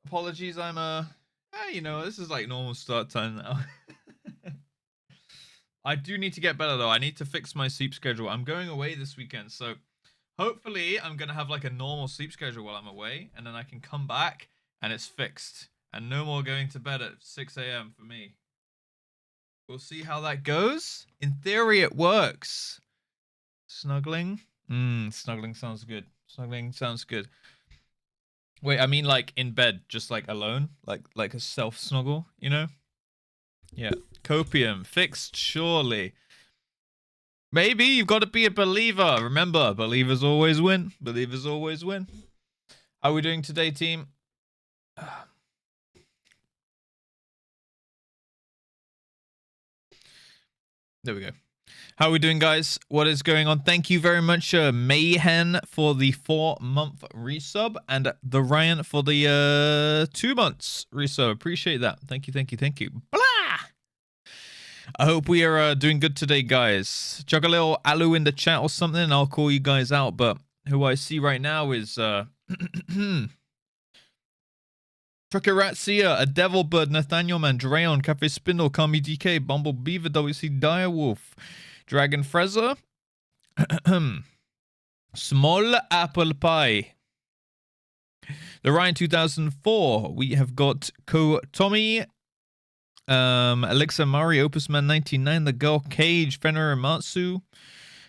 Apologies, I'm you know, this is like normal start time now. I do need to get better though. I need to fix my sleep schedule. I'm going away this weekend, so hopefully I'm gonna have like a normal sleep schedule while I'm away, and then I can come back and it's fixed, and no more going to bed at 6 a.m. for me. We'll see how that goes. In theory, it works. Snuggling? Snuggling sounds good. Snuggling sounds good. Wait, I mean like in bed, just like alone? Like a self-snuggle, you know? Yeah. Copium. Fixed, surely. Maybe you've got to be a believer. Remember, believers always win. Believers always win. How are we doing today, team? There we go. How are we doing, guys? What is going on? Thank you very much, Mayhen, for the 4-month resub, and the Ryan for the 2 months resub. Appreciate that. Thank you, thank you, thank you. Blah! I hope we are doing good today, guys. Chuck a little alu in the chat or something, and I'll call you guys out. But who I see right now is Truckeratzia, a Devilbird, Nathaniel Man, Drayon, Cafe Spindle, Kami DK, Bumble Beaver, WC Direwolf, Dragon Frezza, Small Apple Pie, the Ryan 2004. We have got Ko Tommy, Elixir Mari, Opusman 99, The Girl Cage, Fenrir Matsu,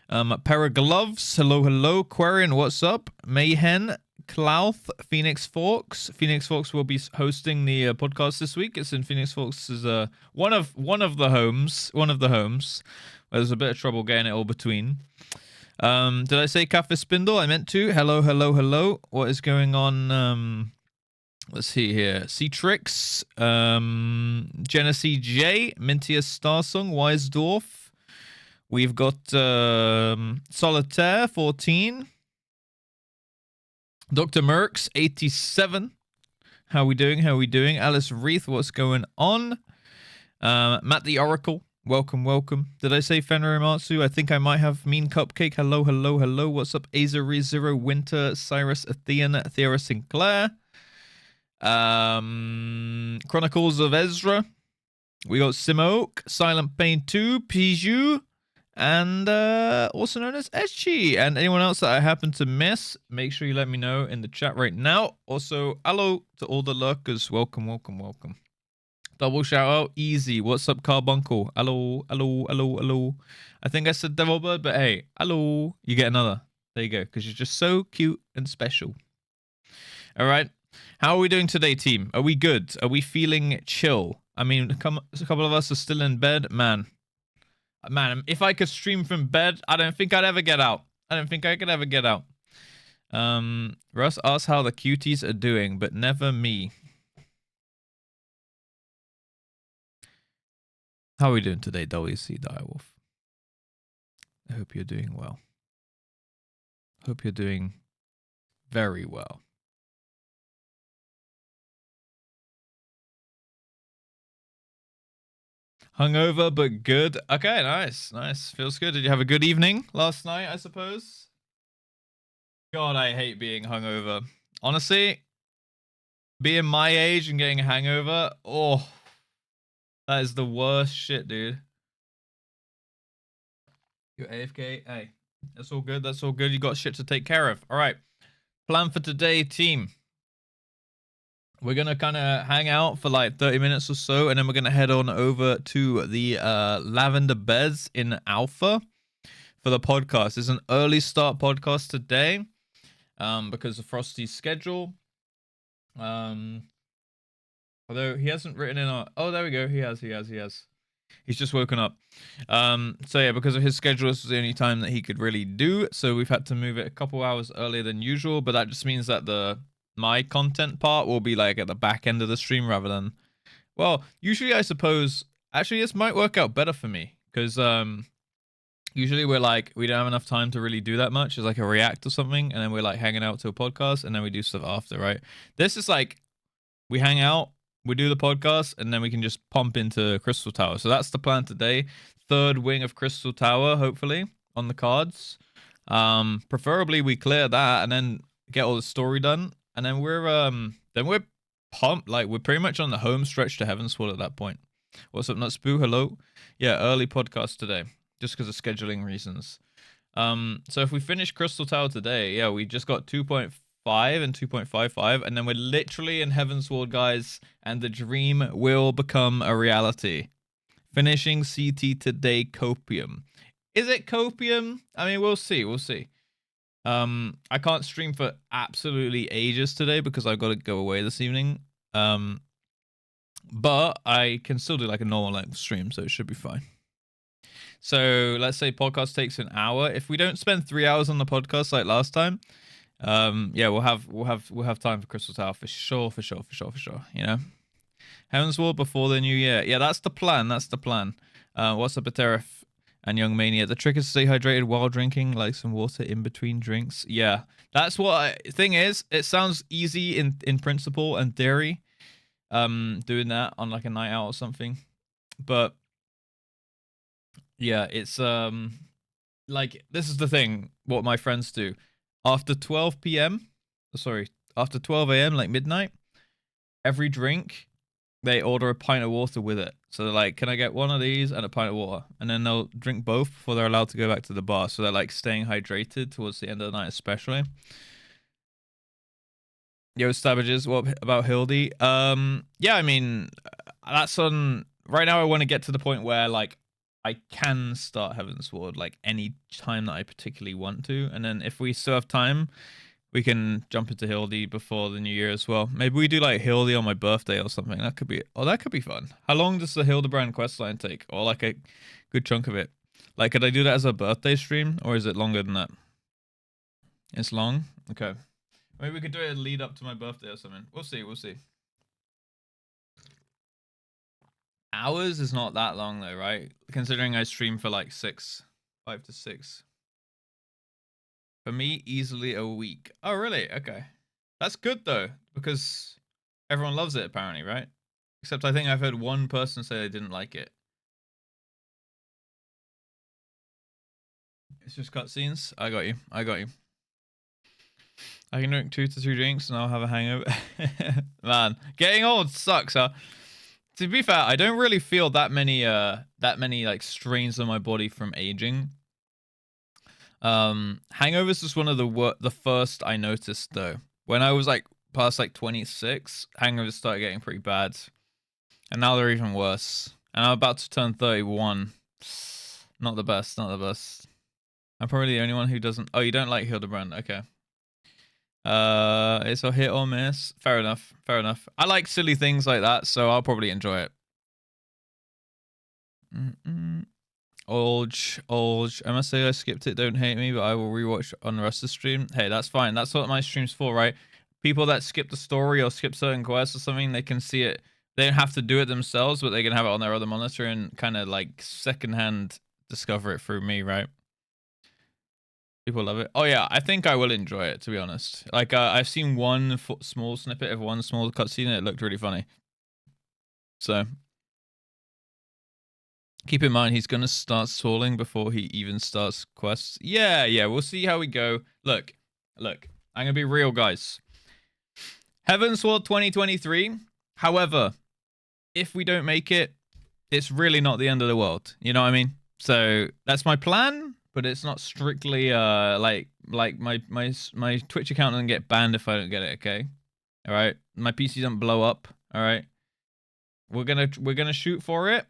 Paragloves, hello, Quarian, what's up? Mayhen, Clouth, Phoenix Forks. Phoenix Forks will be hosting the podcast this week. It's in Phoenix Forks is one of the homes. There's a bit of trouble getting it all between. Did I say Cafe Spindle? I meant to. Hello. What is going on? Let's see here. Citrix, Genesee J, Mintius Starsung, Wise Dwarf. We've got Solitaire 14. Dr. Mercs 87. How we doing? Alice Wreath, what's going on? Matt the Oracle, welcome. Did I say Fenrir Matsu? I think I might have. Mean Cupcake, hello. What's up? Azer Zero, Winter, Cyrus, Athean, Thera Sinclair. Chronicles of Ezra. We got Simoke, Silent Pain 2, Piju, and also known as Eschi. And anyone else that I happen to miss, make sure you let me know in the chat right now. Also, hello to all the lurkers. Welcome. Double shout out, easy. What's up, Carbuncle? Hello. I think I said Devilbird, but hey, hello. You get another. There you go, because you're just so cute and special. All right. How are we doing today, team? Are we good? Are we feeling chill? I mean, a couple of us are still in bed. Man, if I could stream from bed, I don't think I'd ever get out. I don't think I could ever get out. Russ asks how the cuties are doing, but never me. How are we doing today, WC Direwolf? I hope you're doing well. Hope you're doing very well. Hungover, but good. Okay, nice. Feels good. Did you have a good evening last night, I suppose? God, I hate being hungover. Honestly, being my age and getting a hangover, oh, that is the worst shit, dude. You're AFK? Hey, that's all good. You got shit to take care of. All right. Plan for today, team. We're going to kind of hang out for like 30 minutes or so, and then we're going to head on over to the Lavender Beds in Alpha for the podcast. It's an early start podcast today because of Frosty's schedule. Although he hasn't written in our... Oh, there we go. He has. He's just woken up. So yeah, because of his schedule, this was the only time that he could really do. So we've had to move it a couple hours earlier than usual, but that just means that my content part will be like at the back end of the stream rather than, well, usually I suppose, actually this might work out better for me because usually we don't have enough time to really do that much. It's like a react or something, and then we're like hanging out to a podcast, and then we do stuff after, right? This is like we hang out, we do the podcast, and then we can just pump into Crystal Tower. So that's the plan today. Third wing of Crystal Tower, hopefully, on the cards. Preferably we clear that and then get all the story done. And then we're pumped. Like, we're pretty much on the home stretch to Heavensward at that point. What's up, Nutspoo? Hello. Yeah, early podcast today, just because of scheduling reasons. So if we finish Crystal Tower today, yeah, we just got 2.5 and 2.55, and then we're literally in Heavensward, guys, and the dream will become a reality. Finishing CT today, copium. Is it copium? I mean, we'll see. We'll see. I can't stream for absolutely ages today because I've got to go away this evening. But I can still do like a normal length stream, so it should be fine. So let's say podcast takes an hour. If we don't spend 3 hours on the podcast like last time, yeah, we'll have time for Crystal Tower for sure. You know, Heavensward before the new year. Yeah, that's the plan. That's the plan. What's up, Aterif and Young Mania? The trick is to stay hydrated while drinking, like some water in between drinks. Yeah, that's what. Thing is, it sounds easy in principle and theory. Doing that on like a night out or something, but yeah, it's like, this is the thing what my friends do after 12 p.m. sorry, after 12 a.m. like midnight, every drink they order a pint of water with it. So they're like, can I get one of these and a pint of water? And then they'll drink both before they're allowed to go back to the bar. So they're like staying hydrated towards the end of the night, especially. Yo, Stabbages, what about Hildy? Yeah, I mean, that's on right now. I want to get to the point where like I can start Heavensward like any time that I particularly want to, and then if we still have time, we can jump into Hildy before the new year as well. Maybe we do like Hildy on my birthday or something. That could be, oh, that could be fun. How long does the Hildebrand questline take? Or like a good chunk of it? Like, could I do that as a birthday stream, or is it longer than that? It's long? Okay. Maybe we could do it lead up to my birthday or something. We'll see, we'll see. Hours is not that long though, right? Considering I stream for like 5 to 6. For me, easily a week. Oh, really? Okay. That's good though, because everyone loves it apparently, right? Except I think I've heard one person say they didn't like it. It's just cutscenes. I got you. I got you. I can drink 2 to 3 drinks and I'll have a hangover. Man, getting old sucks, huh? To be fair, I don't really feel that many like strains on my body from aging. Hangovers was one of the first I noticed though. When I was like past like 26, hangovers started getting pretty bad. And now they're even worse. And I'm about to turn 31. Not the best, not the best. I'm probably the only one who doesn't. Oh, you don't like Hildebrand? Okay. It's a hit or miss. Fair enough. Fair enough. I like silly things like that, so I'll probably enjoy it. Olge. I must say I skipped it. Don't hate me, but I will rewatch on the rest of the stream. Hey, that's fine. That's what my stream's for, right? People that skip the story or skip certain quests or something, they can see it. They don't have to do it themselves, but they can have it on their other monitor and kind of like secondhand discover it through me, right? People love it. Oh yeah, I think I will enjoy it, to be honest. Like I've seen one small snippet of one small cutscene and it looked really funny. So keep in mind he's gonna start stalling before he even starts quests. Yeah, we'll see how we go. Look, I'm gonna be real, guys. Heavensward 2023. However, if we don't make it, it's really not the end of the world. You know what I mean? So that's my plan. But it's not strictly like my Twitch account doesn't get banned if I don't get it, okay? All right. My PC doesn't blow up, all right? We're going to shoot for it.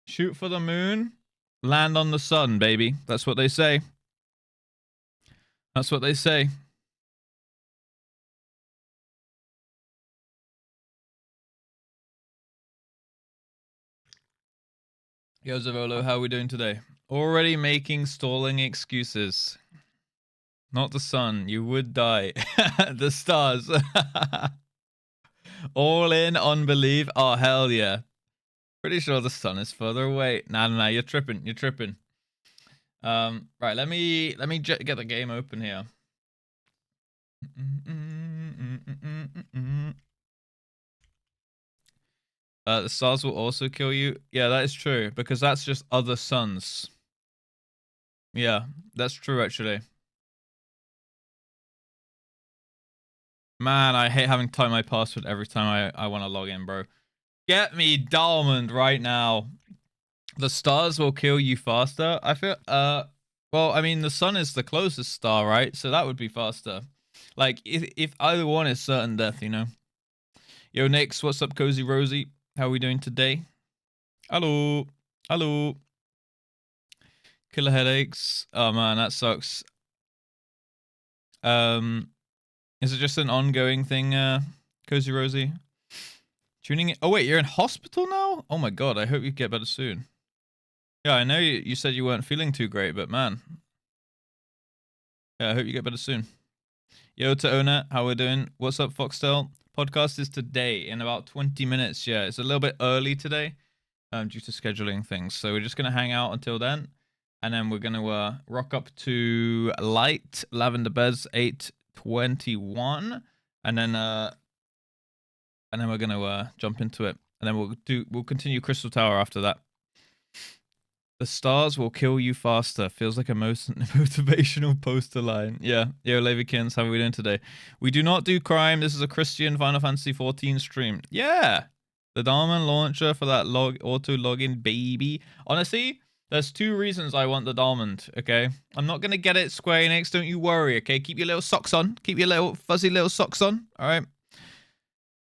Shoot for the moon, land on the sun, baby. That's what they say. That's what they say. Yo, Zavolo, how are we doing today? Already making stalling excuses. Not the sun. You would die. The stars. All in on belief. Oh, hell yeah. Pretty sure the sun is further away. Nah, you're tripping. Right, let me get the game open here. The stars will also kill you. Yeah, that is true, because that's just other suns. Yeah, that's true actually. Man, I hate having to type my password every time I want to log in, bro. Get me Diamond right now. The stars will kill you faster. I feel, well, I mean, the sun is the closest star, right? So that would be faster. Like, if either one is certain death, you know? Yo, Nix, what's up, Cozy Rosie? How are we doing today? Hello. Hello. Killer headaches. Oh, man, that sucks. Is it just an ongoing thing, Cozy Rosie? Tuning in. Oh, wait, you're in hospital now? Oh, my God, I hope you get better soon. Yeah, I know you said you weren't feeling too great, but man. Yeah, I hope you get better soon. Yo, to Ona, how we doing? What's up, Foxtel? Podcast is today in about 20 minutes. Yeah, it's a little bit early today due to scheduling things. So we're just going to hang out until then. And then we're going to rock up to Light, Lavender Beds, 8:21. And then we're going to jump into it. And then we'll continue Crystal Tower after that. The stars will kill you faster. Feels like a most motivational poster line. Yeah. Yo, Levikins, how are we doing today? We do not do crime. This is a Christian Final Fantasy 14 stream. Yeah. The Diamond launcher for that auto login, baby. Honestly, there's 2 reasons I want the Diamond, okay? I'm not going to get it, Square Enix. Don't you worry, okay? Keep your little socks on. Keep your little fuzzy little socks on, all right?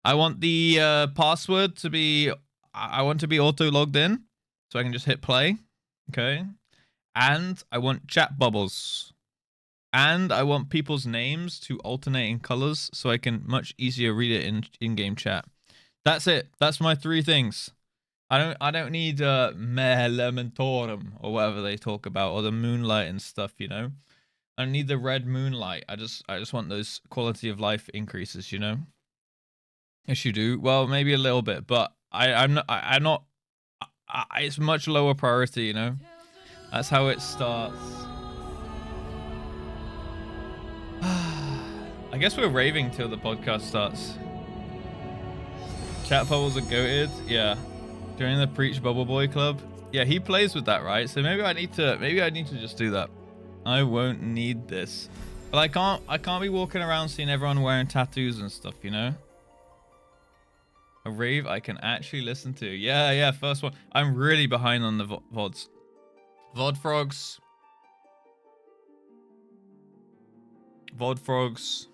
I want the password to be... I want to be auto logged in so I can just hit play. Okay, and I want chat bubbles, and I want people's names to alternate in colors so I can much easier read it in-game chat. That's it. That's my 3 things. I don't need Mare Elementorum or whatever they talk about, or the moonlight and stuff. You know, I don't need the red moonlight. I just want those quality of life increases. You know. Yes, you do. Well, maybe a little bit, but I'm not. It's much lower priority, you know? That's how it starts. I guess we're raving till the podcast starts. Chat bubbles are goated. Yeah. Join the Preach Bubble Boy Club. Yeah, he plays with that, right? So maybe I need to just do that. I won't need this. But I can't be walking around seeing everyone wearing tattoos and stuff, you know? A rave I can actually listen to. Yeah, first one. I'm really behind on the VODs. VOD frogs. VOD frogs.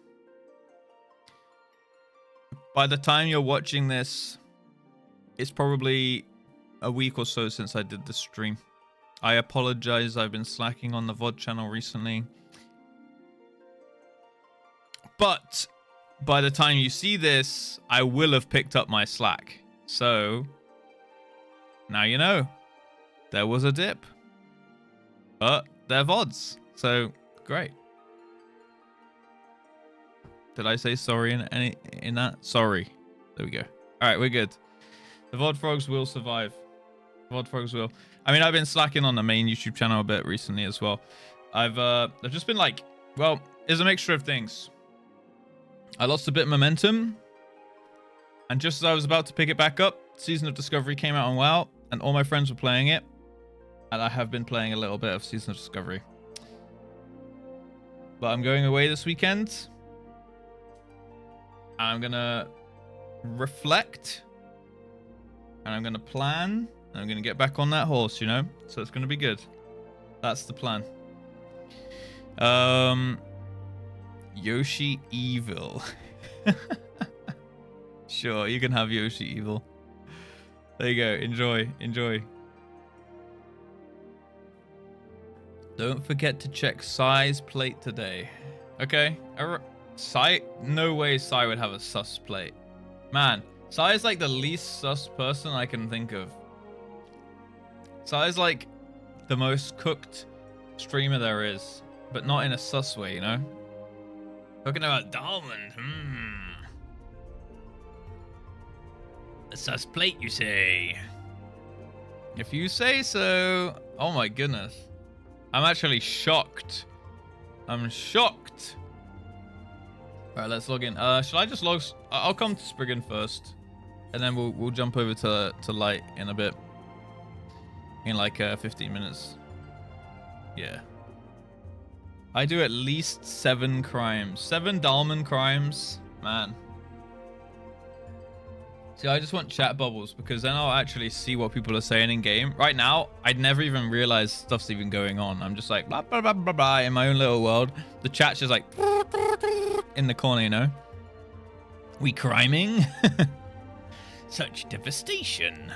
By the time you're watching this, it's probably a week or so since I did the stream. I apologize. I've been slacking on the VOD channel recently. But by the time you see this, I will have picked up my slack. So, now you know. There was a dip. But they're VODs. So, great. Did I say sorry in that? Sorry. There we go. Alright, we're good. The VOD frogs will survive. VOD frogs will. I mean, I've been slacking on the main YouTube channel a bit recently as well. I've just been like, well, it's a mixture of things. I lost a bit of momentum, and just as I was about to pick it back up, Season of Discovery came out on WoW, and all my friends were playing it, and I have been playing a little bit of Season of Discovery. But I'm going away this weekend. I'm gonna reflect, and I'm gonna plan, and I'm gonna get back on that horse, you know? So it's gonna be good. That's the plan. Yoshi Evil. Sure, you can have Yoshi Evil. There you go. Enjoy. Don't forget to check Psy's plate today. Okay. No way Psy would have a sus plate. Man, Psy is like the least sus person I can think of. Psy is like the most cooked streamer there is, but not in a sus way, you know? Talking about Diamond, A sus plate, you say? If you say so. Oh my goodness. I'm actually shocked. I'm shocked. Alright, let's log in. Should I just log... I'll come to Spriggan first. And then we'll jump over to Light in a bit. In like 15 minutes. Yeah. I do at least 7 crimes. 7 Diamond crimes. Man. See, I just want chat bubbles because then I'll actually see what people are saying in game. Right now, I'd never even realize stuff's even going on. I'm just like blah blah blah blah blah in my own little world. The chat's just like in the corner, you know. We criming? Such devastation.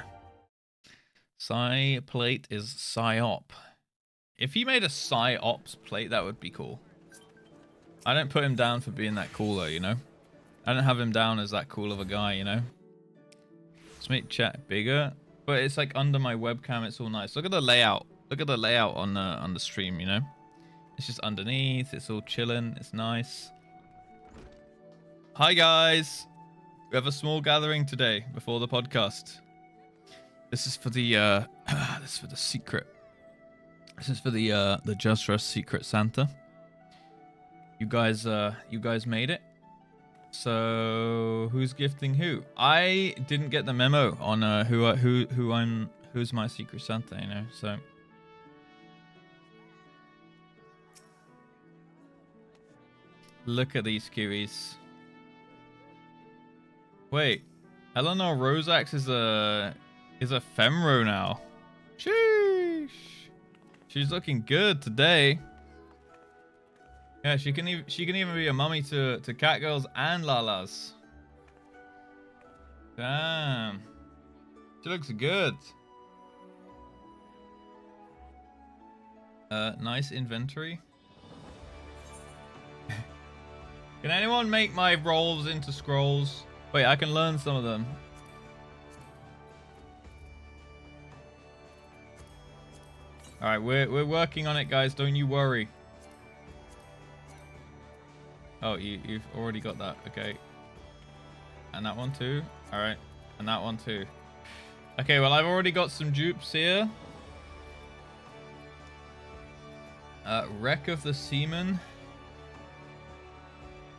Psi plate is psyop. If he made a psyops plate, that would be cool. I don't put him down for being that cool though, you know. I don't have him down as that cool of a guy, you know. Let's make chat bigger, but it's like under my webcam. It's all nice. Look at the layout. Look at the layout on the stream. You know, it's just underneath. It's all chilling. It's nice. Hi guys. We have a small gathering today before the podcast. This is for the this is for the secret. This is for the JustRuss Secret Santa. You guys made it. So who's gifting who? I didn't get the memo on who's my Secret Santa, you know. So look at these kiwis. Wait, Eleanor Rosax is a femro now. Sheesh. She's looking good today. Yeah, she can even be a mummy to catgirls and lalas. Damn, she looks good. Nice inventory. Can anyone make my rolls into scrolls? Wait, I can learn some of them. All right, we're working on it, guys. Don't you worry. Oh, you've already got that. Okay. And that one too. All right. And that one too. Okay, well, I've already got some dupes here. Wreck of the Seaman.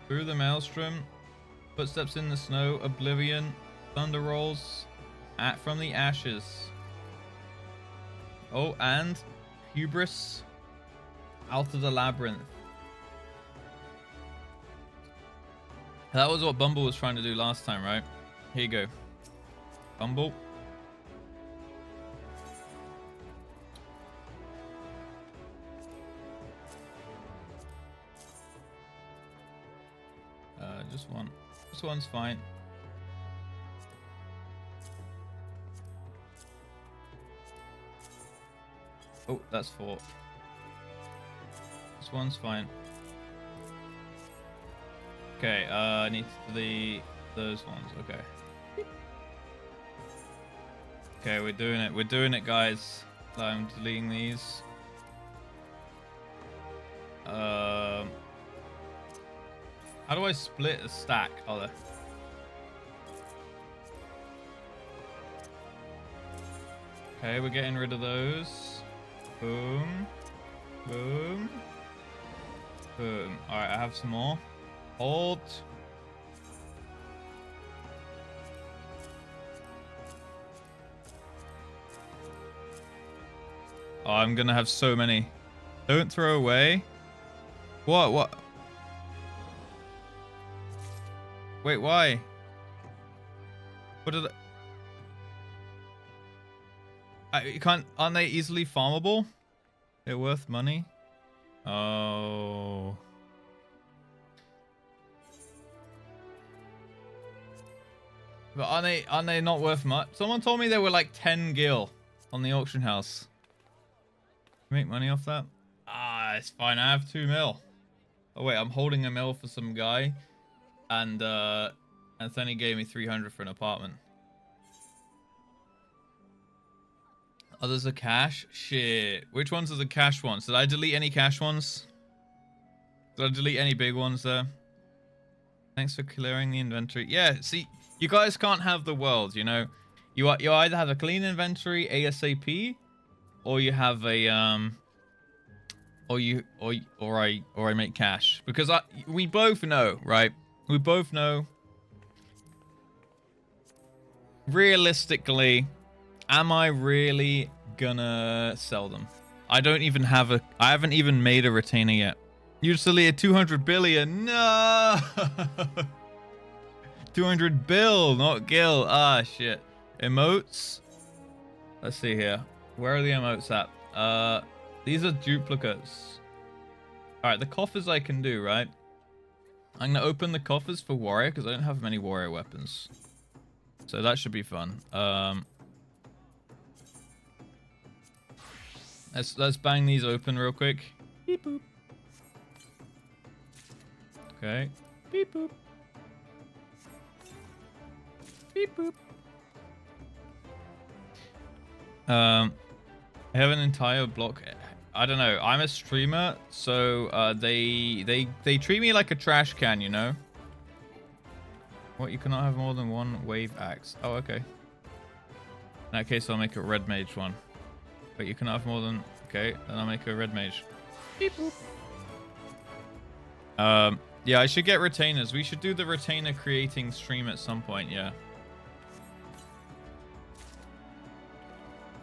Through the Maelstrom. Footsteps in the Snow. Oblivion. Thunder Rolls. From the Ashes. Oh, and Hubris. Out of the Labyrinth. That was what Bumble was trying to do last time, right? Here you go. Bumble. Just one. This one's fine. Oh, that's 4. This one's fine. Okay, I need those ones. Okay. Okay, we're doing it. We're doing it, guys. I'm deleting these. How do I split a stack? Oh, there. Okay, we're getting rid of those. Boom. Boom. Boom. Alright, I have some more. Hold. Oh, I'm gonna have so many. Don't throw away. What? Wait, why? What did you can't... Aren't they easily farmable? They're worth money? Oh... But aren't they not worth much? Someone told me they were like 10 gil on the auction house. Make money off that? Ah, it's fine. I have 2 mil. Oh wait, I'm holding a mil for some guy, and Anthony gave me 300 for an apartment. Others are cash. Shit. Which ones are the cash ones? Did I delete any cash ones? Did I delete any big ones there? Thanks for clearing the inventory. Yeah. See. You guys can't have the world, you know. You either have a clean inventory ASAP, or you have a or I make cash, because we both know, right? We both know. Realistically, am I really gonna sell them? I don't even have a. I haven't even made a retainer yet. Usually a 200 billion. No. 200 bill, not gil. Ah, shit. Emotes. Let's see here. Where are the emotes at? These are duplicates. Alright, the coffers I can do, right? I'm going to open the coffers for warrior because I don't have many warrior weapons. So that should be fun. Let's bang these open real quick. Beep boop. Okay. Beep boop. Beep boop. I have an entire block. I don't know. I'm a streamer, so they treat me like a trash can, you know. What? You cannot have more than one wave axe. Oh, okay. In that case, I'll make a red mage one. But you cannot have more than. Okay, then I'll make a red mage. Beep boop. Yeah, I should get retainers. We should do the retainer creating stream at some point. Yeah.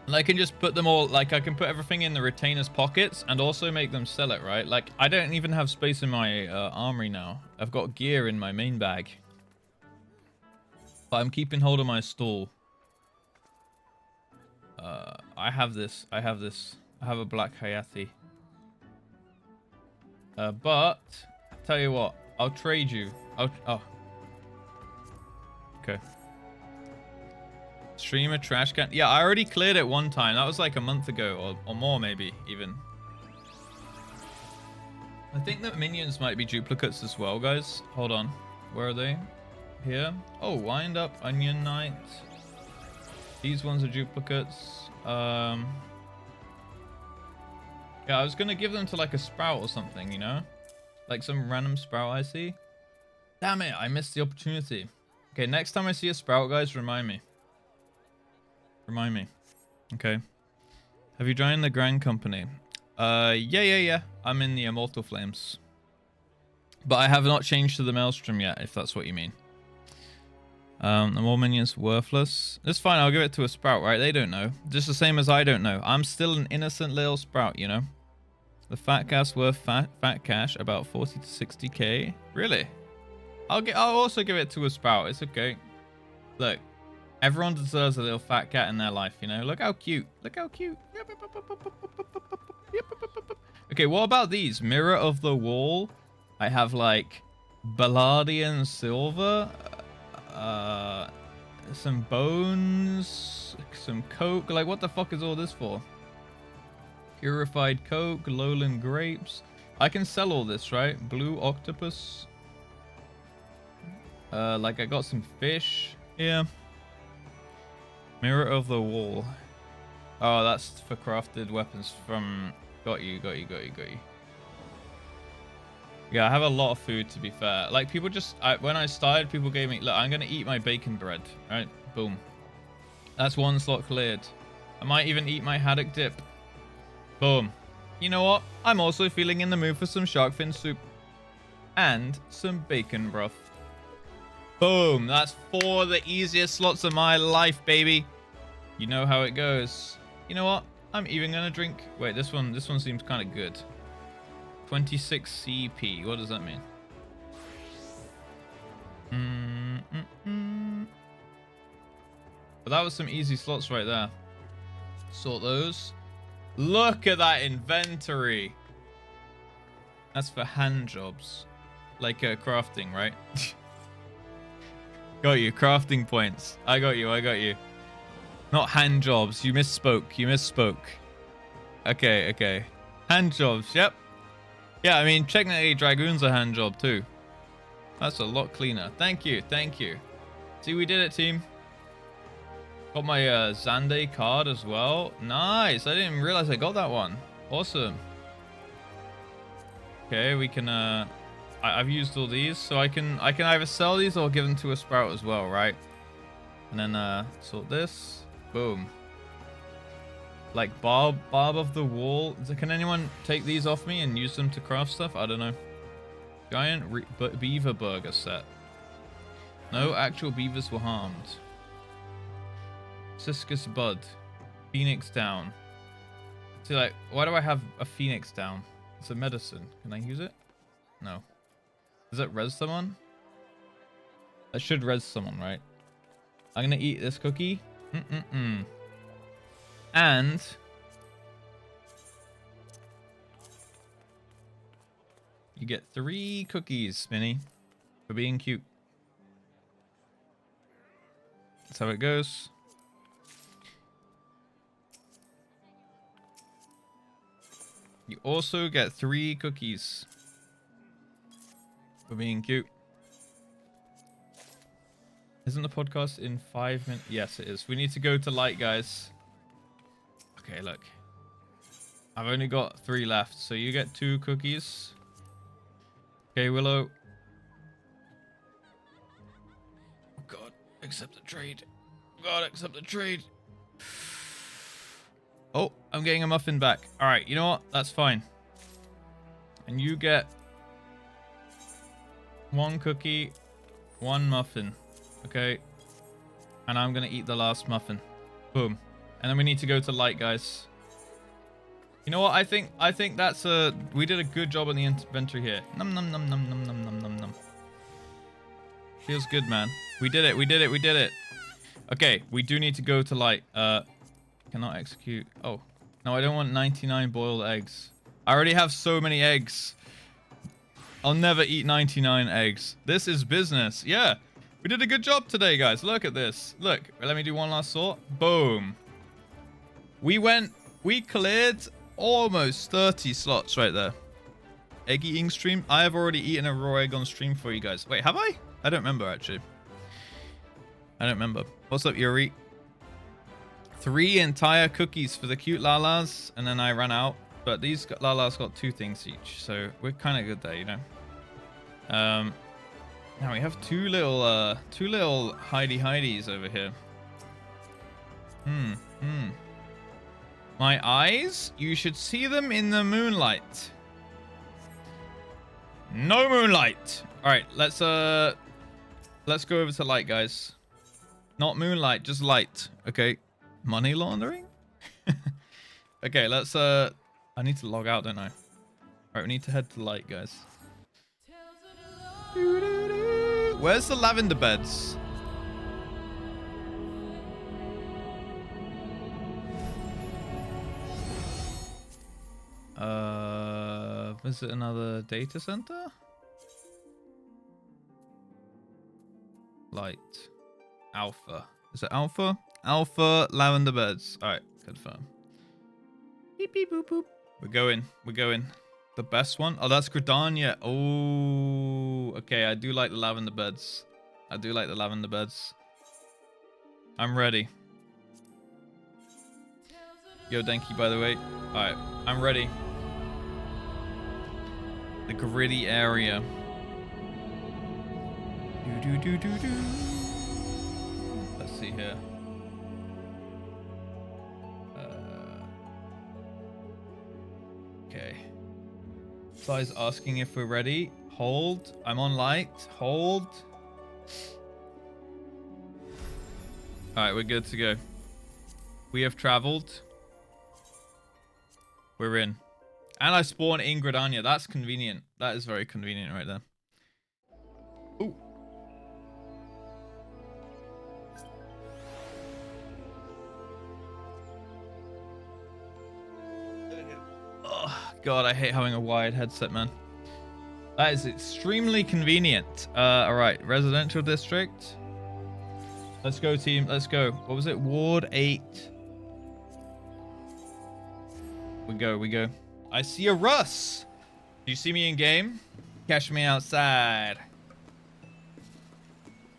And I can just put them all, like, I can put everything in the retainer's pockets and also make them sell it, right? Like, I don't even have space in my armory now. I've got gear in my main bag. But I'm keeping hold of my stall. I have this. I have a black Hayati. But, tell you what, I'll trade you. Oh. Okay. Streamer trash can. Yeah, I already cleared it one time. That was like a month ago or more maybe even. I think that minions might be duplicates as well, guys. Hold on. Where are they? Here. Oh, wind up onion knight. These ones are duplicates. Yeah, I was gonna give them to like a sprout or something, you know? Like some random sprout I see. Damn it, I missed the opportunity. Okay, next time I see a sprout, guys, remind me. Remind me. Okay. Have you joined the Grand Company? Yeah. I'm in the Immortal Flames. But I have not changed to the Maelstrom yet, if that's what you mean. The more minions worthless. It's fine, I'll give it to a sprout, right? They don't know. Just the same as I don't know. I'm still an innocent little sprout, you know? The fat cash worth fat cash, about 40 to 60k. Really? I'll also give it to a sprout. It's okay. Look. Everyone deserves a little fat cat in their life, you know? Look how cute. Look how cute. Okay, what about these? Mirror of the Wall. I have, like, Balladian Silver. Some bones. Some coke. Like, what the fuck is all this for? Purified coke. Lowland grapes. I can sell all this, right? Blue octopus. Like, I got some fish. Yeah. Mirror of the Wall. Oh, that's for crafted weapons from... Got you. Yeah, I have a lot of food, to be fair. Like, people just... when I started, people gave me... Look, I'm going to eat my bacon bread. Right? Boom. That's one slot cleared. I might even eat my haddock dip. Boom. You know what? I'm also feeling in the mood for some shark fin soup. And some bacon broth. Boom. That's 4 of the easiest slots of my life, baby. You know how it goes. You know what? I'm even going to drink... Wait, this one seems kind of good. 26 CP. What does that mean? But that was some easy slots right there. Sort those. Look at that inventory. That's for hand jobs. Like crafting, right? Got you. Crafting points. I got you. Not hand jobs. You misspoke. Okay. Hand jobs. Yep. Yeah, I mean, technically Dragoon's a hand job too. That's a lot cleaner. Thank you. See, we did it, team. Got my Zande card as well. Nice. I didn't even realize I got that one. Awesome. Okay, we can... I've used all these, so I can either sell these or give them to a sprout as well, right? And then sort this. Boom. Like barb of the wall. Can anyone take these off me and use them to craft stuff? I don't know. Giant beaver burger set. No actual beavers were harmed. Ciscus bud. Phoenix down. See, like, why do I have a phoenix down? It's a medicine. Can I use it? No. Does it res someone? That should res someone, right? I'm gonna eat this cookie. And you get 3 cookies, Spinny, for being cute. That's how it goes. You also get 3 cookies for being cute. Isn't the podcast in 5 minutes? Yes, it is. We need to go to light, guys. Okay, look. I've only got 3 left, so you get 2 cookies. Okay, Willow. Oh, God. Accept the trade. God, accept the trade. Oh, I'm getting a muffin back. All right, you know what? That's fine. And you get 1 cookie, 1 muffin. Okay. And I'm going to eat the last muffin. Boom. And then we need to go to light, guys. You know what? I think that's we did a good job on the inventory here. Num num num num num num num num num. Feels good, man. We did it. We did it. We did it. Okay, we do need to go to light. Cannot execute. Oh, no, I don't want 99 boiled eggs. I already have so many eggs. I'll never eat 99 eggs. This is business. Yeah, we did a good job today, guys. Look at this. Look, let me do one last sort. Boom. We cleared almost 30 slots right there. Egg eating stream. I have already eaten a raw egg on stream for you guys. Wait, have I? I don't remember, actually. I don't remember. What's up, Yuri? 3 entire cookies for the cute Lalas, and then I ran out. But these Lalas got 2 things each, so we're kind of good there, you know. Now we have 2 little hidey-hideys over here. My eyes? You should see them in the moonlight. No moonlight. All right, let's go over to light, guys. Not moonlight, just light. Okay. Money laundering? Okay, let's I need to log out, don't I? All right, we need to head to light, guys. Where's the lavender beds? Visit another data center? Light. Alpha. Is it alpha? Alpha lavender beds. Alright, confirm. Beep beep boop boop. We're going. We're going. The best one? Oh, that's Gridania. Oh, okay. I do like the lavender beds. I do like the lavender beds. I'm ready. Yo, Denki, by the way. Alright, I'm ready. The gritty area. Do do do do do. Let's see here. Okay. Sai's asking if we're ready. Hold. I'm on light. Hold. Alright, we're good to go. We have traveled. We're in. And I spawn in Gridania. That's convenient. That is very convenient right there. Ooh. Oh, God, I hate having a wired headset, man. That is extremely convenient. Alright, residential district. Let's go, team. Let's go. What was it? Ward 8. We go, we go. I see a Russ. Do you see me in game? Catch me outside.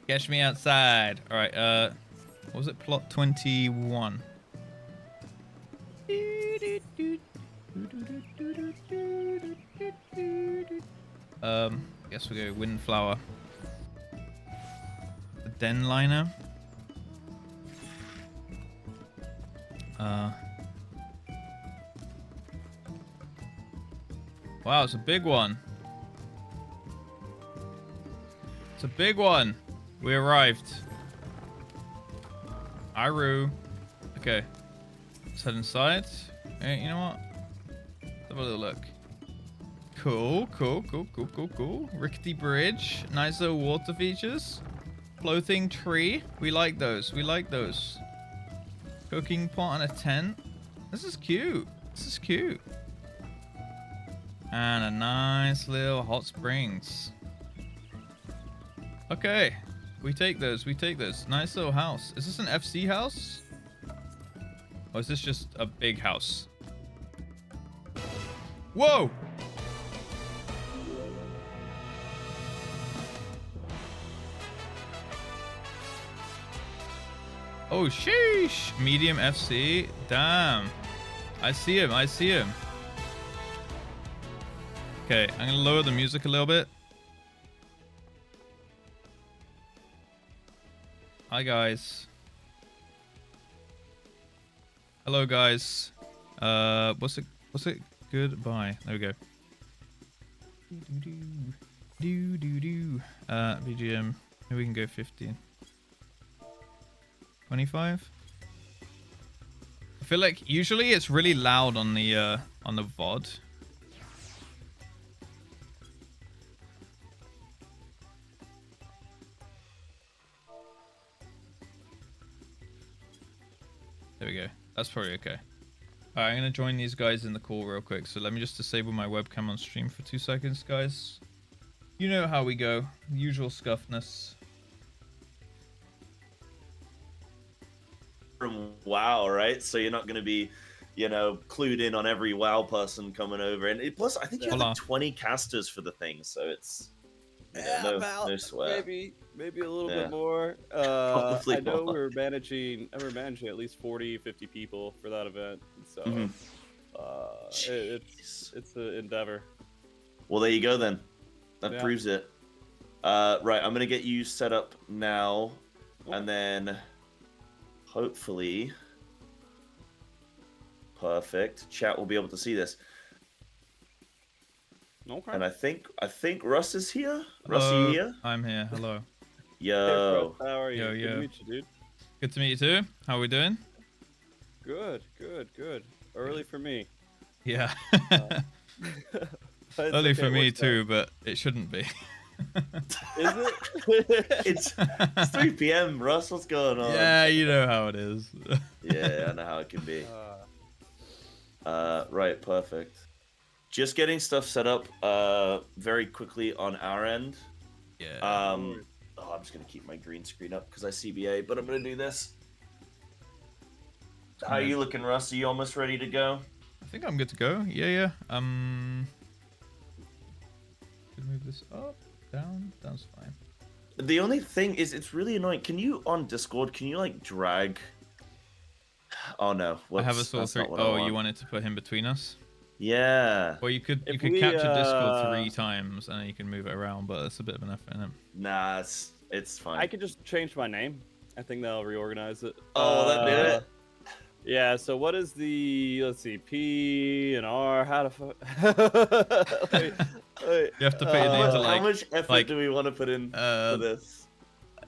Catch me outside. All right. What was it? Plot 21. I guess we go Windflower. The Den Liner. Wow, it's a big one. It's a big one. We arrived. Aru. Okay. Let's head inside. Hey, you know what? Let's have a little look. Cool, cool, cool, cool, cool, cool. Rickety bridge. Nice little water features. Clothing tree. We like those. We like those. Cooking pot and a tent. This is cute. This is cute. And a nice little hot springs. Okay. We take those. We take those. Nice little house. Is this an FC house? Or is this just a big house? Whoa! Oh, sheesh. Medium FC. Damn. I see him. I see him. Okay, I'm going to lower the music a little bit. Hi, guys. Hello, guys. What's it? Goodbye. There we go. BGM. Maybe we can go 15. 25. I feel like usually it's really loud on the VOD. There we go. That's probably okay. Alright, I'm gonna join these guys in the call real quick. So let me just disable my webcam on stream for 2 seconds, guys. You know how we go. Usual scuffness. From WoW, right? So you're not gonna be, you know, clued in on every WoW person coming over. And plus, I think you have like 20 casters for the thing, so it's no sweat. Maybe a little bit more. I know we're managing at least 40, 50 people for that event. So it's an endeavor. Well, there you go then. That proves it. Right, I'm gonna get you set up now, and then hopefully, perfect. Chat will be able to see this. Okay. And I think Russ is here. Russ, are you here? I'm here. Hello. Yo. Hey, Russ, how are you? Yo. Good to meet you, dude. Good to meet you too. How are we doing? Good. Early for me. Yeah. It's Early okay, for me what's too, but it shouldn't be. Is it? It's 3 p.m. Russ, what's going on? Yeah, you know how it is. Yeah, I know how it can be. Right, perfect. Just getting stuff set up very quickly on our end. Yeah. I'm just gonna keep my green screen up because I CBA, but I'm gonna do this. How are you looking, Russ? Are you almost ready to go? I think I'm good to go. Yeah. Could move this up, down. That's fine. The only thing is, it's really annoying. Can you on Discord? Can you like drag? Oh no! I have a sort of 3. Oh, you wanted to put him between us? Yeah. Well, you could capture Discord 3 times and then you can move it around, but it's a bit of an effort, isn't it? Nah, it's fine. I could just change my name. I think that'll reorganize it. Oh, that did it. Yeah. So what is the? Let's see. P and R. How to? Wait. You have to put your name to like. How much effort do we want to put in for this?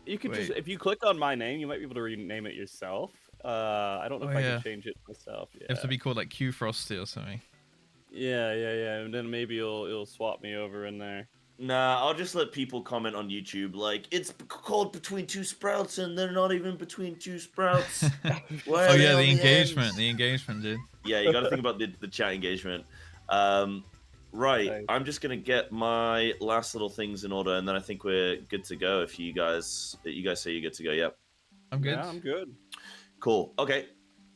You could just, if you click on my name, you might be able to rename it yourself. I don't know if I can change it myself. Yeah. You have to be called like Q Frosty or something. Yeah. And then maybe it'll swap me over in there. Nah, I'll just let people comment on YouTube like it's called Between Two Sprouts and they're not even between two sprouts. Oh yeah, the engagement, dude. Yeah, you got to think about the chat engagement. Right, I'm just gonna get my last little things in order, and then I think we're good to go. If you guys say you're good to go, yep. I'm good. Yeah, I'm good. Cool. Okay.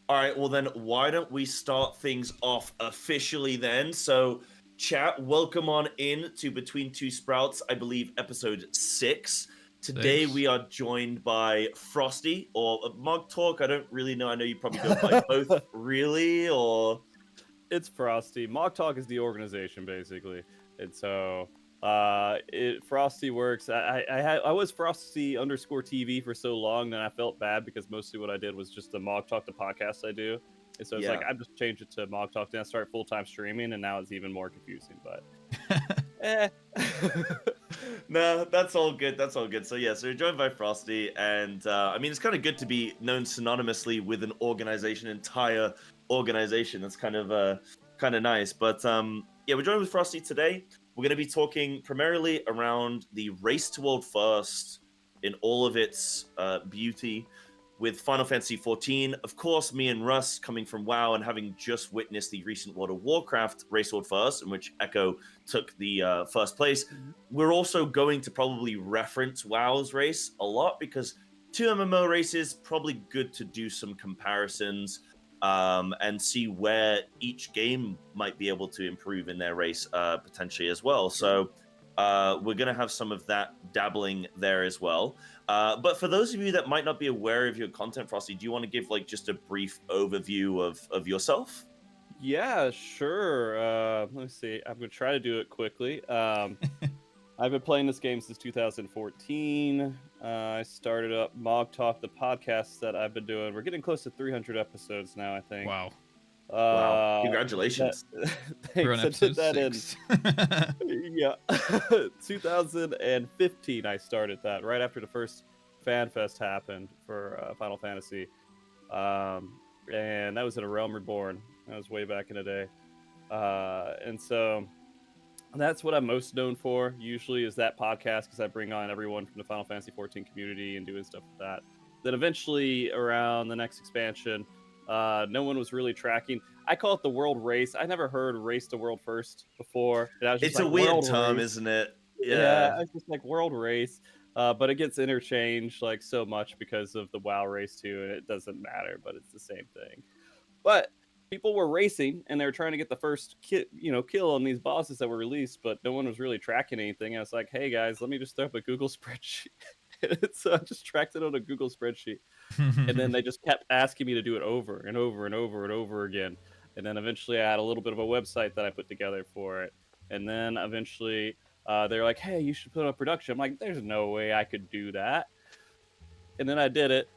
All right. Well, then why don't we start things off officially then? So, chat, welcome on in to Between Two Sprouts, I believe episode 6. Today we are joined by Frosty or MOG Talk. I don't really know. I know you probably go by both, really, or it's Frosty. MOG Talk is the organization basically, and so Frosty works. I was Frosty_TV for so long that I felt bad because mostly what I did was just the MOG Talk, the podcast I do. And so it's like I just changed it to MOG Talk, then I started full-time streaming, and now it's even more confusing. But no, that's all good. That's all good. So yeah, so you're joined by Frosty, and I mean it's kind of good to be known synonymously with an organization, entire organization. That's kind of nice. But yeah, we're joined with Frosty today. We're going to be talking primarily around the Race to World First in all of its beauty with Final Fantasy XIV. Of course, me and Russ, coming from WoW and having just witnessed the recent World of Warcraft Race World First, in which Echo took the first place, we're also going to probably reference WoW's race a lot because 2 MMO races, probably good to do some comparisons and see where each game might be able to improve in their race potentially as well. So we're going to have some of that dabbling there as well. But for those of you that might not be aware of your content, Frosty, do you want to give like just a brief overview of yourself? Yeah, sure. Let me see. I'm gonna try to do it quickly. I've been playing this game since 2014. I started up MOG Talk, the podcast that I've been doing. We're getting close to 300 episodes now, I think. Wow. Wow! Congratulations. We're on Thanks. I did episode that 6. yeah, 2015. I started that right after the first Fan Fest happened for Final Fantasy, and that was in A Realm Reborn. That was way back in the day, and so that's what I'm most known for. Usually, is that podcast because I bring on everyone from the Final Fantasy 14 community and doing stuff with that. Then eventually, around the next expansion, no one was really tracking. I call it the world race. I never heard race to world first before. And I was just It's a weird term, isn't it? Yeah, it's just like world race. But it gets interchanged like so much because of the WoW race too, and it doesn't matter, but it's the same thing. But people were racing and they were trying to get the first kill on these bosses that were released, but no one was really tracking anything. I was like, hey guys, let me just throw up a Google spreadsheet. So I just tracked it on a Google spreadsheet. And then they just kept asking me to do it over and over and over and over again. And then eventually I had a little bit of a website that I put together for it. And then eventually they're like, hey, you should put up production. I'm like, there's no way I could do that. And then I did it.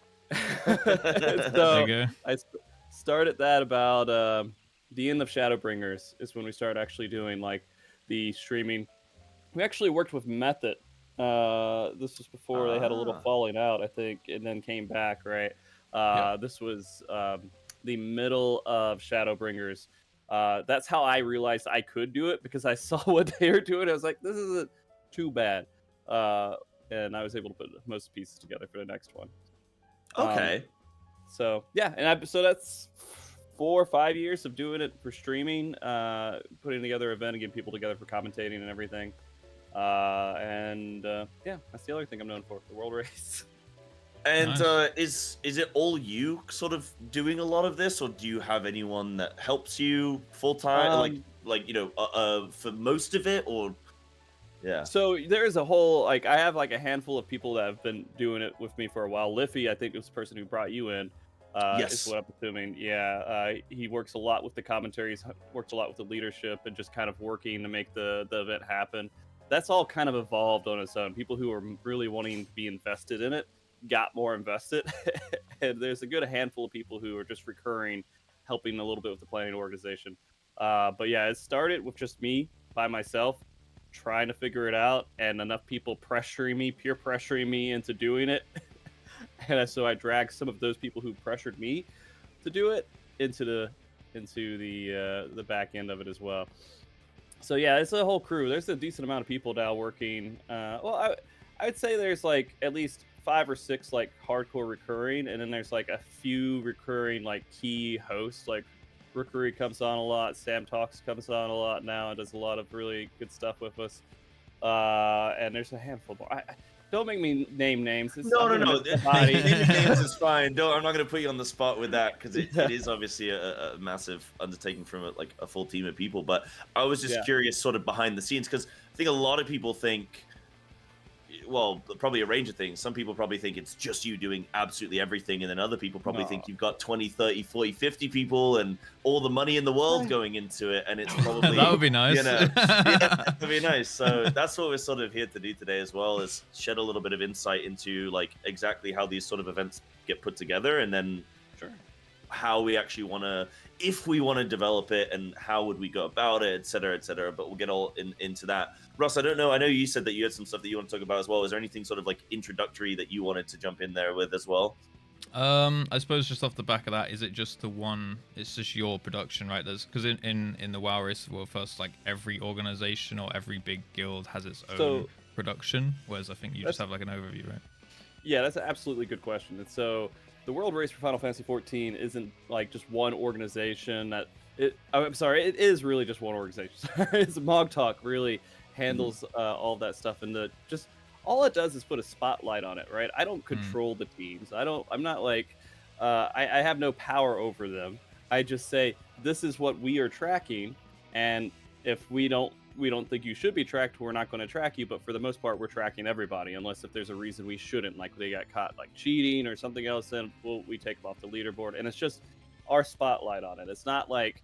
So There you go. I started that about the end of Shadowbringers is when we started actually doing like the streaming. We actually worked with Method. This was before they had a little falling out, I think, and then came back, right? This was the middle of Shadowbringers. That's how I realized I could do it because I saw what they were doing. I was like, this isn't too bad. And I was able to put most pieces together for the next one. Okay. So yeah, and so that's 4 or 5 years of doing it for streaming, putting together an event and getting people together for commentating and everything. Yeah, that's the other thing I'm known for, the world race. And Nice. is it all you sort of doing a lot of this, or do you have anyone that helps you full time, for most of it, or? Yeah. So there's a whole I have like a handful of people that have been doing it with me for a while. Liffy, I think, was the person who brought you in. Yes. Is what I'm assuming. Yeah, he works a lot with the commentaries, works a lot with the leadership, and just kind of working to make the event happen. That's all kind of evolved on its own. People who are really wanting to be invested in it got more invested, and there's a good handful of people who are just recurring, helping a little bit with the planning organization. But yeah, it started with just me by myself, trying to figure it out, and enough people peer pressuring me into doing it. And so I dragged some of those people who pressured me to do it into the back end of it as well. So yeah, it's a whole crew. There's a decent amount of people now working. I would say there's like at least 5 or 6 like hardcore recurring, and then there's like a few recurring like key hosts. Like Rookery comes on a lot, Sam Talks comes on a lot now, and does a lot of really good stuff with us. And there's a handful more. Don't make me name names. No. Naming names is fine. I'm not going to put you on the spot with that because it is obviously a massive undertaking from a full team of people. But I was just curious, sort of behind the scenes, because I think a lot of people think, well, probably a range of things. Some people probably think it's just you doing absolutely everything, and then other people probably think you've got 20, 30, 40, 50 people and all the money in the world going into it, and it's probably that would be nice. That would be nice. So that's what we're sort of here to do today as well, is shed a little bit of insight into like exactly how these sort of events get put together, and then how we actually want to, if we want to develop it, and how would we go about it, et cetera, but we'll get all into that. Russ, I don't know, I know you said that you had some stuff that you want to talk about as well. Is there anything sort of like introductory that you wanted to jump in there with as well? I suppose just off the back of that, is it just the one, it's just your production, right? There's because in the WoW Race World First, like every organization or every big guild has its own production, whereas I think you just have like an overview, right? Yeah, that's an absolutely good question. And so the world race for Final Fantasy 14 isn't like just one organization that I'm sorry, it is really just one organization. It's MOG Talk really handles all of that stuff, and just all it does is put a spotlight on it, right? I don't control the teams. I'm not like I have no power over them. I just say this is what we are tracking, and if we don't think you should be tracked, we're not going to track you. But for the most part, we're tracking everybody, unless if there's a reason we shouldn't, like they got caught like cheating or something else, then we take them off the leaderboard. And it's just our spotlight on it. It's not like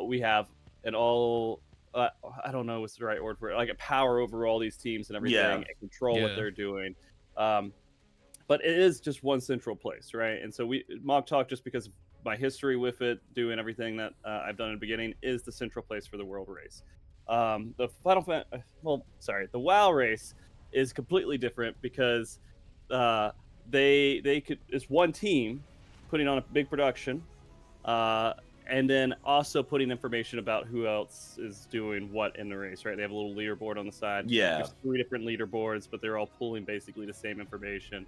we have an all I don't know what's the right word for it, like a power over all these teams and everything and control what they're doing. But it is just one central place, right? And so MOG Talk, just because of my history with it, doing everything that I've done in the beginning, is the central place for the world race. The the WoW race is completely different because it's one team putting on a big production, and then also putting information about who else is doing what in the race, right? They have a little leaderboard on the side. Yeah. There's 3 different leaderboards, but they're all pulling basically the same information.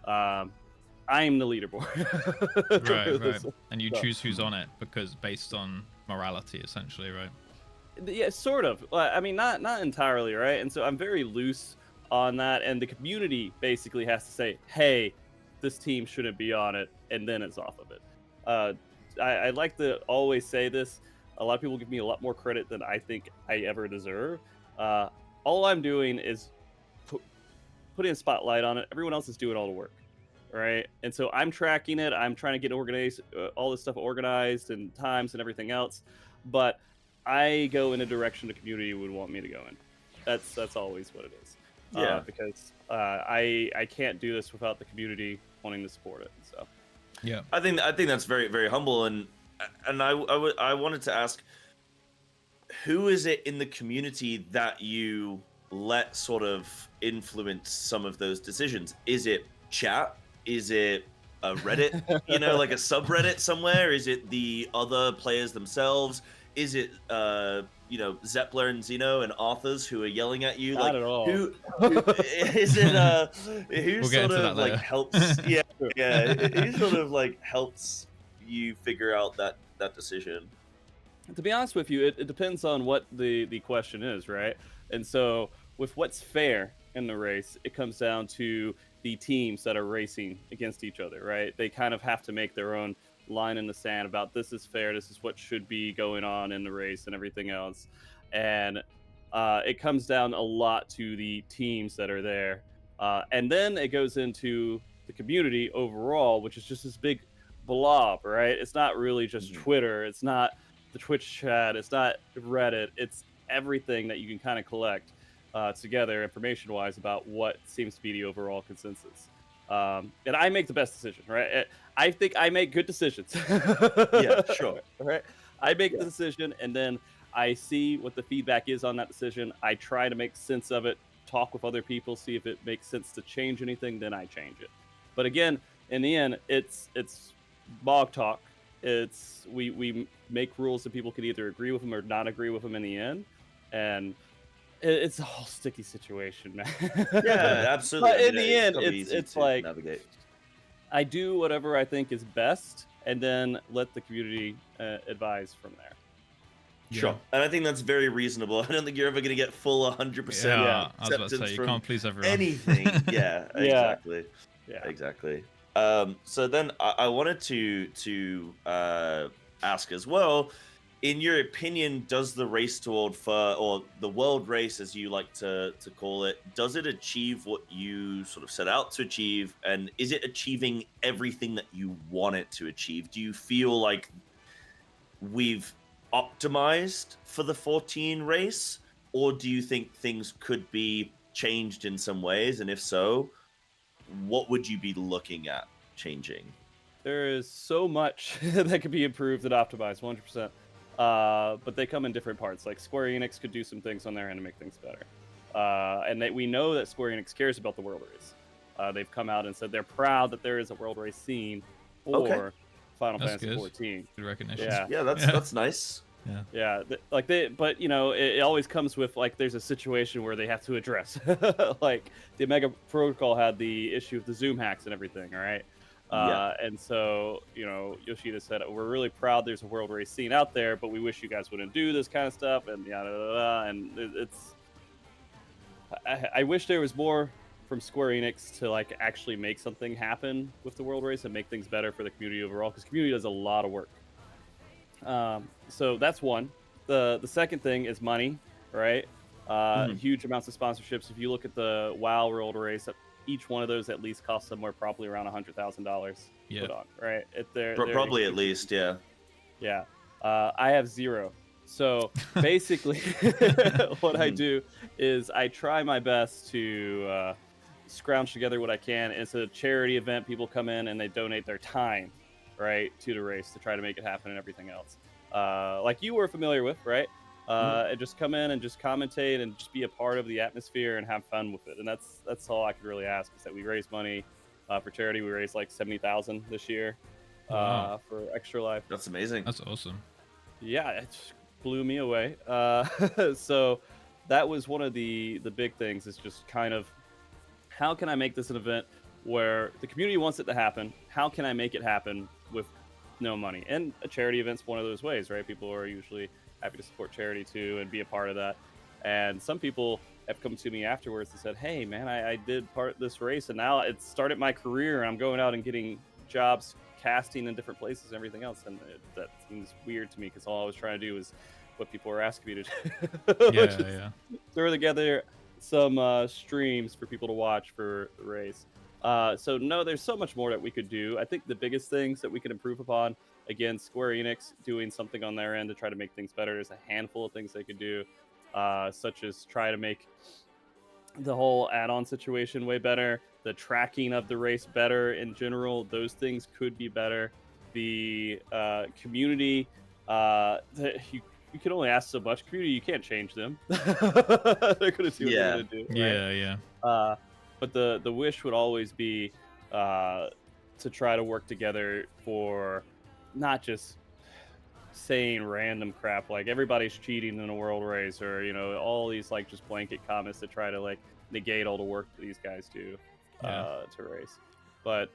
I'm the leaderboard. Right. And you choose who's on it because based on morality, essentially, right? Yeah, sort of. I mean, not entirely, right? And so I'm very loose on that, and the community basically has to say, hey, this team shouldn't be on it, and then it's off of it. I like to always say this. A lot of people give me a lot more credit than I think I ever deserve. All I'm doing is putting a spotlight on it. Everyone else is doing all the work, right? And so I'm tracking it. I'm trying to get organized, all this stuff organized and times and everything else. But I go in a direction the community would want me to go in. That's always what it is. Yeah. Because I can't do this without the community wanting to support it. So. Yeah. I think that's very, very humble, and I wanted to ask, who is it in the community that you let sort of influence some of those decisions? Is it chat? Is it a Reddit, like a subreddit somewhere? Is it the other players themselves? Is it Zeppler and Zeno and authors who are yelling at you? Not at all. Who is it? Who We'll sort of like helps? Who sort of like helps you figure out that decision? To be honest with you, it depends on what the question is, right? And so with what's fair in the race, it comes down to the teams that are racing against each other, right? They kind of have to make their own line in the sand about this is fair, this is what should be going on in the race and everything else. And it comes down a lot to the teams that are there. And then it goes into the community overall, which is just this big blob, right? It's not really just Twitter. It's not the Twitch chat. It's not Reddit. It's everything that you can kind of collect together information-wise about what seems to be the overall consensus. And I make the best decision, right? I think I make good decisions. Yeah, sure. Right? I make the decision, and then I see what the feedback is on that decision. I try to make sense of it, talk with other people, see if it makes sense to change anything, then I change it. But again, in the end, it's MOG Talk. It's we make rules that people can either agree with them or not agree with them in the end. And it's a whole sticky situation, man. Yeah, absolutely. But in the end, it's like navigate. I do whatever I think is best, and then let the community advise from there. Sure, and I think that's very reasonable. I don't think you're ever going to get full 100%. Yeah, I was about to say, you can't please everyone. Anything. Yeah, exactly. Yeah, exactly. So then I wanted to ask as well, in your opinion, does the race toward or the world race, as you like to call it, does it achieve what you sort of set out to achieve? And is it achieving everything that you want it to achieve? Do you feel like we've optimized for the 14 race? Or do you think things could be changed in some ways? And if so, what would you be looking at changing? There is so much that could be improved and optimized, 100%. But they come in different parts. Like Square Enix could do some things on their end to make things better. And we know that Square Enix cares about the world race. They've come out and said they're proud that there is a world race scene for Final Fantasy 14. Good recognition. Yeah, that's nice. Yeah. But you know, it always comes with like there's a situation where they have to address. Like the Omega Protocol had the issue of the Zoom hacks and everything, all right? And so, you know, Yoshida said, we're really proud there's a world race scene out there, but we wish you guys wouldn't do this kind of stuff, and yada, yada, yada. And I wish there was more from Square Enix to like actually make something happen with the world race and make things better for the community overall, because community does a lot of work. So that's one. The second thing is money, right? Huge amounts of sponsorships. If you look at the WoW World Race, each one of those at least costs somewhere probably around $100,000 put on, right? They're Probably at least, yeah. Yeah. I have zero. So basically, what I do is I try my best to scrounge together what I can. It's a charity event. People come in and they donate their time, right, to the race to try to make it happen and everything else. Like you were familiar with, right? And just come in and just commentate and just be a part of the atmosphere and have fun with it. And that's all I could really ask, is that we raise money for charity. We raised like $70,000 this year for Extra Life. That's amazing. That's awesome. Yeah, it just blew me away. So that was one of the big things, is just kind of, how can I make this an event where the community wants it to happen? How can I make it happen with no money? And a charity event's one of those ways, right? People are usually happy to support charity too and be a part of that. And some people have come to me afterwards and said, hey man, I did part of this race and now it started my career and I'm going out and getting jobs casting in different places and everything else. And that seems weird to me, because all I was trying to do was what people were asking me to do. Throw together some streams for people to watch for the race. So no, there's so much more that we could do. I think the biggest things that we could improve upon, again, Square Enix doing something on their end to try to make things better. There's a handful of things they could do, such as try to make the whole add-on situation way better, the tracking of the race better in general. Those things could be better. The community, you can only ask so much. Community, you can't change them. They're going to do what they're going to do. Right? Yeah. But the wish would always be to try to work together for not just saying random crap like everybody's cheating in a world race, or you know, all these like just blanket comments to try to like negate all the work that these guys do to race. But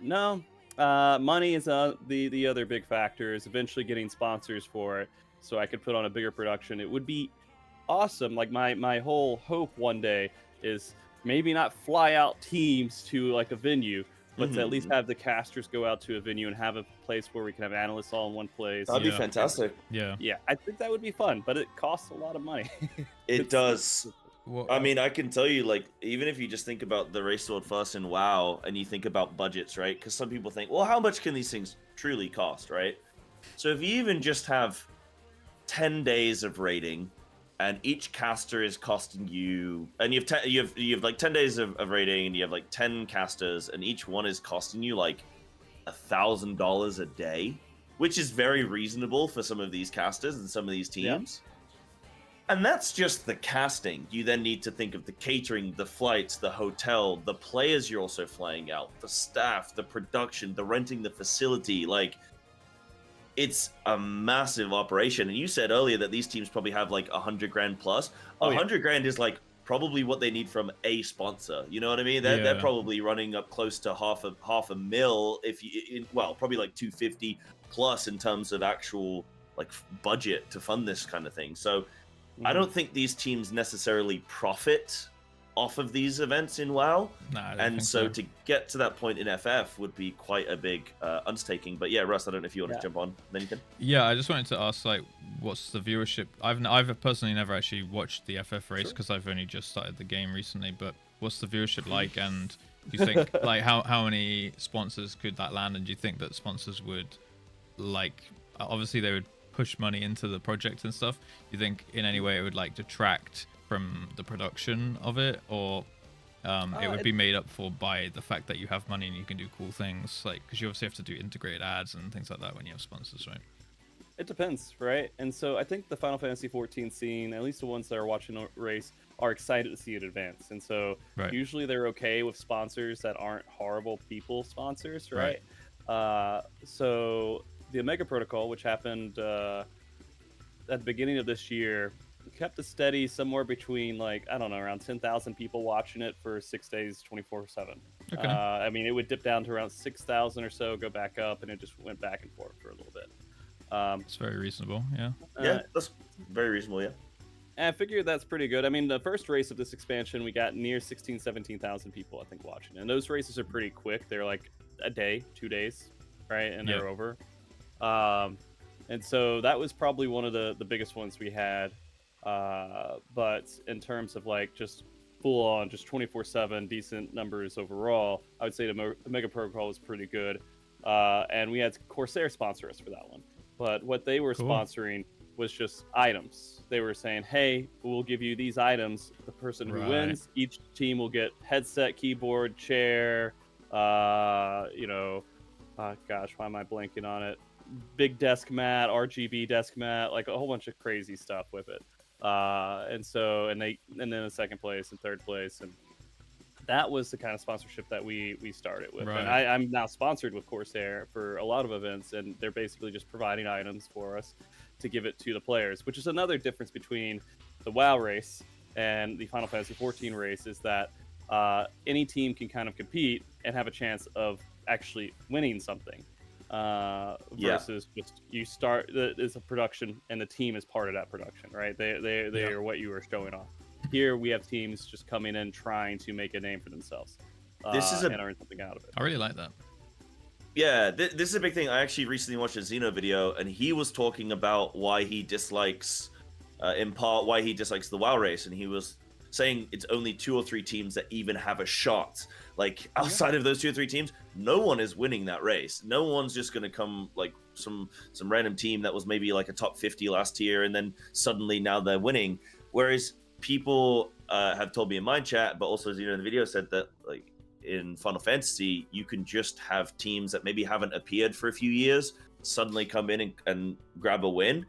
no, money is the other big factor, is eventually getting sponsors for it so I could put on a bigger production. It would be awesome. Like my whole hope one day is maybe not fly out teams to like a venue, but to at least have the casters go out to a venue and have a place where we can have analysts all in one place. That'd be fantastic. Yeah, I think that would be fun, but it costs a lot of money. It does. I mean, I can tell you, like, even if you just think about the race world first in WoW, and you think about budgets, right? Because some people think, well, how much can these things truly cost, right? So if you even just have 10 days of raiding, and each caster is costing you, and you have like 10 days of raiding, and you have like 10 casters, and each one is costing you like $1,000 a day, which is very reasonable for some of these casters and some of these teams. And that's just the casting. You then need to think of the catering, the flights, the hotel, the players you're also flying out, the staff, the production, the renting the facility. Like, it's a massive operation. And you said earlier that these teams probably have like 100 grand plus. 100 grand is like probably what they need from a sponsor. You know what I mean? They're probably running up close to half a mil, probably like 250 plus in terms of actual like budget to fund this kind of thing. So I don't think these teams necessarily profit off of these events in WoW. And so to get to that point in FF would be quite a big undertaking. But yeah, Russ, I don't know if you want to jump on anything. Yeah, I just wanted to ask, like, what's the viewership? I've personally never actually watched the FF race because I've only just started the game recently. But what's the viewership like? And do you think like how many sponsors could that land? And do you think that sponsors would, like, obviously they would push money into the project and stuff? Do you think in any way it would like detract from the production of it, or it would be made up for by the fact that you have money and you can do cool things, like, because you obviously have to do integrated ads and things like that when you have sponsors, right? It depends, right? And so I think the Final Fantasy 14 scene, at least the ones that are watching the race, are excited to see it advance. And so usually they're okay with sponsors that aren't horrible people sponsors, right? So the Omega Protocol, which happened at the beginning of this year, kept a steady somewhere between like, I don't know, around 10,000 people watching it for 6 days, 24/7. Okay. I mean, it would dip down to around 6,000 or so, go back up, and it just went back and forth for a little bit. It's very reasonable. Yeah. Yeah, that's very reasonable. Yeah. And I figured that's pretty good. I mean, the first race of this expansion, we got near 16, 17,000 people, I think, watching. And those races are pretty quick. They're like a day, 2 days, right? And they're over. And so that was probably one of the biggest ones we had. But in terms of like just full on, just 24/7, decent numbers overall, I would say the Mega Protocol was pretty good. And we had Corsair sponsor us for that one. But what they were sponsoring was just items. They were saying, hey, we'll give you these items. The person who wins, each team will get headset, keyboard, chair, you know, gosh, why am I blanking on it? Big desk mat, RGB desk mat, like a whole bunch of crazy stuff with it. And then in second place and third place, and that was the kind of sponsorship that we started with. And I'm now sponsored with Corsair for a lot of events, and they're basically just providing items for us to give it to the players, which is another difference between the WoW race and the Final Fantasy XIV race, is that any team can kind of compete and have a chance of actually winning something. Versus just you start, it's a production and the team is part of that production, right? They are what you are showing off. Here we have teams just coming in trying to make a name for themselves. This is and earn something out of it. I really like that. Yeah, this is a big thing. I actually recently watched a Xeno video, and he was talking about why he dislikes, in part, why he dislikes the WoW race, and he was saying it's only 2 or 3 teams that even have a shot. Like, outside of those 2 or 3 teams, no one is winning that race. No one's just going to come, like, some random team that was maybe like a top 50 last year, and then suddenly now they're winning. Whereas people have told me in my chat, but also, you know, in the video said that, like, in Final Fantasy, you can just have teams that maybe haven't appeared for a few years suddenly come in and grab a win.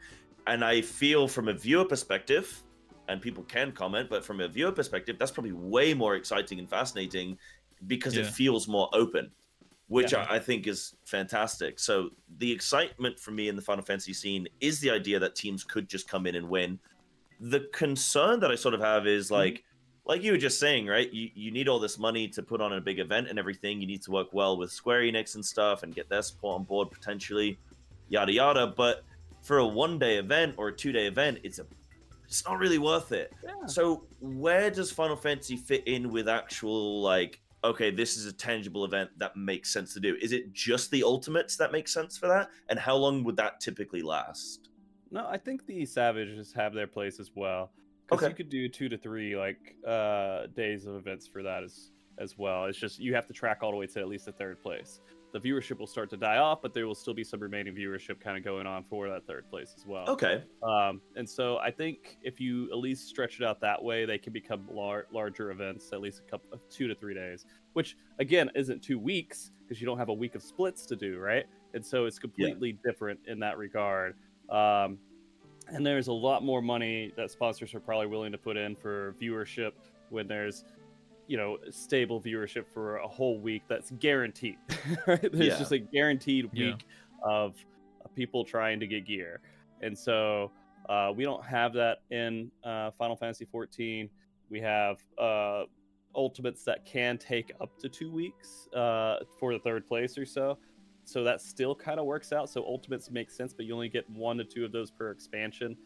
And I feel from a viewer perspective, and people can comment, but from a viewer perspective, that's probably way more exciting and fascinating because it feels more open, which I think is fantastic. So the excitement for me in the Final Fantasy scene is the idea that teams could just come in and win. The concern that I sort of have is like you were just saying, right? You need all this money to put on a big event and everything. You need to work well with Square Enix and stuff and get their support on board potentially, yada yada. But for a 1-day event or a 2-day event, it's not really worth it. Yeah. So where does Final Fantasy fit in with actual, like, okay, this is a tangible event that makes sense to do? Is it just the ultimates that make sense for that? And how long would that typically last? No, I think the Savages have their place as well. Because you could do 2 to 3 like days of events for that as well. It's just you have to track all the way to at least the 3rd place. The viewership will start to die off, but there will still be some remaining viewership kind of going on for that 3rd place as well. Okay. And so I think if you at least stretch it out that way, they can become larger events, at least a couple of 2 to 3 days, which again isn't 2 weeks because you don't have a week of splits to do, right? And so it's completely different in that regard. And there's a lot more money that sponsors are probably willing to put in for viewership when there's, you know, stable viewership for a whole week that's guaranteed. Right? There's just a guaranteed week of people trying to get gear. And so we don't have that in Final Fantasy XIV. We have ultimates that can take up to 2 weeks for the 3rd place or so. So that still kind of works out. So ultimates make sense, but you only get 1 to 2 of those per expansion.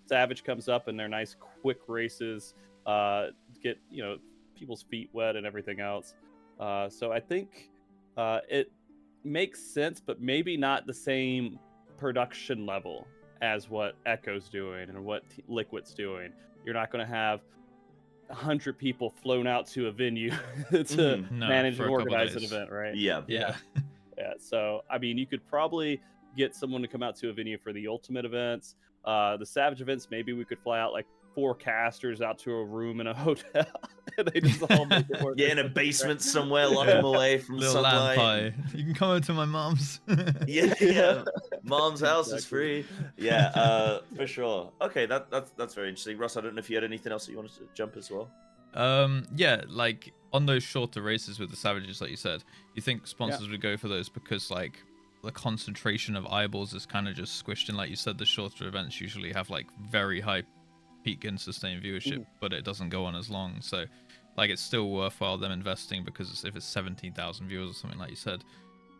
Savage comes up and they're nice quick races, get, you know, people's feet wet and everything else. So I think it makes sense, but maybe not the same production level as what Echo's doing and what Liquid's doing. You're not going to have 100 people flown out to a venue to manage and organize an event, right? Yeah. So I mean, you could probably get someone to come out to a venue for the ultimate events. The Savage events, maybe we could fly out like 4 casters out to a room in a hotel and they just all make it work. In a basement somewhere, lock them away from little sunlight. Lamp pie. You can come over to my mom's. Mom's house is free. For sure. Okay, that's very interesting. Russ, I don't know if you had anything else that you wanted to jump as well. Like on those shorter races with the Savages, like you said, you think sponsors would go for those because, like, the concentration of eyeballs is kind of just squished in. Like you said, the shorter events usually have like very high peak and sustained viewership, but it doesn't go on as long. So like it's still worthwhile them investing, because if it's 17,000 viewers or something like you said,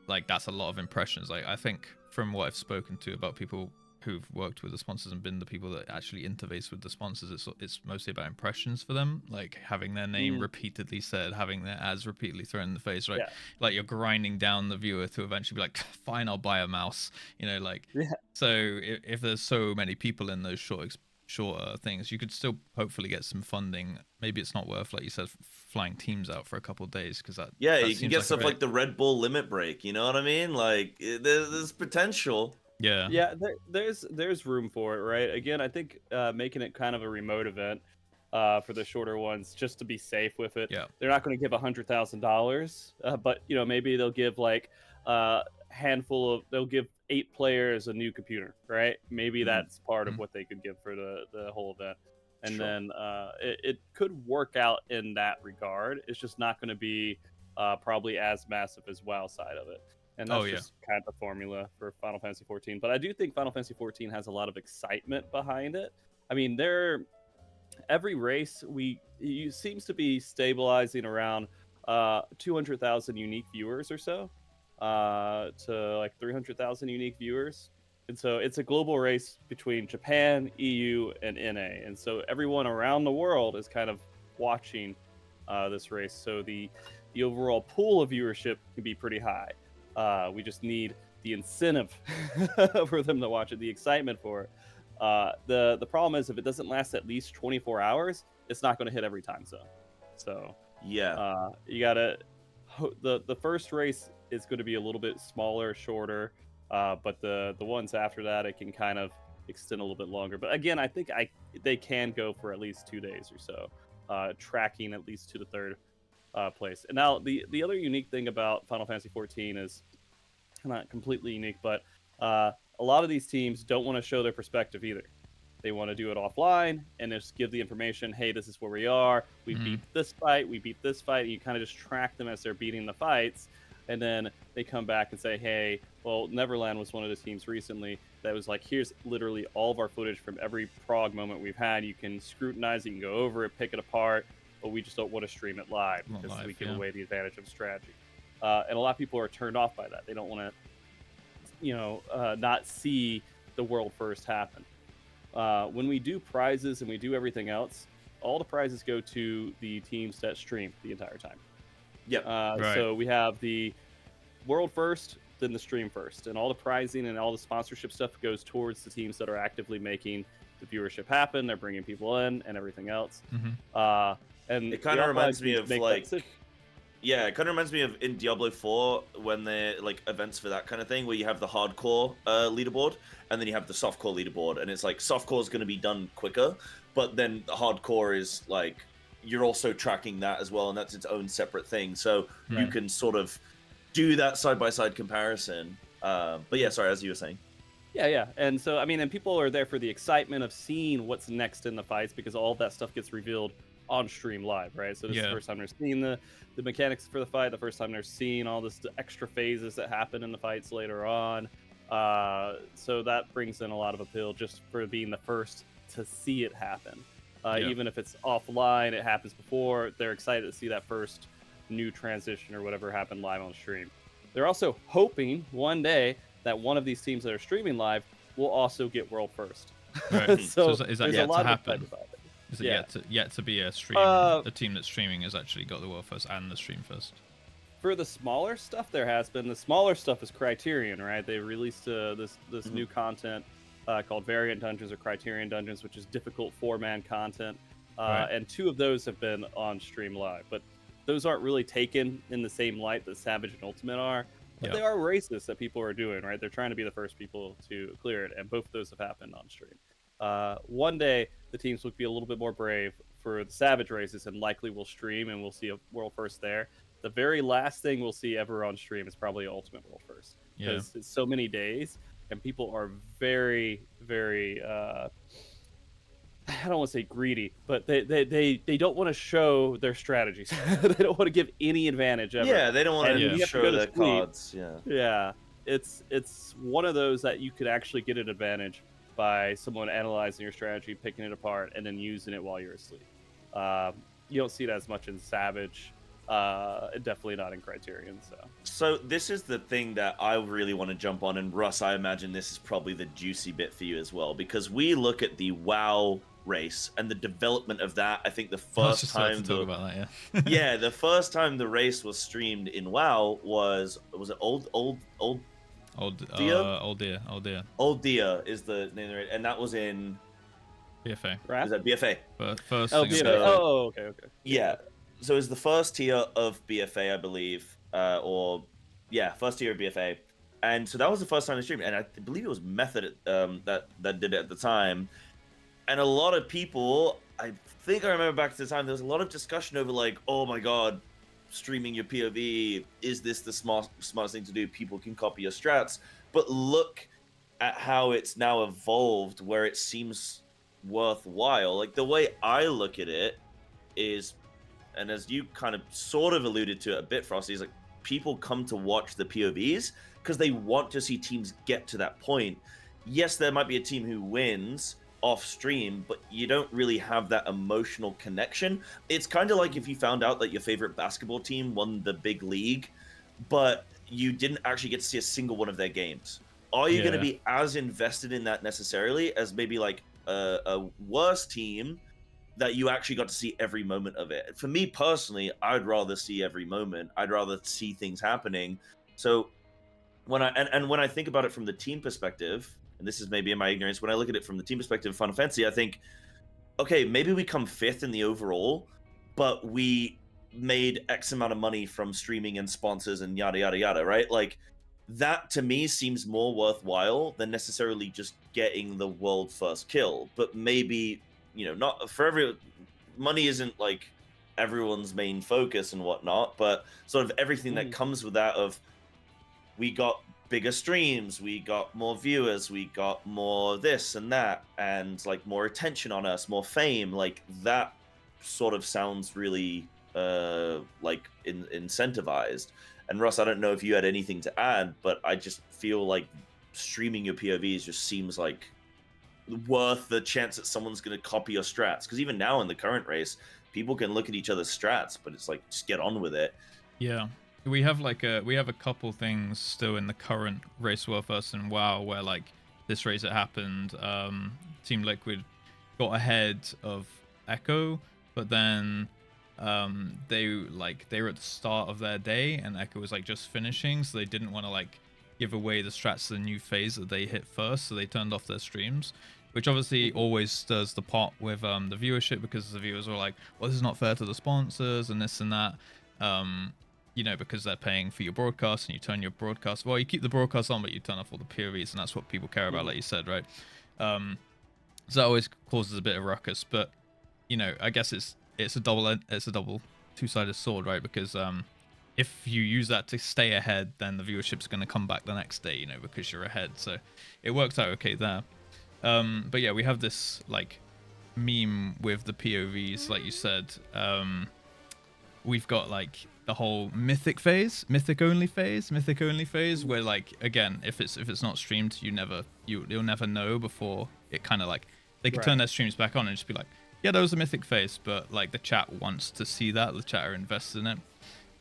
like that's a lot of impressions. Like I think from what I've spoken to about people who've worked with the sponsors and been the people that actually interface with the sponsors, it's mostly about impressions for them, like having their name repeatedly said, having their ads repeatedly thrown in the face, right? Like you're grinding down the viewer to eventually be like, fine, I'll buy a mouse, like so if there's so many people in those shorter things, you could still hopefully get some funding. Maybe it's not worth, like you said, flying teams out for a couple of days, because that you can get stuff like the Red Bull limit break, you know what I mean? Like there's potential. Yeah, there's room for it, right? Again, I think making it kind of a remote event for the shorter ones, just to be safe with it. They're not going to give $100,000, but maybe they'll give like a handful of, they'll give 8 players a new computer, right? Maybe that's part of what they could give for the whole event, and then it could work out in that regard. It's just not going to be probably as massive as WoW side of it. And that's just kind of the formula for Final Fantasy XIV. But I do think Final Fantasy XIV has a lot of excitement behind it. I mean, every race seems to be stabilizing around 200,000 unique viewers or so, to like 300,000 unique viewers. And so it's a global race between Japan, EU, and NA. And so everyone around the world is kind of watching this race. So the overall pool of viewership can be pretty high. We just need the incentive for them to watch it, the excitement for it. The problem is, if it doesn't last at least 24 hours, it's not going to hit every time zone. So you gotta. The first race is going to be a little bit smaller, shorter, but the ones after that, it can kind of extend a little bit longer. But again, I think they can go for at least 2 days or so, tracking at least to the third place. And now the other unique thing about Final Fantasy XIV is, not completely unique, but a lot of these teams don't want to show their perspective either. They want to do it offline and just give the information, hey, this is where we are, we beat this fight, we beat this fight. You kind of just track them as they're beating the fights, and then they come back and say, hey, well, Neverland was one of the teams recently that was like, here's literally all of our footage from every prog moment we've had. You can scrutinize it, you can go over it, pick it apart, but we just don't want to stream it live because we give away the advantage of strategy. And a lot of people are turned off by that. They don't want to, not see the world first happen. When we do prizes and we do everything else, all the prizes go to the teams that stream the entire time. So we have the world first, then the stream first, and all the prizing and all the sponsorship stuff goes towards the teams that are actively making the viewership happen. They're bringing people in and everything else. And it kind of reminds me of it kind of reminds me of in Diablo 4 when they're like events for that kind of thing, where you have the hardcore leaderboard and then you have the softcore leaderboard, and it's like softcore is going to be done quicker, but then the hardcore is like you're also tracking that as well, and that's its own separate thing. So you can sort of do that side by side comparison. But yeah, sorry, as you were saying. Yeah. And so, I mean, and people are there for the excitement of seeing what's next in the fights, because all that stuff gets revealed on stream live, right? So this is the first time they're seeing the mechanics for the fight, the first time they're seeing all this extra phases that happen in the fights later on. So that brings in a lot of appeal just for being the first to see it happen. Even if it's offline, it happens before, they're excited to see that first new transition or whatever happened live on stream. They're also hoping one day that one of these teams that are streaming live will also get world first. Right. so is that yet to happen? Is it yet to be a stream? The team that's streaming has actually got the world first and the stream first. For the smaller stuff, there has been. The smaller stuff is Criterion, right? They released this new content called Variant Dungeons or Criterion Dungeons, which is difficult 4-man content. And 2 of those have been on stream live, but those aren't really taken in the same light that Savage and Ultimate are. But they are races that people are doing, right? They're trying to be the first people to clear it, and both of those have happened on stream. One day, the teams will be a little bit more brave for the Savage races, and likely will stream, and we'll see a world first there. The very last thing we'll see ever on stream is probably Ultimate World First, because it's so many days, and people are very, very I don't want to say greedy, but they don't want to show their strategies. They don't want to give any advantage ever. Yeah, they don't want to show their cards. Yeah. it's one of those that you could actually get an advantage by someone analyzing your strategy, picking it apart, and then using it while you're asleep. You don't see it as much in Savage, definitely not in Criterion. So this is the thing that I really want to jump on, and Russ, I imagine this is probably the juicy bit for you as well, because we look at the WoW race and the development of that. I think the first time talk about that, yeah. yeah, the first time the race was streamed in WoW was it Old Dia? Old Dia is the name of it, and that was in BFA. Right? Is that BFA? First Oh, thing BFA. So- Oh, okay. Yeah. So it's the first tier of BFA, I believe, first tier of BFA, and so that was the first time they streamed, and I believe it was Method that did it at the time, and a lot of people, I think I remember back to the time, there was a lot of discussion over like, oh my god, streaming your POV, is this the smartest thing to do? People can copy your strats, but look at how it's now evolved, where it seems worthwhile. Like the way I look at it is, and as you kind of sort of alluded to it a bit, Frosty, is like people come to watch the POVs because they want to see teams get to that point. Yes, there might be a team who wins off stream, but you don't really have that emotional connection. It's kind of like if you found out that your favorite basketball team won the big league, but you didn't actually get to see a single one of their games. Are you going to be as invested in that necessarily as maybe like a worse team that you actually got to see every moment of it? For me personally, I'd rather see every moment. I'd rather see things happening. So when I think about it from the team perspective, and this is maybe in my ignorance, when I look at it from the team perspective of Final Fantasy, I think, okay, maybe we come 5th in the overall, but we made X amount of money from streaming and sponsors and yada, yada, yada, right? Like, that to me seems more worthwhile than necessarily just getting the world first kill. But maybe, not for money isn't like everyone's main focus and whatnot, but sort of everything that comes with that of, we got bigger streams, we got more viewers, we got more this and that, and like more attention on us, more fame, like that sort of sounds really like incentivized. And Russ, I don't know if you had anything to add, but I just feel like streaming your POVs just seems like worth the chance that someone's going to copy your strats, because even now in the current race, people can look at each other's strats, but it's like, just get on with it. Yeah. We have a couple things still in the current race World First and WoW where like this race that happened, Team Liquid got ahead of Echo, but then they were at the start of their day and Echo was like just finishing, so they didn't want to like give away the strats to the new phase that they hit first, so they turned off their streams, which obviously always stirs the pot with the viewership, because the viewers were like, well, this is not fair to the sponsors and this and that. Because they're paying for your broadcast and you turn your broadcast, well, you keep the broadcast on, but you turn off all the POVs, and that's what people care about, like you said, right? So that always causes a bit of ruckus, but I guess it's a double two-sided sword, right? Because if you use that to stay ahead, then the viewership's going to come back the next day, because you're ahead. So it works out okay there. But yeah, we have this like meme with the POVs, like you said. We've got like the whole mythic only phase, where like, again, if it's not streamed, you'll never know before it kind of like, they could turn their streams back on and just be like, yeah, that was a mythic phase, but like the chat wants to see that, the chat are invested in it.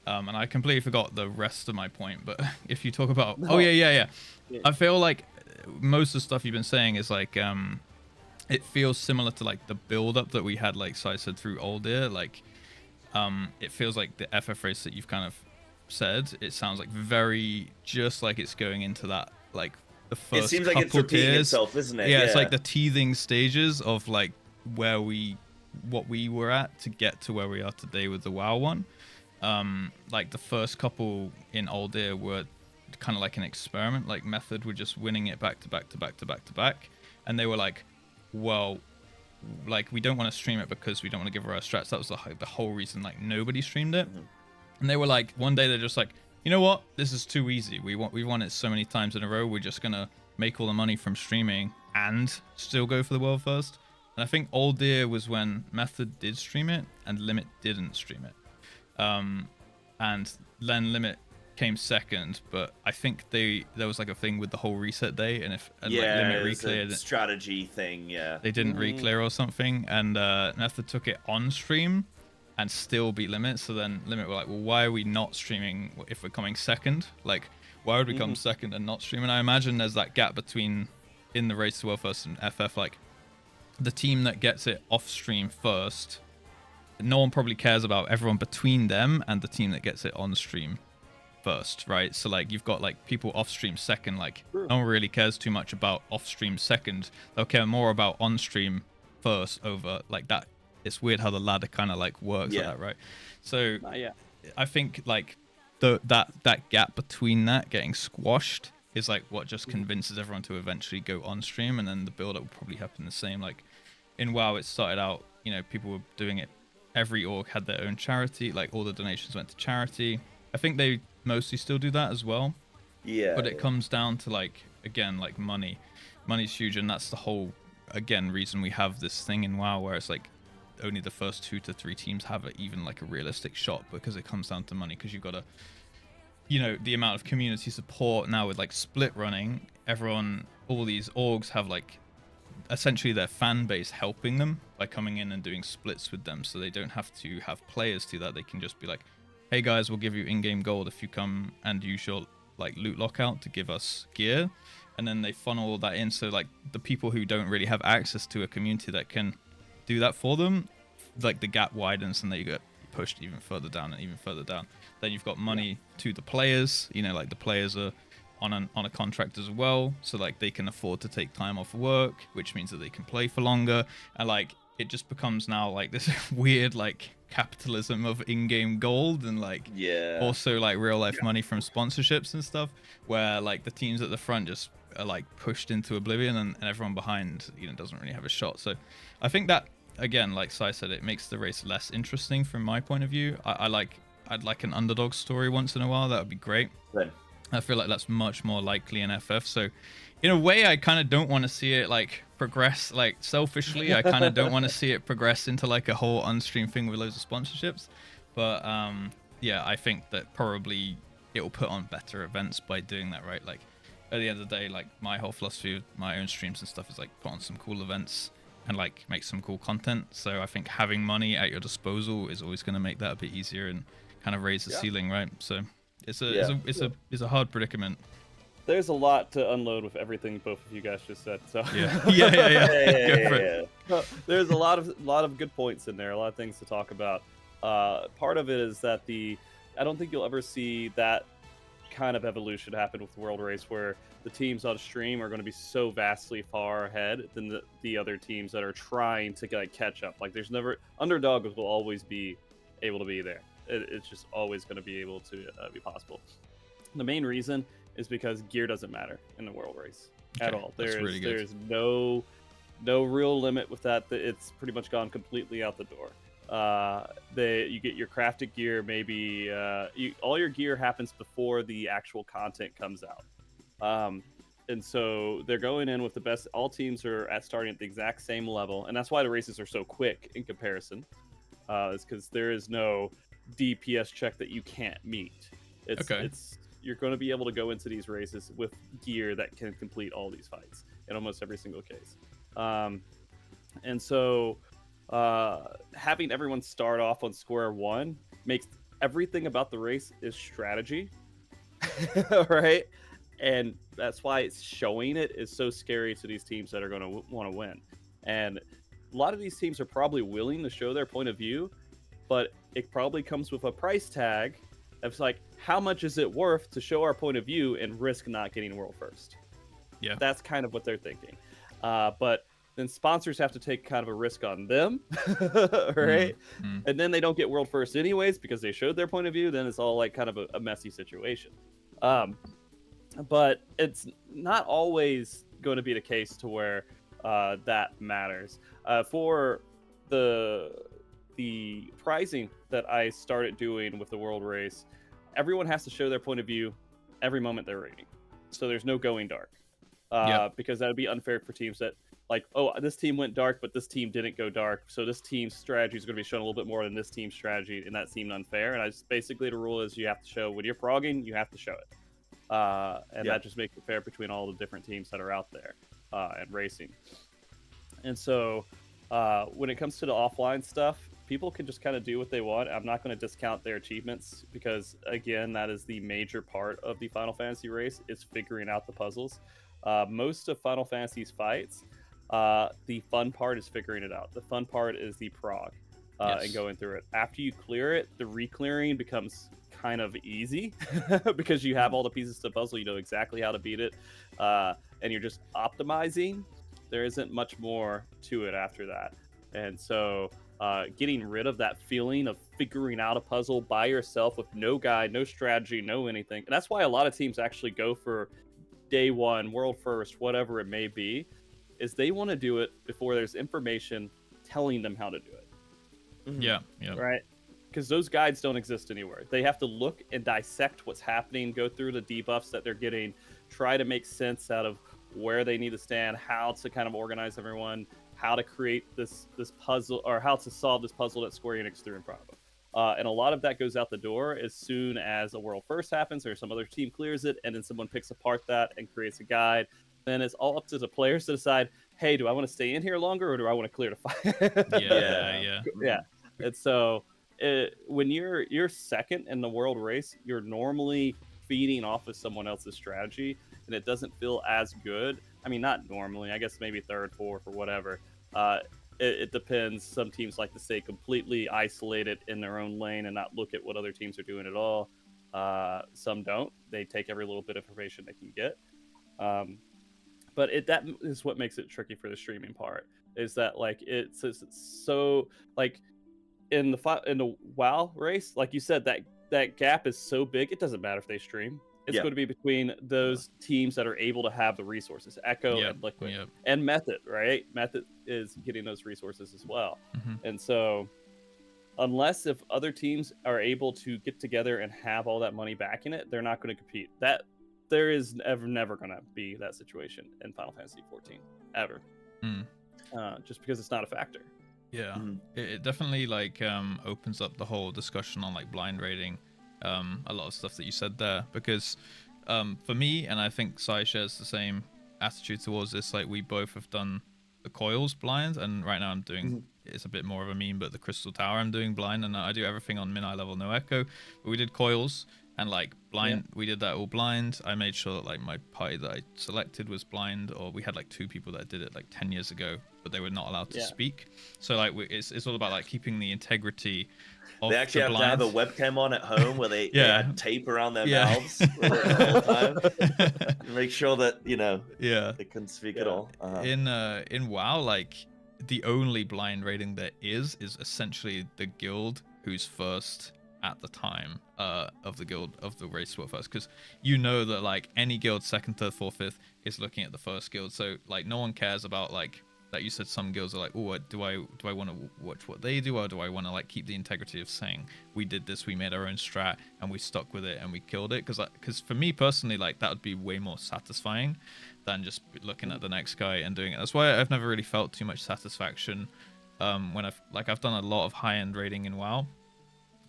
And I completely forgot the rest of my point, but if you talk about yeah, I feel like most of the stuff you've been saying is like it feels similar to like the build up that we had, like Sai said, through Old Year. Like it feels like the FF race that you've kind of said, it sounds like very just like it's going into that, like the first it seems like it's couple repeating tiers. itself, isn't it? Yeah, it's like the teething stages of like what we were at to get to where we are today with the WoW one. Like the first couple in Old Year were kind of like an experiment, like Method were just winning it back to back to back to back to back, and they were like, well, like we don't want to stream it because we don't want to give her our strats. That was the whole reason like nobody streamed it. And they were like, one day they're just like, you know what, this is too easy, we've won it so many times in a row, we're just gonna make all the money from streaming and still go for the world first. And I think Old Year was when Method did stream it and Limit didn't stream it. And then Limit came second, but I think there was like a thing with the whole reset day, and like Yeah, limit it's a recleared, strategy thing. Yeah. they didn't reclear or something, and Nether took it on stream and still beat Limit. So then Limit were like, well, why are we not streaming if we're coming second? Like, why would we come second and not stream? And I imagine there's that gap between in the race to world first and FF, like the team that gets it off stream first, no one probably cares about everyone between them and the team that gets it on stream first, right? So like you've got like people off stream second, like no one really cares too much about off stream second. They'll care more about on stream first over like that. It's weird how the ladder kind of like works like that, right? So I think like that gap between that getting squashed is like what just convinces everyone to eventually go on stream, and then the build up will probably happen the same. Like in WoW, it started out, you know, people were doing it. Every org had their own charity, like all the donations went to charity. I think they mostly still do that as well. Yeah. But it comes down to like, again, like money. Money's huge, and that's the whole, again, reason we have this thing in WoW where it's like only the first 2 to 3 teams have even like a realistic shot, because it comes down to money. Because you've got to, you know, the amount of community support now with like split running, everyone, all these orgs have like essentially their fan base helping them by coming in and doing splits with them, so they don't have to have players do that. They can just be like, hey guys, we'll give you in-game gold if you come and use your like loot lockout to give us gear, and then they funnel all that in. So like the people who don't really have access to a community that can do that for them, like the gap widens and they get pushed even further down and even further down. Then you've got money to the players, you know, like the players are on a contract as well, so like they can afford to take time off work, which means that they can play for longer, and like it just becomes now like this weird like capitalism of in-game gold, and like also like real life money from sponsorships and stuff, where like the teams at the front just are like pushed into oblivion, and everyone behind, you know, doesn't really have a shot. So I think that, again, like Sai said, it makes the race less interesting from my point of view. I'd like an underdog story once in a while. That would be great. Right. I feel like that's much more likely in FF. So in a way, I kind of don't want to see it like progress, like selfishly, I kind of don't want to see it progress into like a whole on-stream thing with loads of sponsorships. But yeah, I think that probably it will put on better events by doing that, right? Like at the end of the day, like my whole philosophy of my own streams and stuff is like put on some cool events and like make some cool content. So I think having money at your disposal is always going to make that a bit easier and kind of raise the ceiling, right? So it's a hard predicament. There's a lot to unload with everything both of you guys just said. So yeah. There's a lot of good points in there, a lot of things to talk about. Part of it is that I don't think you'll ever see that kind of evolution happen with the World Race, where the teams on stream are going to be so vastly far ahead than the other teams that are trying to like catch up. Like there's never, underdogs will always be able to be there. It's just always going to be able to be possible. The main reason is because gear doesn't matter in the World Race at all. There's no real limit with that. It's pretty much gone completely out the door. You get your crafted gear, maybe all your gear happens before the actual content comes out. And so they're going in with the best. All teams are starting at the exact same level, and that's why the races are so quick in comparison. Is because there is no DPS check that you can't meet. You're going to be able to go into these races with gear that can complete all these fights in almost every single case. And so having everyone start off on square one makes everything about the race is strategy. Right? And that's why it's showing it is so scary to these teams that are going to want to win. And a lot of these teams are probably willing to show their point of view, but it probably comes with a price tag. It's like, how much is it worth to show our point of view and risk not getting world first? Yeah, that's kind of what they're thinking. But then sponsors have to take kind of a risk on them, right? And then they don't get world first anyways because they showed their point of view. Then it's all like kind of a messy situation. But it's not always going to be the case to where that matters. For the prizing that I started doing with the World Race, everyone has to show their point of view every moment they're raiding. So there's no going dark. because that would be unfair for teams that like, oh, this team went dark, but this team didn't go dark, so this team's strategy is going to be shown a little bit more than this team's strategy, and that seemed unfair. And I just basically the rule is you have to show when you're progging, you have to show it, and that just makes it fair between all the different teams that are out there and racing. And so when it comes to the offline stuff, people can just kind of do what they want. I'm not going to discount their achievements because, again, that is the major part of the Final Fantasy race is figuring out the puzzles. Most of Final Fantasy's fights, the fun part is figuring it out. The fun part is the prog and going through it. After you clear it, the re-clearing becomes kind of easy because you have all the pieces to the puzzle. You know exactly how to beat it, and you're just optimizing. There isn't much more to it after that. And so getting rid of that feeling of figuring out a puzzle by yourself with no guide, no strategy, no anything. And that's why a lot of teams actually go for day one, world first, whatever it may be, is they want to do it before there's information telling them how to do it. Mm-hmm. Yeah. Right? Because those guides don't exist anywhere. They have to look and dissect what's happening, go through the debuffs that they're getting, try to make sense out of where they need to stand, how to kind of organize everyone, how to create this puzzle, or how to solve this puzzle that Square Enix threw in front of them. And a lot of that goes out the door as soon as a world first happens or some other team clears it, and then someone picks apart that and creates a guide. Then it's all up to the players to decide, hey, do I want to stay in here longer or do I want to clear the fight? Yeah. And so when you're second in the world race, you're normally feeding off of someone else's strategy, and it doesn't feel as good. I mean, not normally. I guess maybe third, fourth, or whatever. It depends. Some teams like to stay completely isolated in their own lane and not look at what other teams are doing at all. Some don't. They take every little bit of information they can get. But that is what makes it tricky for the streaming part. Is that like it's so like in the WoW race, like you said, that gap is so big. It doesn't matter if they stream. It's going to be between those teams that are able to have the resources, Echo and Liquid, and Method, right? Method is getting those resources as well. Mm-hmm. And so unless if other teams are able to get together and have all that money backing it, they're not going to compete. That there is never going to be that situation in Final Fantasy 14, ever. Just because it's not a factor. Yeah, it definitely like opens up the whole discussion on like blind rating. A lot of stuff that you said there, because for me, and I think Sai shares the same attitude towards this, like we both have done the coils blind, and right now I'm doing it's a bit more of a meme, but the Crystal Tower I'm doing blind, and I do everything on min-eye level, no echo, but we did coils and like blind, we did that all blind. I made sure that like my party that I selected was blind, or we had like 2 people that did it like 10 years ago, but they were not allowed to speak. So like it's all about like keeping the integrity of they actually have blind. to have a webcam on at home where they had tape around their mouths the whole time. Make sure that they can speak at all. In WoW, like the only blind rating there is essentially the guild who's first at the time of the guild of the race were first, because that like any guild second, third, fourth, fifth is looking at the first guild. So like no one cares about like that. You said some guilds are like, oh, do I want to watch what they do, or do I want to like keep the integrity of saying we did this, we made our own strat and we stuck with it and we killed it? Because for me personally, like that would be way more satisfying than just looking at the next guy and doing it. That's why I've never really felt too much satisfaction when I've done a lot of high-end raiding in WoW,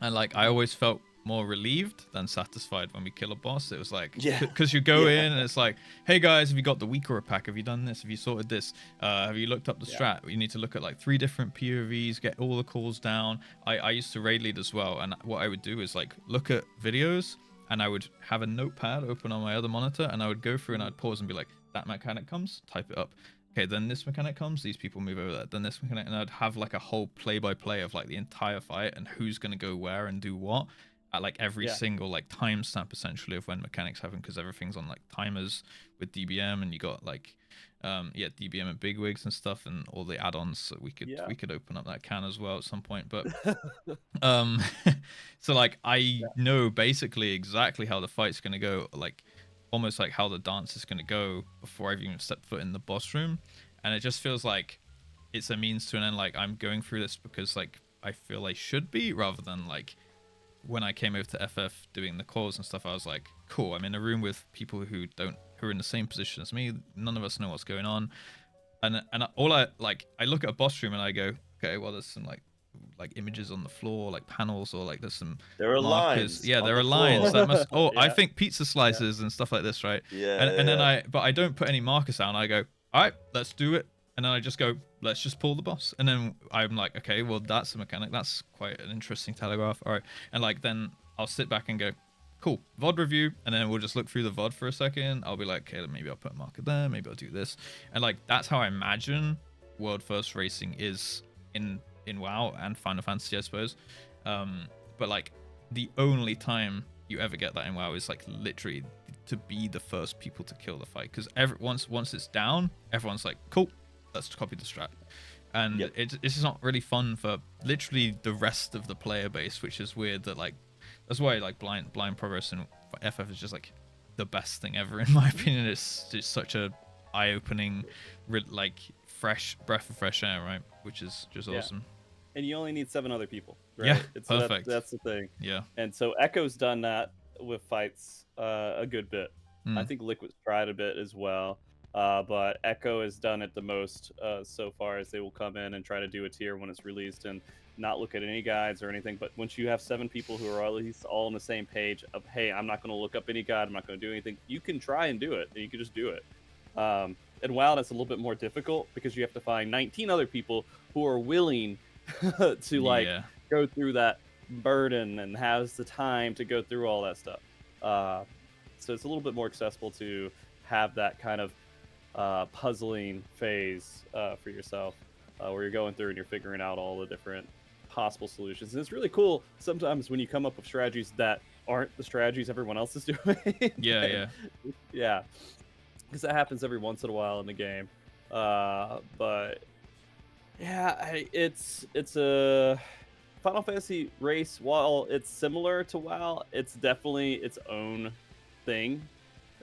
and like I always felt more relieved than satisfied when we kill a boss. It was like, because you go in and it's like, hey guys, have you got the weaker pack? Have you done this? Have you sorted this? Have you looked up the strat? You need to look at like 3 different POVs, get all the calls down. I used to raid lead as well, and what I would do is like look at videos, and I would have a notepad open on my other monitor, and I would go through and I'd pause and be like, that mechanic comes, type it up. Okay, then this mechanic comes, these people move over there. Then this mechanic, and I'd have like a whole play-by-play of like the entire fight and who's going to go where and do what at like every single like timestamp essentially of when mechanics happen, because everything's on like timers with DBM, and you got like DBM and bigwigs and stuff, and all the add-ons. So we could open up that can as well at some point, but so like I know basically exactly how the fight's going to go, like almost like how the dance is going to go before I've even stepped foot in the boss room. And it just feels like it's a means to an end. Like I'm going through this because like I feel I should be, rather than like when I came over to FF doing the calls and stuff, I was like, cool, I'm in a room with people who are in the same position as me. None of us know what's going on, and I look at a boss room and I go, okay, well, there's some like images on the floor, like panels, or like there's some There are markers. lines. Yeah, on there the are lines. floor. That must. Oh, I Yeah. think pizza slices and stuff like this, right? Yeah. And then I don't put any markers down. I go, all right, let's do it. And then I just go, let's just pull the boss. And then I'm like, okay, well, that's a mechanic. That's quite an interesting telegraph. All right. And like, then I'll sit back and go, cool, VOD review. And then we'll just look through the VOD for a second. I'll be like, okay, maybe I'll put a marker there. Maybe I'll do this. And like, that's how I imagine world first racing is in WoW and Final Fantasy, I suppose. But like, the only time you ever get that in WoW is like literally to be the first people to kill the fight. Because once it's down, everyone's like, cool, let's copy the strat. And Yep. it's just not really fun for literally the rest of the player base, which is weird. That like, that's why like blind progress in FF is just like the best thing ever in my opinion. It's just such a eye-opening, like fresh breath of fresh air, right? Which is just awesome. And you only need 7 other people. Right? Yeah, So perfect. that's the thing. Yeah. And so Echo's done that with fights a good bit. I Mm. think Liquid's tried a bit as well. But Echo has done it the most so far, as they will come in and try to do a tier when it's released and not look at any guides or anything. But once you have 7 people who are at least all on the same page of, hey, I'm not going to look up any guide, I'm not going to do anything, you can try and do it, and you can just do it. And WoW, that's a little bit more difficult because you have to find 19 other people who are willing to like Yeah. go through that burden and has the time to go through all that stuff. So it's a little bit more accessible to have that kind of puzzling phase for yourself, where you're going through and you're figuring out all the different possible solutions. And it's really cool sometimes when you come up with strategies that aren't the strategies everyone else is doing. Yeah. Yeah, because that happens every once in a while in the game. But yeah, it's a Final Fantasy race. While it's similar to WoW, it's definitely its own thing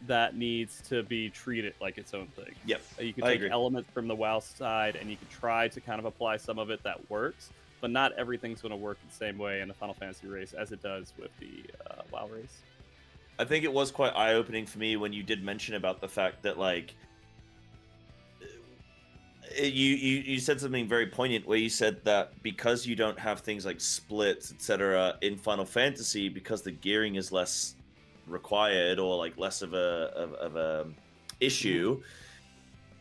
that needs to be treated like its own thing. Yep. You can I take agree. elements from the WoW side and you can try to kind of apply some of it that works, but not everything's going to work the same way in the Final Fantasy race as it does with the WoW race. I think it was quite eye-opening for me when you did mention about the fact that like you said something very poignant where you said that because you don't have things like splits, etc. in Final Fantasy, because the gearing is less required or like less of a issue,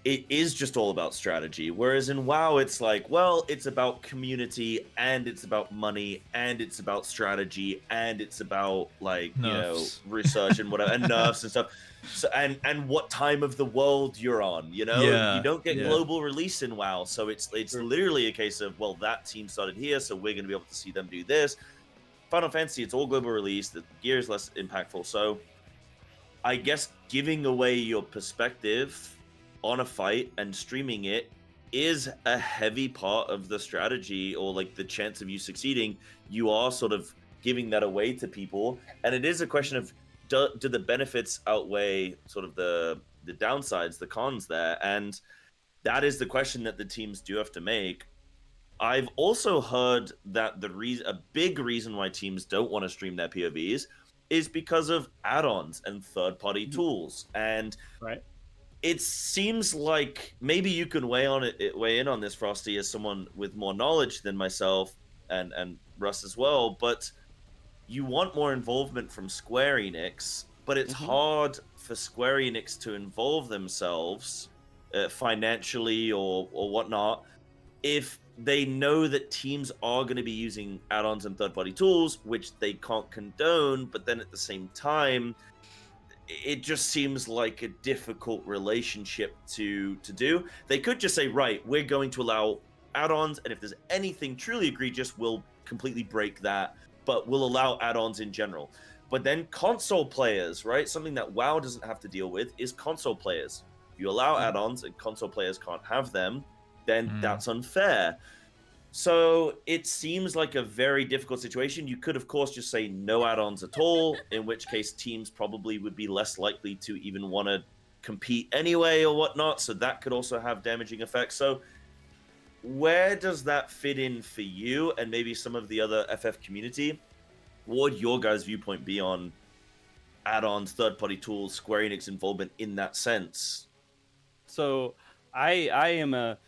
it is just all about strategy. Whereas in WoW, it's like, well, it's about community and it's about money and it's about strategy and it's about like Nerfs. research and whatever and nerfs and stuff. So and what time of the world you're on, Yeah, you don't get yeah. global release in WoW, so it's Sure. literally a case of, well, that team started here, so we're going to be able to see them do this. Final Fantasy, it's all global release. The gear is less impactful, so I guess giving away your perspective on a fight and streaming it is a heavy part of the strategy, or like the chance of you succeeding. You are sort of giving that away to people, and it is a question of do the benefits outweigh sort of the downsides, the cons there, and that is the question that the teams do have to make. I've also heard that a big reason why teams don't want to stream their POVs is because of add-ons and third-party tools, and Right. it seems like maybe you can weigh in on this, Frosty, as someone with more knowledge than myself and Russ as well. But you want more involvement from Square Enix, but it's hard for Square Enix to involve themselves financially or whatnot if they know that teams are going to be using add-ons and third-party tools, which they can't condone. But then at the same time, it just seems like a difficult relationship to do. They could just say, right, we're going to allow add-ons, and if there's anything truly egregious, we'll completely break that, but we'll allow add-ons in general. But then console players, right? Something that WoW doesn't have to deal with is console players. If you allow add-ons and console players can't have them, then that's unfair. So it seems like a very difficult situation. You could, of course, just say no add-ons at all, in which case teams probably would be less likely to even want to compete anyway or whatnot. So that could also have damaging effects. So where does that fit in for you and maybe some of the other FF community? What would your guys' viewpoint be on add-ons, third-party tools, Square Enix involvement in that sense? So I am a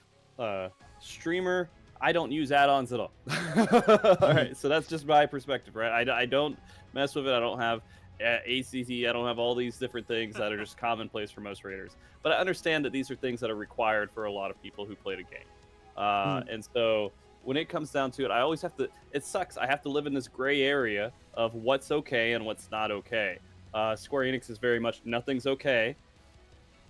streamer. I don't use add-ons at all. All right, so that's just my perspective, right? I don't mess with it. I don't have ACT. I don't have all these different things that are just commonplace for most raiders. But I understand that these are things that are required for a lot of people who play the game. And so when it comes down to it, I always have to. It sucks. I have to live in this gray area of what's okay and what's not okay. Square Enix is very much nothing's okay,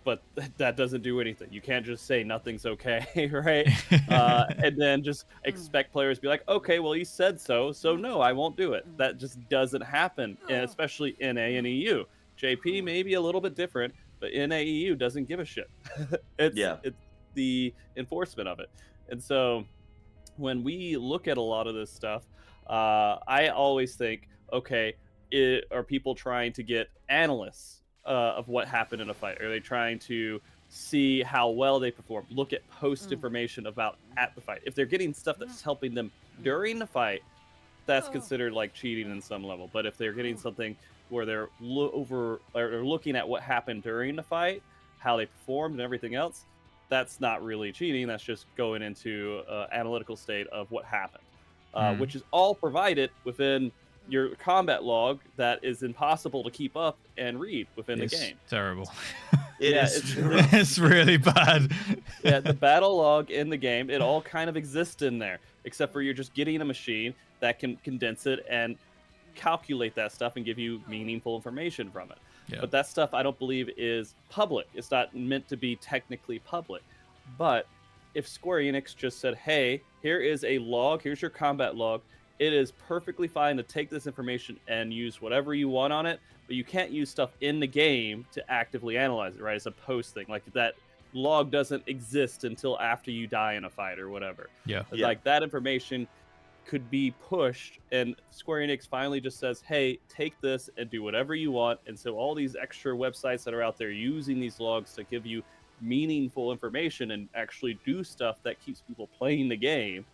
but that doesn't do anything. You can't just say nothing's okay, right? And then just expect players to be like, okay, well, he said so, so no, I won't do it. That just doesn't happen, and especially NA and EU. JP may be a little bit different, but NA EU doesn't give a shit. It's the enforcement of it. And so when we look at a lot of this stuff, I always think, okay, are people trying to get analysts of what happened in a fight? Are they trying to see how well they perform? Look at post information about at the fight. If they're getting stuff that's helping them during the fight, that's considered like cheating in some level. But if they're getting something where they're looking at what happened during the fight, how they performed and everything else, that's not really cheating. That's just going into analytical state of what happened, which is all provided within your combat log that is impossible to keep up and read within the game. Terrible. It's really bad. Yeah, the battle log in the game, it all kind of exists in there, except for you're just getting a machine that can condense it and calculate that stuff and give you meaningful information from it. Yeah. But that stuff I don't believe is public. It's not meant to be technically public. But if Square Enix just said, hey, here is a log, here's your combat log, it is perfectly fine to take this information and use whatever you want on it, but you can't use stuff in the game to actively analyze it, right? It's a post thing. Like, that log doesn't exist until after you die in a fight or whatever. Yeah. Like, that information could be pushed, and Square Enix finally just says, hey, take this and do whatever you want. And so all these extra websites that are out there using these logs to give you meaningful information and actually do stuff that keeps people playing the game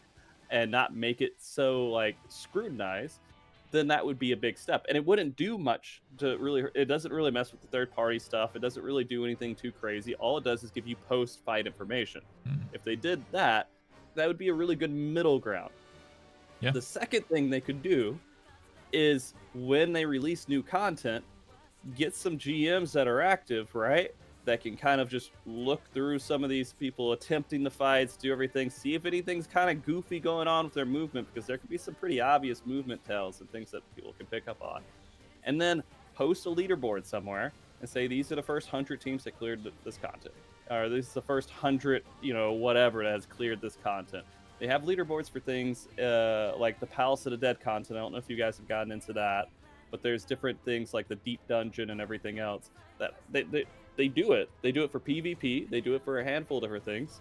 and not make it so like scrutinized, then that would be a big step. And it wouldn't do much to really, it doesn't really mess with the third party stuff. It doesn't really do anything too crazy. All it does is give you post fight information. If they did that, that would be a really good middle ground. Yeah. The second thing they could do is when they release new content, get some GMs that are active, right? That can kind of just look through some of these people attempting the fights, do everything, see if anything's kind of goofy going on with their movement, because there could be some pretty obvious movement tells and things that people can pick up on. And then post a leaderboard somewhere and say, these are the first 100 teams that cleared this content. Or this is the first 100, whatever that has cleared this content. They have leaderboards for things like the Palace of the Dead content. I don't know if you guys have gotten into that, but there's different things like the Deep Dungeon and everything else that they do it. They do it for PvP. They do it for a handful of different things.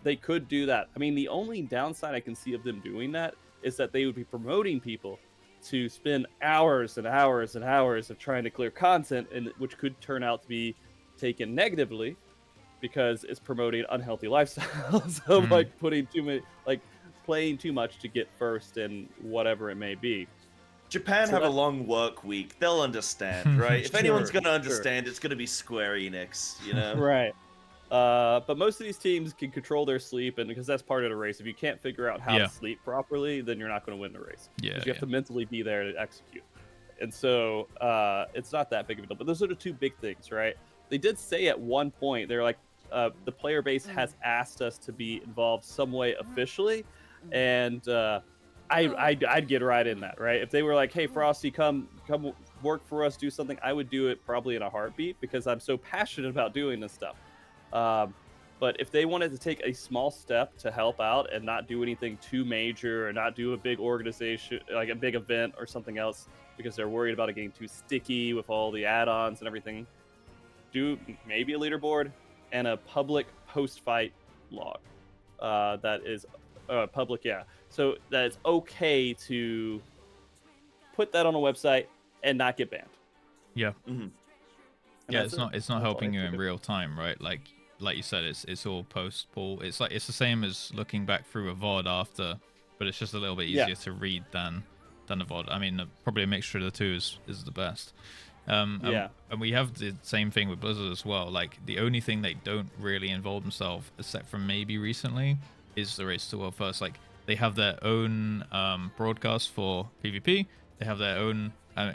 They could do that. I mean, the only downside I can see of them doing that is that they would be promoting people to spend hours and hours and hours of trying to clear content, and which could turn out to be taken negatively because it's promoting unhealthy lifestyles of like putting too many, like playing too much to get first and whatever it may be. Japan have a long work week. They'll understand, right? If anyone's going to understand, it's going to be Square Enix, Right. But most of these teams can control their sleep, and because that's part of the race. If you can't figure out how to sleep properly, then you're not going to win the race. Yeah. Because you have to mentally be there to execute. And so it's not that big of a deal. But those are the two big things, right? They did say at one point, they're like, the player base has asked us to be involved some way officially, and I'd get right in that, right? If they were like, hey, Frosty, come work for us, do something, I would do it probably in a heartbeat because I'm so passionate about doing this stuff. But if they wanted to take a small step to help out and not do anything too major or not do a big organization, like a big event or something else, because they're worried about it getting too sticky with all the add-ons and everything, do maybe a leaderboard and a public post-fight log that is public, so that it's okay to put that on a website and not get banned. Yeah. Mm-hmm. Yeah, it's not helping you in real time, right? Like you said, it's all post-pull. It's the same as looking back through a VOD after, but it's just a little bit easier to read than a VOD. I mean, probably a mixture of the two is the best. And we have the same thing with Blizzard as well. Like, the only thing they don't really involve themselves, except from maybe recently, is the Race to World First. Like, they have their own broadcast for PvP. They have their own.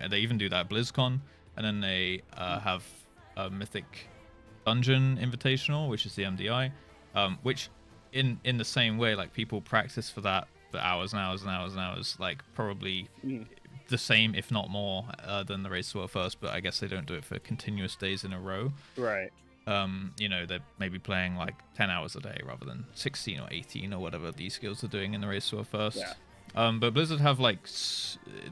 They even do that at BlizzCon, and then they have a Mythic Dungeon Invitational, which is the MDI, which in the same way, like, people practice for that for hours and hours and hours and hours, like, probably the same, if not more, than the Race to World First, but I guess they don't do it for continuous days in a row. Right. You know, they're maybe playing like 10 hours a day rather than 16 or 18 or whatever these guilds are doing in the Race to World First. Yeah. But Blizzard have like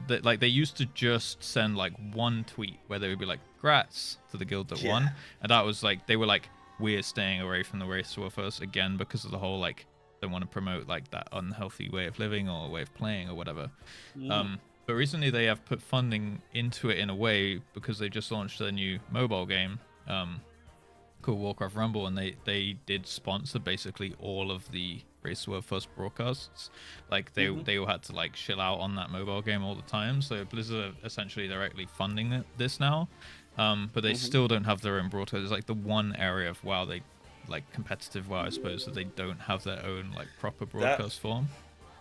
they used to just send like one tweet where they would be like, "Grats" to the guild that won, and that was like, they were like, "We're staying away from the Race to World First again because of the whole like, don't want to promote like that unhealthy way of living or way of playing or whatever." But recently they have put funding into it in a way because they just launched their new mobile game called Warcraft Rumble, and they did sponsor basically all of the Race to World First broadcasts. Like, they all had to like chill out on that mobile game all the time. So Blizzard are essentially directly funding this now, but they still don't have their own broadcast. It's like the one area of WoW, they like competitive WoW, I suppose, that they don't have their own like proper broadcast form.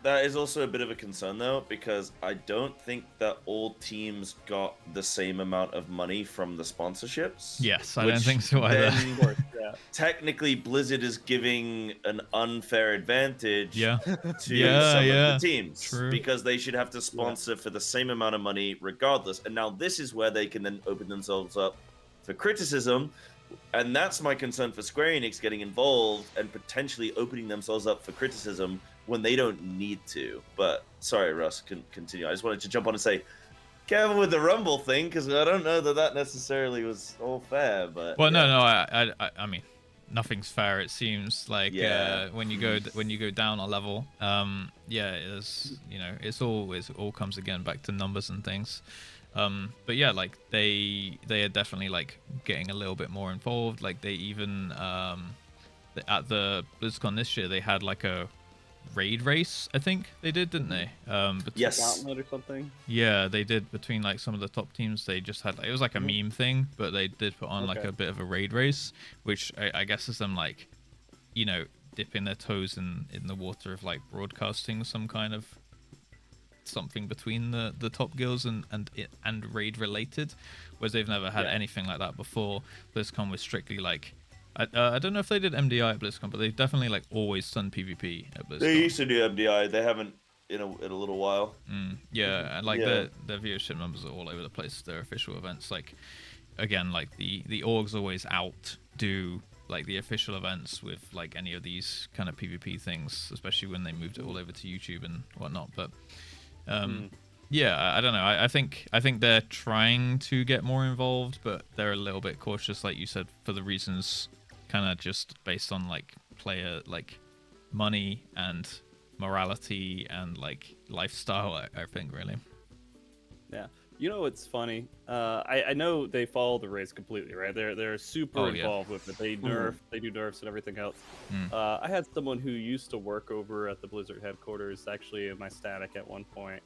That is also a bit of a concern, though, because I don't think that all teams got the same amount of money from the sponsorships. Yes, I don't think so either. Technically, Blizzard is giving an unfair advantage to some of the teams. True. Because they should have to sponsor for the same amount of money regardless. And now this is where they can then open themselves up for criticism. And that's my concern for Square Enix getting involved and potentially opening themselves up for criticism when they don't need to. But sorry, Russ, continue. I just wanted to jump on and say, careful with the Rumble thing, because I don't know that necessarily was all fair. But well, no, I mean, nothing's fair. It seems like when you go down a level, it's, you know, it all comes again back to numbers and things. But yeah, like they are definitely like getting a little bit more involved. Like, they even at the BlizzCon this year, they had like a raid race, I think they did, didn't they? Yes. Gauntlet or something. Yeah, they did, between like some of the top teams. They just had, like, it was like a meme thing, but they did put on like a bit of a raid race, which I guess is them like, you know, dipping their toes in the water of like broadcasting some kind of something between the top guilds and raid related, whereas they've never had anything like that before. BlizzCon was strictly like, I don't know if they did MDI at BlizzCon, but they've definitely like always done PvP at BlizzCon. They used to do MDI. They haven't in a little while. Yeah, and like their viewership numbers are all over the place. Their official events, like, again, like the orgs always outdo like the official events with like any of these kind of PvP things, especially when they moved it all over to YouTube and whatnot. But yeah, I don't know. I think they're trying to get more involved, but they're a little bit cautious, like you said, for the reasons kind of just based on like player like money and morality and like lifestyle. I think really. Yeah. You know what's funny? I know they follow the race completely, right? They're super involved with it. They do nerfs and everything else. I had someone who used to work over at the Blizzard headquarters, actually in my static at one point,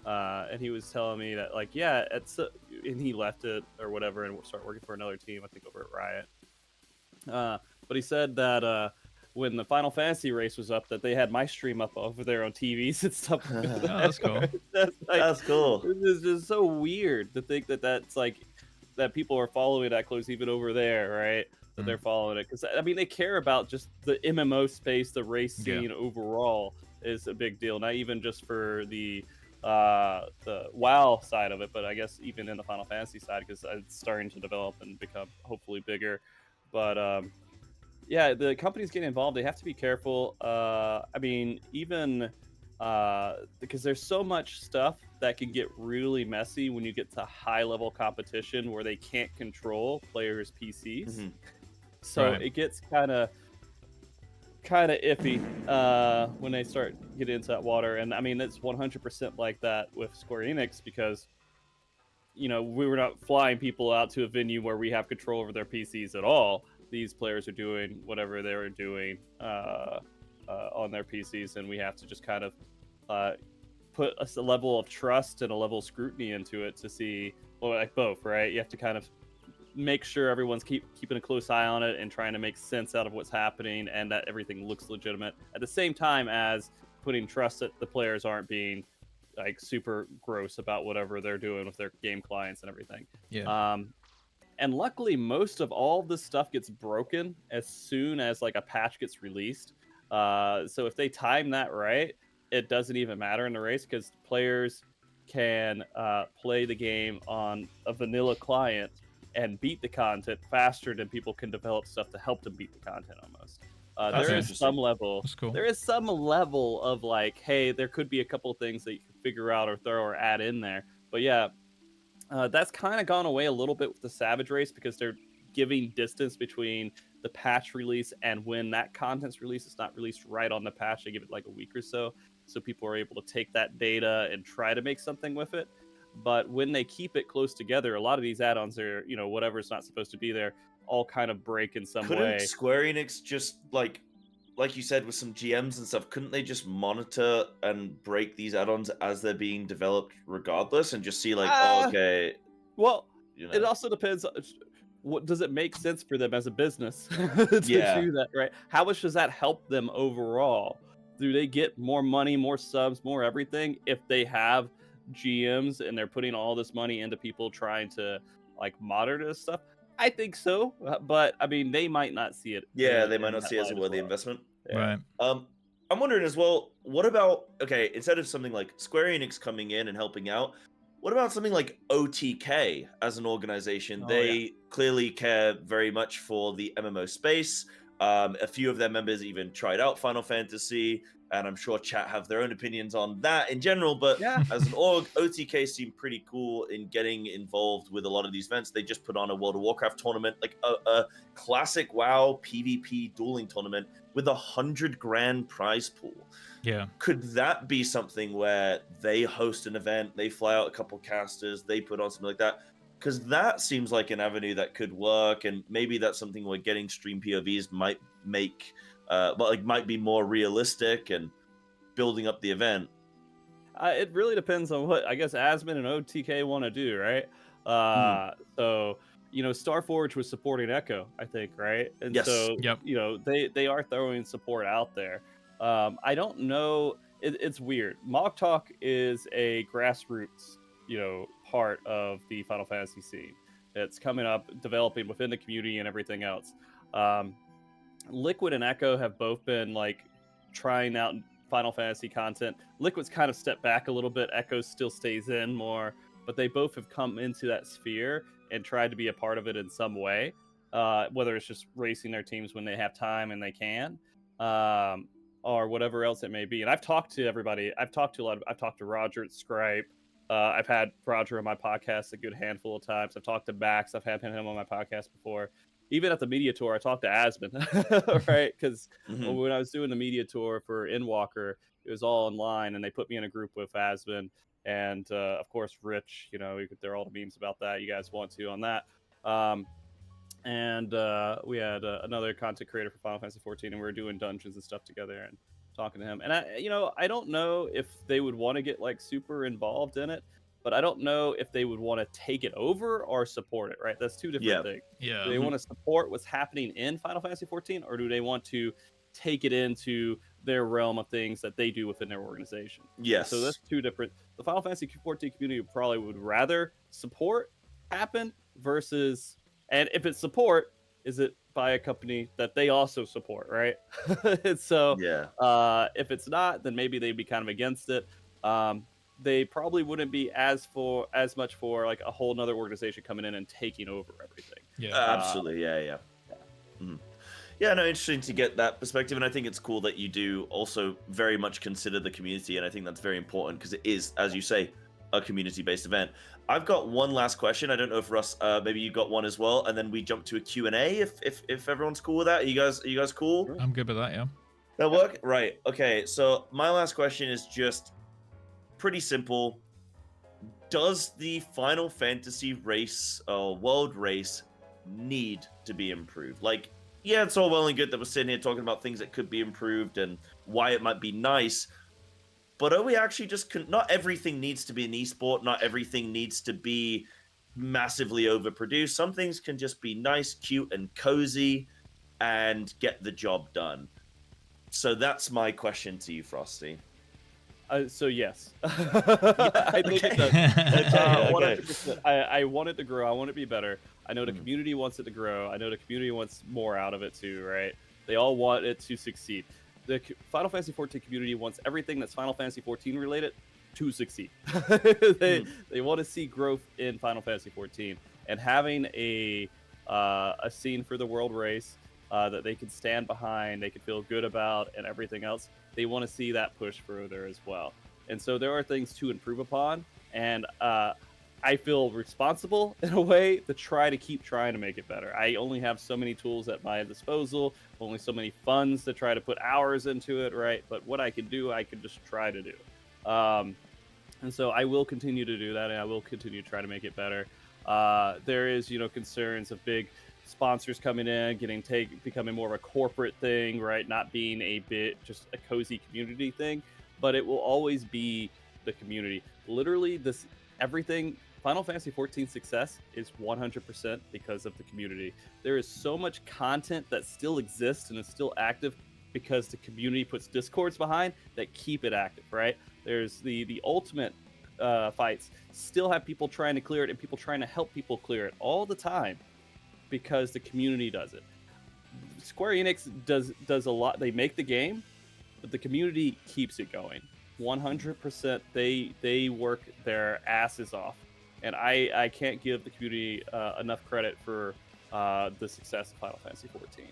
and he was telling me that like, and he left it or whatever and started working for another team, I think over at Riot. But he said that when the Final Fantasy race was up, that they had my stream up over there on TVs and stuff. Oh, that's cool. That's cool. It's just so weird to think that that's like that people are following that close even over there, right? That they're following it, because I mean they care about just the MMO space, the race scene overall is a big deal, not even just for the WoW side of it, but I guess even in the Final Fantasy side, because it's starting to develop and become hopefully bigger. But yeah, the companies getting involved, they have to be careful. I mean, even because there's so much stuff that can get really messy when you get to high-level competition where they can't control players' PCs. So it gets kind of iffy when they start getting into that water. And I mean, it's 100% like that with Square Enix, because you know, we were not flying people out to a venue where we have control over their PCs at all. These players are doing whatever they were doing on their PCs, and we have to just kind of put a level of trust and a level of scrutiny into it to see or like both, right? You have to kind of make sure everyone's keeping a close eye on it and trying to make sense out of what's happening and that everything looks legitimate at the same time as putting trust that the players aren't being like super gross about whatever they're doing with their game clients and everything. Yeah. And luckily most of all this stuff gets broken as soon as like a patch gets released. So if they time that right, it doesn't even matter in the race because players can play the game on a vanilla client and beat the content faster than people can develop stuff to help them beat the content almost. That's There is interesting. some level. That's cool. There is some level of like, hey, there could be a couple of things that you can figure out or throw or add in there. But yeah, that's kind of gone away a little bit with the Savage race because they're giving distance between the patch release and when that content's released. It's not released right on the patch. They give it like a week or so people are able to take that data and try to make something with it. But when they keep it close together, a lot of these add-ons are, you know, whatever's not supposed to be there, all kind of break in some Couldn't way. Square Enix just like you said with some GMs and stuff, couldn't they just monitor and break these add-ons as they're being developed regardless and just see like, oh, okay, Well, you know. it also depends. What does it make sense for them as a business to Yeah. do that, right? How much does that help them overall? Do they get more money, more subs, more everything if they have GMs and they're putting all this money into people trying to like monitor this stuff? I think so, but I mean, they might not see it. Yeah, they might in not that see it as a light worthy well. investment. Yeah. Right. I'm wondering as well, what about, okay, instead of something like Square Enix coming in and helping out, what about something like OTK as an organization? Oh, They clearly care very much for the MMO space. A few of their members even tried out Final Fantasy, and I'm sure chat have their own opinions on that in general, but Yeah. as an org, OTK seemed pretty cool in getting involved with a lot of these events. They just put on a World of Warcraft tournament, like a classic WoW PvP dueling tournament with $100 grand prize pool. Yeah. Could that be something where they host an event, they fly out a couple casters, they put on something like that? Because that seems like an avenue that could work, and maybe that's something where getting stream POVs might make, might be more realistic and building up the event. It really depends on what I guess Asmon and OTK want to do, right? So you know, Starforge was supporting Echo, I think, right? And Yes. so Yep. you know they are throwing support out there. I don't know. It's weird. MOG Talk is a grassroots, you know, part of the Final Fantasy scene. It's coming up, developing within the community and everything else. Liquid and Echo have both been like trying out Final Fantasy content. Liquid's kind of stepped back a little bit. Echo still stays in more, but they both have come into that sphere and tried to be a part of it in some way. Whether it's just racing their teams when they have time and they can, or whatever else it may be. And I've talked to everybody. I've talked to Roger at Scripe. I've had Roger on my podcast a good handful of times. I've talked to Max. I've had him on my podcast before. Even at the media tour, I talked to Asmon, right? Because when I was doing the media tour for Endwalker, it was all online, and they put me in a group with Asmon and, of course, Rich. You know, there are all the memes about that. You guys want to on that. And we had another content creator for Final Fantasy 14, and we were doing dungeons and stuff together and talking to him. And I don't know if they would want to get like super involved in it, but I don't know if they would want to take it over or support it, right? That's two different things. Yeah. Do they want to support what's happening in Final Fantasy 14, or do they want to take it into their realm of things that they do within their organization? Yes. So that's two different. The Final Fantasy 14 community probably would rather support happen versus, and if it's support, is it by a company that they also support, right? And so yeah. if it's not, then maybe they'd be kind of against it. They probably wouldn't be as much for like a whole nother organization coming in and taking over everything. Yeah. Absolutely. Yeah. Yeah, no, interesting to get that perspective, and I think it's cool that you do also very much consider the community, and I think that's very important because it is, as you say, a community-based event. I've got one last question. I don't know if Russ, maybe you got one as well, and then we jump to a Q&A if everyone's cool with that. Are you guys cool? I'm good with that. Yeah. That work? Right. Okay. So my last question is just pretty simple. Does the Final Fantasy race or world race need to be improved? Like, yeah, it's all well and good that we're sitting here talking about things that could be improved and why it might be nice, but are we actually just not everything needs to be an esport, not everything needs to be massively overproduced. Some things can just be nice, cute, and cozy and get the job done. So that's my question to you, Frosty. So yes, I think it does. Okay. 100%. I want it to grow. I want it to be better. I know the community wants it to grow. I know the community wants more out of it too, right? They all want it to succeed. The Final Fantasy XIV community wants everything that's Final Fantasy XIV related to succeed. They want to see growth in Final Fantasy XIV, and having a scene for the world race that they can stand behind, they can feel good about, and everything else. They want to see that push further as well. And so there are things to improve upon, and I feel responsible in a way to try to keep trying to make it better. I only have so many tools at my disposal, only so many funds to try to put hours into it, right? But what I can do, I can just try to do. And so I will continue to do that, and I will continue to try to make it better. There is, concerns of big sponsors coming in, becoming more of a corporate thing, right? Not being just a cozy community thing, but it will always be the community. Literally, everything Final Fantasy XIV success is 100% because of the community. There is so much content that still exists and is still active because the community puts discords behind that keep it active, right? There's the ultimate fights still have people trying to clear it and people trying to help people clear it all the time because the community does it. Square Enix does a lot. They make the game, but the community keeps it going. 100%. They work their asses off, and I can't give the community enough credit for the success of Final Fantasy XIV.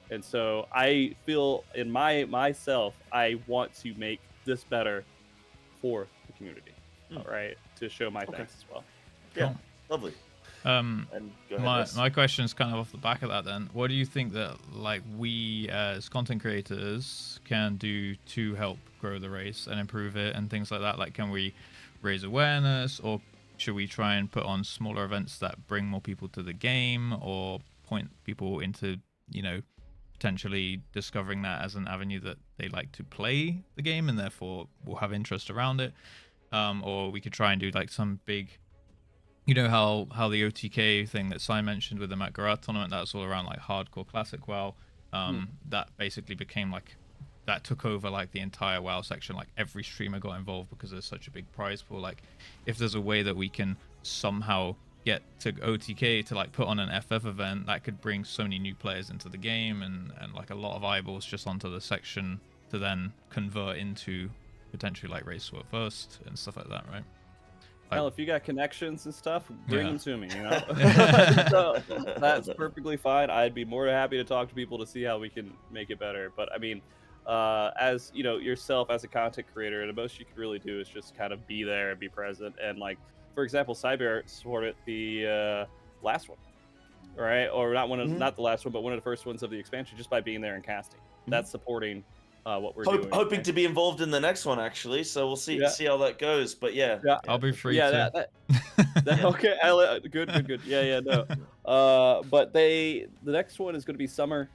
And so I feel in myself, I want to make this better for the community, all right, to show my thanks as well. Yeah, Cool. lovely. And go ahead, my question is kind of off the back of that then. What do you think that we as content creators can do to help grow the race and improve it and things like that? Like, can we raise awareness, or should we try and put on smaller events that bring more people to the game, or point people into, potentially discovering that as an avenue that they like to play the game and therefore will have interest around it? Or we could try and do like some big, how the OTK thing that Sai mentioned with the Matt Garat tournament, that's all around like hardcore classic WoW. That basically became that took over like the entire WoW section. Like every streamer got involved because there's such a big prize pool. Like if there's a way that we can somehow get to OTK to like put on an FF event, that could bring so many new players into the game and like a lot of eyeballs just onto the section to then convert into potentially like race swap first and stuff like that, right? Well, if you got connections and stuff, bring them to me, So that's perfectly fine. I'd be more than happy to talk to people to see how we can make it better. But I mean, as yourself as a content creator, the most you can really do is just kind of be there and be present. And like, for example, Cyber supported the last one, right? Or not not the last one, but one of the first ones of the expansion, just by being there and casting. That's supporting what we're doing. Hoping to be involved in the next one, actually. So we'll see how that goes. But yeah. I'll be free too. Okay. Good. Yeah. No. But the next one is going to be summer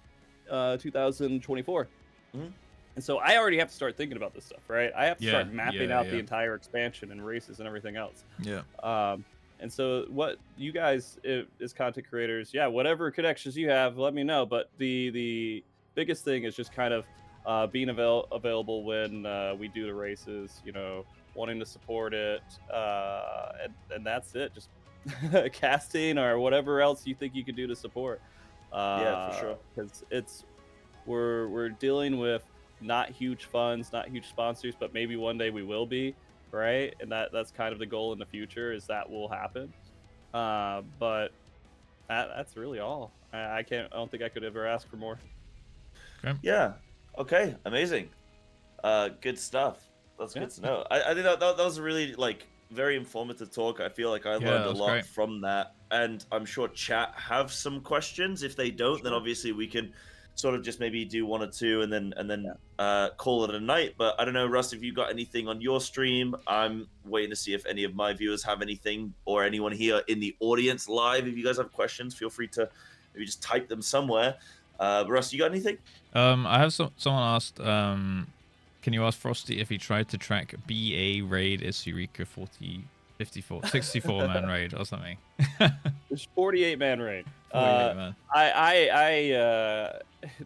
2024. And so I already have to start thinking about this stuff, right? I have to start mapping out the entire expansion and races and everything else. Yeah. And so what you guys as content creators, whatever connections you have, let me know. But the biggest thing is just kind of being available when we do the races, wanting to support it, and that's it. Just casting or whatever else you think you could do to support. For sure. Because we're dealing with not huge funds, not huge sponsors, but maybe one day we will be, right? And that's kind of the goal in the future, is that will happen. But that's really all. I don't think I could ever ask for more. Okay. Yeah. Okay. Amazing. Good stuff. That's good to know. I think that was a really very informative talk. I feel like I learned a lot from that, and I'm sure chat have some questions. If they don't, then obviously we can sort of just maybe do one or two and then call it a night. But I don't know, Russ, if you got anything on your stream. I'm waiting to see if any of my viewers have anything, or anyone here in the audience live. If you guys have questions, feel free to maybe just type them somewhere. Russ, you got anything? I have someone asked, can you ask Frosty if he tried to track BA raid is Eureka 40 54, 64 man raid or something. It's 48-man raid. 48 man.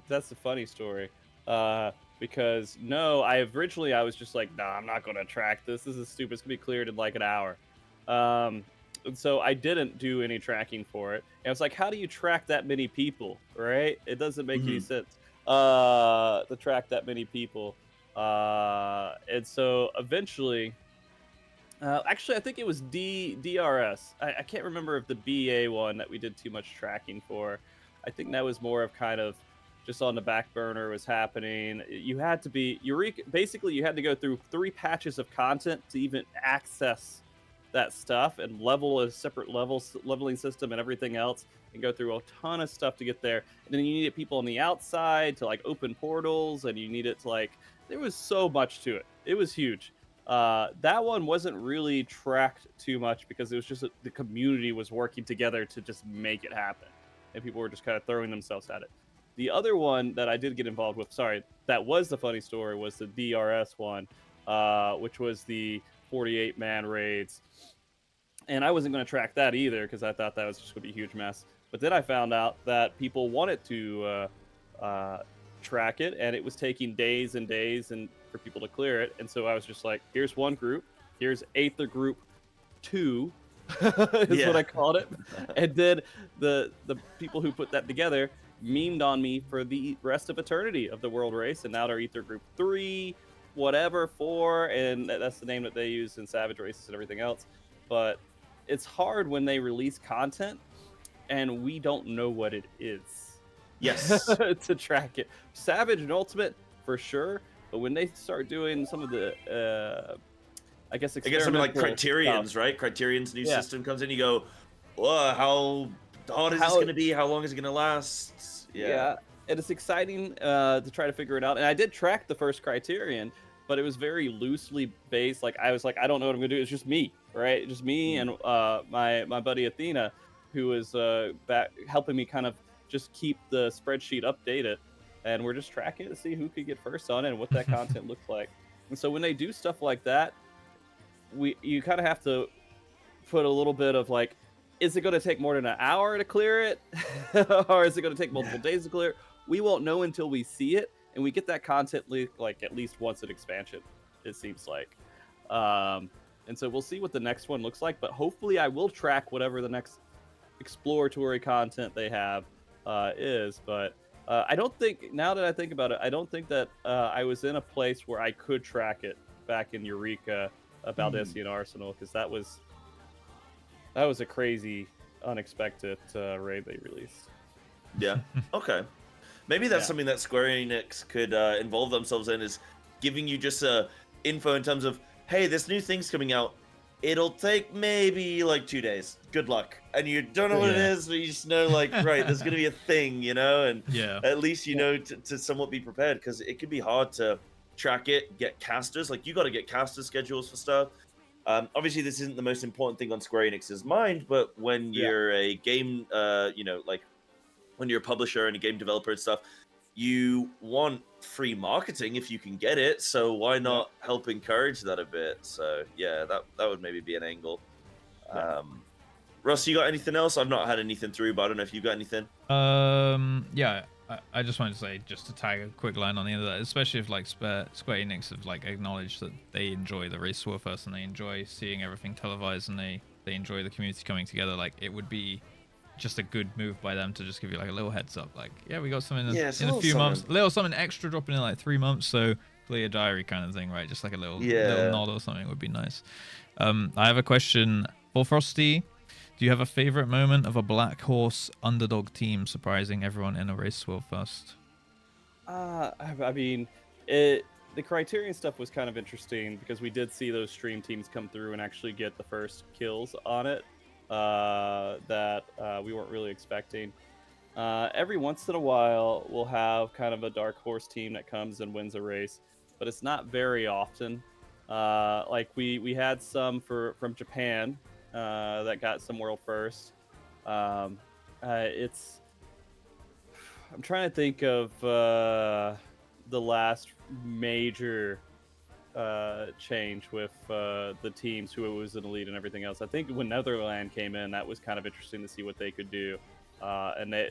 That's a funny story. Because I was just like, nah, I'm not gonna track this. This is stupid. It's gonna be cleared in like an hour. And so I didn't do any tracking for it. And I was like, how do you track that many people, right? It doesn't make any sense to track that many people. And so eventually, actually, I think it was DRS. I can't remember if the BA one that we did too much tracking for. I think that was more of kind of just on the back burner was happening. You had to be Eureka. Basically, you had to go through 3 patches of content to even access that stuff and level a separate leveling system and everything else, and go through a ton of stuff to get there. And then you needed people on the outside to like open portals, and you needed to like. There was so much to it. It was huge. That one wasn't really tracked too much because it was just the community was working together to just make it happen, and people were just kind of throwing themselves at it. The other one that I did get involved with, that was the funny story, was the DRS one, which was the 48-man raids. And I wasn't going to track that either because I thought that was just going to be a huge mess. But then I found out that people wanted to track it, and it was taking days and days and for people to clear it. And so I was just like, here's one group, here's Aether Group 2 is what I called it. And then the people who put that together memed on me for the rest of eternity of the world race, and now they're Aether Group 3, whatever, 4, and that's the name that they use in Savage races and everything else. But it's hard when they release content and we don't know what it is. Yes. To track it. Savage and Ultimate, for sure. But when they start doing some of the, I guess something like Criterion's, stuff, right? Criterion's new system comes in, you go, whoa, how hard is this going to be? How long is it going to last? Yeah. And it's exciting to try to figure it out. And I did track the first Criterion, but it was very loosely based. Like, I was like, I don't know what I'm going to do. It's just me, right? Just me and my buddy Athena, who was back helping me kind of just keep the spreadsheet updated. And we're just tracking to see who could get first on it and what that content looks like. And so when they do stuff like that, you kind of have to put a little bit of like, is it going to take more than an hour to clear it? Or is it going to take multiple days to clear it? We won't know until we see it. And we get that content like at least once an expansion, it seems like. And so we'll see what the next one looks like. But hopefully I will track whatever the next exploratory content they have is. But I don't think, now that I think about it, I don't think that I was in a place where I could track it back in Eureka, Baldessian Arsenal, because that was a crazy, unexpected raid they released. Yeah. Okay. Maybe that's something that Square Enix could involve themselves in, is giving you just info in terms of, hey, this new thing's coming out. It'll take maybe like 2 days. Good luck. And you don't know what it is, but you just know, like, right, there's going to be a thing, you know? And at least you know to somewhat be prepared, because it can be hard to track it, get casters. Like, you got to get caster schedules for stuff. Obviously, this isn't the most important thing on Square Enix's mind, but when you're a game, like when you're a publisher and a game developer and stuff, you want free marketing if you can get it. So why not help encourage that a bit? So yeah, that would maybe be an angle. Russ, you got anything else? I've not had anything through, but I don't know if you got anything. I just wanted to say, just to tag a quick line on the end of that, especially if like Square Enix have like acknowledged that they enjoy the race warfare and they enjoy seeing everything televised, and they enjoy the community coming together. Like, it would be just a good move by them to just give you like a little heads up, like, we got something in a few months, a little something extra dropping in like 3 months, so clear your diary kind of thing, right? Just like a little nod or something would be nice. I have a question for Frosty. Do you have a favorite moment of a Black Horse underdog team surprising everyone in a race war first? I mean, the Criterion stuff was kind of interesting because we did see those stream teams come through and actually get the first kills on it that we weren't really expecting. Every once in a while, we'll have kind of a dark horse team that comes and wins a race, but it's not very often. Like we had some from Japan that got some world first. I'm trying to think of the last major change with the teams, who was in the lead and everything else. I think when Netherland came in, that was kind of interesting to see what they could do. And they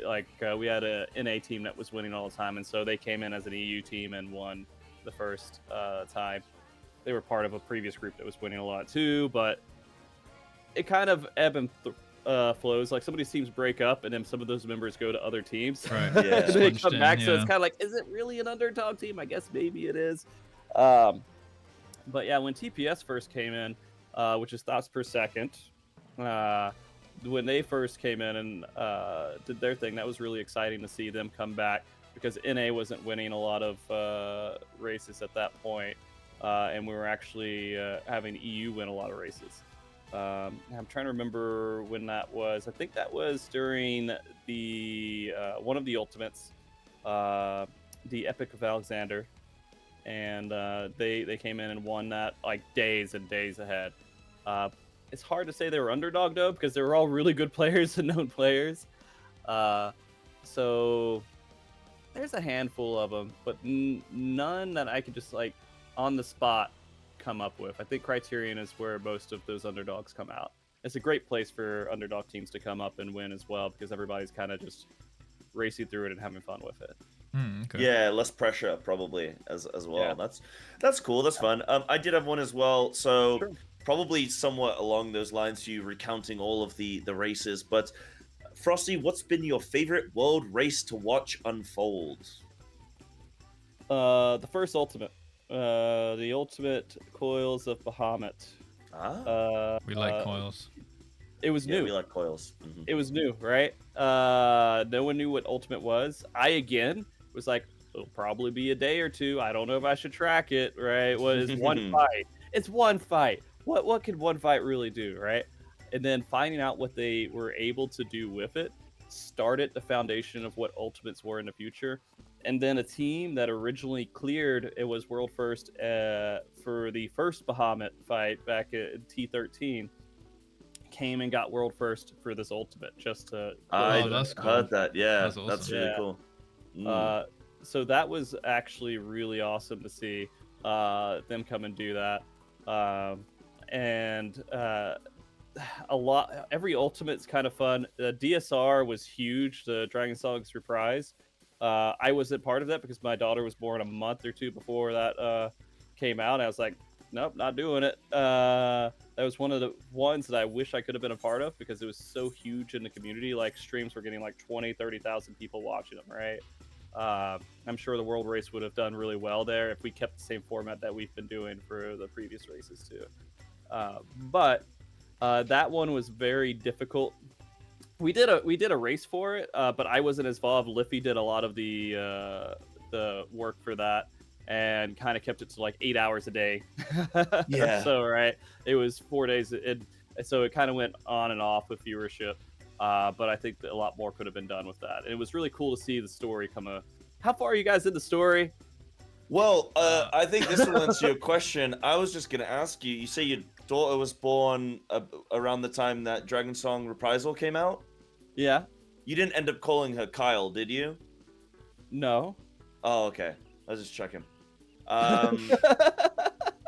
we had a NA team that was winning all the time, and so they came in as an EU team and won the first time. They were part of a previous group that was winning a lot too, but it kind of ebb and flows. Like some of these teams break up, and then some of those members go to other teams. Right. Yeah. And they come back, so it's Yeah. kind of like, is it really an underdog team? I guess maybe it is. But yeah, when TPS first came in, which is thoughts per second, when they first came in and did their thing, that was really exciting to see them come back, because NA wasn't winning a lot of races at that point, and we were actually having EU win a lot of races. I'm trying to remember when that was. I think that was during the one of the Ultimates, the Epic of Alexander, and they came in and won that like days and days ahead. It's hard to say they were underdog though, because they were all really good players and known players. So there's a handful of them, but none that I could just like on the spot come up with. I think Criterion is where most of those underdogs come out. It's a great place for underdog teams to come up and win as well, because everybody's kind of just racing through it and having fun with it. Okay. Yeah, less pressure probably as well. Yeah. That's cool. That's fun. I did have one as well. So Sure. probably somewhat along those lines, you recounting all of the races. But Frosty, what's been your favorite world race to watch unfold? The first Ultimate. The Ultimate Coils of Bahamut. We like coils. It was Yeah, new. we like coils. Mhm. It was new, right? No one knew what Ultimate was. I again was like, it'll probably be a day or two. I don't know if I should track it, right? What is one fight? It's one fight. What could one fight really do, right? And then finding out what they were able to do with it started the foundation of what Ultimates were in the future. And then a team that originally cleared, it was world first for the first Bahamut fight back in T13, came and got world first for this Ultimate, just to I that's cool. heard that. Yeah, That's awesome. that's really Yeah. cool. So that was actually really awesome to see them come and do that. Every Ultimate's kind of fun. The DSR was huge, the Dragon Song's Reprise. I wasn't part of that because my daughter was born a month or two before that came out. I was like, nope, not doing it. That was one of the ones that I wish I could have been a part of, because it was so huge in the community. Like streams were getting like 20,000-30,000 people watching them, right? I'm sure the world race would have done really well there if we kept the same format that we've been doing for the previous races too. But that one was very difficult. We did a race for it, but I wasn't as involved. Liffy did a lot of the work for that, and kind of kept it to like 8 hours a day. Yeah. So right, it was 4 days. So it kind of went on and off with viewership. But I think that a lot more could have been done with that. And it was really cool to see the story come up. How far are you guys in the story? Well, I think this will answer your question. I was just going to ask you, you say your daughter was born around the time that Dragon Song Reprisal came out? Yeah. You didn't end up calling her Kyle, did you? No. Oh, okay. I was just checking.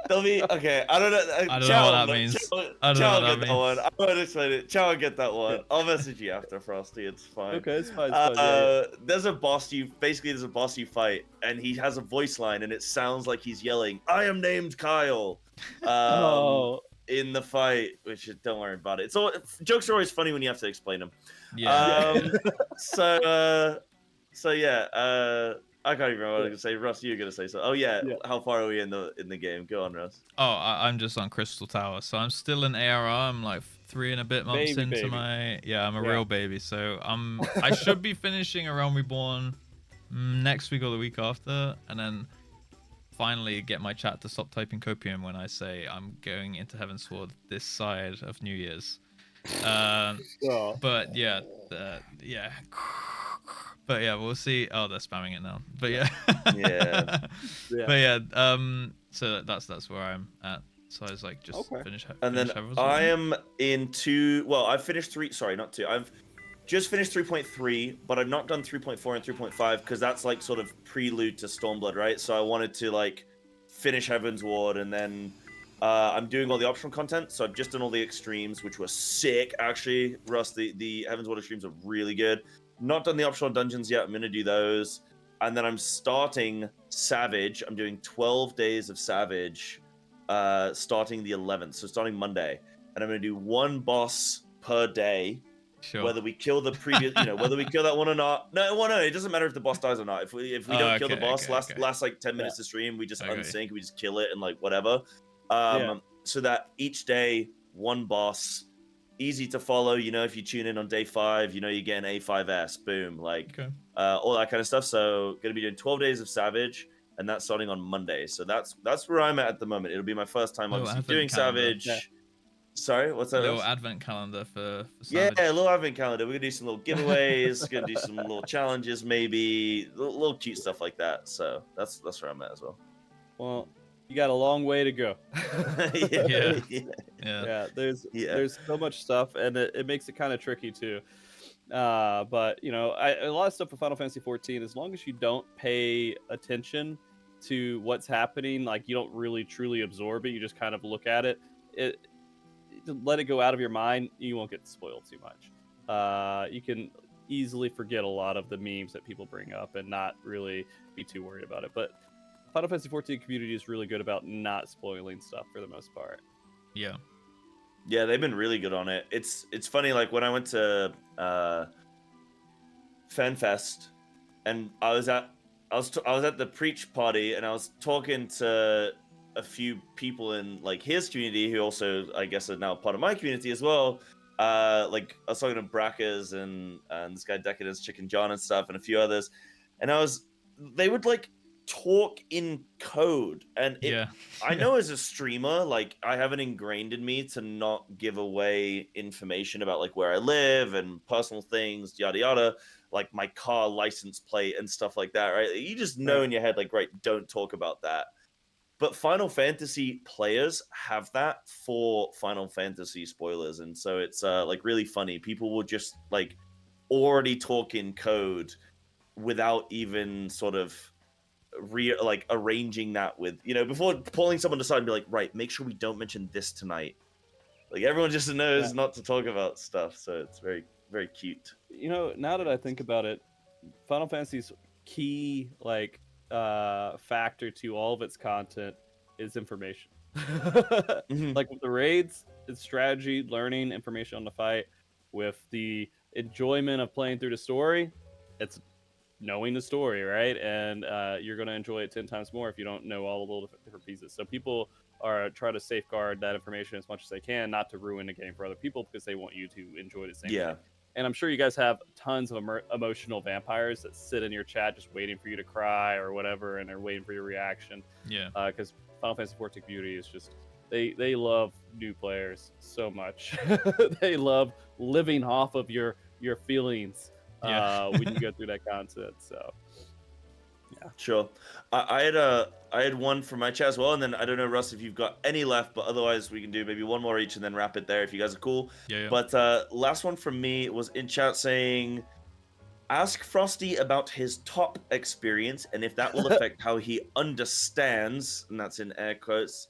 They'll be okay. I don't know. I don't know what that means. I don't know what that get that one. I won't explain it. Chow will get that one. I'll message you after, Frosty. It's fine. Okay, it's fine. It's fine. Yeah. There's a boss you fight, and he has a voice line, and it sounds like he's yelling, "I am named Kyle." In the fight, which don't worry about it. Jokes are always funny when you have to explain them. Yeah. So yeah. I can't even remember what I was gonna say. Russ, you were gonna say so. Oh yeah. How far are we in the game? Go on, Russ. Oh, I'm just on Crystal Tower, so I'm still in ARR. I'm like 3 and a bit months into my I'm a real baby. So I should be finishing A Realm Reborn next week or the week after, and then finally get my chat to stop typing copium when I say I'm going into Heaven's Sword this side of New Year's. But yeah. But yeah, we'll see. Oh, they're spamming it now. But yeah. But yeah, so that's where I'm at. So I was like, just finish. And then I am in 2. Well, I've finished 3. Sorry, not 2. I've just finished 3.3, but I've not done 3.4 and 3.5 because that's like sort of prelude to Stormblood, right? So I wanted to like finish Heaven's Ward, and then I'm doing all the optional content. So I've just done all the extremes, which were sick, actually. Russ, the Heaven's Ward extremes are really good. Not done the optional dungeons yet. I'm going to do those. And then I'm starting Savage. I'm doing 12 days of Savage starting the 11th. So starting Monday. And I'm going to do one boss per day. Sure. Whether we kill the previous, whether we kill that one or not. No, it doesn't matter if the boss dies or not. If we don't kill the boss, last like 10 minutes to stream, we just unsync, we just kill it and like whatever. So that each day, one boss, easy to follow. If you tune in on day 5, you get an A5S, boom, like all that kind of stuff. So gonna be doing 12 days of Savage, and that's starting on Monday. So that's where I'm at the moment. It'll be my first time obviously doing Savage. Yeah. Sorry, what's that? A little advent calendar for Savage. Yeah, a little advent calendar. We're gonna do some little giveaways, gonna do some little challenges, maybe little cute stuff like that. So that's where I'm at as well. Well, you got a long way to go. Yeah. There's so much stuff, and it makes it kind of tricky too. But a lot of stuff for Final Fantasy 14, as long as you don't pay attention to what's happening, like you don't really truly absorb it, you just kind of look at it, let it go out of your mind, you won't get spoiled too much. You can easily forget a lot of the memes that people bring up and not really be too worried about it. But Final Fantasy 14 community is really good about not spoiling stuff for the most part. Yeah, they've been really good on it. It's funny, like when I went to FanFest, and I was at the Preach party, and I was talking to a few people in like his community who also, I guess, are now part of my community as well. Like I was talking to Brackers and this guy Decadence, Chicken John and stuff, and a few others, and they would like talk in code, and I know as a streamer, like I have it ingrained in me to not give away information about like where I live and personal things, yada yada, like my car license plate and stuff like that, right? You just know in your head, like, right, don't talk about that. But Final Fantasy players have that for Final Fantasy spoilers, and so it's like really funny. People will just like already talk in code without even sort of arranging that with, before pulling someone aside and be like, right, make sure we don't mention this tonight. Like everyone just knows not to talk about stuff, so it's very, very cute. Now that I think about it, Final Fantasy's key factor to all of its content is information. Like with the raids, it's strategy, learning, information on the fight. With the enjoyment of playing through the story, it's knowing the story, right? And you're going to enjoy it 10 times more if you don't know all the little different pieces. So people are trying to safeguard that information as much as they can, not to ruin the game for other people, because they want you to enjoy the same thing. And I'm sure you guys have tons of emotional vampires that sit in your chat just waiting for you to cry or whatever, and they're waiting for your reaction. Because Final Fantasy 14 community is just, they love new players so much. They love living off of your feelings when you go through that content. So sure. I had one from my chat as well, and then I don't know, Russ, if you've got any left, but otherwise we can do maybe one more each and then wrap it there if you guys are cool. But last one from me was in chat saying, ask Frosty about his top experience and if that will affect how he understands, and that's in air quotes,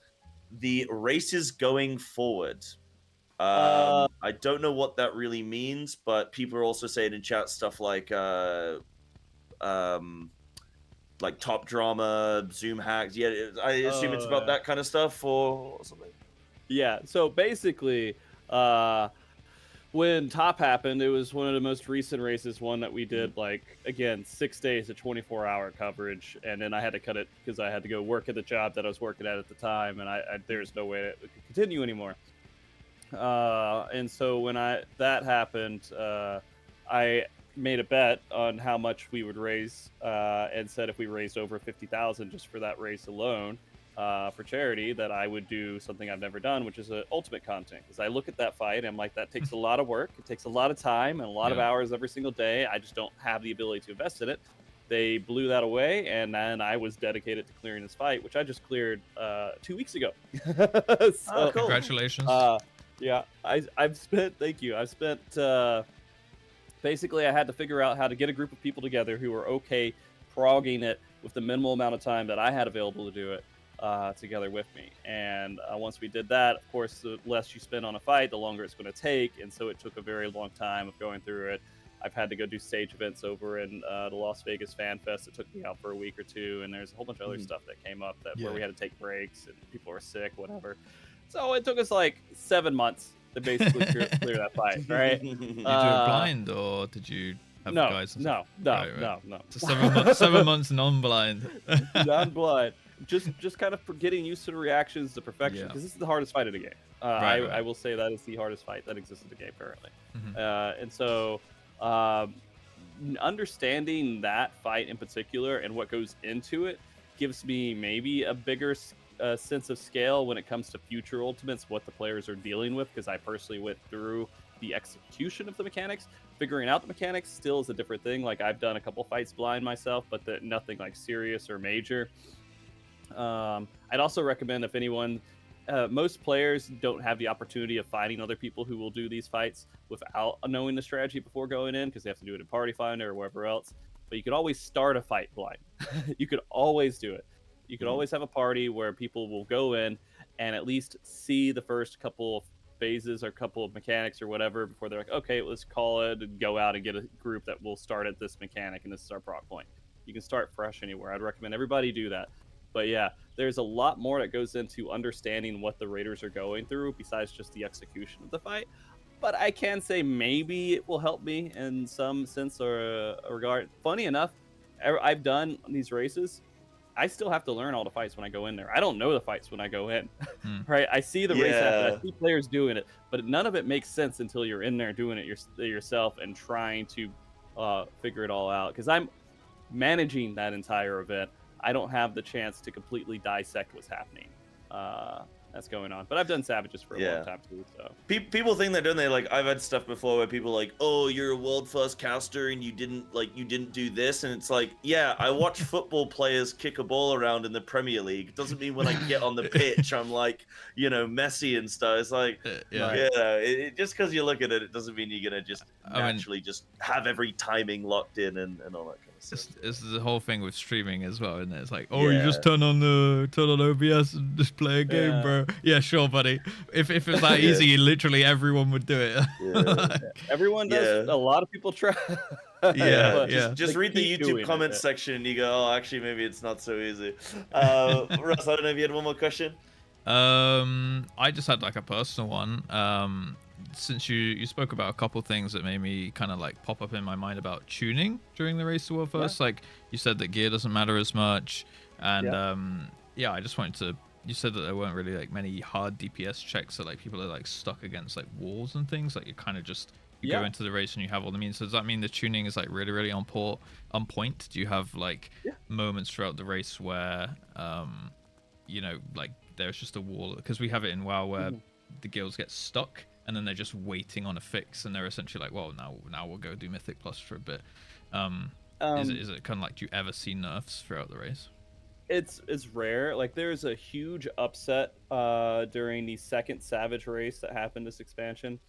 the races going forward. I don't know what that really means, but people are also saying in chat stuff like top drama, Zoom hacks. I assume it's about that kind of stuff or something. Yeah, so basically, when Top happened, it was one of the most recent races, one that we did, 6 days of 24-hour coverage, and then I had to cut it because I had to go work at the job that I was working at the time, and there's no way to continue anymore. And so when that happened, I made a bet on how much we would raise, and said if we raised over 50,000 just for that race alone, for charity, that I would do something I've never done, which is ultimate content. Because I look at that fight and I'm like, that takes a lot of work, it takes a lot of time and a lot of hours every single day. I just don't have the ability to invest in it. They blew that away, and then I was dedicated to clearing this fight, which I just cleared 2 weeks ago. So, cool. Congratulations. I've spent, thank you. I've spent, basically I had to figure out how to get a group of people together who were okay progging it with the minimal amount of time that I had available to do it. together with me. And once we did that, of course, the less you spend on a fight, the longer it's going to take. And so it took a very long time of going through it. I've had to go do stage events over in the Las Vegas Fan Fest. It took me out for a week or two, and there's a whole bunch of other stuff that came up where we had to take breaks and people were sick, whatever. So it took us like 7 months to basically clear that fight, right? Did you do it blind, or did you have guys? No. So 7 months non-blind. Non-blind. Just kind of getting used to the reactions to perfection, because this is the hardest fight of the game. I will say that is the hardest fight that exists in the game currently. And so understanding that fight in particular and what goes into it gives me maybe a bigger sense of scale when it comes to future ultimates, what the players are dealing with, because I personally went through the execution of the mechanics. Figuring out the mechanics still is a different thing. Like, I've done a couple fights blind myself, but nothing like serious or major. I'd also recommend, if anyone, most players don't have the opportunity of finding other people who will do these fights without knowing the strategy before going in, because they have to do it in Party Finder or wherever else. But you could always start a fight blind. You could always do it. You could always have a party where people will go in and at least see the first couple of phases or couple of mechanics or whatever before they're like, okay, let's call it and go out and get a group that will start at this mechanic, and this is our proc point. You can start fresh anywhere. I'd recommend everybody do that. But yeah, there's a lot more that goes into understanding what the raiders are going through besides just the execution of the fight. But I can say maybe it will help me in some sense or regard. Funny enough, I've done these races. I still have to learn all the fights when I go in there. I don't know the fights when I go in, right? I see the race happen. I see players doing it, but none of it makes sense until you're in there doing it yourself and trying to figure it all out. Because I'm managing that entire event. I don't have the chance to completely dissect what's happening. That's going on. But I've done Savages for a long time too. So people think they're doing that. Like, I've had stuff before where people are like, oh, you're a world first caster and you didn't do this, and it's like, yeah, I watch football players kick a ball around in the Premier League. It doesn't mean when I get on the pitch I'm like, Messi and stuff. It's like, just because you look at it doesn't mean you're gonna just naturally just have every timing locked in and all that kind of stuff. It's the whole thing with streaming as well, isn't it? It's like, you just turn on OBS and just play a game, bro. Yeah, sure, buddy. If it's that easy, literally everyone would do it. Everyone does. A lot of people try. Just read the YouTube comments section and you go, oh, actually, maybe it's not so easy. Russ, I don't know if you had one more question. I just had like a personal one. Since you spoke about a couple things that made me kind of like pop up in my mind about tuning during the race to world first. Like, you said that gear doesn't matter as much, and I just wanted to. You said that there weren't really like many hard DPS checks, that like people are like stuck against like walls and things. Like, you kind of just go into the race and you have all the means. So does that mean the tuning is like really, really on point? Do you have like moments throughout the race where like there's just a wall? Because we have it in WoW where the guilds get stuck and then they're just waiting on a fix, and they're essentially like, well, now we'll go do Mythic Plus for a bit. Is it kind of like, do you ever see nerfs throughout the race? It's rare. Like, there's a huge upset during the second Savage race that happened this expansion,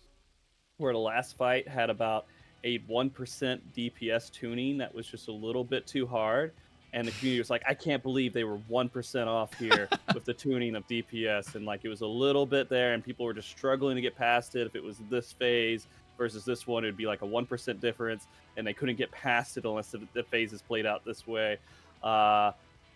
where the last fight had about a 1% DPS tuning that was just a little bit too hard, and the community was like, I can't believe they were 1% off here with the tuning of DPS, and like, it was a little bit there, and people were just struggling to get past it. If it was this phase versus this one, it'd be like a 1% difference, and they couldn't get past it unless the phases played out this way.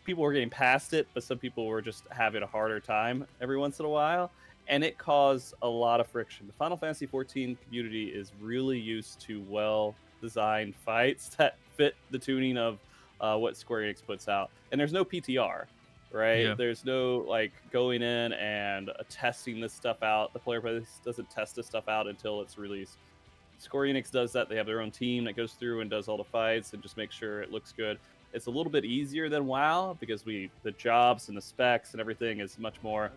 People were getting past it, but some people were just having a harder time every once in a while, and it caused a lot of friction. The Final Fantasy XIV community is really used to well-designed fights that fit the tuning of what Square Enix puts out. And there's no PTR, right? Yeah. There's no like going in and testing this stuff out. The player base doesn't test this stuff out until it's released. Square Enix does that. They have their own team that goes through and does all the fights and just make sure it looks good. It's a little bit easier than WoW because the jobs and the specs and everything is much more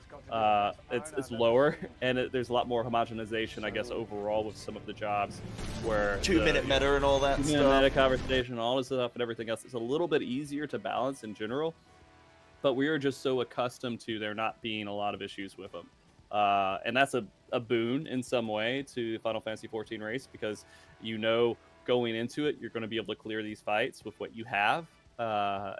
it's lower, and there's a lot more homogenization, I guess, overall with some of the jobs where 2-minute meta and all that stuff. 2-minute meta conversation, all this stuff and everything else. It's a little bit easier to balance in general, but we are just so accustomed to there not being a lot of issues with them. And that's a boon in some way to Final Fantasy XIV race, because going into it, you're going to be able to clear these fights with what you have.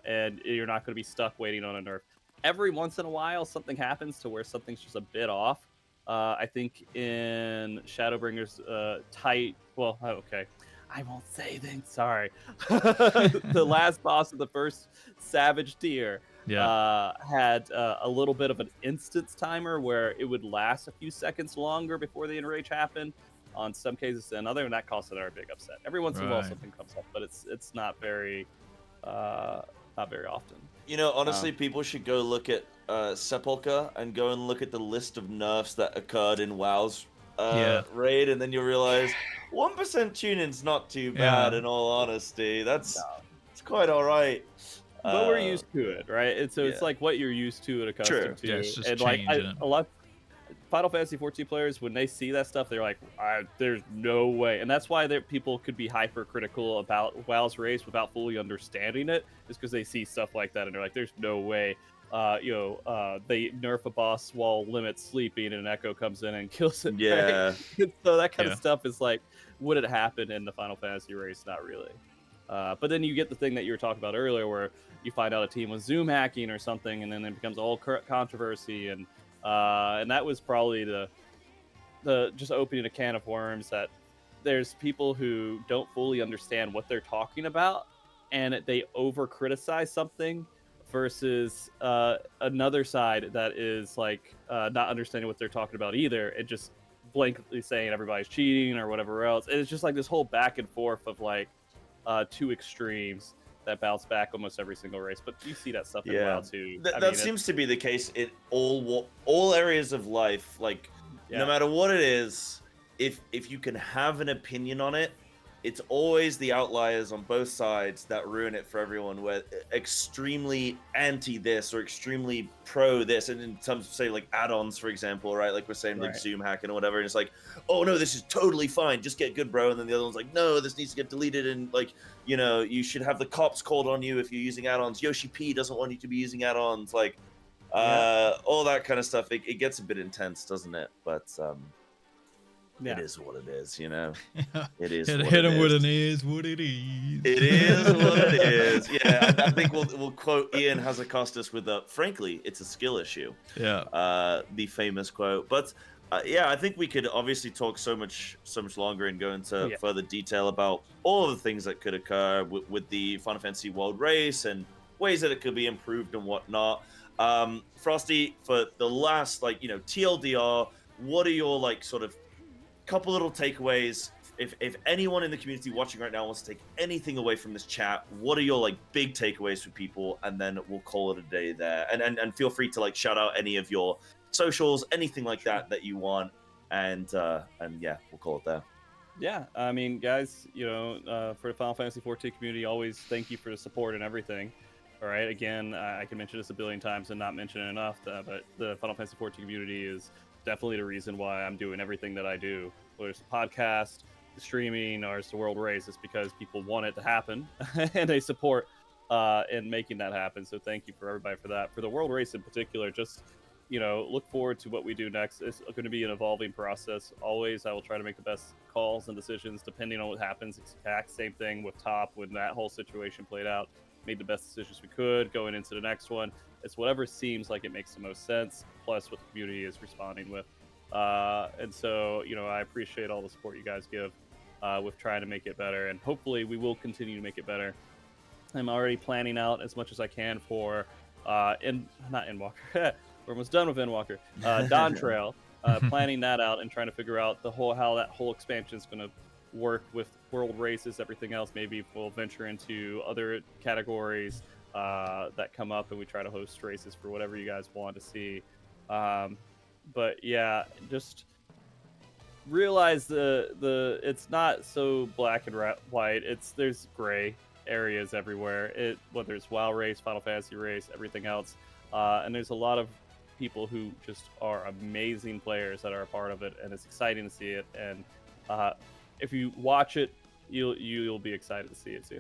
And you're not going to be stuck waiting on a nerf. every once in a while something happens to where something's just a bit off. I think in Shadowbringers, okay, I won't say things. Sorry. The last boss of the first Savage tier had a little bit of an instance timer where it would last a few seconds longer before the enrage happened. On some cases than other, and that caused another big upset. Every once in a while something comes up, but it's not very often. You know, honestly, people should go look at Sepulchre and go and look at the list of nerfs that occurred in WoW's raid, and then you'll realize 1% tuning's not too bad. In all honesty, it's quite all right. But we're used to it, right? And so it's like what you're used to and accustomed to. Yeah, it's just and change, a lot Final Fantasy 14 players, when they see that stuff, they're like, there's no way. And that's why people could be hypercritical about WoW's race without fully understanding it, is because they see stuff like that and they're like, there's no way. They nerf a boss while Limit's sleeping and an Echo comes in and kills it. Yeah. Right? So that kind of stuff is like, would it happen in the Final Fantasy race? Not really. But then you get the thing that you were talking about earlier where you find out a team was Zoom hacking or something, and then it becomes a whole controversy. And that was probably the just opening a can of worms, that there's people who don't fully understand what they're talking about, and they over criticize something, versus another side that is like not understanding what they're talking about either, and just blankly saying everybody's cheating or whatever else. And it's just like this whole back and forth of like two extremes that bounce back almost every single race. But you see that stuff in WoW too. That seems to be the case in all areas of life. Like, no matter what it is, if you can have an opinion on it, it's always the outliers on both sides that ruin it for everyone. Where extremely anti this or extremely pro this, and in terms of say like add-ons, for example, right? Like we're saying like Zoom hacking or whatever, and it's like, oh no, this is totally fine, just get good, bro. And then the other one's like, no, this needs to get deleted, and like, you know, you should have the cops called on you if you're using add-ons. Yoshi P doesn't want you to be using add-ons, like all that kind of stuff. It gets a bit intense, doesn't it? But it is what it is, you know. It is. Hit him with an is what it is. It is what it is. Yeah, I think we'll quote Ian Hazacostas with frankly, it's a skill issue. Yeah. The famous quote. But I think we could obviously talk so much longer and go into further detail about all of the things that could occur with the Final Fantasy World Race and ways that it could be improved and whatnot. Frosty, for the last TLDR, what are your sort of couple little takeaways? If anyone in the community watching right now wants to take anything away from this chat, what are your big takeaways for people? And then we'll call it a day there. And feel free to shout out any of your socials, anything like that you want. And we'll call it there. Yeah, I mean, guys, for the Final Fantasy 14 community, always thank you for the support and everything. All right, again, I can mention this a billion times and not mention it enough, but the Final Fantasy 14 community is definitely the reason why I'm doing everything that I do. Whether it's the podcast, the streaming, or it's the World Race, it's because people want it to happen and they support in making that happen. So thank you for everybody for that. For the World Race in particular, just look forward to what we do next. It's going to be an evolving process. Always, I will try to make the best calls and decisions depending on what happens. Exact same thing with Top when that whole situation played out. Made the best decisions we could going into the next one. It's whatever seems like it makes the most sense, plus what the community is responding with. And so, I appreciate all the support you guys give with trying to make it better, and hopefully we will continue to make it better. I'm already planning out as much as I can for not Endwalker. We're almost done with Endwalker. Dawn Trail, planning that out and trying to figure out how that whole expansion is going to work with World Races, everything else. Maybe we'll venture into other categories that come up, and we try to host races for whatever you guys want to see. But yeah, just realize it's not so black and white. There's gray areas everywhere. Whether it's WoW Race, Final Fantasy Race, everything else, and there's a lot of people who just are amazing players that are a part of it, and it's exciting to see it. And if you watch it, you'll be excited to see it too.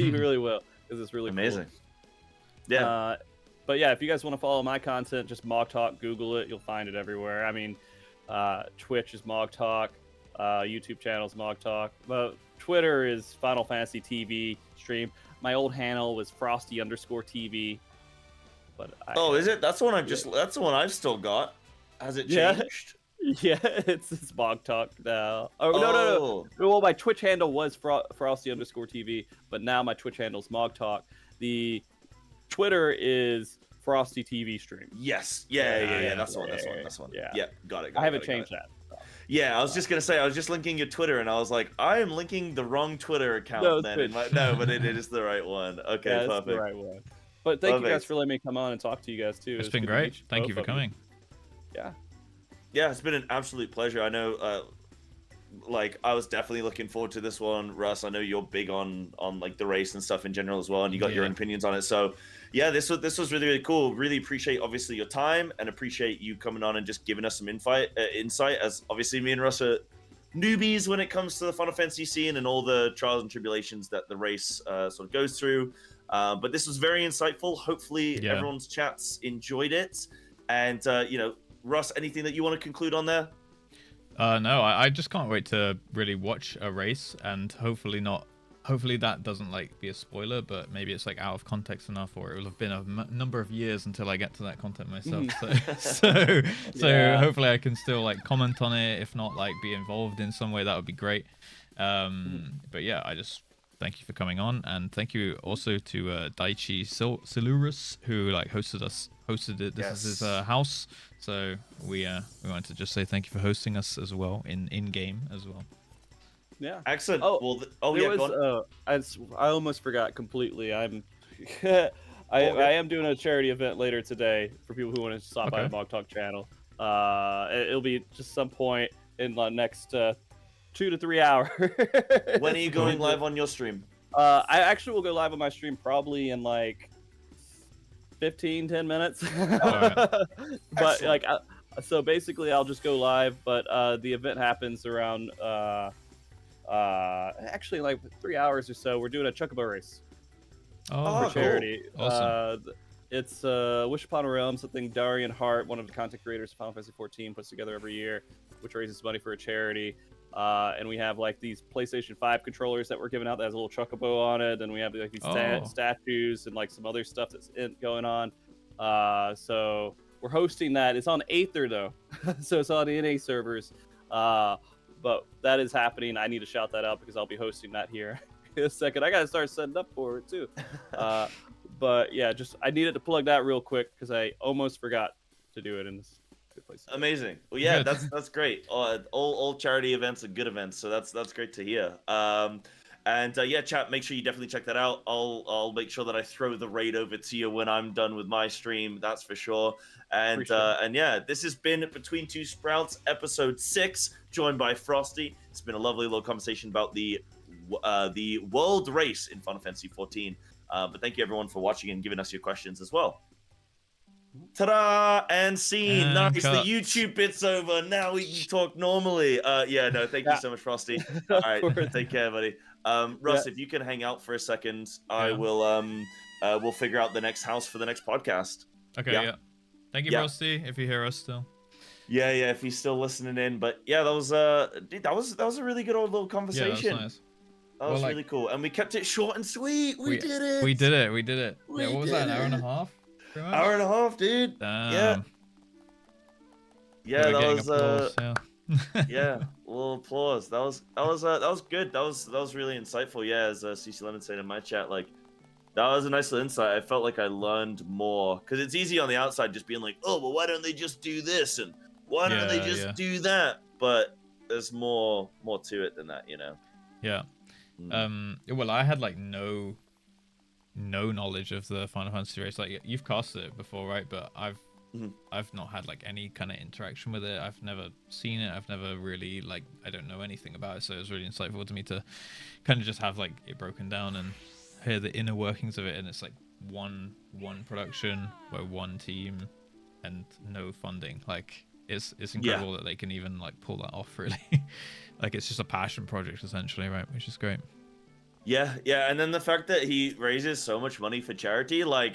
You really will, because it's really amazing. Cool. Yeah. But yeah, if you guys want to follow my content, just MOG Talk, Google it. You'll find it everywhere. I mean, Twitch is MOG Talk, YouTube channel is MOG Talk. But Twitter is Final Fantasy TV stream. My old handle was Frosty_TV. But is it? That's the one That's the one I've still got. Has it Yeah. changed? Yeah, it's MOG Talk now. Oh, no. Well, my Twitch handle was Frosty_TV, but now my Twitch handle is MOG Talk. The Twitter is Frosty TV Stream. Yes. Yeah. That's the one. Yeah, got it. I haven't changed that. Yeah, I was just gonna say, I was just linking your Twitter, and I was like, I am linking the wrong Twitter account. No, then. But it is the right one. Okay, yeah, perfect. the right one. But thank you guys for letting me come on and talk to you guys too. It's been great. Thank you for coming. Yeah. Yeah, it's been an absolute pleasure. I know, like, I was definitely looking forward to this one. Russ, I know you're big on like the race and stuff in general as well, and you got your own opinions on it. So, yeah, this was really cool. Really appreciate obviously your time, and appreciate you coming on and just giving us some insight. As obviously me and Russ are newbies when it comes to the Final Fantasy scene and all the trials and tribulations that the race sort of goes through. But this was very insightful. Hopefully, everyone's chats enjoyed it, and Russ, anything that you want to conclude on there? No, I just can't wait to really watch a race, and hopefully that doesn't like be a spoiler, but maybe it's like out of context enough, or it will have been a number of years until I get to that content myself. So hopefully I can still like comment on it, if not like be involved in some way. That would be great. But yeah, I just thank you for coming on, and thank you also to Daichi Cerberus, who like hosted it. This is his house, so we wanted to just say thank you for hosting us as well in game as well. Yeah, excellent. I almost forgot completely. I am doing a charity event later today for people who want to stop by the MOG Talk channel. It'll be just some point in the next 2 to 3 hours. When are you going live on your stream? I actually will go live on my stream probably in like 10 minutes. But like, so basically I'll just go live, but the event happens around actually like 3 hours or so. We're doing a Chocobo race for charity. Cool. Awesome. It's Wish Upon a Realm, something Darian Hart, one of the content creators of Final Fantasy XIV, puts together every year, which raises money for a charity. And we have like these PlayStation 5 controllers that we're giving out that has a little chocobo on it, and we have like these statues and like some other stuff that's going on. So we're hosting that. It's on Aether though, so it's on NA servers. But that is happening. I need to shout that out because I'll be hosting that here in a second. I gotta start setting up for it too. But yeah, I needed to plug that real quick because I almost forgot to do it in this. Amazing. Well, yeah, that's great. All charity events are good events, so that's great to hear. Yeah, chat, make sure you definitely check that out. I'll make sure that I throw the raid over to you when I'm done with my stream. That's for sure. And yeah, this has been Between Two Sprouts, episode 6, joined by Frosty. It's been a lovely little conversation about the world race in Final Fantasy XIV. But thank you everyone for watching and giving us your questions as well. Ta-da! And scene. And nice. cut. The YouTube bit's over. Now we can talk normally. Thank you so much, Frosty. All right, take care, buddy. Russ, if you can hang out for a second, I will. We'll figure out the next house for the next podcast. Okay. Yeah. Thank you, Frosty. If you hear us still. Yeah. If he's still listening in, but yeah, that was a really good old little conversation. Yeah, that was nice. That was really cool, and we kept it short and sweet. We did it. We did it. Yeah. What was that? An hour and a half? Hour and a half, dude. Damn. Yeah, that was applause, yeah, a little applause. That was good. That was really insightful. Yeah, as CC Lemon said in my chat, like that was a nice little insight. I felt like I learned more because it's easy on the outside just being like, oh, well, why don't they just do this and why don't they just do that? But there's more to it than that, you know. Yeah. Well, I had like no knowledge of the Final Fantasy race. Like you've casted it before, right? But I've not had like any kind of interaction with it. I've never seen it. I've never really like, I don't know anything about it. So it was really insightful to me to kind of just have like it broken down and hear the inner workings of it. And it's like one production where one team and no funding. Like it's incredible that they can even like pull that off, really. Like it's just a passion project essentially, right? Which is great. Yeah, and then the fact that he raises so much money for charity, like,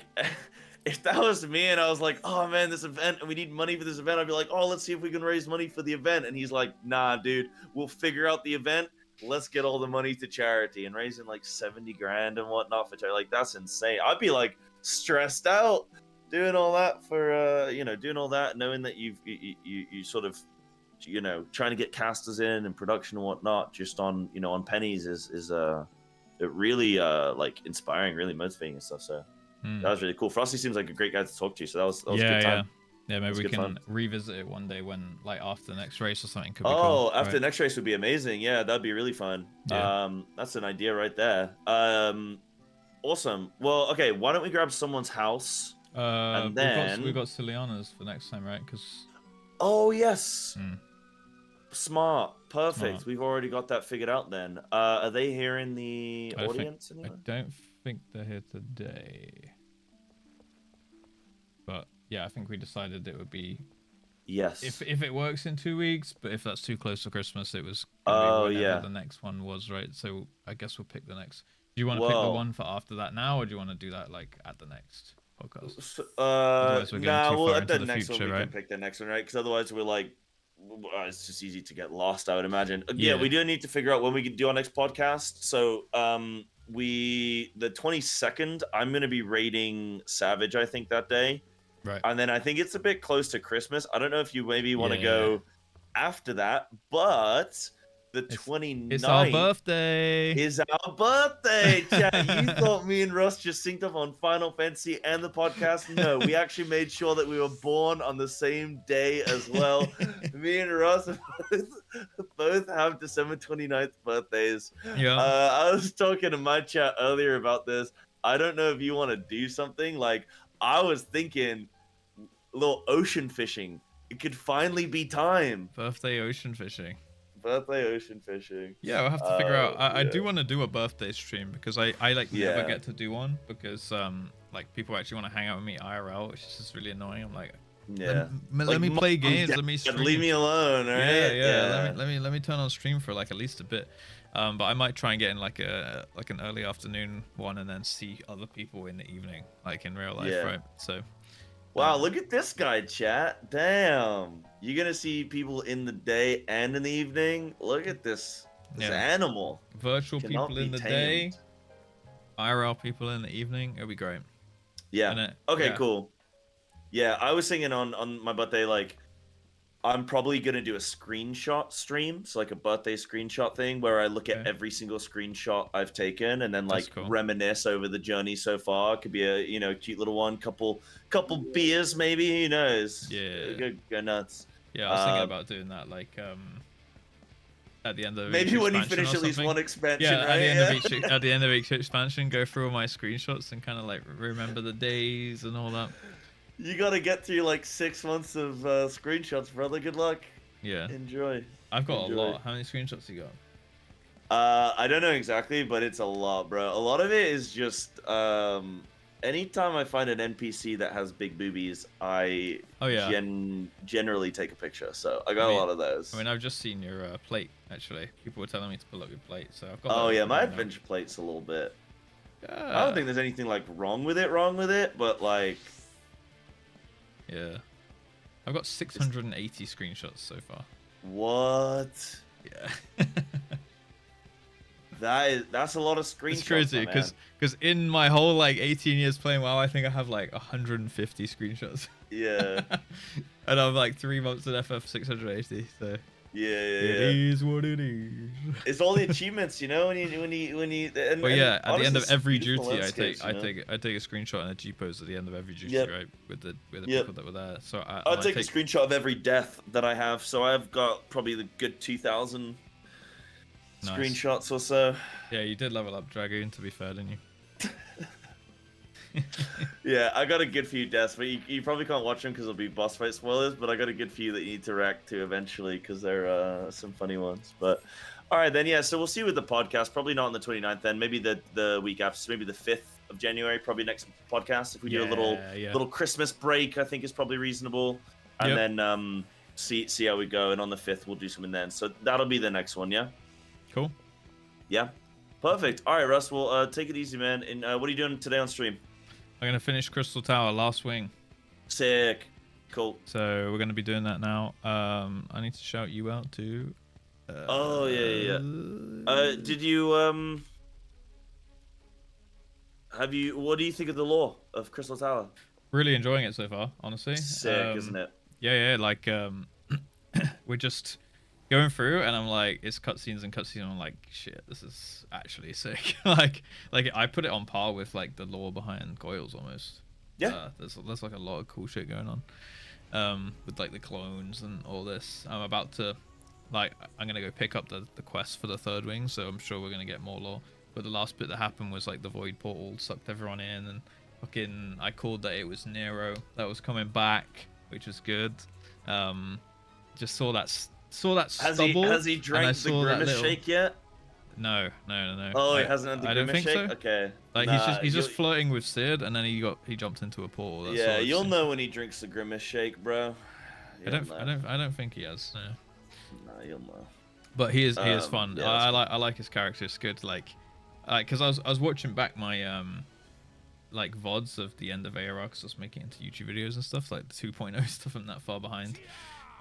if that was me and I was like, oh man, this event, and we need money for this event, I'd be like, oh, let's see if we can raise money for the event. And he's like, nah, dude, we'll figure out the event. Let's get all the money to charity, and raising like 70 grand and whatnot for charity. Like, that's insane. I'd be like stressed out. doing all that for doing all that, knowing that you sort of trying to get casters in and production and whatnot just on on pennies is it really like inspiring, really motivating and stuff. So that was really cool. Frosty seems like a great guy to talk to, so that was a good time. Yeah, maybe we can revisit it one day when, like, after the next race or something. Could be cool. Oh, after the next race would be amazing. Yeah, that'd be really fun. Yeah. That's an idea right there. Awesome. Well, okay, why don't we grab someone's house? And then we've got Ciliana's for next time, right? Because oh yes, Hmm. smart, perfect. Smart. We've already got that figured out. Then, are they here in the audience? I don't think they're here today. But yeah, I think we decided it would be Yes. if it works in 2 weeks, but if that's too close to Christmas, it was Oh, whenever yeah. the next one was, right? So I guess we'll pick the next. Do you want to pick the one for after that now, or do you want to do that like at the next podcast? Otherwise we're getting too well, far at into the the next future, one we right? can pick the next one, right? Because otherwise we're like, it's just easy to get lost, I would imagine. Yeah. We do need to figure out when we can do our next podcast. So, the 22nd, I'm gonna be raiding Savage, I think, that day. Right. And then I think it's a bit close to Christmas. I don't know if you maybe want to Yeah. go after that, but the 29th It's our birthday. is our birthday. Chat, you thought me and Russ just synced up on Final Fantasy and the podcast? No, we actually made sure that we were born on the same day as well. Me and Russ both have December 29th birthdays. Yeah. I was talking to my chat earlier about this. I don't know if you want to do something like I was thinking a little ocean fishing. It could finally be time. Birthday ocean fishing. Birthday ocean fishing. Yeah, we'll have to figure out. I yeah. do want to do a birthday stream because I like Yeah. never get to do one because like people actually want to hang out with me IRL, which is just really annoying. I'm like, Yeah. let me play games. Dad, Let me stream. leave me alone, right? Yeah. Let me turn on stream for like at least a bit. But I might try and get in like an early afternoon one and then see other people in the evening, like in real life, Yeah. right? So. Wow, look at this guy, chat. Damn. You're going to see people in the day and in the evening. Look at this animal. Virtual Cannot people in be the day, tamed. IRL people in the evening. It'll be great. Yeah. Okay, cool. Yeah, I was thinking on my birthday, like, I'm probably going to do a screenshot stream. So, like a birthday screenshot thing where I look at every single screenshot I've taken and then, like, reminisce over the journey so far. It could be a, cute little one, couple beers, maybe. Who knows? Yeah. Go nuts. Yeah, I was thinking about doing that, like, at the end of maybe each when you expansion finish or at least something. one expansion, Yeah, right? at the end of each expansion, go through all my screenshots and kind of like remember the days and all that. You gotta get through like 6 months of screenshots, brother. Good luck. Yeah. Enjoy. I've got a lot. How many screenshots you got? I don't know exactly, but it's a lot, bro. A lot of it is just anytime I find an NPC that has big boobies, I generally take a picture. So I got a lot of those. I mean, I've just seen your plate, actually. People were telling me to pull up your plate, so I've got Oh, yeah, my adventure plate's a little bit. I don't think there's anything like wrong with it, but like... Yeah. I've got 680 screenshots so far. What? Yeah. That's a lot of screenshots. It's crazy because in my whole like 18 years playing WoW, I think I have like 150 screenshots. Yeah. And I'm like 3 months at FF680, so yeah. It is what it is. It's all the achievements, when you. And, but yeah, at the end of honestly, every duty, I take landscapes, a screenshot and a G pose at the end of every duty, Yep. right? With the people that were there. So I'll take a screenshot of every death that I have. So I've got probably the good 2,000 screenshots or so. Yeah, you did level up Dragoon, to be fair, didn't you? Yeah, I got a good few deaths, but you probably can't watch them because it'll be boss fight spoilers. But I got a good few that you need to react to eventually because they're some funny ones. But all right, then, yeah. So we'll see with the podcast. Probably not on the 29th. Then maybe the week after. So maybe the 5th of January. Probably next podcast if we do a little Christmas break. I think is probably reasonable. And then see how we go. And on the 5th we'll do something then. So that'll be the next one. Yeah. Cool. Yeah. Perfect. All right, Russ. Well, take it easy, man. And what are you doing today on stream? I'm gonna finish Crystal Tower, last wing. Sick. Cool. So we're gonna be doing that now. I need to shout you out too. Oh yeah. Did you what do you think of the lore of Crystal Tower? really enjoying it so far, honestly. Sick, isn't it? Yeah, like we're just going through, and I'm like, it's cutscenes and cutscenes. And I'm like, shit, this is actually sick. like I put it on par with like the lore behind Goyles almost. Yeah. There's like a lot of cool shit going on. With like the clones and all this. I'm about to, like, I'm gonna go pick up the quest for the third wing, so I'm sure we're gonna get more lore. But the last bit that happened was like the void portal sucked everyone in, and fucking I called that it was Nero that was coming back, which was good. Just saw that stubble. Has he drank the Grimace shake yet? No. Oh, he hasn't had the Grimace shake? So. Okay. Like he's just flirting with Sid, and then he jumped into a portal. That's yeah, you'll know when he drinks the Grimace shake, bro. I don't think he has. No. Nah, you'll know. But he is fun. Yeah, I like his character. It's good. Like, because I was watching back my like VODs of the end of ARR, because I was making it into YouTube videos and stuff, like the 2.0 stuff. I'm that far behind.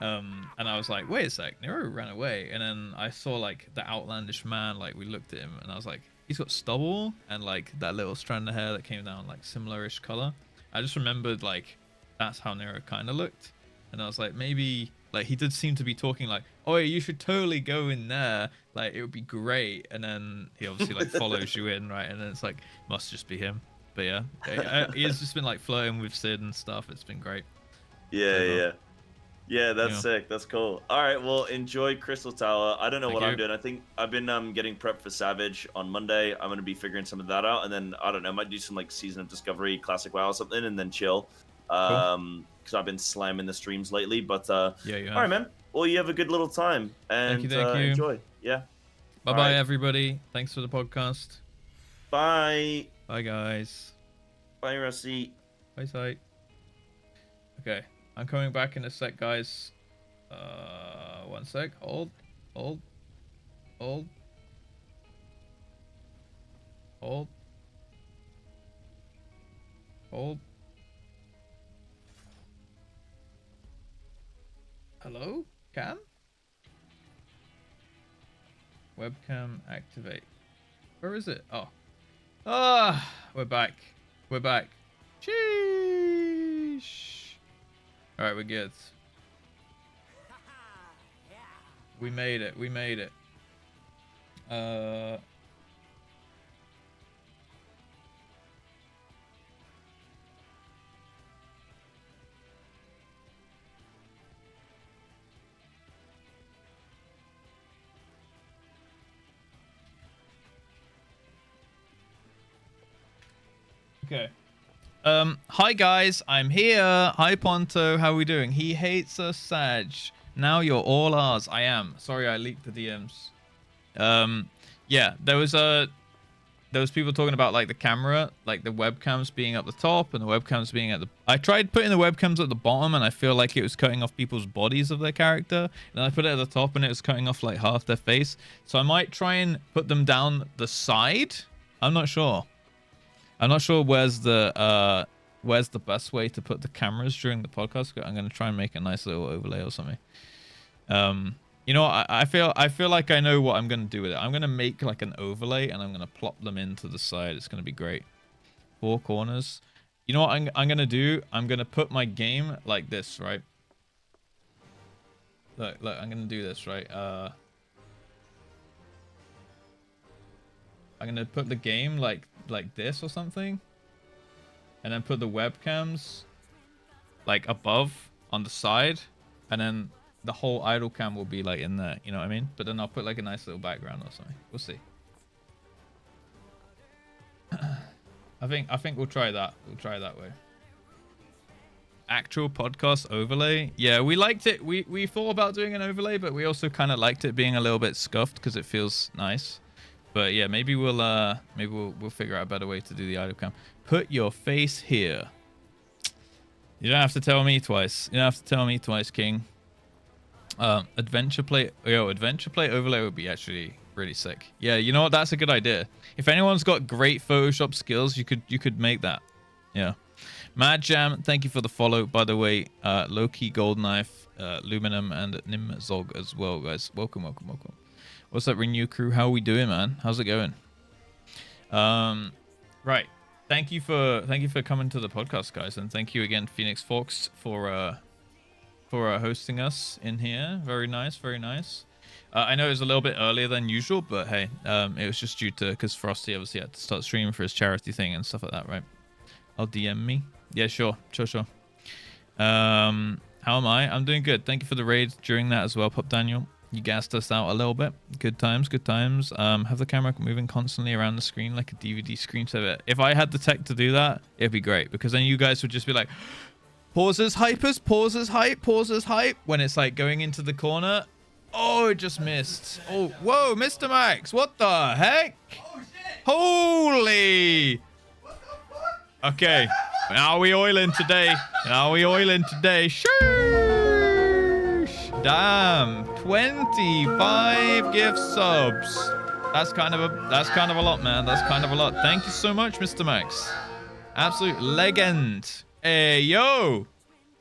And I was like, wait a sec, Nero ran away. And then I saw like the outlandish man, like we looked at him, and I was like, he's got stubble and like that little strand of hair that came down, like similar-ish color. I just remembered like that's how Nero kind of looked. And I was like, maybe like he did seem to be talking like, oh yeah, you should totally go in there, like it would be great. And then he obviously like follows you in, right? And then it's like, must just be him. But yeah, he has just been like flirting with Sid and stuff. It's been great. Yeah, that's sick. That's cool. All right, well, enjoy Crystal Tower. I don't know what I'm doing. I think I've been getting prepped for Savage on Monday. I'm going to be figuring some of that out. And then, I don't know, I might do some like Season of Discovery, Classic WoW or something, and then chill. Because I've been slamming the streams lately. But, all right, man. Well, you have a good little time. And thank you. Enjoy. Yeah. Bye-bye, everybody. Thanks for the podcast. Bye. Bye, guys. Bye, Rusty. Bye, sight. Okay. I'm coming back in a sec, guys. 1 sec. Hold. Hello? Cam? Webcam activate. Where is it? Oh. We're back. Sheesh. Alright, we're good. We made it. Okay. Hi guys, I'm here. Hi Ponto, how are we doing? He hates us, Sag. Now you're all ours. I am. Sorry, I leaked the DMs. Yeah, there was people talking about like the camera, like the webcams being up the top and the webcams being at the. I tried putting the webcams at the bottom, and I feel like it was cutting off people's bodies of their character. And I put it at the top, and it was cutting off like half their face. So I might try and put them down the side. I'm not sure. Where's the best way to put the cameras during the podcast. I'm gonna try and make a nice little overlay or something. You know, I feel like I know what I'm gonna do with it. I'm gonna make like an overlay, and I'm gonna plop them into the side. It's gonna be great. 4 corners. You know what I'm gonna do? I'm gonna put my game like this, right? Look, I'm gonna do this, right? I'm gonna put the game like this or something, and then put the webcams like above on the side, and then the whole idle cam will be like in there, you know what I mean? But then I'll put like a nice little background or something. We'll see. I think we'll try that. We'll try that way. Actual podcast overlay. Yeah, we liked it. We thought about doing an overlay, but we also kind of liked it being a little bit scuffed because it feels nice. But yeah, maybe we'll figure out a better way to do the idle cam. Put your face here. You don't have to tell me twice. King. Adventure play overlay would be actually really sick. Yeah, you know what? That's a good idea. If anyone's got great Photoshop skills, you could make that. Yeah. Mad Jam, thank you for the follow, by the way. Loki, Gold Knife, Luminum, and Nimzog as well, guys. Welcome. What's up, Renew Crew? How are we doing, man? How's it going? Right. thank you for coming to the podcast, guys, and thank you again, Phoenix Fox, for hosting us in here. Very nice, very nice. I know it was a little bit earlier than usual, but hey, it was just due to because Frosty obviously had to start streaming for his charity thing and stuff like that, right? I'll DM me. Yeah, sure. How am I? I'm doing good. Thank you for the raid during that as well, Pup Daniel. You gassed us out a little bit. Good times, good times. Have the camera moving constantly around the screen like a DVD screensaver. If I had the tech to do that, it'd be great, because then you guys would just be like, pauses, hypers, pauses, hype, pauses, hype, when it's like going into the corner. Oh, it just missed. Oh, whoa, Mr. Max, what the heck? Oh, shit. Holy. What the fuck? Okay, now we oiling today. Sheesh. Damn, 25 gift subs. That's kind of a lot, man. That's kind of a lot. Thank you so much, Mr. Max. Absolute legend. Hey, yo.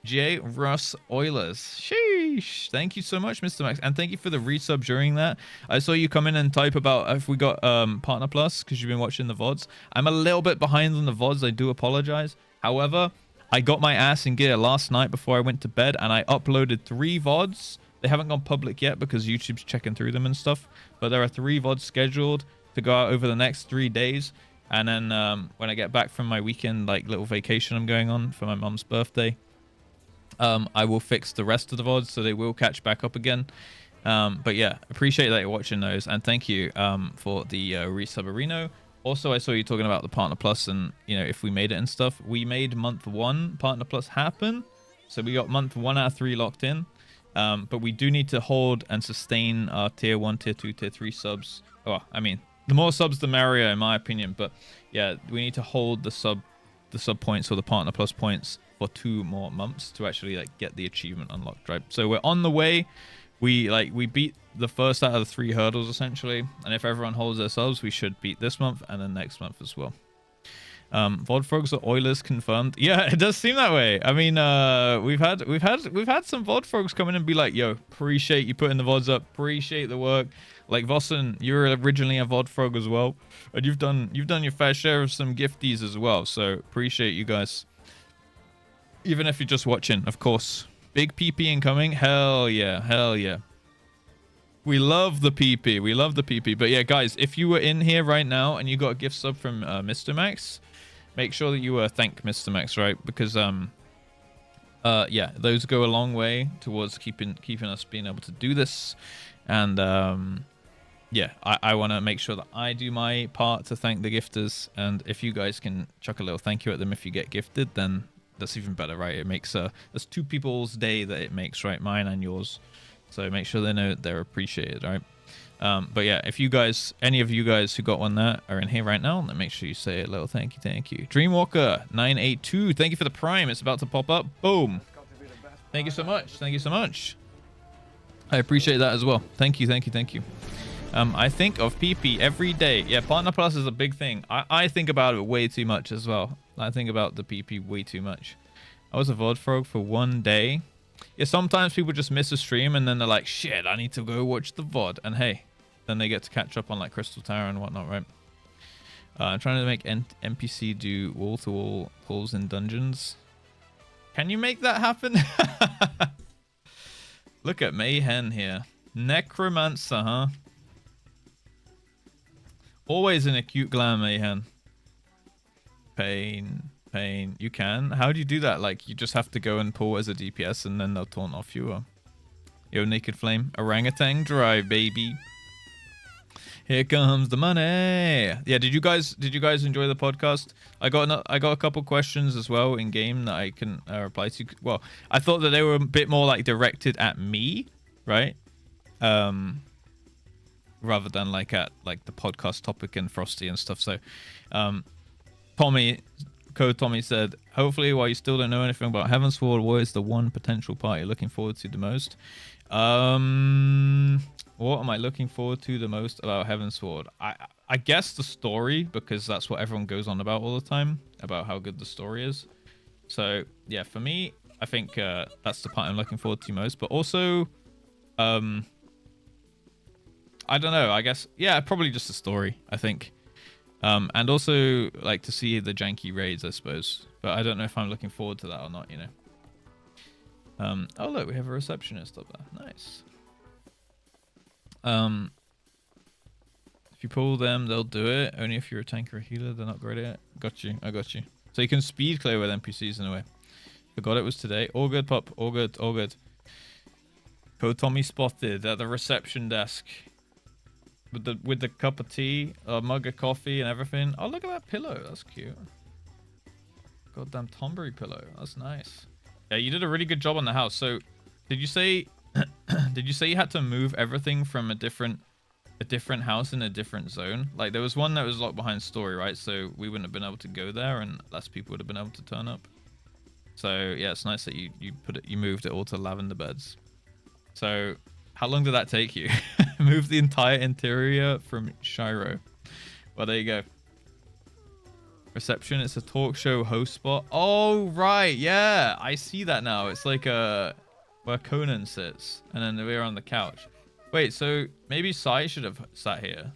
JustRuss Oilers. Sheesh. Thank you so much, Mr. Max. And thank you for the resub during that. I saw you come in and type about if we got Partner Plus, because you've been watching the VODs. I'm a little bit behind on the VODs. I do apologize. However, I got my ass in gear last night before I went to bed, and I uploaded 3 VODs. They haven't gone public yet because YouTube's checking through them and stuff. But there are 3 VODs scheduled to go out over the next 3 days. And then when I get back from my weekend, like little vacation I'm going on for my mum's birthday, I will fix the rest of the VODs so they will catch back up again. But yeah, appreciate that you're watching those, and thank you for the resub Areno. Also, I saw you talking about the Partner Plus and, you know, if we made it and stuff. We made month 1 Partner Plus happen, so we got month 1 out of 3 locked in. But we do need to hold and sustain our tier 1, tier 2, tier 3 subs. Oh, I mean, the more subs the merrier in my opinion, but yeah, we need to hold the sub points or the Partner Plus points for 2 more months to actually like get the achievement unlocked, right? So we're on the way. We beat the first out of the 3 hurdles essentially, and if everyone holds their subs, we should beat this month and then next month as well. VOD frogs or Oilers confirmed. Yeah, it does seem that way. I mean, we've had some VOD frogs come in and be like, yo, appreciate you putting the VODs up, appreciate the work. Like Vossen, you were originally a VOD frog as well, and you've done your fair share of some gifties as well, so appreciate you guys. Even if you're just watching, of course. Big PP incoming. Hell yeah. Hell yeah. We love the PP. We love the PP. But yeah, guys, if you were in here right now and you got a gift sub from Mr. Max, make sure that you thank Mr. Max, right? Because yeah, those go a long way towards keeping us being able to do this. And yeah, I want to make sure that I do my part to thank the gifters. And if you guys can chuck a little thank you at them if you get gifted, then that's even better, right? It makes there's 2 people's day that it makes, right? Mine and yours. So make sure they know they're appreciated, right? But yeah, if you guys, any of you guys who got one that are in here right now, then make sure you say a little thank you. Dreamwalker 982, thank you for the prime. It's about to pop up. Boom. Thank you so much. Thank you so much. I appreciate that as well. Thank you. I think of PP every day. Yeah, Partner Plus is a big thing. I think about it way too much as well. I think about the PP way too much. I was a VOD frog for 1 day. Yeah, sometimes people just miss a stream and then they're like, shit, I need to go watch the VOD. And hey, then they get to catch up on like Crystal Tower and whatnot, right? I'm trying to make NPC do wall-to-wall pulls in dungeons. Can you make that happen? Look at Mayhem here. Necromancer, huh? Always in a cute glam, Mayhem. Pain. You can? How do you do that? Like, you just have to go and pull as a DPS and then they'll taunt off you. Or... Yo, Naked Flame. Orangutan drive, baby. Here comes the money. Yeah, did you guys enjoy the podcast? I got a couple questions as well in game that I can reply to. Well, I thought that they were a bit more like directed at me, right? Rather than like at like the podcast topic and Frosty and stuff. So Tommy said, hopefully while you still don't know anything about Heavensward, what is the one potential part you're looking forward to the most? What am I looking forward to the most about Heavensward? I guess the story, because that's what everyone goes on about all the time, about how good the story is. So yeah, for me, I think that's the part I'm looking forward to most. But also, I don't know, I guess, yeah, probably just the story, I think. And also like to see the janky raids, I suppose. But I don't know if I'm looking forward to that or not, you know. Oh look, we have a receptionist up there. Nice. If you pull them, they'll do it. Only if you're a tank or a healer, they're not great at it. Got you. I got you. So you can speed clear with NPCs in a way. Forgot it was today. All good, pup. All good. All good. Code Tommy spotted at the reception desk with the cup of tea, a mug of coffee, and everything. Oh, look at that pillow. That's cute. Goddamn Tombury pillow. That's nice. Yeah, you did a really good job on the house. So, did you say you had to move everything from a different house in a different zone? Like there was one that was locked behind story, right? So we wouldn't have been able to go there, and less people would have been able to turn up. So yeah, it's nice that you moved it all to lavender beds. So how long did that take you? Move the entire interior from Shiro. Well, there you go. Reception, it's a talk show host spot. Oh right, yeah, I see that now. It's like where Conan sits, and then we're on the couch. Wait, so maybe Sai should have sat here.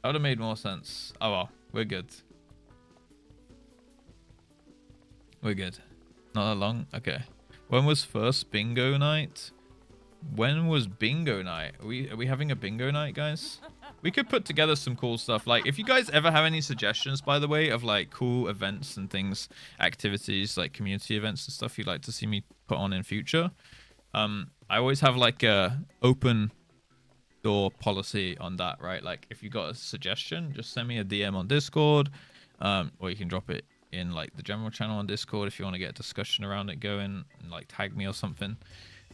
That would have made more sense. Oh well, we're good. We're good. Not that long? Okay. When was first bingo night? When was bingo night? Are we having a bingo night, guys? We could put together some cool stuff. Like, if you guys ever have any suggestions, by the way, of like cool events and things, activities, like community events and stuff you'd like to see me put on in future, I always have like a open door policy on that, right? Like, if you got a suggestion, just send me a DM on Discord, or you can drop it in like the general channel on Discord if you want to get a discussion around it going, and like tag me or something.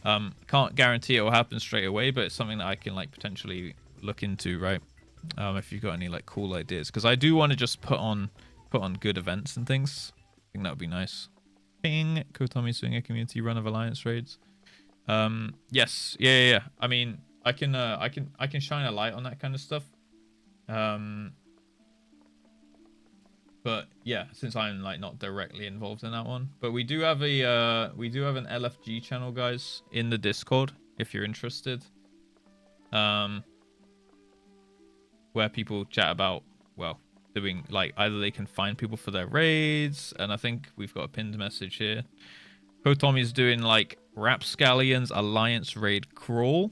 Can't guarantee it will happen straight away, but it's something that I can like potentially look into, right? If you've got any like cool ideas, because I do want to just put on good events and things. I think that would be nice. Ping, Kotomi's doing a community run of alliance raids. Yes, yeah. I mean, I can shine a light on that kind of stuff. But yeah, since I'm like not directly involved in that one, but we do have an LFG channel, guys, in the Discord if you're interested. Where people chat about, well, doing like either they can find people for their raids, and I think we've got a pinned message here. Tommy's doing like Rapscallions Alliance raid crawl.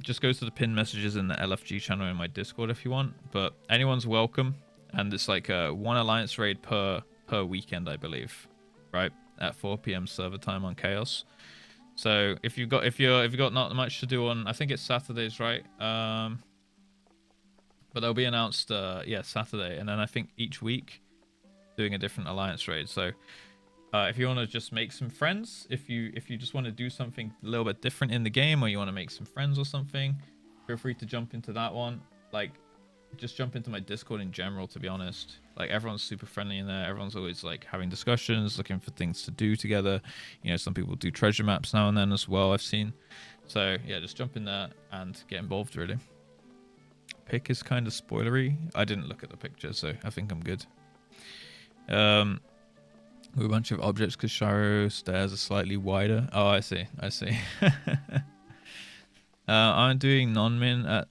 Just go to the pinned messages in the LFG channel in my Discord if you want, but anyone's welcome. And it's like one alliance raid per weekend, I believe, right? At 4 p.m. server time on Chaos. So if you've got not much to do on, I think it's Saturdays, right? But they'll be announced, yeah, Saturday, and then I think each week doing a different alliance raid. So if you want to just make some friends, if you just want to do something a little bit different in the game, or you want to make some friends or something, feel free to jump into that one. Like, just jump into my Discord in general, to be honest. Like, everyone's super friendly in there. Everyone's always like having discussions, looking for things to do together. You know, some people do treasure maps now and then as well, I've seen. So yeah, just jump in there and get involved, really. Pic is kind of spoilery. I didn't look at the picture, so I think I'm good. With a bunch of objects because Shiro stairs are slightly wider. Oh, I see. I'm doing non-min at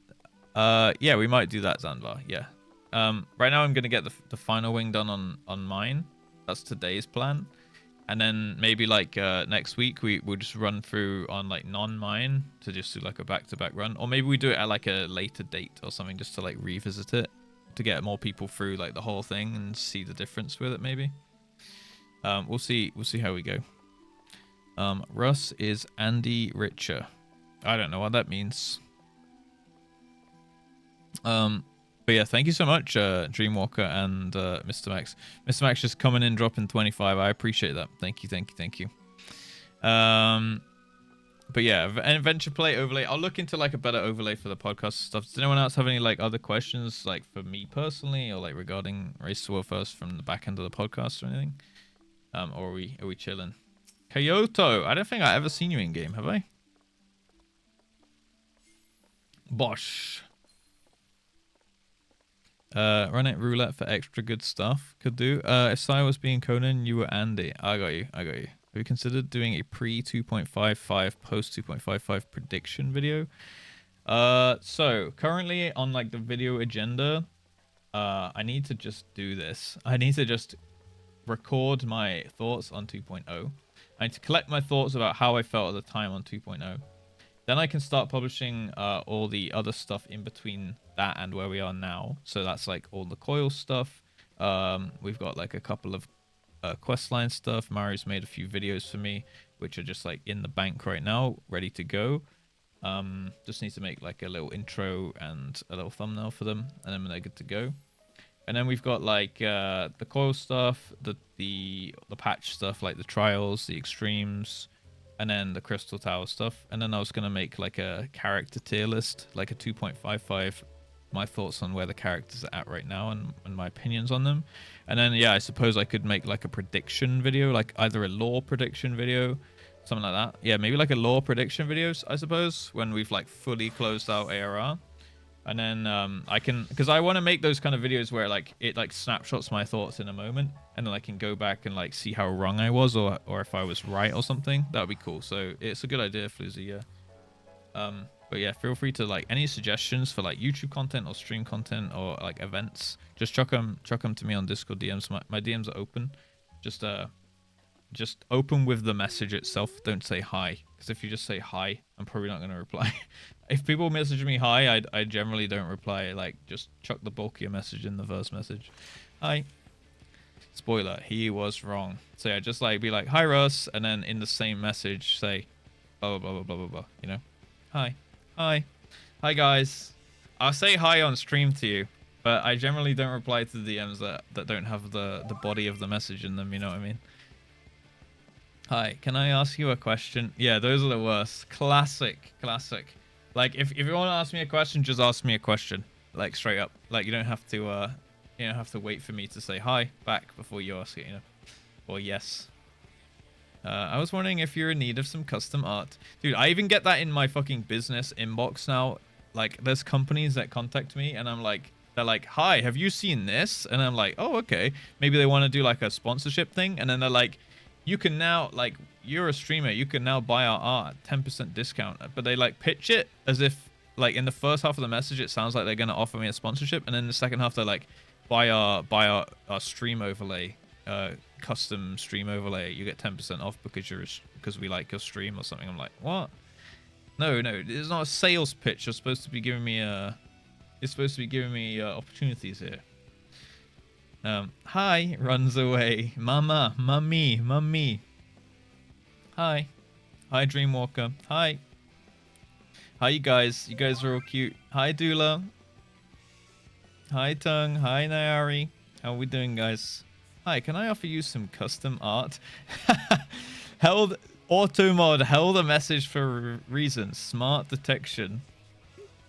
yeah, we might do that, Zanvar. Yeah. Right now I'm gonna get the final wing done on mine. That's today's plan, and then maybe like next week we'll just run through on like non-mine to just do like a back-to-back run, or maybe we do it at like a later date or something, just to like revisit it to get more people through like the whole thing and see the difference with it. Maybe. We'll see how we go. Russ is Andy Richer. I don't know what that means. But yeah, thank you so much, Dreamwalker and Mr. Max. Mr. Max just coming in, dropping 25. I appreciate that. Thank you. But yeah, adventure play overlay. I'll look into like a better overlay for the podcast stuff. Does anyone else have any like other questions, like for me personally, or like regarding Race to World First from the back end of the podcast or anything? Or are we chilling? Kyoto, I don't think I've ever seen you in game, have I? Bosh. Run it roulette for extra good stuff. Could do. If Sai was being Conan, you were Andy. I got you. Have you considered doing a pre 2.55 post 2.55 prediction video? So currently on like the video agenda, I need to just do this. I need to just record my thoughts on 2.0. I need to collect my thoughts about how I felt at the time on 2.0. Then I can start publishing all the other stuff in between that and where we are now. So that's like all the coil stuff. We've got like a couple of questline stuff. Mario's made a few videos for me, which are just like in the bank right now, ready to go. Just need to make like a little intro and a little thumbnail for them, and then they're good to go. And then we've got like the coil stuff, the patch stuff, like the trials, the extremes, and then the crystal tower stuff. And then I was gonna make like a character tier list, like a 2.55, my thoughts on where the characters are at right now and my opinions on them. And then yeah, I suppose I could make like a prediction video, like either a lore prediction video, something like that. Yeah, maybe like a lore prediction videos, I suppose, when we've like fully closed out ARR. And then I can, because I want to make those kind of videos where like it like snapshots my thoughts in a moment, and then I can go back and like see how wrong I was, or if I was right or something. That would be cool. So it's a good idea, Floozy. Yeah. But yeah, feel free to like any suggestions for like YouTube content or stream content or like events. Just chuck them to me on Discord DMs. My DMs are open. Just open with the message itself. Don't say hi, because if you just say hi, I'm probably not going to reply. If people message me hi, I generally don't reply. Like, just chuck the bulk of your message in the first message. Hi. Spoiler, he was wrong. So yeah, just like be like, hi Russ, and then in the same message say blah blah blah blah blah blah, you know? Hi. Hi guys. I'll say hi on stream to you, but I generally don't reply to the DMs that don't have the body of the message in them, you know what I mean? Hi, can I ask you a question? Yeah, those are the worst. Classic. Like, if you want to ask me a question, just ask me a question. Like, straight up. Like, you don't have to wait for me to say hi back before you ask it, you know? Or yes. I was wondering if you're in need of some custom art. Dude, I even get that in my fucking business inbox now. Like, there's companies that contact me, and I'm like, they're like, hi, have you seen this? And I'm like, oh, okay. Maybe they want to do, like, a sponsorship thing, and then they're like, you can now, like, you're a streamer, you can now buy our art, 10% discount. But they like pitch it as if, like, in the first half of the message, it sounds like they're going to offer me a sponsorship. And then the second half, they're like, buy our stream overlay, custom stream overlay. You get 10% off because we like your stream or something. I'm like, what? No, it's not a sales pitch. You're supposed to be giving me opportunities here. Hi, runs away. Mummy. Hi, Dreamwalker. Hi, you guys. You guys are all cute. Hi, Dula. Hi, Tung. Hi, Nayari. How are we doing, guys? Hi, can I offer you some custom art? Automod held a message for reasons. Smart detection.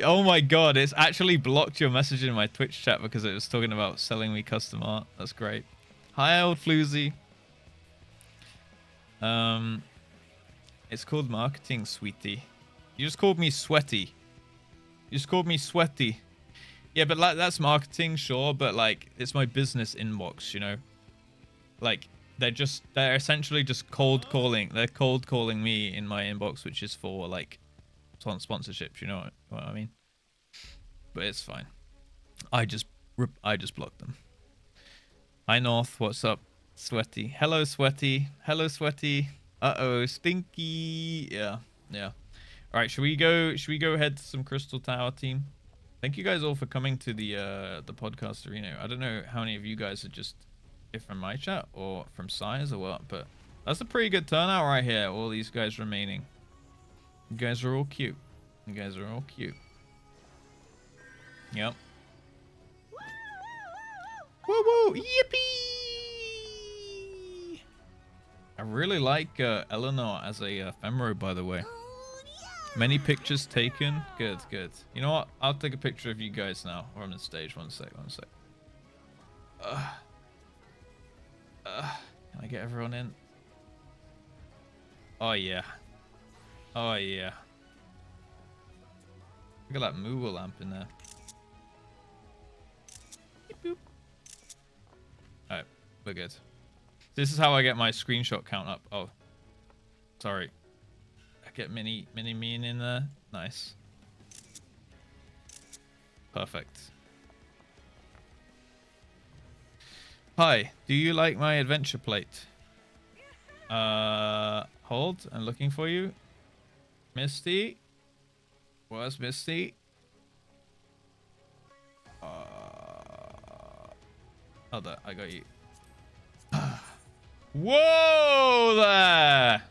Oh my god, it's actually blocked your message in my Twitch chat because it was talking about selling me custom art. That's great. Hi, old Floozy. It's called marketing, sweetie. You just called me sweaty. Yeah, but like that's marketing, sure, but like it's my business inbox, you know? Like they're essentially just cold calling. They're cold calling me in my inbox, which is for like sponsorships, you know what I mean? But it's fine. I just blocked them. Hi North, what's up? Sweaty. Hello Sweaty. Uh-oh, Stinky. Yeah. All right, should we go head to some Crystal Tower, team? Thank you guys all for coming to the podcast arena. I don't know how many of you guys are just from my chat or from Size or what, but that's a pretty good turnout right here. All these guys remaining. You guys are all cute. Yep. Woo! Yippee! I really like Eleanor as a Femro, by the way. Many pictures taken. Good. You know what? I'll take a picture of you guys now. We're on the stage. One sec. Can I get everyone in? Oh yeah. Look at that Moogle lamp in there. Beep, boop. Alright, we're good. This is how I get my screenshot count up. Oh, sorry. I get mini mean in there. Nice. Perfect. Hi, do you like my adventure plate? Hold, I'm looking for you. Misty? Where's Misty? Oh, there, I got you. Whoa there!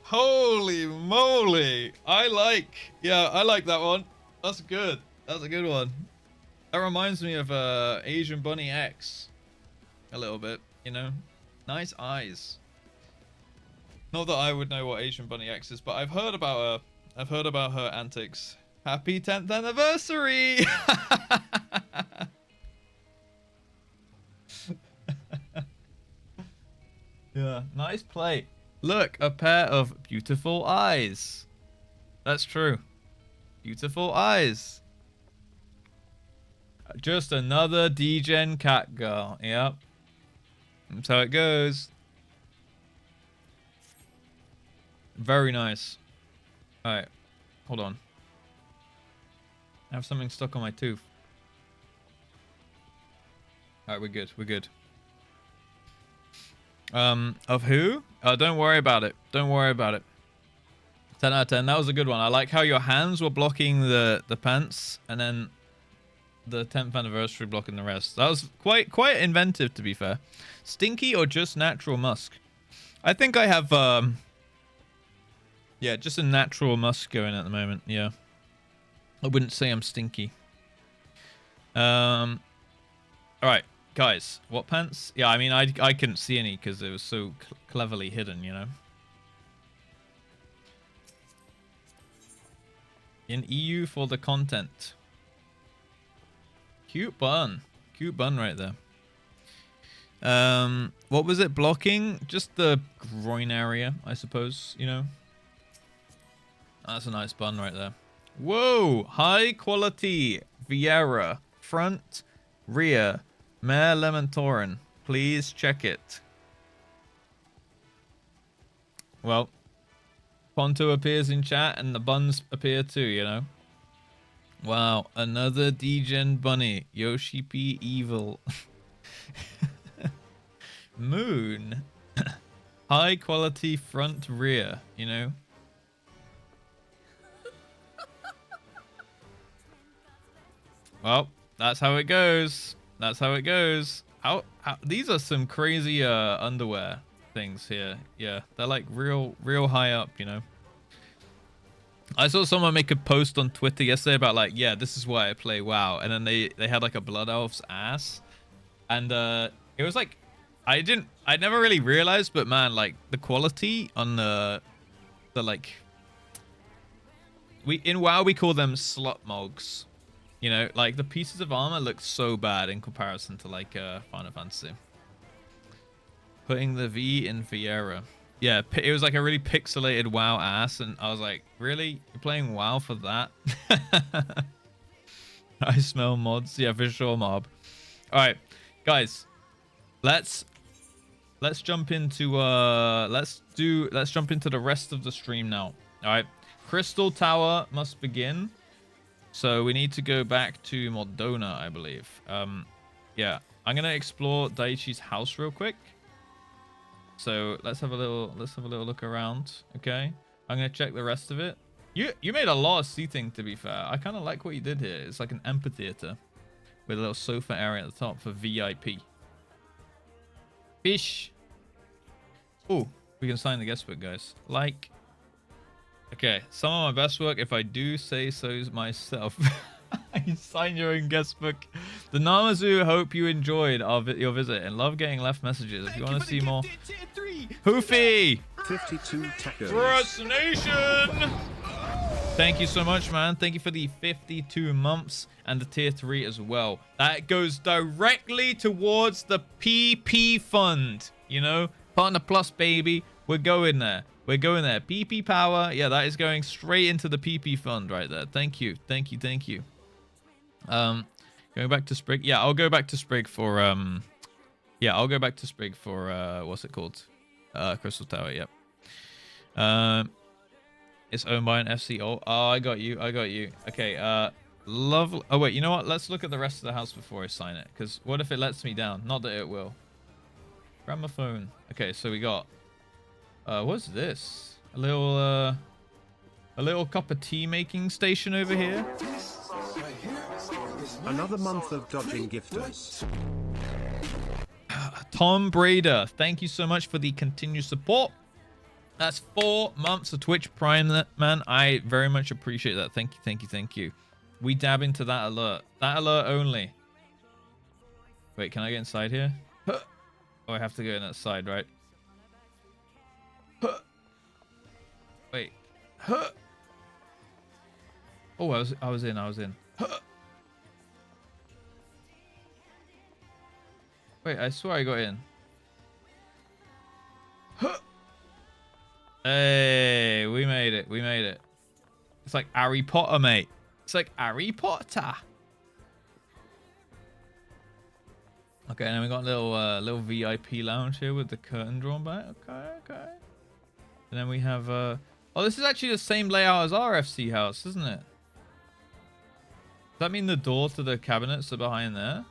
Holy moly! I like that one. That's good. That's a good one. That reminds me of Asian Bunny X. A little bit, you know? Nice eyes. Not that I would know what Asian Bunny X is, but I've heard about her. I've heard about her antics. Happy 10th anniversary! Yeah, nice play. Look, a pair of beautiful eyes. That's true. Beautiful eyes. Just another degen cat girl. Yep. That's how it goes. Very nice. Alright. Hold on. I have something stuck on my tooth. Alright, we're good. We're good. Of who? Don't worry about it. Don't worry about it. 10 out of 10. That was a good one. I like how your hands were blocking the pants, and then the 10th anniversary blocking the rest. That was quite inventive, to be fair. Stinky or just natural musk? I think I have yeah, just a natural musk going at the moment. Yeah, I wouldn't say I'm stinky. All right, guys, what pants? Yeah, I mean, I couldn't see any because it was so cleverly hidden, you know. In EU for the content. Cute bun right there. What was it blocking? Just the groin area, I suppose, you know. That's a nice bun right there. Whoa, high quality Vieira, front, rear, Mare Lemontorin. Please check it. Well, Ponto appears in chat and the buns appear too, you know. Wow, another degen bunny. Yoshi P evil. Moon. High quality front rear, you know. Well, that's how it goes. That's how it goes. How these are some crazy underwear things here. Yeah, they're like real high up, you know. I saw someone make a post on Twitter yesterday about like, yeah, this is why I play WoW, and then they had like a blood elf's ass, and it was like, I never really realized, but man, like the quality on the like, in WoW we call them slut mogs, you know, like the pieces of armor look so bad in comparison to like Final Fantasy. Putting the V in Vieira. Yeah, it was like a really pixelated WoW ass, and I was like, really? You're playing WoW for that? I smell mods. Yeah, visual mob. All right, guys, let's jump into let's jump into the rest of the stream now. All right, Crystal Tower must begin. So we need to go back to Modona, I believe. Yeah, I'm gonna explore Daichi's house real quick. So let's have a little look around. Okay, I'm gonna check the rest of it. You made a lot of seating, to be fair. I kind of like what you did here. It's like an amphitheater with a little sofa area at the top for VIP. Fish. Oh, we can sign the guest book, guys. Like. Okay, some of my best work, if I do say so myself. You sign your own guest book. The Namazu hope you enjoyed your visit and love getting left messages. If you want to see more. Hoofy! 52 tacos. Russ Nation! Thank you so much, man. Thank you for the 52 months and the tier 3 as well. That goes directly towards the PP fund. You know, Partner Plus, baby. We're going there. We're going there. PP power. Yeah, that is going straight into the PP fund right there. Thank you. Thank you. Thank you. Going back to Sprig. Yeah, I'll go back to Sprig for I'll go back to Sprig for what's it called? Crystal Tower, yep. It's owned by an FC. Oh, I got you. I got you. Okay. Lovely. Oh wait, you know what? Let's look at the rest of the house before I sign it. Because what if it lets me down? Not that it will. Gramophone. Okay, so we got. What's this? A little cup of tea making station over here. Another month of dodging gifters. Tom Brader, thank you so much for the continued support. That's 4 months of Twitch Prime, man. I very much appreciate that. Thank you, thank you, thank you. We dab into that alert. That alert only. Wait, can I get inside here? Oh, I have to go in that side, right? Wait. Oh, I was in. Wait, I swear I got in. Hey, we made it. We made it. It's like Harry Potter, mate. It's like Harry Potter. Okay, and then we got a little VIP lounge here with the curtain drawn back. Okay. And then we have oh, this is actually the same layout as our FC house, isn't it? Does that mean the door to the cabinets are behind there?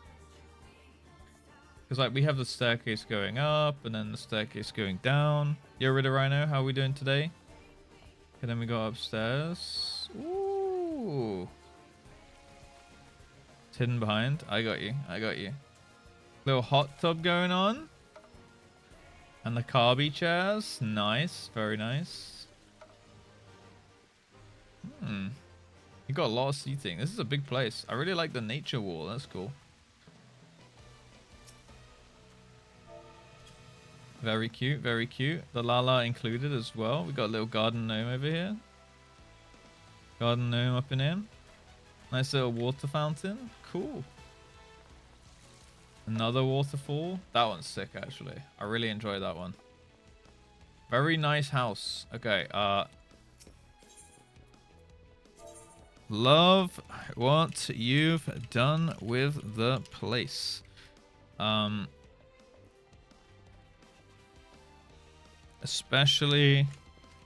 Because like we have the staircase going up and then the staircase going down. Yo, Ritter Rhino, how are we doing today? And then we go upstairs. Ooh. It's hidden behind. I got you. Little hot tub going on. And the carby chairs. Nice. Very nice. You got a lot of seating. This is a big place. I really like the nature wall. That's cool. Very cute, very cute. The Lala included as well. We got a little garden gnome over here. Garden gnome up in here. Nice little water fountain. Cool. Another waterfall. That one's sick, actually. I really enjoyed that one. Very nice house. Okay, love what you've done with the place. Especially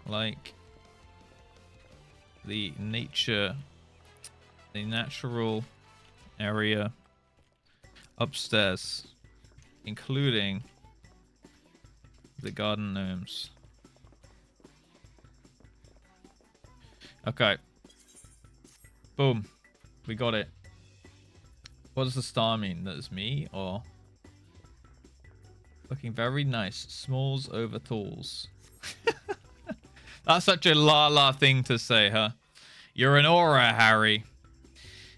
like the nature, the natural area upstairs, including the garden gnomes. Okay. Boom. We got it. What does the star mean? That is me or... Looking very nice. Smalls over talls. That's such a la thing to say, huh? You're an aura, Harry.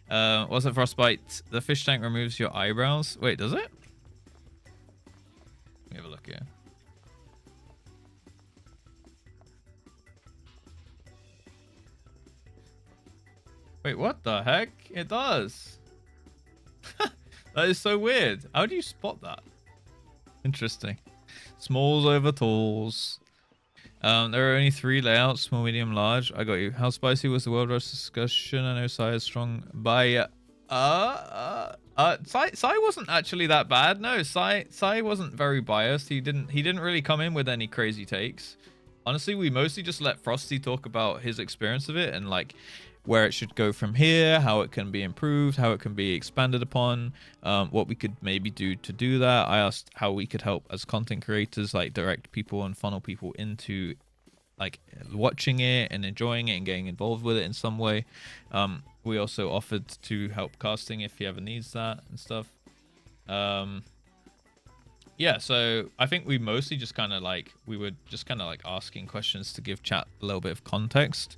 What's it, Frostbite? The fish tank removes your eyebrows. Wait, does it? Let me have a look here. Wait, what the heck? It does. That is so weird. How do you spot that? Interesting. Smalls over talls. There are only 3 layouts: small, medium, large. I got you. How spicy was the World Rush discussion? I know Sai is strong by Sai wasn't actually that bad. No, Sai wasn't very biased. He didn't really come in with any crazy takes. Honestly, we mostly just let Frosty talk about his experience of it and like where it should go from here, how it can be improved, how it can be expanded upon, what we could maybe do to do that. I asked how we could help as content creators, like direct people and funnel people into like watching it and enjoying it and getting involved with it in some way. We also offered to help casting if he ever needs that and stuff. Yeah, so I think we mostly just kind of like, we were just kind of like asking questions to give chat a little bit of context.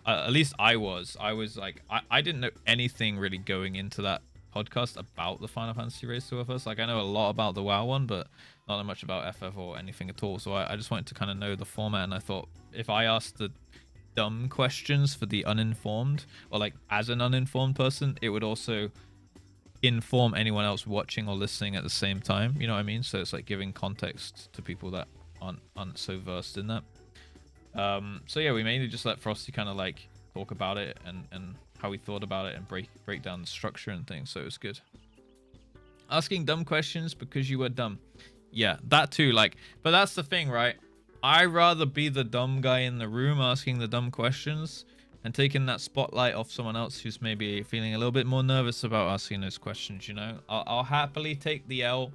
At least I was like, I didn't know anything really going into that podcast about the Final Fantasy Race to us. Like I know a lot about the WoW one, but not that much about FF or anything at all. So I just wanted to kind of know the format, and I thought if I asked the dumb questions for the uninformed, or like as an uninformed person, it would also inform anyone else watching or listening at the same time. You know what I mean? So it's like giving context to people that aren't so versed in that. So yeah, we mainly just let Frosty kind of like talk about it and how he thought about it and break down the structure and things. So it was good. Asking dumb questions because you were dumb. Yeah, that too. Like, but that's the thing, right? I'd rather be the dumb guy in the room asking the dumb questions and taking that spotlight off someone else who's maybe feeling a little bit more nervous about asking those questions, you know? I'll happily take the L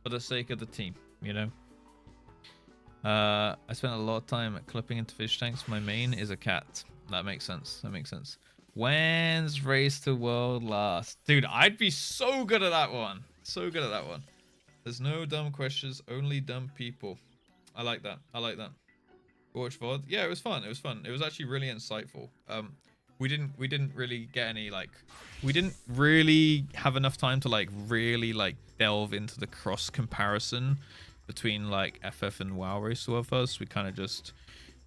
for the sake of the team, you know? I spent a lot of time clipping into fish tanks. My main is a cat. That makes sense. That makes sense. When's Race to World last? Dude, I'd be so good at that one. So good at that one. There's no dumb questions, only dumb people. I like that. I like that. Watch VOD. Yeah, it was fun. It was fun. It was actually really insightful. We didn't really get any we didn't really have enough time to really delve into the cross comparison between FF and WoW Race to World first. We kind of just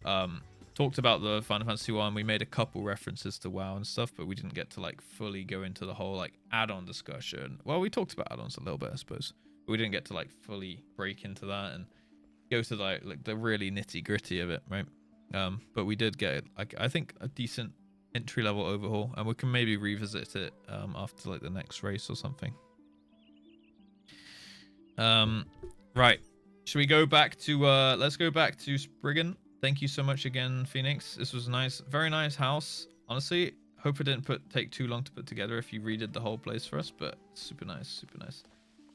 talked about the Final Fantasy 1. We made a couple references to WoW and stuff, but we didn't get to fully go into the whole add-on discussion. Well, we talked about add-ons a little bit, I suppose. But we didn't get to fully break into that and go to the really nitty gritty of it, right? But we did get I think a decent entry level overhaul, and we can maybe revisit it after the next race or something. Right, should we go back to let's go back to Spriggan. Thank you so much again, Phoenix. This was nice, very nice house. Honestly, hope it didn't take too long to put together if you redid the whole place for us, but super nice, super nice.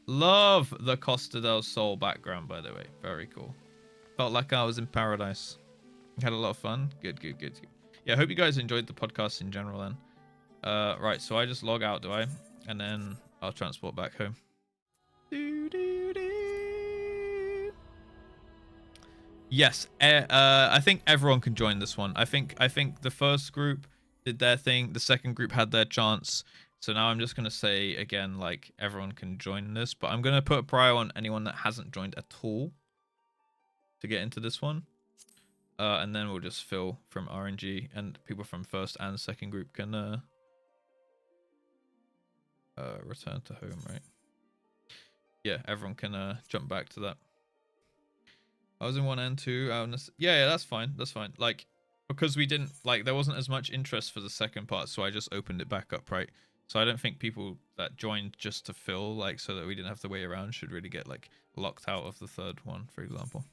Love the Costa del Sol background, by the way. Very cool. Felt like I was in paradise. Had a lot of fun. Good, good, good. Yeah, I hope you guys enjoyed the podcast in general then. Right, so I just log out, do I? And then I'll transport back home. Yes, I think everyone can join this one. I think the first group did their thing. The second group had their chance. So now I'm just going to say again, everyone can join this, but I'm going to put a prior on anyone that hasn't joined at all to get into this one. And then we'll just fill from RNG, and people from first and second group can return to home, right? Yeah, everyone can jump back to that. I was in 1 and 2. Yeah, that's fine. That's fine. Because we didn't, there wasn't as much interest for the second part, so I just opened it back up, right? So I don't think people that joined just to fill, so that we didn't have to wait around, should really get locked out of the third one, for example.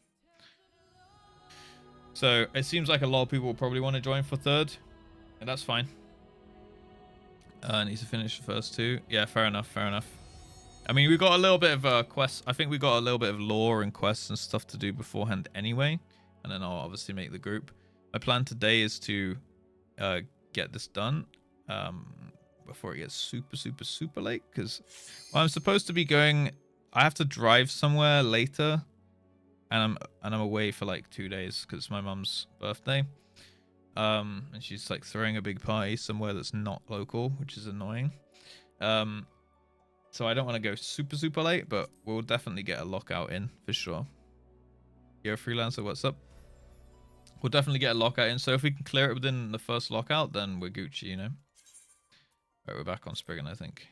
So it seems like a lot of people will probably want to join for third, and that's fine. Needs to finish the first 2. Yeah, fair enough, fair enough. I mean, we got a little bit of quests. I think we got a little bit of lore and quests and stuff to do beforehand anyway, and then I'll obviously make the group. My plan today is to get this done. Before it gets super late, because I'm supposed to be going. I have to drive somewhere later, and I'm away for 2 days because it's my mum's birthday. And she's throwing a big party somewhere that's not local, which is annoying. So I don't want to go super late, but we'll definitely get a lockout in for sure. Yo, freelancer, what's up? We'll definitely get a lockout in. So if we can clear it within the first lockout, then we're Gucci, you know. Right, we're back on Spriggan, I think.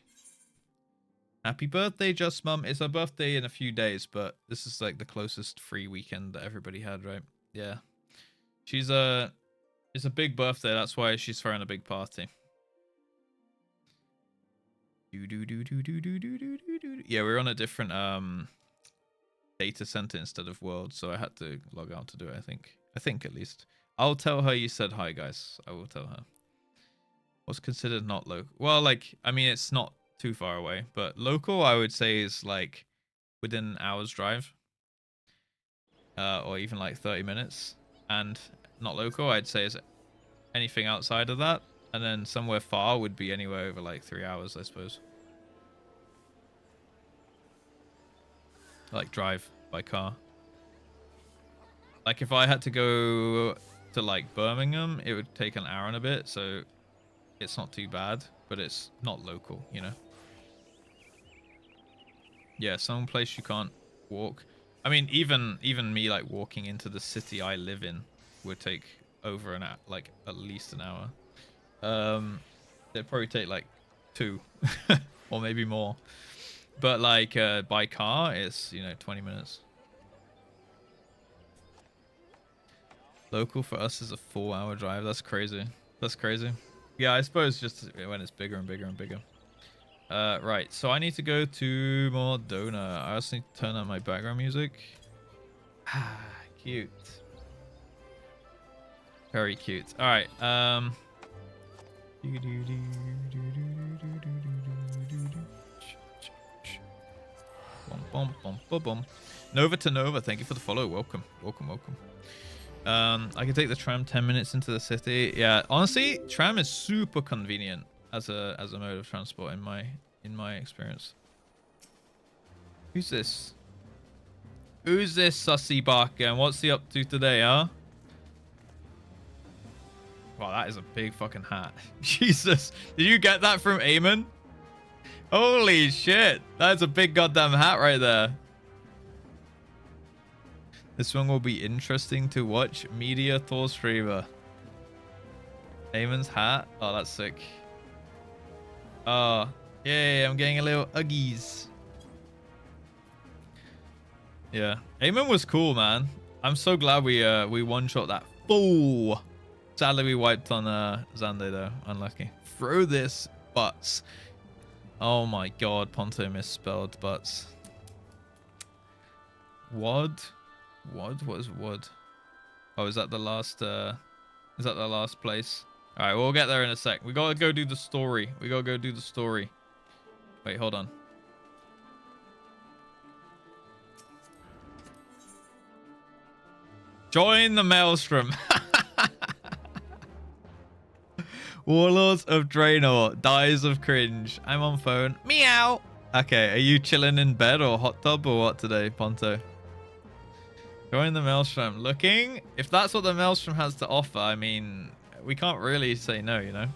Happy birthday, Just Mum. It's her birthday in a few days, but this is the closest free weekend that everybody had, right? Yeah. It's a big birthday, that's why she's throwing a big party. Yeah, we're on a different data center instead of world, so I had to log out to do it, I think. I think at least. I'll tell her you said hi, guys. I will tell her. What's considered not local? Well, I mean, it's not too far away, but local, I would say, is within an hour's drive, or even 30 minutes. And not local, I'd say, is anything outside of that, and then somewhere far would be anywhere over 3 hours, I suppose. Drive by car. If I had to go to Birmingham, it would take an hour and a bit, so it's not too bad, but it's not local, you know. Yeah, some place you can't walk. I mean, even me walking into the city I live in would take over an hour, at least an hour. It'd probably take 2 or maybe more. But by car, it's 20 minutes. Local for us is a 4-hour drive. That's crazy. That's crazy. Yeah, I suppose just when it's bigger and bigger and bigger. Right, so I need to go to Mordona. I also need to turn on my background music. cute. Very cute. All right. Nova to Nova, thank you for the follow. Welcome. I can take the tram 10 minutes into the city. Yeah, honestly, tram is super convenient as a mode of transport in my experience. Who's this? Who's this sussy barker and what's he up to today, huh? Wow, that is a big fucking hat. Jesus. Did you get that from Eamon? Holy shit. That's a big goddamn hat right there. This one will be interesting to watch. Media Thor streamer. Eamon's hat. Oh, that's sick. Oh, yay. I'm getting a little Uggies. Yeah. Eamon was cool, man. I'm so glad we one-shot that fool. Sadly, we wiped on Xande, though. Unlucky. Throw this butts. Oh my god, Ponto misspelled butts. Wad? What is Wad? Oh, is that the last place? Alright, we'll get there in a sec. We gotta go do the story. Wait, hold on. Join the Maelstrom. Warlords of Draenor, dies of cringe. I'm on phone. Meow. Okay, are you chilling in bed or hot tub or what today, Ponto? Join the Maelstrom. Looking? If that's what the Maelstrom has to offer, I mean, we can't really say no, you know?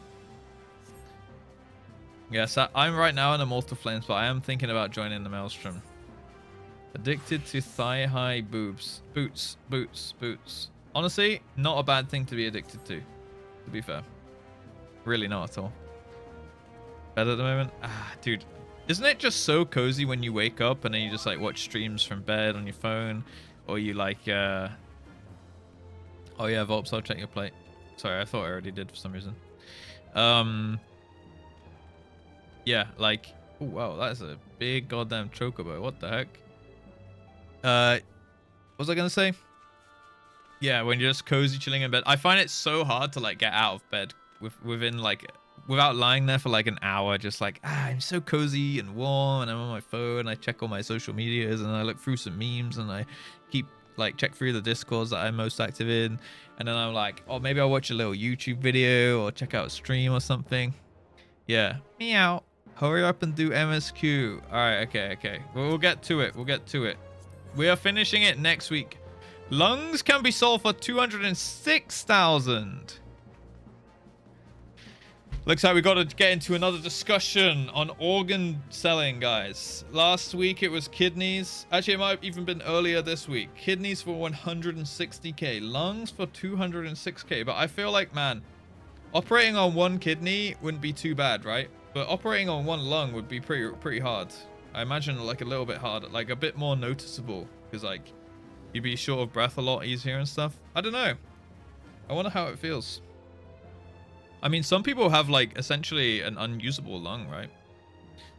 Yes, I'm right now in Immortal Flames, but I am thinking about joining the Maelstrom. Addicted to thigh-high boobs. Boots. Honestly, not a bad thing to be addicted to be fair. Really not at all. Bed at the moment? Ah, dude. Isn't it just so cozy when you wake up and then you just like watch streams from bed on your phone? Or you like, oh yeah, Volps, I'll check your plate. Sorry, I thought I already did for some reason. Yeah, like, oh wow, that's a big goddamn chocobo. What the heck? What was I gonna say? Yeah, when you're just cozy chilling in bed. I find it so hard to like get out of bed within like, without lying there for like an hour, just like, I'm so cozy and warm and I'm on my phone. I check all my social medias and I look through some memes and I keep like check through the discords that I'm most active in. And then I'm like, oh, maybe I'll watch a little YouTube video or check out a stream or something. Yeah. Meow. Hurry up and do MSQ. All right. Okay. We'll get to it. We are finishing it next week. Lungs can be sold for 206,000. Looks like we got to get into another discussion on organ selling, guys. Last week it was kidneys. Actually, it might have even been earlier this week. Kidneys for 160k, lungs for 206k. But I feel like, man, operating on one kidney wouldn't be too bad, right? But operating on one lung would be pretty hard. I imagine like a little bit harder, like a bit more noticeable, because like you'd be short of breath a lot easier and stuff. I don't know. I wonder how it feels. I mean, some people have like essentially an unusable lung, right?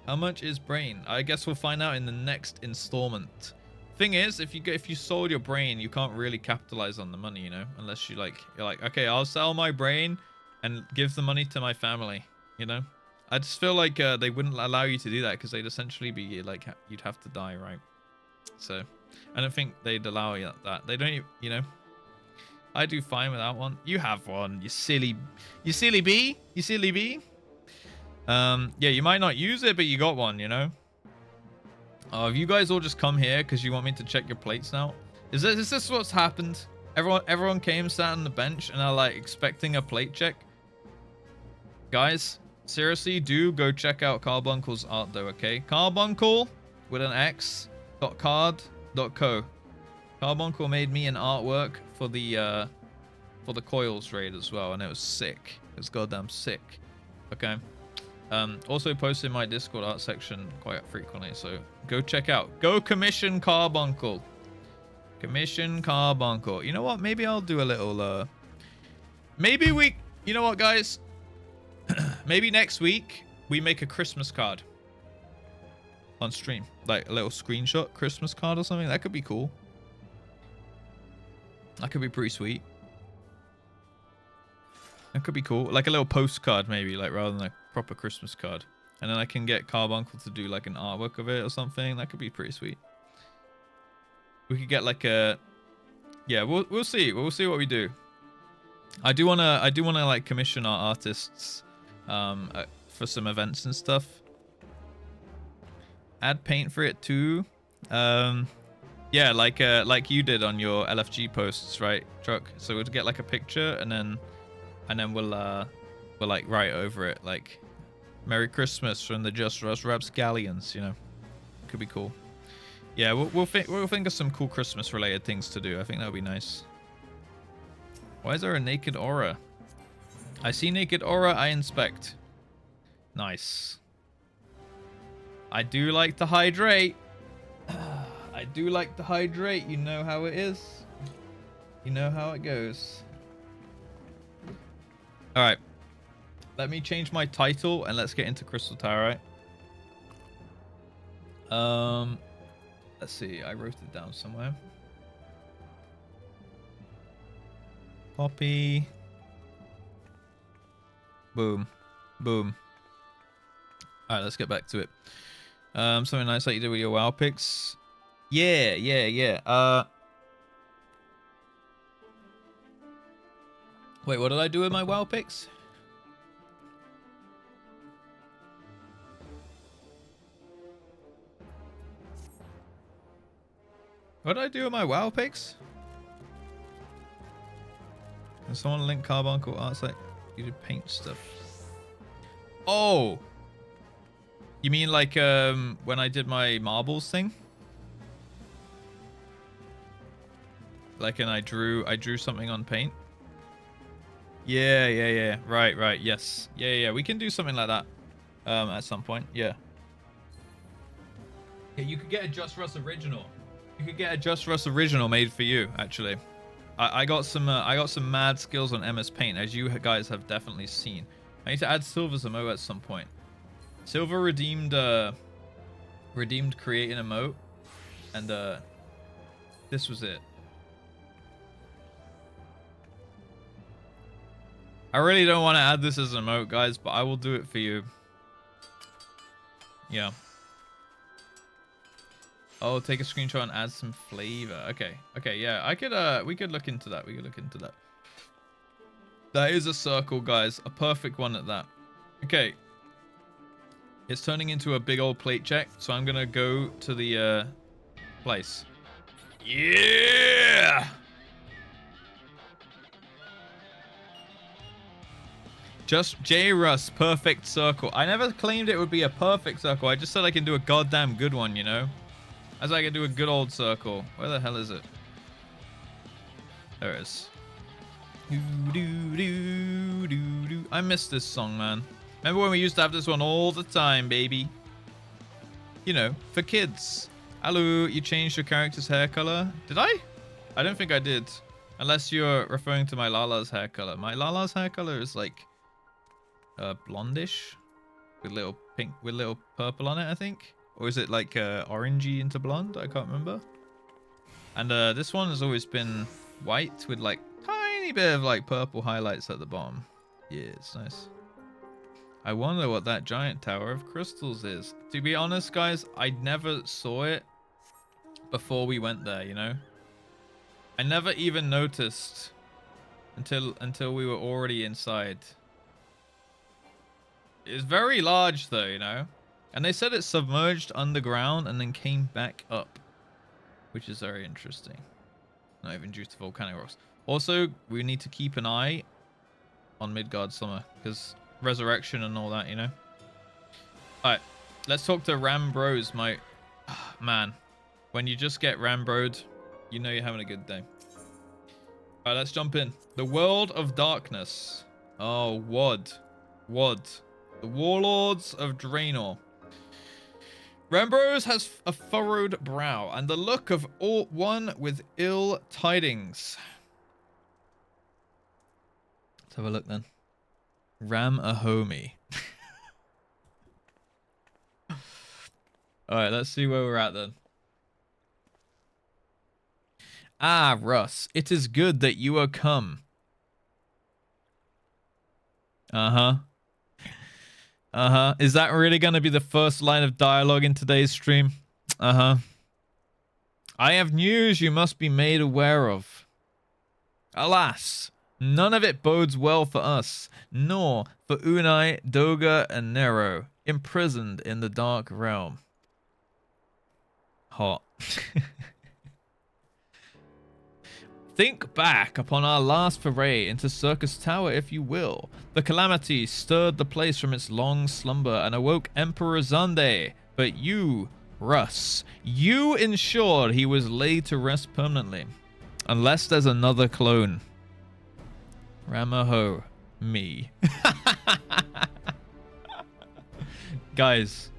How much is brain? I guess we'll find out in the next installment. Thing is, if you sold your brain, you can't really capitalize on the money, you know, unless you're like, okay, I'll sell my brain and give the money to my family, you know. I just feel like they wouldn't allow you to do that because they'd essentially be like, you'd have to die, right? So I don't think they'd allow you that. They don't, you know. I do fine without one. You have one, you silly bee. Yeah, you might not use it, but you got one, you know. Oh, have you guys all just come here because you want me to check your plates now? Is this what's happened? Everyone came, sat on the bench, and are like expecting a plate check. Guys, seriously, do go check out Carbuncle's art though, okay? Carbuncle with an X .card.co. Carbuncle made me an artwork for the coils raid as well, and it was sick. It was goddamn sick. Okay. Also post in my Discord art section quite frequently, so go check out. Go commission Carbuncle. Commission Carbuncle. You know what? Maybe I'll do a little maybe we, you know what, guys? Maybe next week we make a Christmas card on stream, like a little screenshot Christmas card or something. That could be cool. That could be pretty sweet. That could be cool. Like a little postcard maybe, like rather than a proper Christmas card. And then I can get Carbuncle to do like an artwork of it or something. That could be pretty sweet. We could get like a... Yeah, we'll see. We'll see what we do. I do wanna like commission our artists for some events and stuff. Add paint for it too. Yeah, like you did on your LFG posts, right, Truck? So we'll get like a picture and then we'll like write over it like Merry Christmas from the JustRuss Rapscallions, you know. Could be cool. Yeah, we'll think of some cool Christmas related things to do. I think that would be nice. Why is there a naked aura? I see naked aura, I inspect. Nice. I do like to hydrate. I do like to hydrate. You know how it is. You know how it goes. Alright. Let me change my title and let's get into Crystal Tower, right? Let's see. I wrote it down somewhere. Poppy. Boom. Boom. Alright, let's get back to it. Something nice like you did with your WoW picks. Yeah. Wait, what did I do with my WoW picks? What did I do with my WoW picks? Can someone link Carbuncle arts like you did paint stuff? Oh! You mean like when I did my marbles thing? Like and I drew something on paint? Yeah. Right. Yes. Yeah. We can do something like that at some point. Yeah. Yeah, you could get a JustRuss original. You could get a JustRuss original made for you, actually. I got some mad skills on MS Paint, as you guys have definitely seen. I need to add Silver's emote at some point. Silver redeemed create an emote, and this was it. I really don't want to add this as an emote, guys, but I will do it for you. Yeah. Oh, take a screenshot and add some flavor. Okay, yeah. We could look into that. That is a circle, guys. A perfect one at that. Okay. It's turning into a big old plate check, so I'm gonna go to the place. Yeah! Just JustRuss, perfect circle. I never claimed it would be a perfect circle. I just said I can do a goddamn good one, you know? As I can do a good old circle. Where the hell is it? There it is. I miss this song, man. Remember when we used to have this one all the time, baby? You know, for kids. Hello, you changed your character's hair color? Did I? I don't think I did. Unless you're referring to my Lala's hair color. My Lala's hair color is like blondish with little pink, with little purple on it, I think. Or is it like orangey into blonde? I can't remember. And this one has always been white with like tiny bit of like purple highlights at the bottom. Yeah, it's nice. I wonder what that giant tower of crystals is. To be honest, guys, I never saw it before we went there, you know? I never even noticed until we were already inside. It's very large though, you know? And they said it submerged underground and then came back up, which is very interesting. Not even due to volcanic rocks. Also, we need to keep an eye on Midgard Summer because resurrection and all that, you know. All right, let's talk to Rambros, my man. When you just get Rambroed, you know you're having a good day. All right, let's jump in. The World of Darkness. Oh, WOD. The Warlords of Draenor. Rambros has a furrowed brow and the look of one with ill tidings. Let's have a look then. Ram a homie. Alright, let's see where we're at then. Ah, Russ, it is good that you are come. Uh-huh. Uh-huh. Is that really going to be the first line of dialogue in today's stream? Uh-huh. I have news you must be made aware of. Alas, none of it bodes well for us, nor for Unai, Doga, and Nero, imprisoned in the Dark Realm. Hot. Think back upon our last foray into Circus Tower, if you will. The calamity stirred the place from its long slumber and awoke Emperor Zande. But you, Russ, you ensured he was laid to rest permanently. Unless there's another clone. Ramaho. Me. Guys,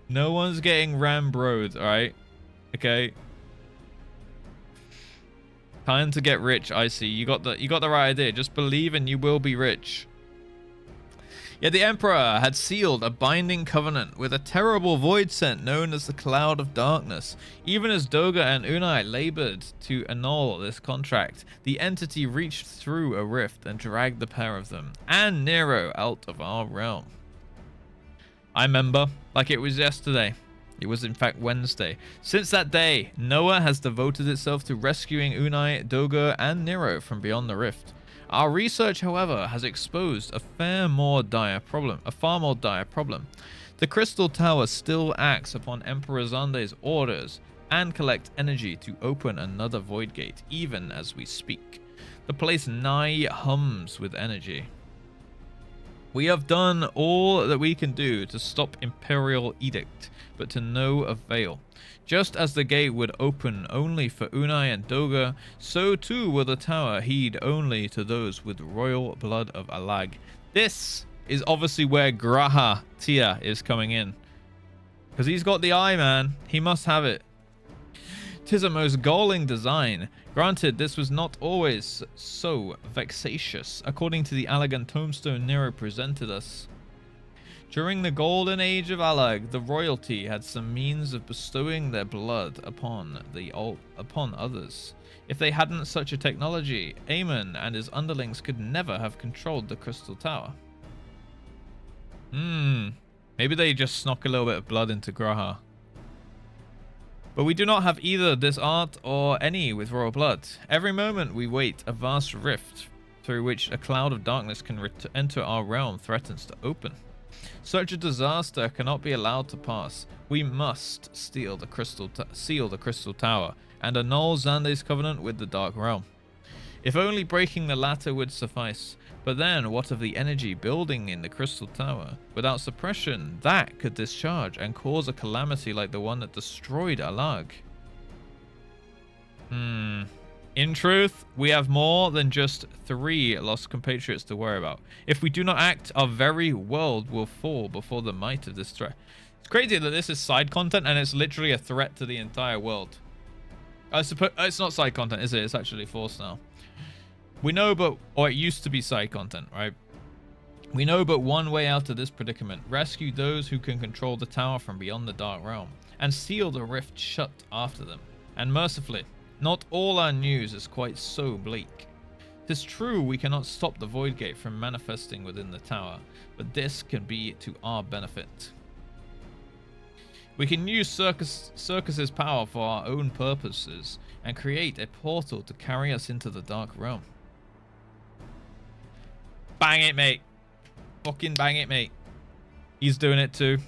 no one's getting rambroed, alright? Okay? Time to get rich, I see. You got the right idea. Just believe and you will be rich. Yet the Emperor had sealed a binding covenant with a terrible void scent known as the Cloud of Darkness. Even as Doga and Unai labored to annul this contract, the entity reached through a rift and dragged the pair of them and Nero out of our realm. I remember, like it was yesterday. It was in fact Wednesday. Since that day, Noah has devoted itself to rescuing Unai, Doga, and Nero from beyond the rift. Our research, however, has exposed a far more dire problem. The Crystal Tower still acts upon Emperor Zande's orders and collects energy to open another void gate, even as we speak. The place nigh hums with energy. We have done all that we can do to stop Imperial Edict, but to no avail. Just as the gate would open only for Unai and Doga, so too will the tower heed only to those with royal blood of Alag. This is obviously where Graha Tia is coming in. Because he's got the eye, man. He must have it. 'Tis a most galling design. Granted, this was not always so vexatious, according to the Allagan tombstone Nero presented us. During the golden age of Alag, the royalty had some means of bestowing their blood upon others. If they hadn't such a technology, Aemon and his underlings could never have controlled the Crystal Tower. Maybe they just snuck a little bit of blood into Graha. But we do not have either this art or any with royal blood. Every moment we wait, a vast rift through which a cloud of darkness can enter our realm threatens to open. Such a disaster cannot be allowed to pass. We must seal the Crystal Tower and annul Zande's covenant with the Dark Realm. If only breaking the latter would suffice. But then, what of the energy building in the Crystal Tower? Without suppression, that could discharge and cause a calamity like the one that destroyed Alag. In truth, we have more than just 3 lost compatriots to worry about. If we do not act, our very world will fall before the might of this threat. It's crazy that this is side content and it's literally a threat to the entire world. I suppose it's not side content, is it? It's actually forced now. We know, or it used to be side content, right? We know but one way out of this predicament. Rescue those who can control the tower from beyond the Dark Realm and seal the rift shut after them. And mercifully, not all our news is quite so bleak. 'Tis true we cannot stop the Void Gate from manifesting within the tower, but this can be to our benefit. We can use Circus's power for our own purposes and create a portal to carry us into the Dark Realm. Bang it, mate. Fucking bang it, mate. He's doing it too.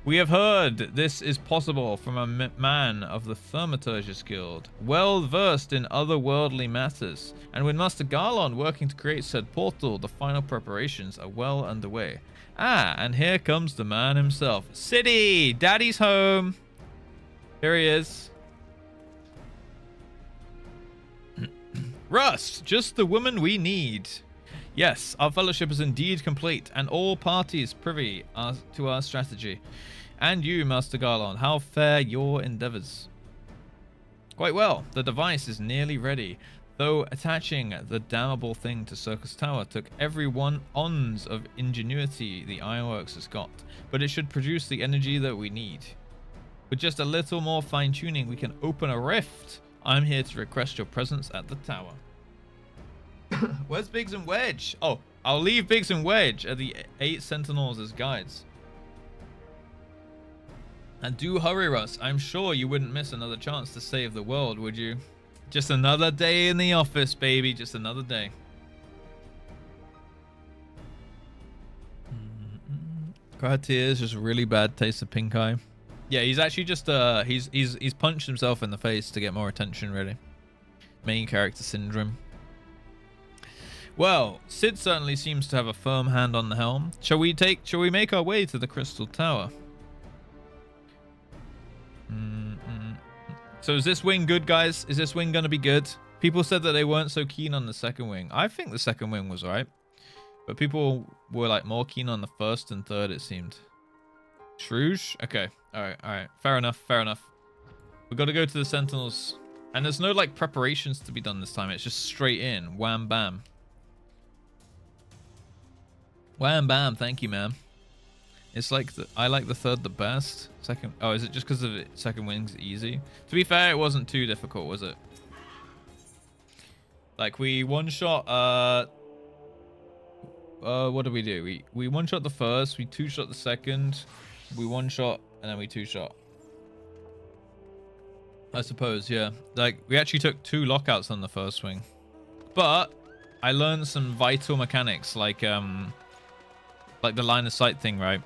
We have heard this is possible from a man of the Thaumaturgist Guild, well versed in otherworldly matters, and with Master Garlon working to create said portal, the final preparations are well underway. Ah, and here comes the man himself. City! Daddy's home! Here he is. Russ, just the woman we need. Yes, our fellowship is indeed complete, and all parties privy to our strategy. And you, Master Garlon, how fare your endeavors? Quite well. The device is nearly ready, though attaching the damnable thing to Circus Tower took every ons of ingenuity the Ironworks has got, but it should produce the energy that we need. With just a little more fine-tuning, we can open a rift I'm here to request your presence at the tower. Where's Biggs and Wedge? Oh, I'll leave Biggs and Wedge at the 8 Sentinels as guides. And do hurry, Russ. I'm sure you wouldn't miss another chance to save the world, would you? Just another day in the office, baby. Just another day. Cried tears, just really bad taste of pink eye. Yeah, he's actually just he's punched himself in the face to get more attention, really. Main character syndrome. Well, Sid certainly seems to have a firm hand on the helm. Shall we make our way to the Crystal Tower? So is this wing good, guys? Is this wing gonna be good? People said that they weren't so keen on the second wing. I think the second wing was alright, but people were like more keen on the first and third, it seemed. Shrews? Okay, alright. Fair enough. We got to go to the Sentinels, and there's no like preparations to be done this time. It's just straight in, wham bam. Wham bam, thank you, man. It's like I like the third the best. Second, oh, is it just because of it? Second wing's easy? To be fair, it wasn't too difficult, was it? Like we one shot. What did we do? We one shot the first. We two shot the second. We one shot and then we two shot. I suppose, yeah. Like we actually took 2 lockouts on the first wing, but I learned some vital mechanics like the line of sight thing, right?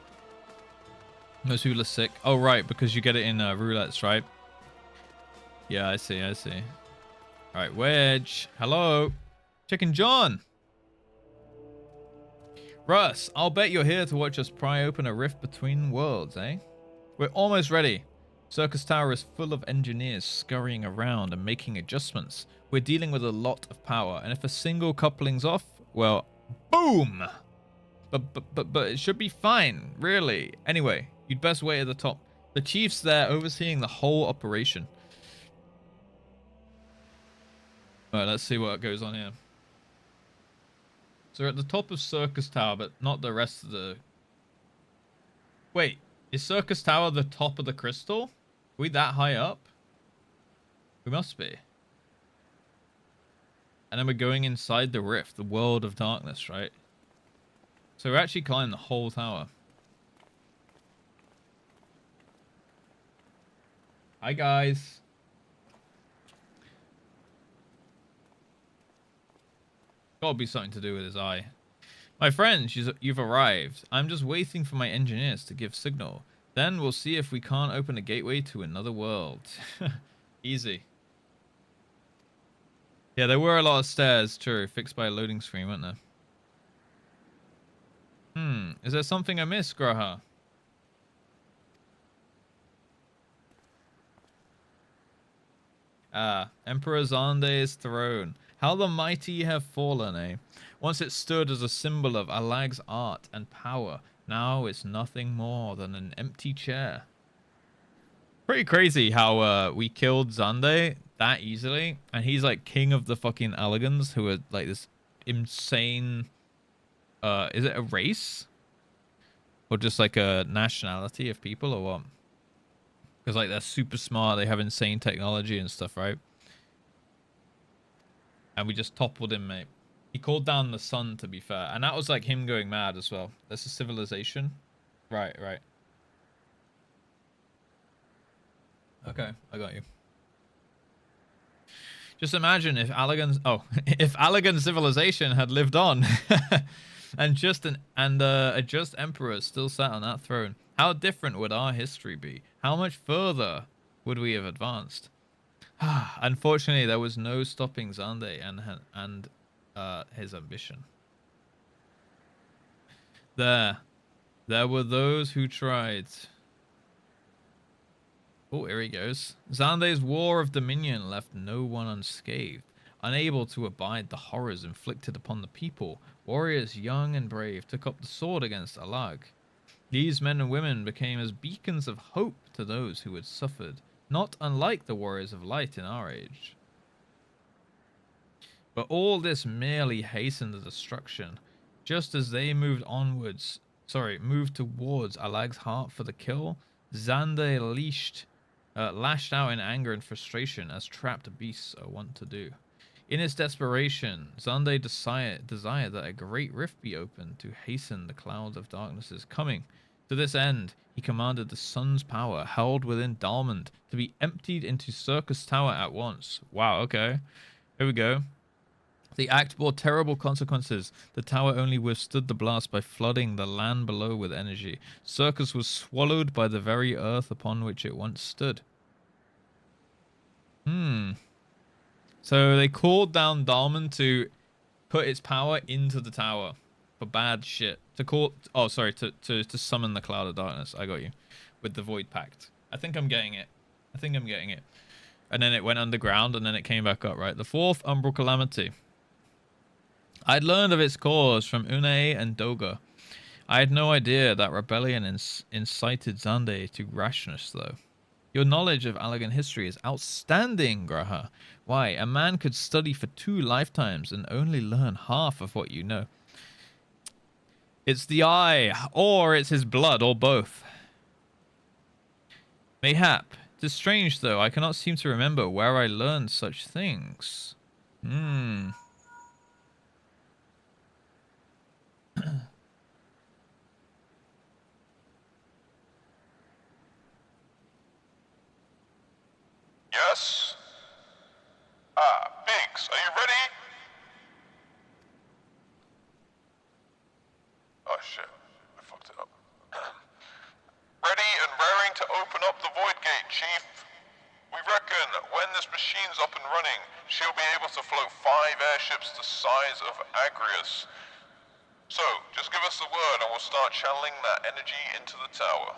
Most people are sick. Oh, right, because you get it in roulettes, right? Yeah, I see. All right, Wedge. Hello. Chicken John. Russ, I'll bet you're here to watch us pry open a rift between worlds, eh? We're almost ready. Circus Tower is full of engineers scurrying around and making adjustments. We're dealing with a lot of power, and if a single coupling's off, well, boom! But it should be fine, really. Anyway, you'd best wait at the top. The chief's there overseeing the whole operation. Alright, let's see what goes on here. So we're at the top of Circus Tower, but not the rest of the... Wait, is Circus Tower the top of the crystal? Are we that high up? We must be. And then we're going inside the rift, the world of darkness, right? So we're actually climbing the whole tower. Hi, guys. Gotta be something to do with his eye. My friends, you've arrived. I'm just waiting for my engineers to give signal. Then we'll see if we can't open a gateway to another world. Easy. Yeah, there were a lot of stairs, true. Fixed by a loading screen, weren't there? Is there something I missed, Graha? Emperor Zande's throne. How the mighty have fallen, eh? Once it stood as a symbol of Alag's art and power. Now it's nothing more than an empty chair. Pretty crazy how we killed Zande that easily. And he's like king of the fucking Alagans, who are like this insane... is it a race? Or just like a nationality of people or what? Because like they're super smart, they have insane technology and stuff, right? And we just toppled him, mate. He called down the sun, to be fair. And that was like him going mad as well. That's a civilization. Right. Okay, I got you. Just imagine if Allagan's... Oh, if Allagan civilization had lived on. and a just emperor still sat on that throne. How different would our history be? How much further would we have advanced? Unfortunately, there was no stopping Zande and his ambition. There were those who tried. Oh, here he goes. Zande's war of dominion left no one unscathed. Unable to abide the horrors inflicted upon the people, warriors young and brave took up the sword against Alag. These men and women became as beacons of hope to those who had suffered, not unlike the warriors of light in our age. But all this merely hastened the destruction. Just as they moved towards Alag's heart for the kill, Zande lashed out in anger and frustration, as trapped beasts are wont to do. In its desperation, Zande desired that a great rift be opened to hasten the cloud of darkness's coming. To this end, he commanded the sun's power held within Dalmond to be emptied into Circus Tower at once. Wow, okay. Here we go. The act bore terrible consequences. The tower only withstood the blast by flooding the land below with energy. Circus was swallowed by the very earth upon which it once stood. So they called down Dalmond to put its power into the tower for bad shit. To summon the cloud of darkness. I got you. With the Void Pact. I think I'm getting it. And then it went underground and then it came back up, right? The fourth Umbral Calamity. I'd learned of its cause from Une and Doga. I had no idea that rebellion incited Zande to rashness, though. Your knowledge of Allagan history is outstanding, Graha. Why, a man could study for 2 lifetimes and only learn half of what you know. It's the eye, or it's his blood, or both. Mayhap. 'Tis strange, though. I cannot seem to remember where I learned such things. Yes? Biggs, are you ready? Oh shit, I fucked it up. Ready and raring to open up the Void Gate, Chief. We reckon when this machine's up and running, she'll be able to float 5 airships the size of Agrius. So, just give us the word and we'll start channeling that energy into the tower.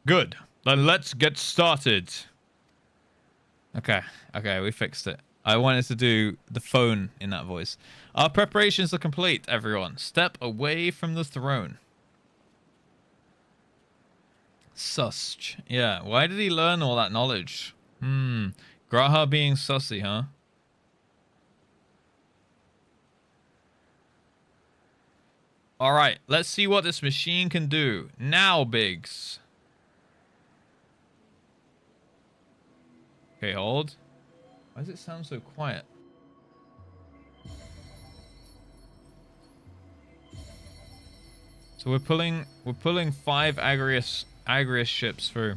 Good. Then let's get started. Okay, we fixed it. I wanted to do the phone in that voice. Our preparations are complete, everyone. Step away from the throne. Sussed. Yeah, why did he learn all that knowledge? Graha being sussy, huh? Alright, let's see what this machine can do. Now, Biggs. Okay, hold. Why does it sound so quiet? So we're pulling 5 Agrius ships through.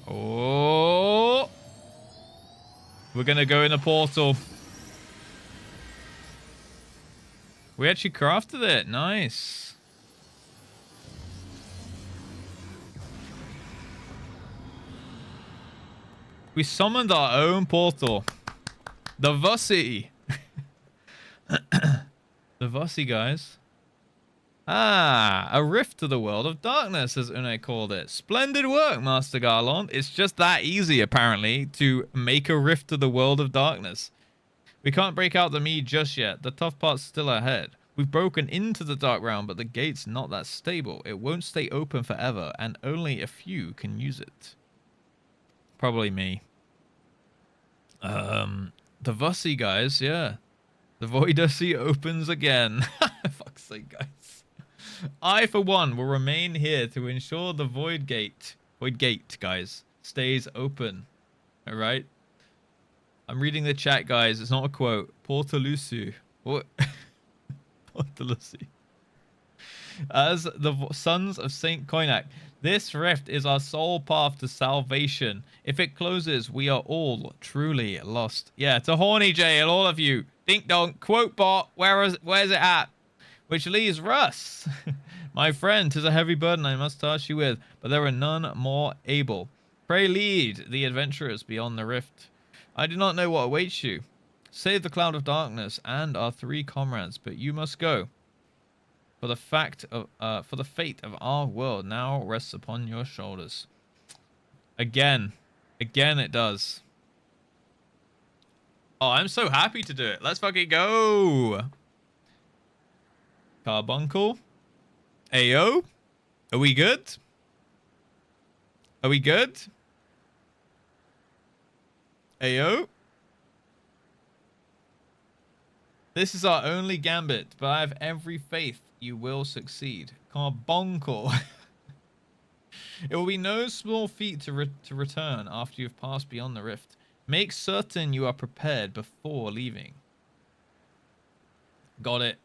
Oh, we're gonna go in the portal. We actually crafted it. Nice. We summoned our own portal. The Vossi. The Vossi, guys. A rift to the world of darkness, as Une called it. Splendid work, Master Garlon. It's just that easy, apparently, to make a rift to the world of darkness. We can't break out the mead just yet. The tough part's still ahead. We've broken into the dark realm, but the gate's not that stable. It won't stay open forever, and only a few can use it. Probably me. The Vossi, guys, yeah. The Voidussi opens again. Fuck's sake, guys. I, for one, will remain here to ensure the Void Gate, guys, stays open. Alright? I'm reading the chat, guys. It's not a quote. Portalusu. What? Portalusi. As the sons of Saint Koinak, this rift is our sole path to salvation. If it closes, we are all truly lost. Yeah, to horny jail, all of you. Dink donk, quote bot, where's it at? Which leaves Russ. My friend, 'tis a heavy burden I must task you with, but there are none more able. Pray lead the adventurers beyond the rift. I do not know what awaits you. Save the cloud of darkness and our 3 comrades, but you must go. For the fate of our world now rests upon your shoulders. Again it does. Oh, I'm so happy to do it. Let's fucking go. Carbuncle. Ayo. Are we good? Are we good? Ayo. This is our only gambit, but I have every faith you will succeed. Carbuncle. It will be no small feat to return after you've passed beyond the rift. Make certain you are prepared before leaving. Got it.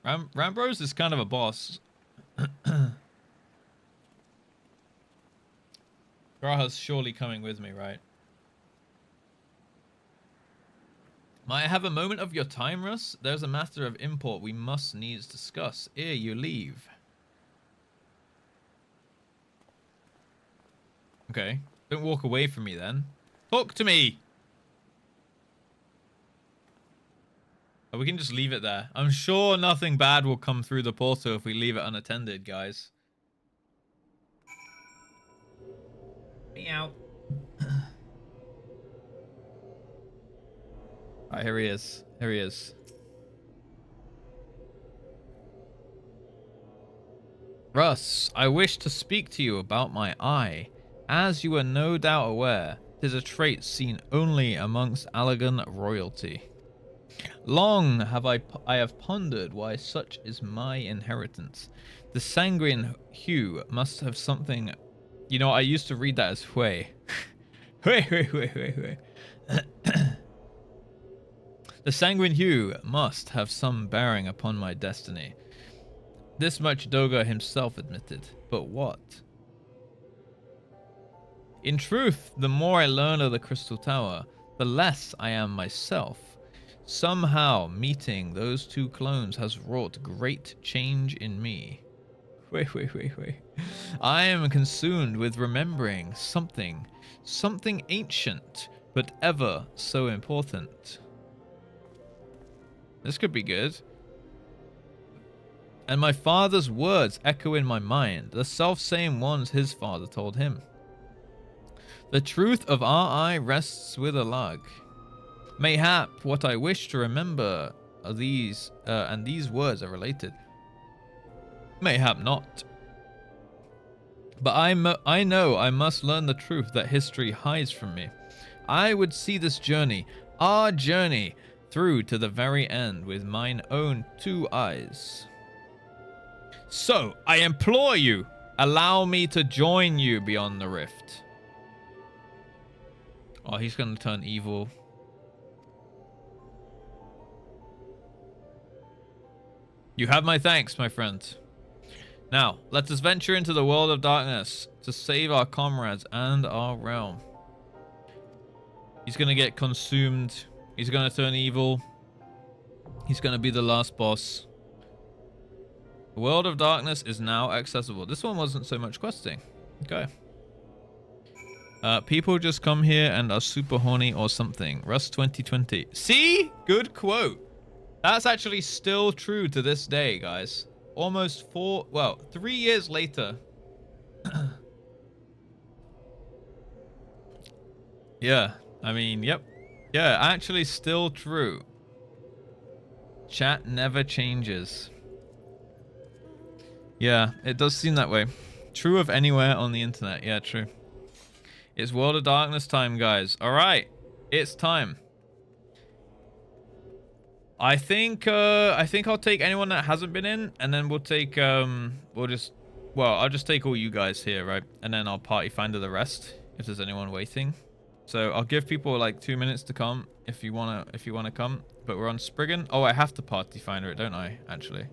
Rambros is kind of a boss. Graha's surely coming with me, right? Might I have a moment of your time, Russ? There's a matter of import we must needs discuss ere you leave. Okay. Don't walk away from me then. Talk to me! Oh, we can just leave it there. I'm sure nothing bad will come through the portal if we leave it unattended, guys. Meow. Alright, here he is. Here he is. Russ, I wish to speak to you about my eye. As you are no doubt aware, 'tis a trait seen only amongst Allagan royalty. Long have I have pondered why such is my inheritance. The sanguine hue must have something. You know, I used to read that as Hui. Hui. The sanguine hue must have some bearing upon my destiny. This much Doga himself admitted, but what? In truth, the more I learn of the Crystal Tower, the less I am myself. Somehow, meeting those two clones has wrought great change in me. Wait. I am consumed with remembering something ancient, but ever so important. This could be good. And my father's words echo in my mind, the self-same ones his father told him. The truth of our eye rests with a lug. Mayhap what I wish to remember are these, and these words are related. Mayhap not. But I know I must learn the truth that history hides from me. I would see this journey, our journey, through to the very end with mine own two eyes. So, I implore you, allow me to join you beyond the rift. Oh, he's going to turn evil. You have my thanks, my friend. Now, let us venture into the world of darkness to save our comrades and our realm. He's going to get consumed. He's going to turn evil. He's going to be the last boss. The world of darkness is now accessible. This one wasn't so much questing. Okay. People just come here and are super horny or something. Russ 2020. See? Good quote. That's actually still true to this day, guys. Almost 3 years later. Yeah, I mean, yep. Yeah, actually still true. Chat never changes. Yeah, it does seem that way. True of anywhere on the internet. Yeah, true. It's World of Darkness time, guys. All right, it's time. I think I'll take anyone that hasn't been in, and then we'll take I'll just take all you guys here, right? And then I'll party finder the rest if there's anyone waiting. So I'll give people like 2 minutes to come if you wanna come. But we're on Spriggan. Oh, I have to party finder it, don't I? Actually.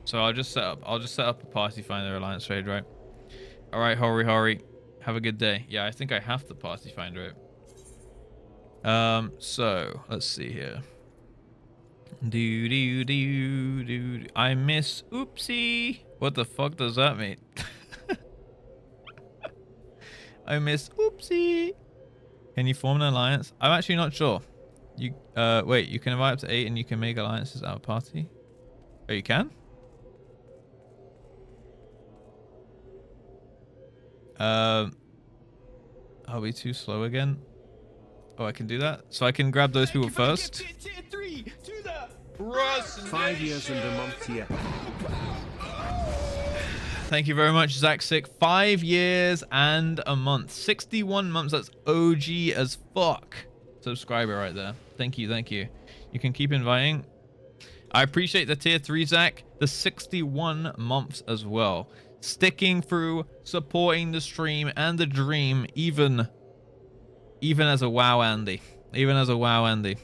So I'll just set up a party finder alliance raid, right? All right, Hori. Have a good day. Yeah, I think I have to party finder it. So let's see here. I miss oopsie. What the fuck does that mean? I miss oopsie. Can you form an alliance? I'm actually not sure. You wait, you can invite up to 8 and you can make alliances out of party. Oh, you can? I'll be too slow again. Oh, I can do that? So I can grab those people first? Tier 3 to the Russ 5 years and a month, yeah. Thank you very much, Zach Sick. 5 years and a month. 61 months. That's OG as fuck. Subscriber right there. Thank you. You can keep inviting. I appreciate the tier 3, Zach. The 61 months as well. Sticking through, supporting the stream and the dream, even as a WoW Andy. Even as a WoW Andy.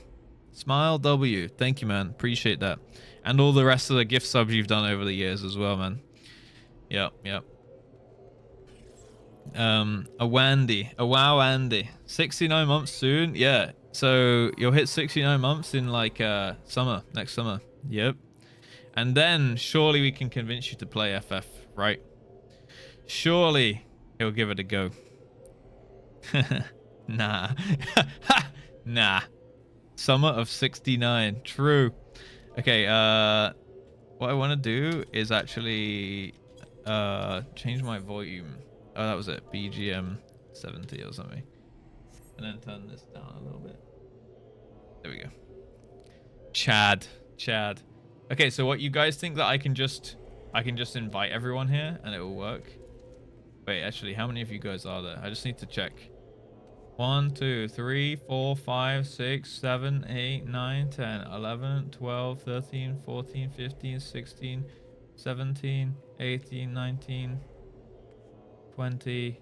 Smile W. Thank you, man. Appreciate that. And all the rest of the gift subs you've done over the years as well, man. Yep. A WoW Andy. 69 months soon. Yeah. So you'll hit 69 months in like next summer. Yep. And then surely we can convince you to play FF, right? Surely he'll give it a go. Nah. Nah. Summer of 69. True. Okay, what I want to do is actually change my volume. Oh, that was it. BGM 70 or something. And then turn this down a little bit. There we go. Chad. Okay, so what you guys think that I can just invite everyone here and it will work? Wait, actually, how many of you guys are there? I just need to check. 1, 2, 3, 4, 5, 6, 7, 8, 9, 10, 11, 12, 13, 14, 15, 16, 17, 18, 19, 20,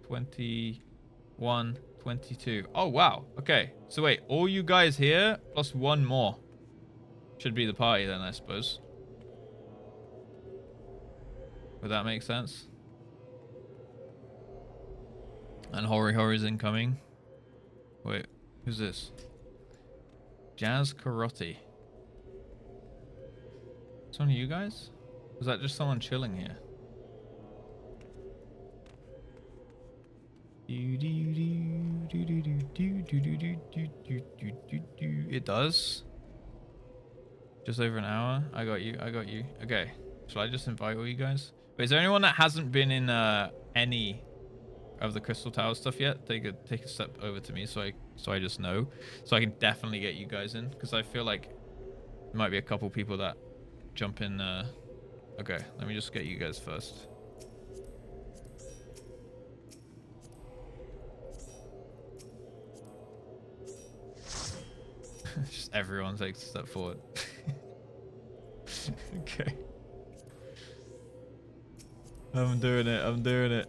21, 22. Oh, wow. Okay. So wait, all you guys here plus one more should be the party then, I suppose. Would that make sense? And Hori's incoming. Wait, who's this? Jazz Karate. Is one of you guys? Was that just someone chilling here? It does. Just over an hour. I got you. Okay. Shall I just invite all you guys? Wait, is there anyone that hasn't been in any of the Crystal Tower stuff yet? Take a step over to me so I just know. So I can definitely get you guys in. Because I feel like there might be a couple people that jump in. Okay, let me just get you guys first. Just everyone takes a step forward. Okay. I'm doing it.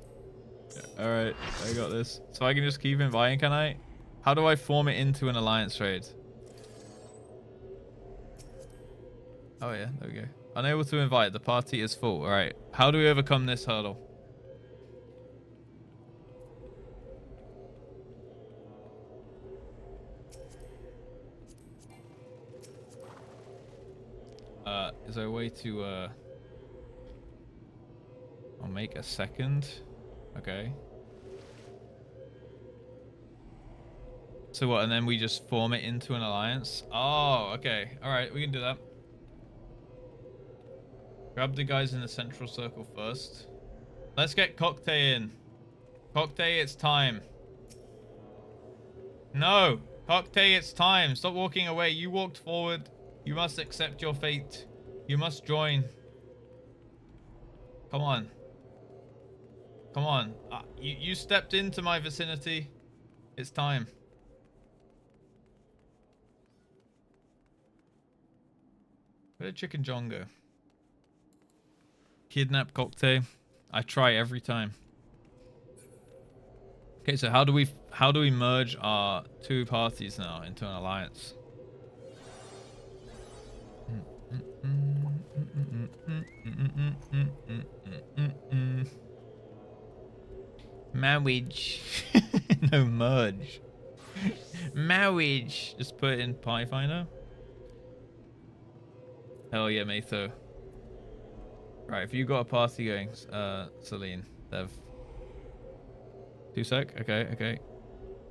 Alright, I got this. So I can just keep inviting, can I? How do I form it into an alliance trade? Oh yeah, there we go. Unable to invite, the party is full. Alright, how do we overcome this hurdle? Is there a way to I'll make a second. Okay. So what, and then we just form it into an alliance? Oh, okay. Alright, we can do that. Grab the guys in the central circle first. Let's get Cocktail in. Cocktail, it's time. No! Cocktail, it's time. Stop walking away. You walked forward. You must accept your fate. You must join. Come on. Come on. You stepped into my vicinity. It's time. Where did Chicken John go? Kidnap Cocktail. I try every time. Okay, so how do we merge our two parties now into an alliance? Marriage. No, merge. Marriage. Just put it in Pie Finder. Hell yeah, Matho. Right, if you got a party going, Celine, Dev. 2 sec. Okay. Okay,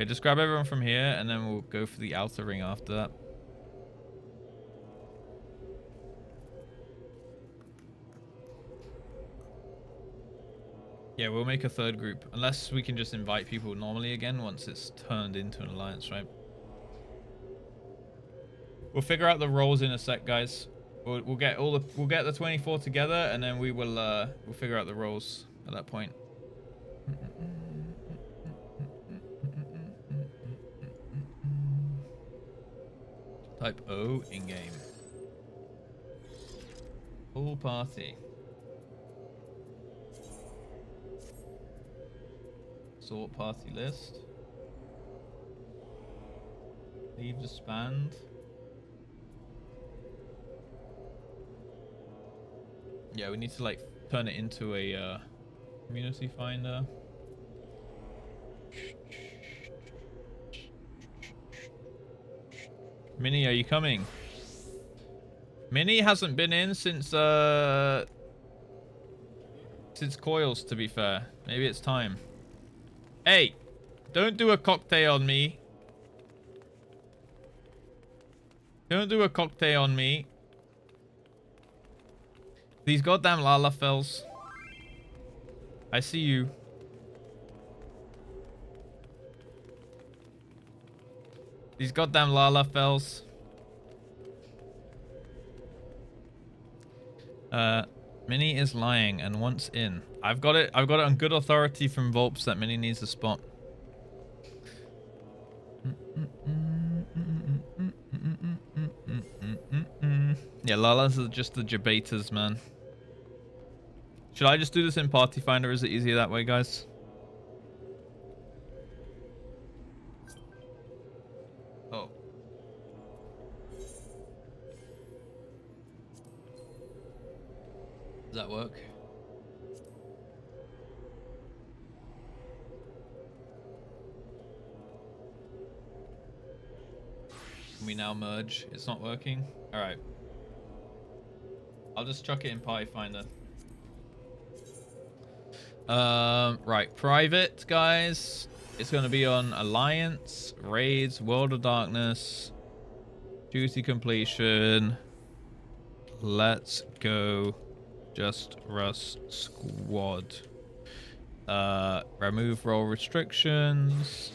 just grab everyone from here, and then we'll go for the outer ring after that. Yeah, we'll make a third group. Unless we can just invite people normally again once it's turned into an alliance, right? We'll figure out the roles in a sec, guys. We'll get the 24 together, and then we'll figure out the roles at that point. Type O in game. Full party. Sort party list. Leave disband. Yeah, we need to like turn it into a community finder. Minnie, are you coming? Minnie hasn't been in since Coils, to be fair. Maybe it's time. Hey, don't do a cocktail on me. Don't do a cocktail on me. These goddamn Lalafells. I see you. These goddamn Lalafells. Minnie is lying and wants in. I've got it on good authority from Volps that Minnie needs a spot. Yeah, Lalas are just the debaters, man. Should I just do this in Party Finder? Is it easier that way, guys? Oh. Does that work? Can we now merge? It's not working? Alright. I'll just chuck it in Party Finder. Right, private, guys. It's going to be on Alliance, Raids, World of Darkness, Duty Completion. Let's go. JustRuss Squad. Remove role restrictions.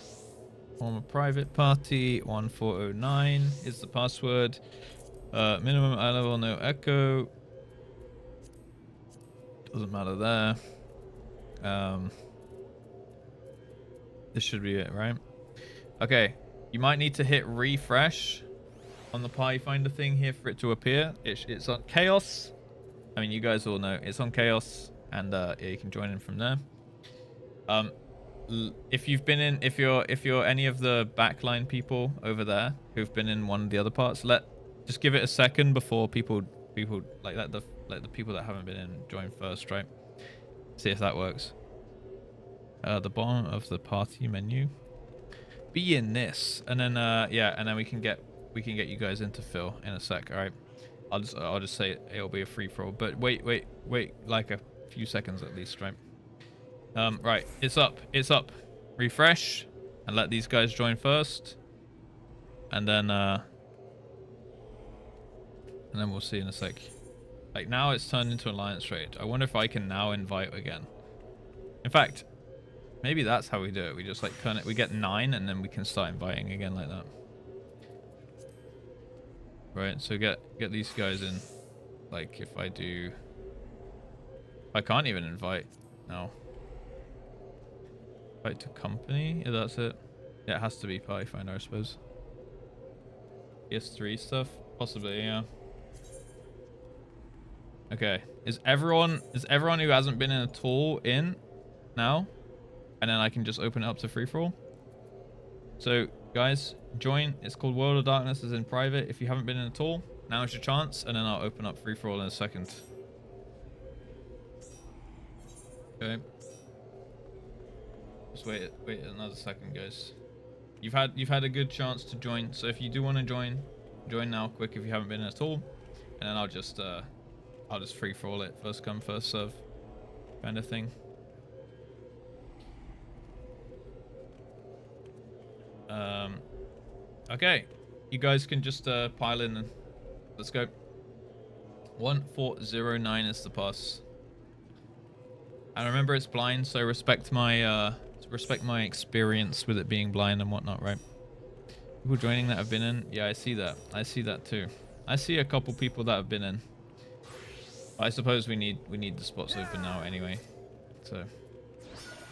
Form a private party. 1409 is the password. Minimum eye level, no echo. Doesn't matter there. This should be it, right? Okay, you might need to hit refresh on the Party Finder thing here for it to appear. It's on Chaos. I mean, you guys all know it's on Chaos, and yeah, you can join in from there. If you've been in, if you're any of the backline people over there who've been in one of the other parts, just give it a second before people like that, the people that haven't been in join first, right? See if that works. The bottom of the party menu. Be in this, and then yeah, and then we can get you guys into Phil in a sec. All right, I'll just say it'll be a free for all, but wait, like a few seconds at least, right? Right, it's up. Refresh, and let these guys join first, and then we'll see in a sec. Like now, it's turned into Alliance Raid. I wonder if I can now invite again. In fact, maybe that's how we do it. We just like turn it. We get 9, and then we can start inviting again like that. Right. So get these guys in. Like if I do, I can't even invite now. Invite to company. Yeah, that's it. Yeah, it has to be Party Finder, I suppose. PS3 stuff, possibly. Yeah. Okay. Is everyone who hasn't been in at all in now? And then I can just open it up to free-for-all. So, guys, join. It's called World of Darkness. It's in private. If you haven't been in at all, now is your chance. And then I'll open up free-for-all in a second. Okay. Just wait another second, guys. You've had a good chance to join. So if you do want to join now, quick. If you haven't been in at all, and then I'll just free-for-all it. First come, first serve, kind of thing. Okay, you guys can just pile in and let's go. 1409 is the pass. And remember, it's blind, so respect my experience with it being blind and whatnot, right? People joining that have been in, yeah, I see that. I see that too. I see a couple people that have been in. I suppose we need the spots open now anyway. So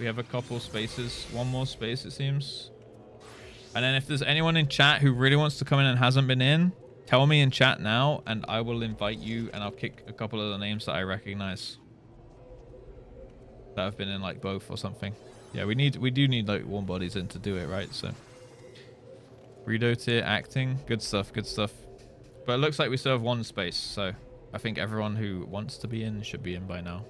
we have a couple spaces, one more space it seems. And then if there's anyone in chat who really wants to come in and hasn't been in, Tell me in chat now, and I will invite you, and I'll kick a couple of the names that I recognize that have been in like both or something. Yeah, we do need like warm bodies in to do it, right? So Redo tier acting, good stuff, good stuff. But it looks like we still have one space, so I think everyone who wants to be in should be in by now.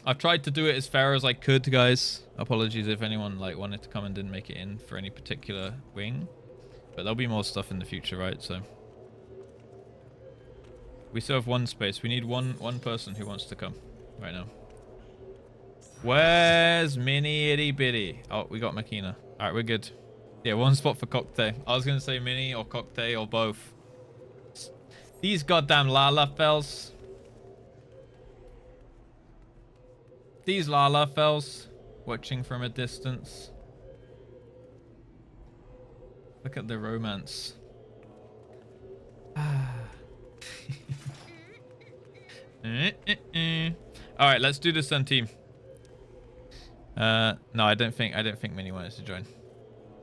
I've tried to do it as fair as I could, guys. Apologies if anyone like wanted to come and didn't make it in for any particular wing. But there'll be more stuff in the future, right? So we still have one space. We need one person who wants to come right now. Where's Mini Itty Bitty? Oh, we got Makina. All right, we're good. Yeah, one spot for Cocktail. I was gonna say Mini or Cocktail or both. These goddamn Lalafells. These Lalafells watching from a distance. Look at the romance. All right, let's do this then, team. No, I don't think Mini wanted to join.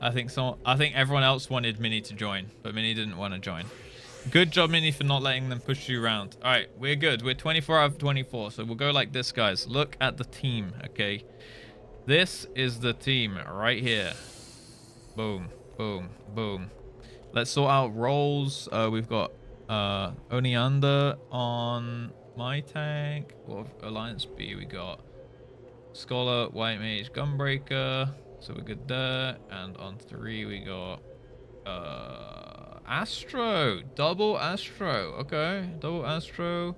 I think everyone else wanted Mini to join, but Mini didn't want to join. Good job, Mini, for not letting them push you around. All right, we're good. We're 24 out of 24, so we'll go like this, guys. Look at the team, okay? This is the team right here. Boom, boom, boom. Let's sort out roles. We've got Oniander on my tank. What Alliance B we got? Scholar, White Mage, Gunbreaker. So we're good there. And on 3 we got Astro. Double Astro. Okay. Double Astro.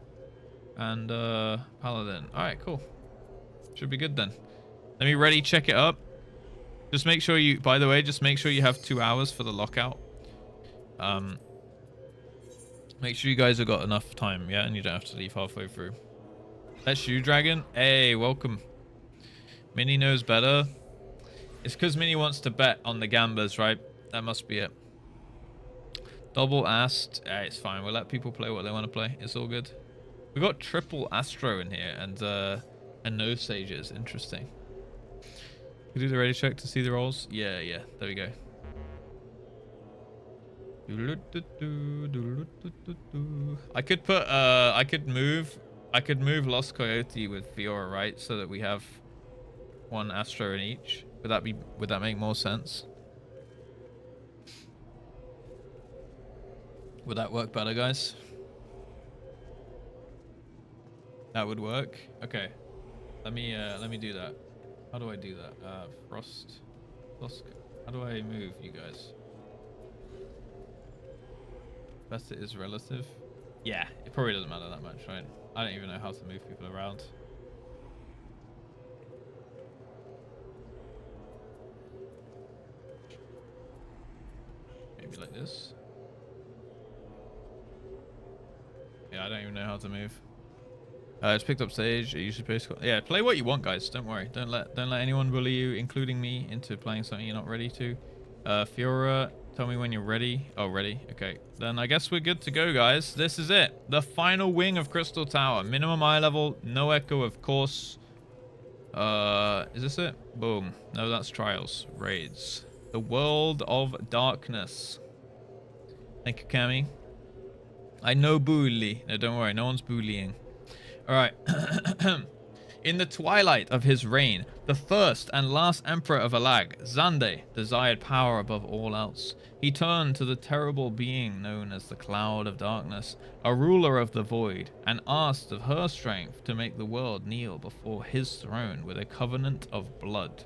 And Paladin. Alright, cool. Should be good then. Let me ready check it up. Just make sure you, by the way, just make sure you have 2 hours for the lockout. Make sure you guys have got enough time, yeah? And you don't have to leave halfway through. That's you, Dragon. Hey, welcome. Mini knows better. It's because Mini wants to bet on the gambas, right? That must be it. Double Ast. It's fine. We'll let people play what they want to play. It's all good. We got triple Astro in here and no Sages. Interesting. We do the ready check to see the rolls. Yeah. There we go. I could put I could move Lost Coyote with Fiora, right? So that we have one Astro in each. Would that make more sense? Would that work better, guys? That would work. Okay. Let me do that. How do I do that? Frost. How do I move you guys? Best it is relative. Yeah, it probably doesn't matter that much, right? I don't even know how to move people around. Maybe like this. Yeah, I don't even know how to move. It's picked up stage. You should play. Yeah, play what you want, guys. Don't worry. Don't let anyone bully you, including me, into playing something you're not ready to. Fiora, tell me when you're ready. Oh, ready. Okay. Then I guess we're good to go, guys. This is it. The final wing of Crystal Tower. Minimum eye level. No echo, of course. Is this it? Boom. No, that's trials. Raids. The World of Darkness. Thank you, Cammy. I know bully. No, don't worry. No one's bullying. All right. In the twilight of his reign, the first and last emperor of Alag, Xande, desired power above all else. He turned to the terrible being known as the Cloud of Darkness, a ruler of the void, and asked of her strength to make the world kneel before his throne with a covenant of blood.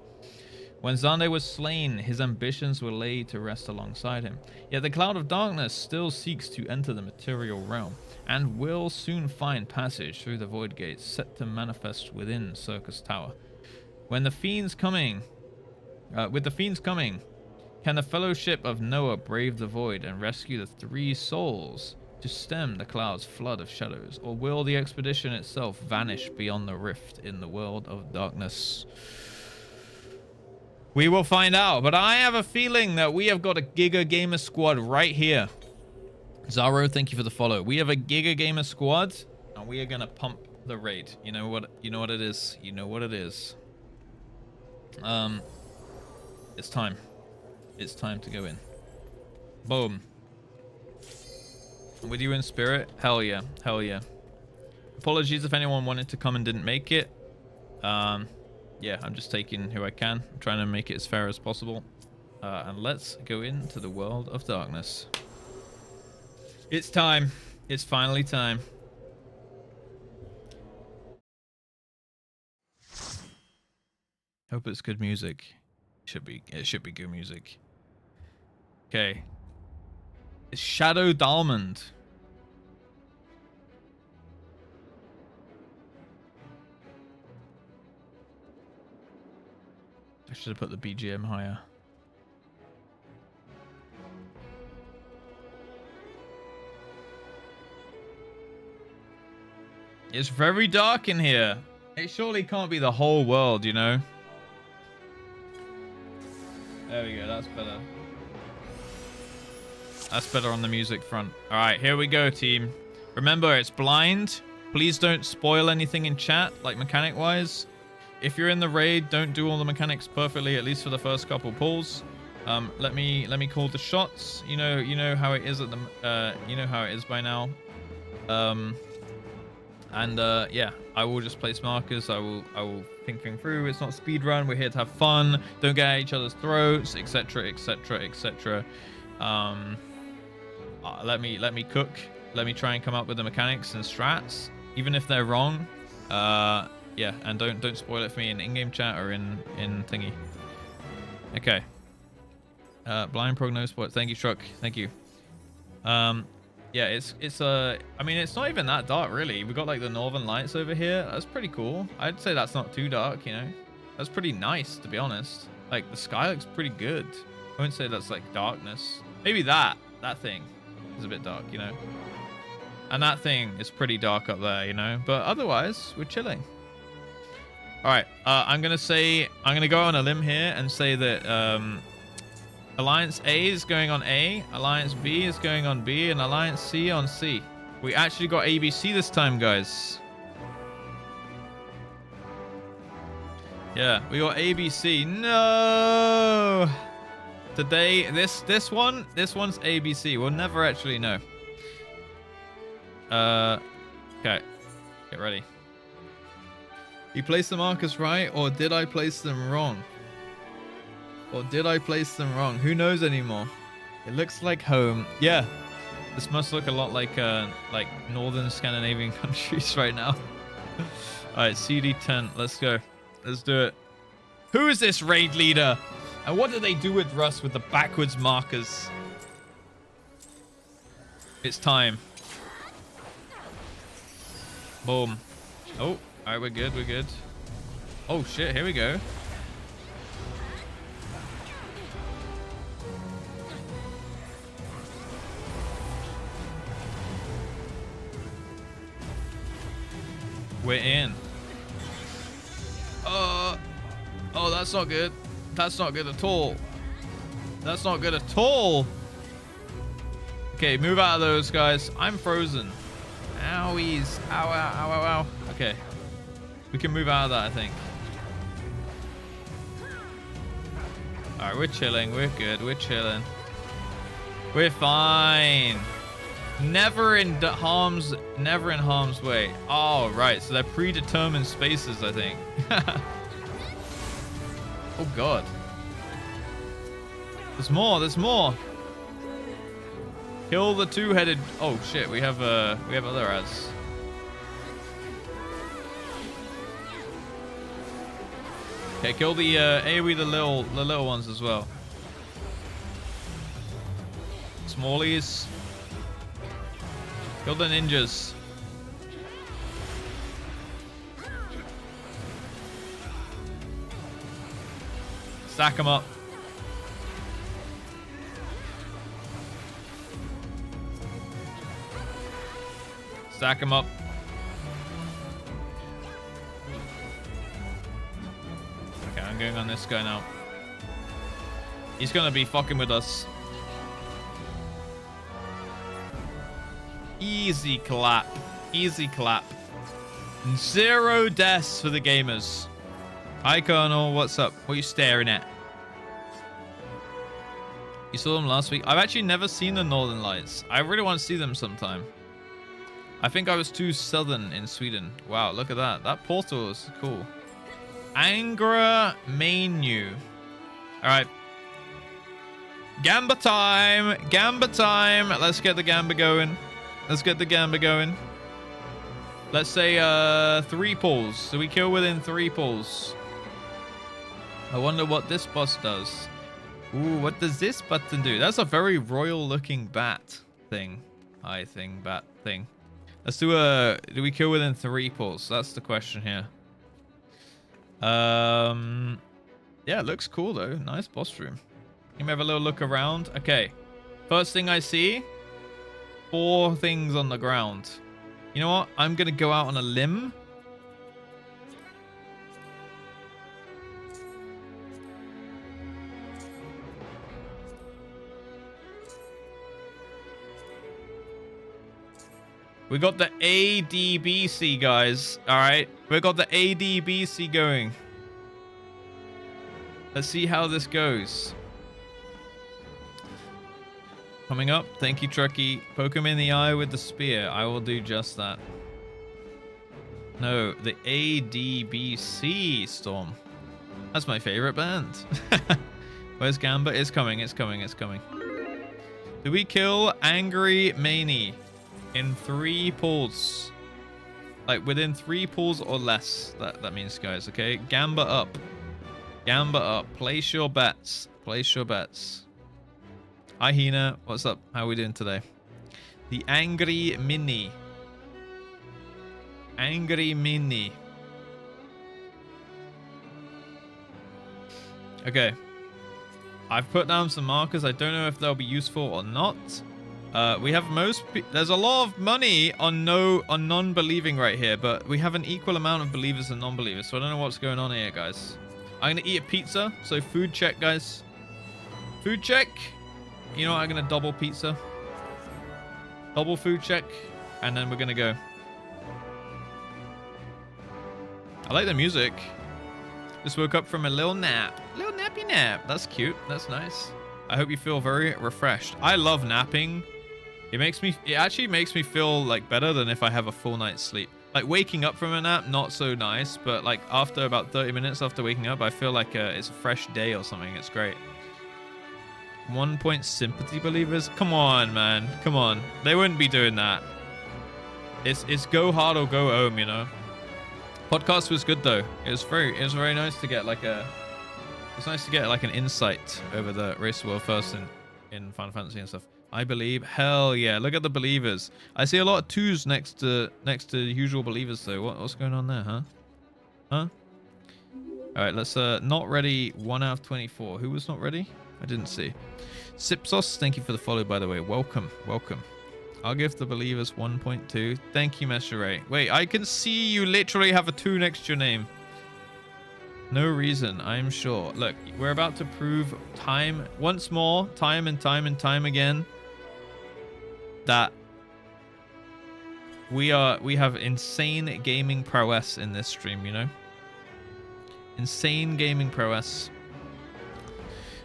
When Xande was slain, his ambitions were laid to rest alongside him. Yet the Cloud of Darkness still seeks to enter the material realm, and will soon find passage through the void gates set to manifest within Circus Tower. With the fiends coming, can the Fellowship of Noah brave the void and rescue the 3 souls to stem the cloud's flood of shadows, or will the expedition itself vanish beyond the rift in the world of darkness? We will find out, but I have a feeling that we have got a Giga Gamer squad right here. Zaro, thank you for the follow. We have a Giga Gamer squad, and we are gonna pump the raid. You know what it is. You know what it is. It's time. It's time to go in. Boom. With you in spirit? Hell yeah. Hell yeah. Apologies if anyone wanted to come and didn't make it. Yeah, I'm just taking who I can. I'm trying to make it as fair as possible. And let's go into the world of darkness. It's time. It's finally time. Hope it's good music. It should be good music. Okay. It's Shadow Dalmond. I should have put the BGM higher. It's very dark in here. It surely can't be the whole world, you know? There we go, that's better. That's better on the music front. All right, here we go, team. Remember, it's blind. Please don't spoil anything in chat, like mechanic-wise. If you're in the raid, don't do all the mechanics perfectly, at least for the first couple pulls. Let me call the shots. You know how it is at the you know how it is by now. Yeah, I will just place markers. I will think through. It's not speed run. We're here to have fun. Don't get at each other's throats, etc., etc., etc. Let me cook. Let me try and come up with the mechanics and strats, even if they're wrong. Yeah, and don't spoil it for me in in-game chat or in thingy. Okay. Blind prognosis spot. Thank you, Truck. Thank you. Yeah, it's I mean, it's not even that dark really. We got like the northern lights over here. That's pretty cool. I'd say that's not too dark, you know. That's pretty nice, to be honest. Like the sky looks pretty good. I wouldn't say that's like darkness. Maybe that thing is a bit dark, you know. And that thing is pretty dark up there, you know. But otherwise, we're chilling. All right, I'm gonna go on a limb here and say that Alliance A is going on A, Alliance B is going on B, and Alliance C on C. We actually got ABC this time, guys. Yeah, we got ABC. No! Today, this one's ABC. We'll never actually know. Okay. Get ready. You placed the markers right, or did I place them wrong? Or did I place them wrong? Who knows anymore? It looks like home. Yeah. This must look a lot like northern Scandinavian countries right now. Alright, CD10. Let's go. Let's do it. Who is this raid leader? And what do they do with Russ with the backwards markers? It's time. Boom. Oh, alright, we're good, we're good. Oh shit, here we go. We're in. Oh, that's not good. That's not good at all. That's not good at all. Okay, move out of those, guys. I'm frozen. Owies. Ow, ow, ow, ow, ow. Okay. We can move out of that, I think. Alright, we're chilling. We're good. We're chilling. We're fine. Never in harm's way. Oh, right. So they're predetermined spaces, I think. Oh, God. There's more. There's more. Kill the two-headed. Oh shit, we have other ads. Okay, kill the AoE the little ones as well. Smallies. Kill the ninjas. Stack them up. Stack him up. Okay, I'm going on this guy now. He's gonna be fucking with us. Easy clap. Easy clap. 0 deaths for the gamers. Hi, Colonel. What's up? What are you staring at? You saw them last week? I've actually never seen the Northern Lights. I really want to see them sometime. I think I was too southern in Sweden. Wow, look at that. That portal is cool. Angra menu. All right. Gamba time. Gamba time. Let's get the Gamba going. Let's get the Gamba going. Let's say 3 pulls. So we kill within 3 pulls. I wonder what this boss does. Ooh, what does this button do? That's a very royal looking bat thing. Bat thing. Let's do do we kill within 3 pulls? That's the question here. Yeah, it looks cool though. Nice boss room. Let me have a little look around. Okay. First thing I see, 4 things on the ground. You know what? I'm going to go out on a limb. We got the ADBC, guys. All right. We got the ADBC going. Let's see how this goes. Coming up. Thank you, Trucky. Poke him in the eye with the spear. I will do just that. No, the ADBC Storm. That's my favorite band. Where's Gamba? It's coming. It's coming. It's coming. Do we kill Angry Mani in 3 pulls? Like within 3 pulls or less. That means, guys. Okay. Gamba up. Gamba up. Place your bets. Place your bets. Hi, Hina. What's up? How are we doing today? The Angry Mini. Angry Mini. Okay. I've put down some markers. I don't know if they'll be useful or not. We have there's a lot of money on non-believing right here, but we have an equal amount of believers and non-believers, so I don't know what's going on here, guys. I'm gonna eat a pizza, so food check, guys. Food check. You know what? I'm gonna double pizza. Double food check, and then we're gonna go. I like the music. Just woke up from a little nap. Little nappy nap. That's cute. That's nice. I hope you feel very refreshed. I love napping. It actually makes me feel like better than if I have a full night's sleep. Like waking up from a nap, not so nice, but like after about 30 minutes after waking up, I feel like it's a fresh day or something. It's great. 1 point sympathy believers. Come on, man. Come on. They wouldn't be doing that. It's go hard or go home, you know. Podcast was good though. It was very nice to get like it's nice to get like an insight over the race world first in Final Fantasy and stuff. I believe. Hell yeah. Look at the believers. I see a lot of 2s next to usual believers though. What's going on there, huh? Huh? All right, let's not ready 1 out of 24. Who was not ready? I didn't see. Sipsos, thank you for the follow, by the way. Welcome. I'll give the believers 1.2. Thank you, Mesheray. Wait, I can see you literally have a 2 next to your name. No reason, I'm sure. Look, we're about to prove once more, time and time again, that we have insane gaming prowess in this stream, you know? Insane gaming prowess.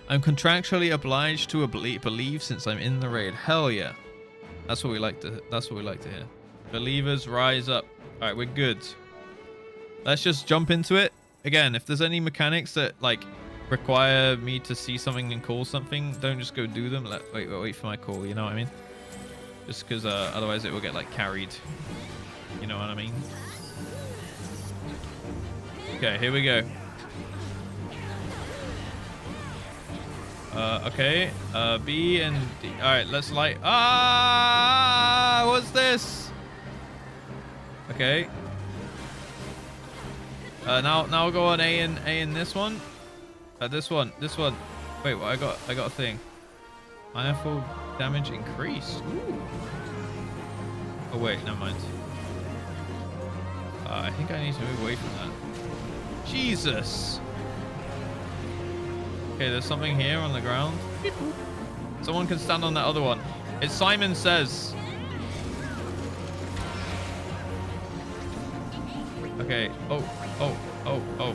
I'm contractually obliged to believe since I'm in the raid. Hell yeah. That's what we like to hear. Believers rise up. All right, we're good. Let's just jump into it. Again, if there's any mechanics that like require me to see something and call something, don't just go do them. Wait for my call, you know what I mean? Just because otherwise it will get like carried. You know what I mean? Okay, here we go. Okay, B and D. All right, let's light. What's this? Okay. Now I'll go on A and this one. This one. Wait, what? I got a thing. Firefall damage increased. Ooh. Oh wait, never mind. I think I need to move away from that. Jesus. Okay, there's something here on the ground. Someone can stand on that other one. It's Simon Says. Okay. Oh.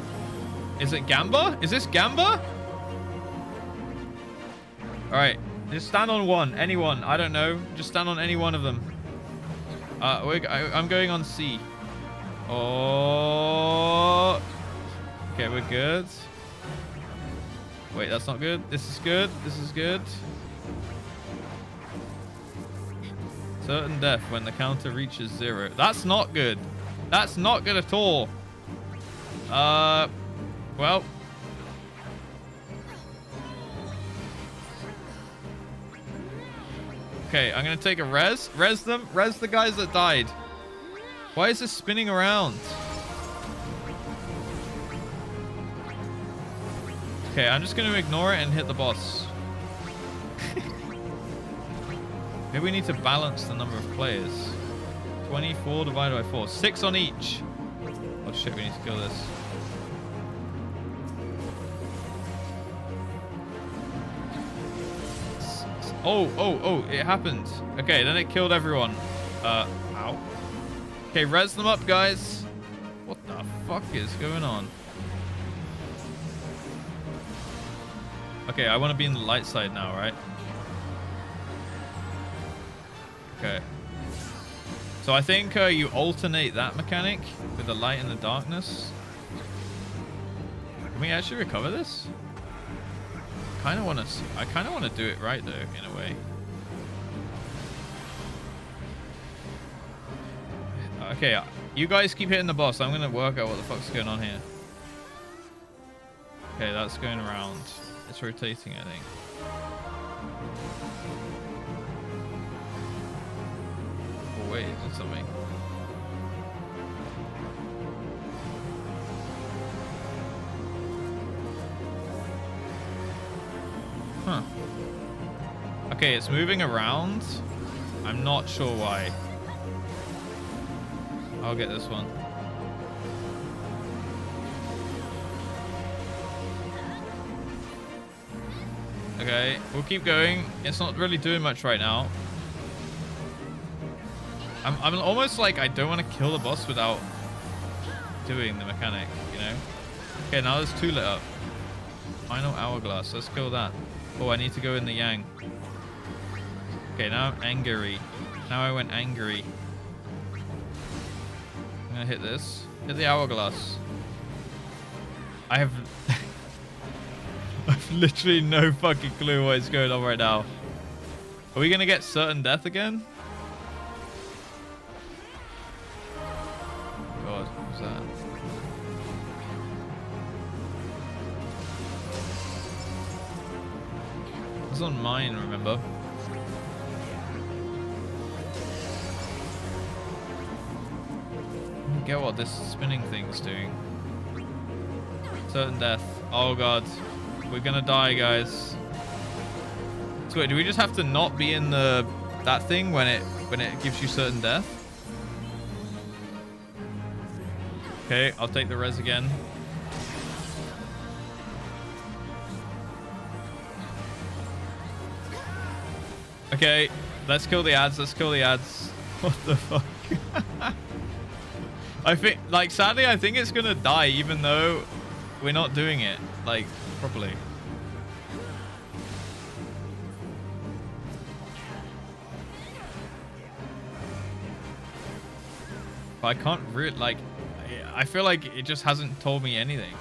Is it Gamba? Is this Gamba? All right. Just stand on one. Anyone. I don't know. Just stand on any one of them. I'm going on C. Oh. Okay, we're good. Wait, that's not good. This is good. This is good. Certain death when the counter reaches 0. That's not good. That's not good at all. Well. Okay, I'm gonna take a res. Res them. Res the guys that died. Why is this spinning around? Okay, I'm just gonna ignore it and hit the boss. Maybe we need to balance the number of players. 24 divided by 4. 6 on each. Oh shit, we need to kill this. Oh, it happened. Okay, then it killed everyone. Ow. Okay, res them up, guys. What the fuck is going on? Okay, I want to be in the light side now, right? Okay. So I think you alternate that mechanic with the light and the darkness. Can we actually recover this? I kind of want to do it right though, in a way. Okay, you guys keep hitting the boss. I'm gonna work out what the fuck's going on here. Okay, that's going around. It's rotating, I think. Oh wait, is it something? Huh. Okay, it's moving around. I'm not sure why. I'll get this one. Okay, we'll keep going. It's not really doing much right now. I'm almost like I don't want to kill the boss without doing the mechanic, you know? Okay, now there's 2 lit up. Final hourglass. Let's kill that. Oh, I need to go in the yang. Okay, now I'm angry. Now I went angry. I'm gonna hit this. Hit the hourglass. I have... I've literally no fucking clue what is going on right now. Are we gonna get certain death again? God, what was that? It's on mine, remember? I don't get what this spinning thing's doing. Certain death. Oh god. We're gonna die, guys. So wait, do we just have to not be in that thing when it gives you certain death? Okay, I'll take the res again. Okay, let's kill the ads. Let's kill the ads. What the fuck? I think, like, sadly, I think it's gonna die even though we're not doing it, like, properly. But I can't really, like, I feel like it just hasn't told me anything.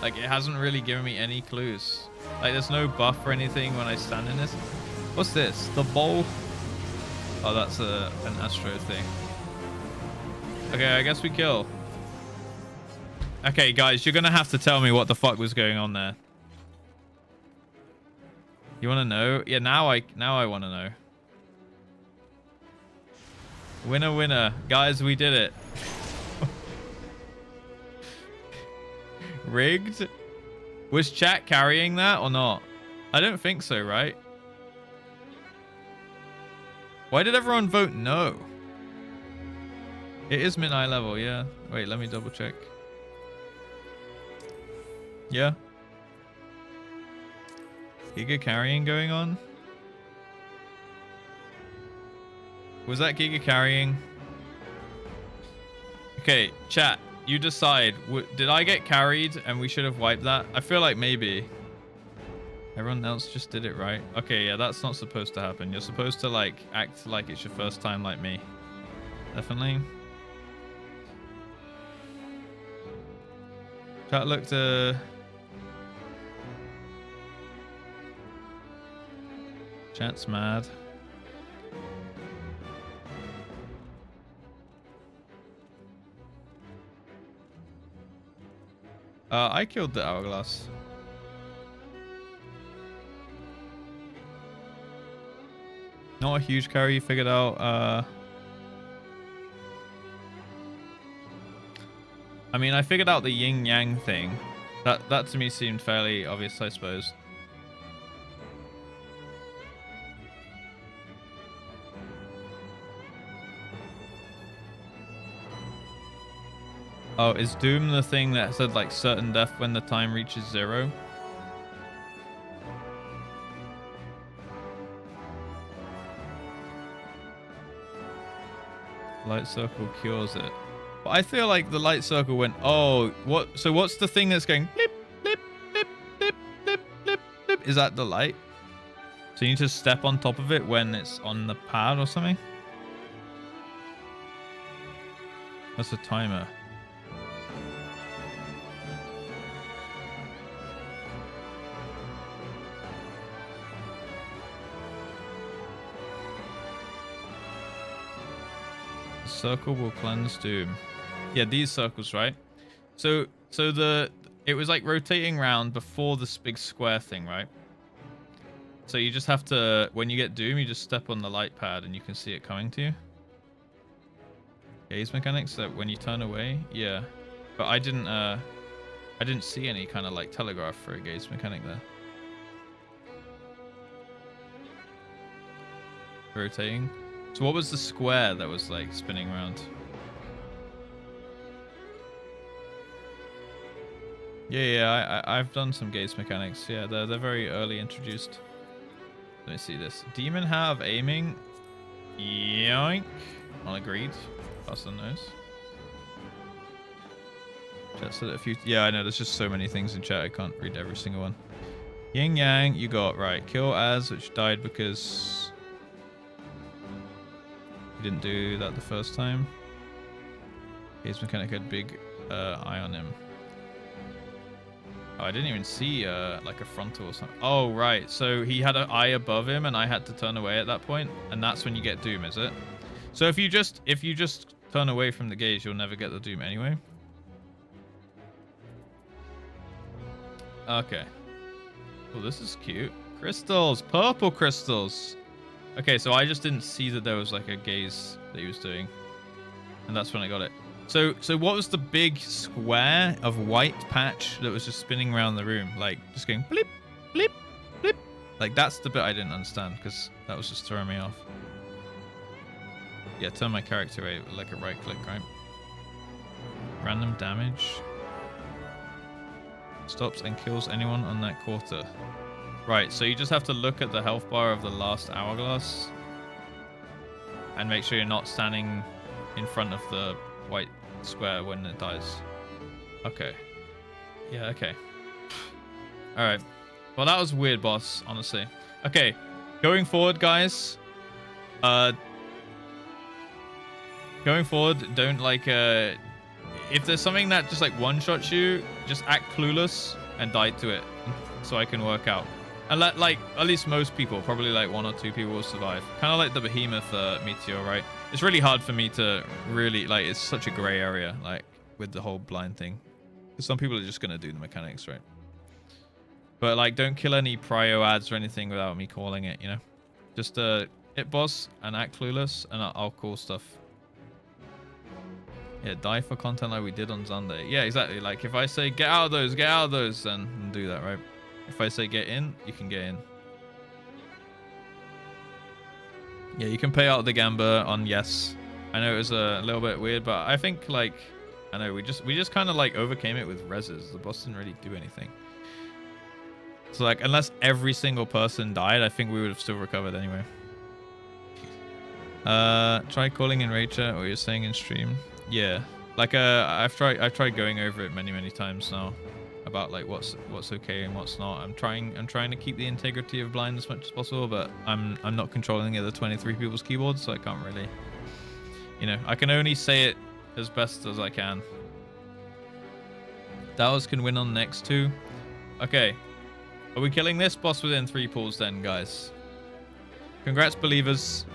Like, it hasn't really given me any clues. Like, there's no buff or anything when I stand in this. What's this? The bowl? Oh, that's an Astro thing. Okay, I guess we kill. Okay, guys, you're gonna have to tell me what the fuck was going on there. You want to know? Yeah, now I want to know. Winner, winner, guys, we did it. Rigged? Was chat carrying that or not? I don't think so, right? Why did everyone vote no? It is midnight level, yeah. Wait, let me double check. Yeah. Giga carrying going on? Was that Giga carrying? Okay, chat, you decide. Did I get carried and we should have wiped that? I feel like maybe. Everyone else just did it right. Okay, yeah, that's not supposed to happen. You're supposed to like act like it's your first time, like me. Definitely. Chat looked Chat's mad. I killed the hourglass. Not a huge carry, you figured out. I mean, I figured out the yin yang thing. That to me seemed fairly obvious, I suppose. Oh, is Doom the thing that said like certain death when the time reaches 0? Light circle cures it. But I feel like the light circle went, oh, what? So what's the thing that's going blip, blip, blip, blip, blip, blip, blip? Is that the light? So you need to step on top of it when it's on the pad or something? That's a timer. Circle will cleanse Doom. Yeah, these circles, right? So it was like rotating round before this big square thing, right? So you just have to, when you get Doom, you just step on the light pad and you can see it coming to you. Gaze mechanics, that when you turn away, yeah. But I didn't see any kind of like telegraph for a gaze mechanic there. Rotating. So what was the square that was like spinning around? Yeah, I've done some gaze mechanics. Yeah, they're very early introduced. Let me see this. Demon have aiming. Yoink. All agreed. Pass the nose. Chat said a few. Yeah, I know. There's just so many things in chat. I can't read every single one. Yin Yang, you got right. Kill Az, which died because he didn't do that the first time. Gaze mechanic had big eye on him. Oh, I didn't even see like a frontal or something. Oh, right. So he had an eye above him and I had to turn away at that point, and that's when you get Doom, is it? So if you just turn away from the gaze, you'll never get the Doom anyway. Okay. Well, this is cute. Crystals, purple crystals. Okay, so I just didn't see that there was like a gaze that he was doing, and that's when I got it. So what was the big square of white patch that was just spinning around the room, like just going blip, blip, blip? Like that's the bit I didn't understand because that was just throwing me off. Yeah, turn my character away with like a right click, right? Random damage. Stops and kills anyone on that quarter. Right, so you just have to look at the health bar of the last hourglass and make sure you're not standing in front of the white square when it dies. Okay. Yeah, okay. Alright. Well, that was weird, boss, honestly. Okay, going forward, guys. Going forward, don't like... if there's something that just like one-shots you, just act clueless and die to it so I can work out. And like at least most people, probably like 1 or 2 people will survive. Kind of like the behemoth meteor, right? It's really hard for me to really like. It's such a gray area, like with the whole blind thing. Because some people are just gonna do the mechanics, right? But like, don't kill any prio ads or anything without me calling it. You know, just hit boss and act clueless, and I'll call stuff. Yeah, die for content like we did on Sunday. Yeah, exactly. Like if I say get out of those, then do that, right? If I say get in, you can get in. Yeah, you can pay out the gamba on yes. I know it was a little bit weird, but I think like I know we just kind of like overcame it with reses. The boss didn't really do anything. So like unless every single person died, I think we would have still recovered anyway. Try calling in raid chat, or you're saying in stream. Yeah, like I've tried going over it many times now. about like what's okay and what's not. I'm trying to keep the integrity of blind as much as possible, but I'm not controlling the other 23 people's keyboards, so I can't really, you know, I can only say it as best as I can. Dallas can win on the next 2. Okay, are we killing this boss within 3 pulls then, guys? Congrats, believers.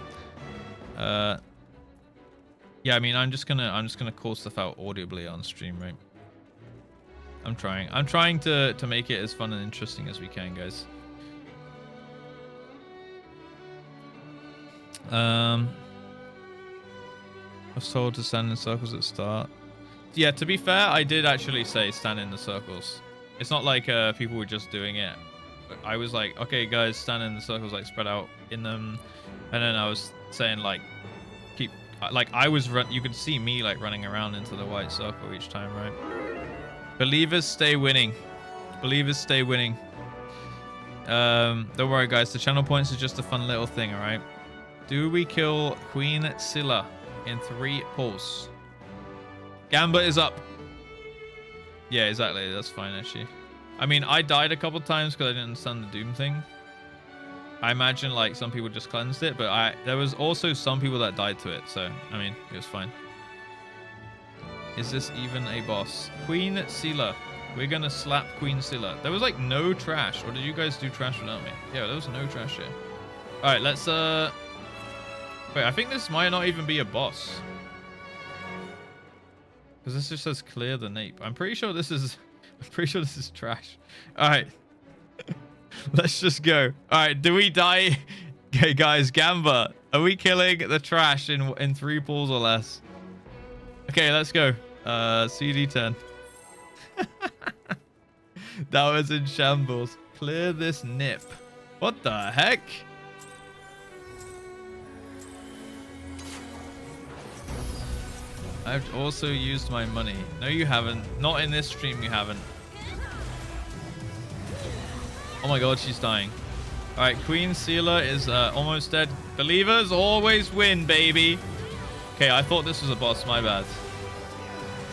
Yeah, I mean, I'm just gonna call stuff out audibly on stream, right? I'm trying to make it as fun and interesting as we can, guys. I was told to stand in circles at the start. Yeah, to be fair, I did actually say stand in the circles. It's not like people were just doing it. I was like, okay, guys, stand in the circles, like spread out in them, and then I was saying like, keep, like I was you could see me like running around into the white circle each time, right? Believers stay winning. Believers stay winning. Don't worry, guys. The channel points is just a fun little thing, all right? Do we kill Queen Scylla in 3 pulls? Gamba is up. Yeah, exactly. That's fine, actually. I mean, I died a couple times because I didn't understand the Doom thing. I imagine like some people just cleansed it, but there was also some people that died to it. So, I mean, it was fine. Is this even a boss? Queen Scylla. We're gonna slap Queen Scylla. There was like no trash. Or did you guys do trash without me? Yeah, there was no trash here. Alright, let's wait, I think this might not even be a boss. Because this just says clear the nape. I'm pretty sure this is trash. Alright. Let's just go. Alright, do we die? Okay, guys, Gamba. Are we killing the trash in 3 pulls or less? Okay, let's go. CD10. That was in shambles. Clear this nip. What the heck? I've also used my money. No, you haven't. Not in this stream, you haven't. Oh my god, she's dying. Alright, Queen Scylla is almost dead. Believers always win, baby. Okay, I thought this was a boss. My bad.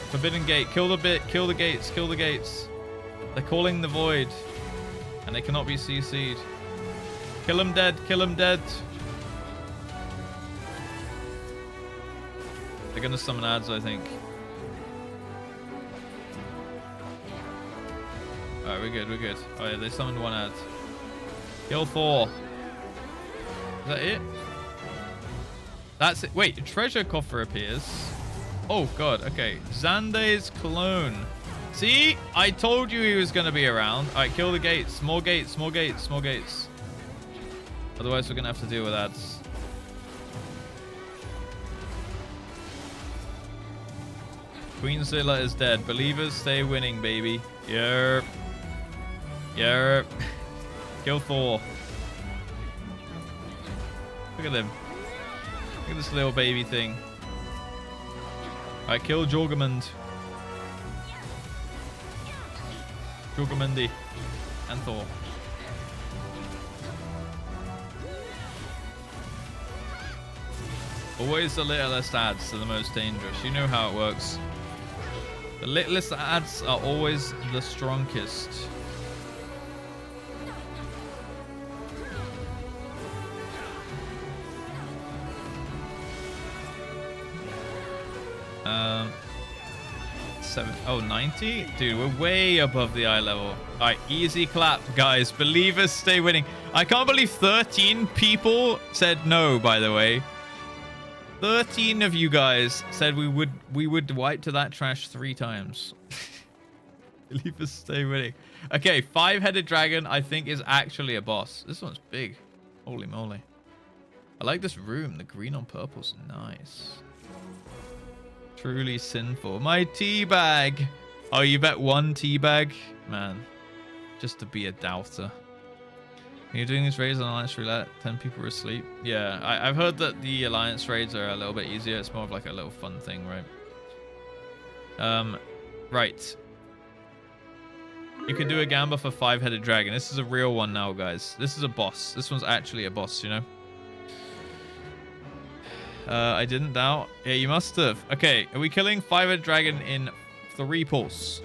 Forbidden Gate. Kill the gates. Kill the gates. They're calling the void. And they cannot be CC'd. Kill them dead. Kill them dead. They're gonna summon ads, I think. Alright, we're good, we're good. Oh yeah, they summoned 1 ad. Kill 4. Is that it? That's it. Wait, a treasure coffer appears. Oh god, okay. Xande's clone. See? I told you he was gonna be around. Alright, kill the gates. More gates, more gates, more gates. Otherwise we're gonna have to deal with ads. Queen Scylla is dead. Believers stay winning, baby. Yerp. Yerp. Kill 4. Look at them. Look at this little baby thing. Alright, kill Jorgamund. Jorgamundi. And Thor. Always the littlest ads are the most dangerous. You know how it works. The littlest ads are always the strongest. Oh, 90? Dude, we're way above the eye level. All right, easy clap, guys. Believers stay winning. I can't believe 13 people said no, by the way. 13 of you guys said we would wipe to that trash 3 times. Believers stay winning. Okay, 5-headed dragon, I think, is actually a boss. This one's big. Holy moly. I like this room. The green on purple's nice. Truly sinful. My tea bag. Oh, you bet 1 tea bag? Man, just to be a doubter. When you're doing these raids on Alliance Roulette, 10 people are asleep. Yeah, I've heard that the Alliance raids are a little bit easier. It's more of like a little fun thing, right? Right. You can do a Gamba for 5-headed dragon. This is a real one now, guys. This is a boss. This one's actually a boss, you know? I didn't doubt. Yeah, you must have. Okay, are we killing 5-headed dragon in 3 pulls?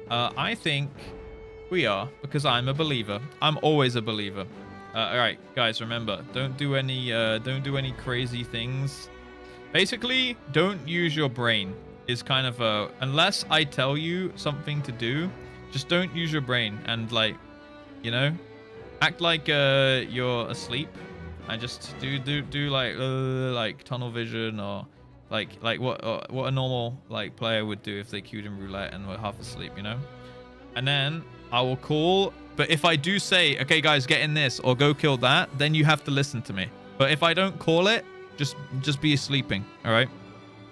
I think we are, because I'm a believer. I'm always a believer. All right, guys, remember, don't do any crazy things. Basically, don't use your brain. Is kind of a, unless I tell you something to do, just don't use your brain and, like, you know, act like you're asleep and just do like tunnel vision, or like what a normal like player would do if they queued in roulette and were half asleep, you know. And then I will call, but if I do say, okay guys, get in this or go kill that, then you have to listen to me. But if I don't call it, just be sleeping. All right,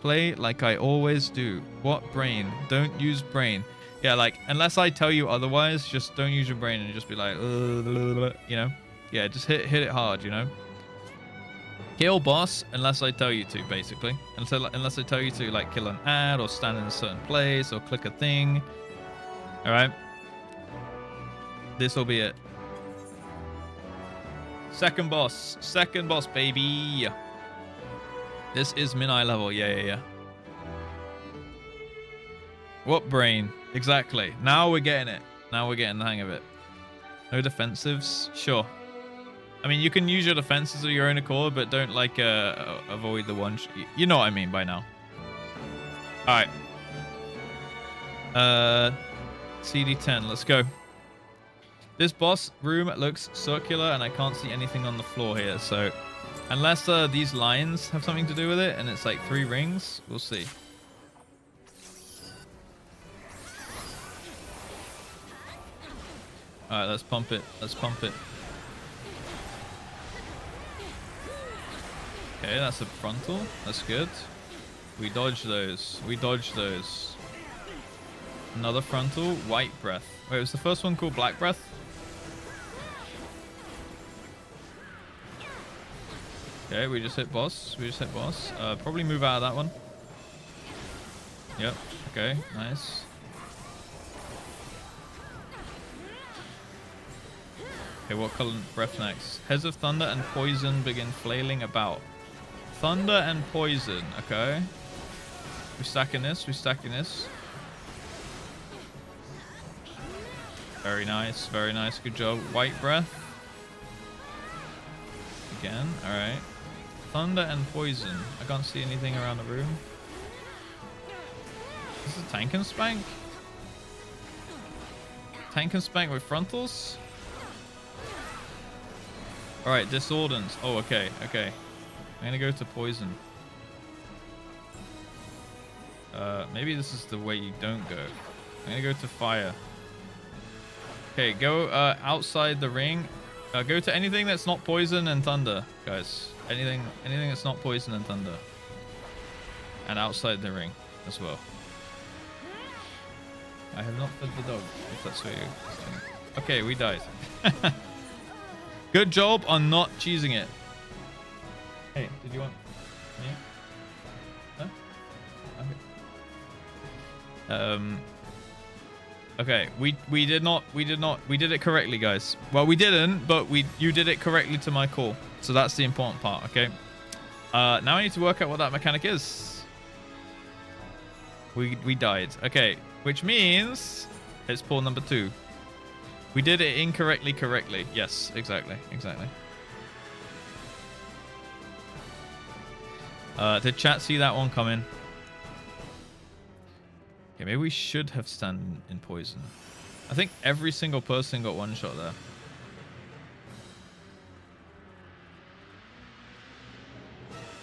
play like I always do. What brain? Don't use brain. Yeah, like, unless I tell you otherwise, just don't use your brain and just be like, you know. Yeah, just hit it hard, you know. Kill boss unless I tell you to, basically. Unless I tell you to, like, kill an ad or stand in a certain place or click a thing. All right. This will be it. Second boss, baby. This is min-eye level. Yeah. What brain? Exactly. Now we're getting it. Now we're getting the hang of it. No defensives? Sure. I mean, you can use your defenses of your own accord, but don't, like, avoid the one. You know what I mean by now. All right. CD10. Let's go. This boss room looks circular, and I can't see anything on the floor here. So, unless these lines have something to do with it, and it's like 3 rings, we'll see. All right, let's pump it. Let's pump it. Okay, that's a frontal. That's good. We dodge those. We dodge those. Another frontal. White breath. Wait, was the first one called black breath? Okay, we just hit boss. We just hit boss. Probably move out of that one. Yep. Okay, nice. Okay, what color breath next? Heads of thunder and poison begin flailing about. Thunder and poison. Okay. We're stacking this. We're stacking this. Very nice. Very nice. Good job. White breath. Again. All right. Thunder and poison. I can't see anything around the room. This is tank and spank. Tank and spank with frontals. All right. Disordance. Oh, okay. Okay. I'm gonna go to poison. Maybe this is the way you don't go. I'm gonna go to fire. Okay, go outside the ring. Go to anything that's not poison and thunder, guys. Anything that's not poison and thunder. And outside the ring as well. I have not fed the dog, if that's what you're saying. Okay, we died. Good job on not cheesing it. Hey, did you want me? Huh? Okay. Okay, we did it correctly, guys. Well, we didn't, but you did it correctly to my call. So that's the important part, okay? Now I need to work out what that mechanic is. We died. Okay, which means it's pull number 2. We did it incorrectly correctly. Yes, exactly. Did chat see that one coming? Okay, maybe we should have stand in poison. I think every single person got one shot there.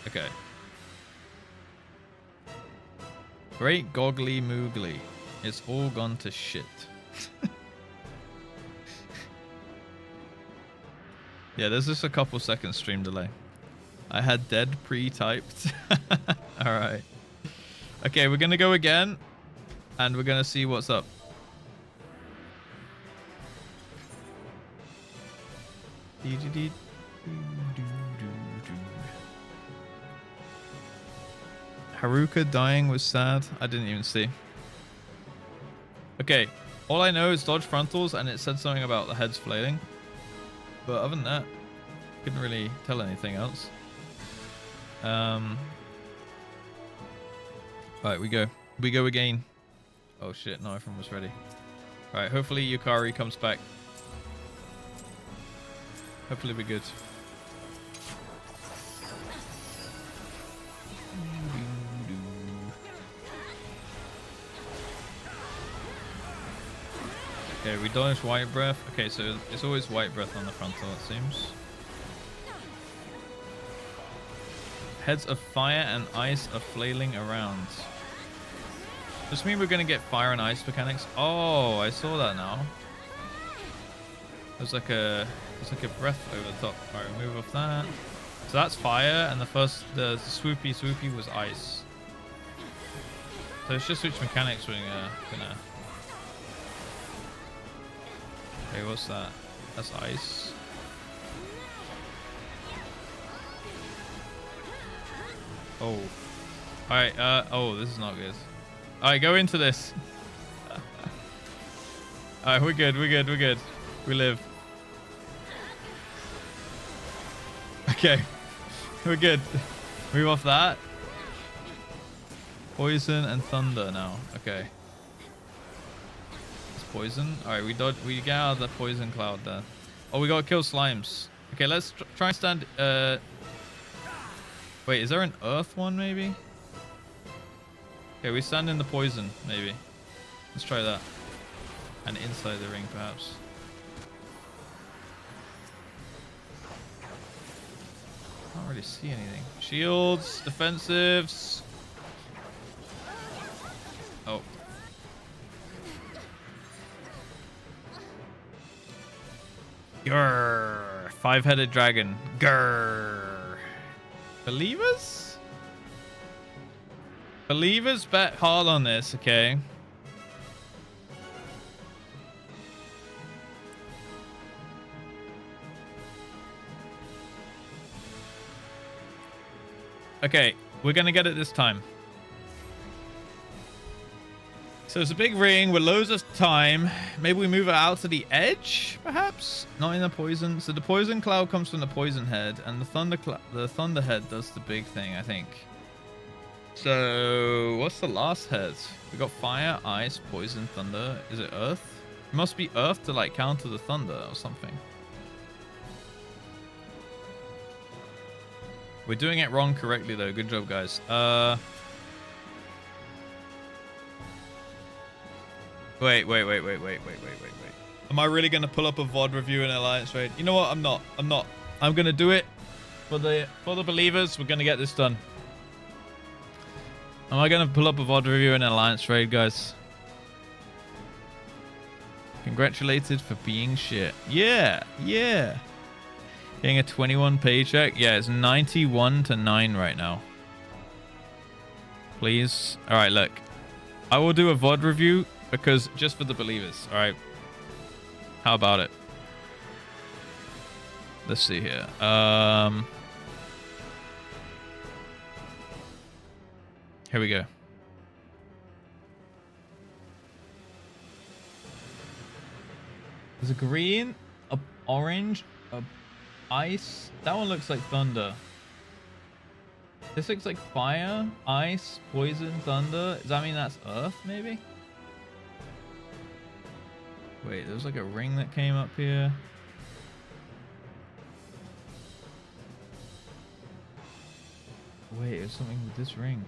Okay. Great goggly moogly. It's all gone to shit. Yeah, there's just a couple seconds stream delay. I had dead pre-typed. All right. Okay, we're going to go again. And we're going to see what's up. Haruka dying was sad. I didn't even see. Okay. All I know is dodge frontals, and it said something about the heads flailing. But other than that, couldn't really tell anything else. Right, we go. We go again. Oh shit, no, everyone was ready. Alright, hopefully Yukari comes back. Hopefully we're good. Okay, we dodge white breath. Okay, so it's always white breath on the frontal, it seems. Heads of fire and ice are flailing around. Does this mean we're gonna get fire and ice mechanics? Oh, I saw that now. There's like a breath over the top. Alright, move off that. So that's fire, and the swoopy was ice. So it's just which mechanics we're gonna. Okay, what's that? That's ice. Oh. Alright, oh, this is not good. Alright, go into this. Alright, we're good. We live. Okay. We're good. Move off that. Poison and thunder now. Okay. It's poison. Alright, we get out of the poison cloud there. Oh, we gotta kill slimes. Okay, let's try and stand. Wait, is there an earth one maybe? Okay, we stand in the poison maybe. Let's try that. And inside the ring perhaps. Can't really see anything. Shields, defensives. Oh. Grrr. Five-headed dragon. Grrr. Believers? Believers bet hard on this, okay. Okay, we're gonna get it this time. So it's a big ring with loads of time. Maybe we move it out to the edge, perhaps? Not in the poison. So the poison cloud comes from the poison head, and the thunder head does the big thing, I think. So what's the last head? We got fire, ice, poison, thunder. Is it earth? It must be earth to like counter the thunder or something. We're doing it wrong correctly though. Good job, guys. Wait. Am I really gonna pull up a VOD review in Alliance Raid? You know what? I'm not. I'm gonna do it for the believers. We're gonna get this done. Am I gonna pull up a VOD review in Alliance Raid, guys? Congratulated for being shit. Yeah. Getting a 21 paycheck. Yeah, it's 91 to 9 right now. Please. All right, look. I will do a VOD review because just for the believers. All right. How about it? Let's see here. Here we go. There's a green, a orange, a ice. That one looks like thunder. This looks like fire, ice, poison, thunder. Does that mean that's earth, maybe? Wait, there's like a ring that came up here. Wait, there's something with this ring.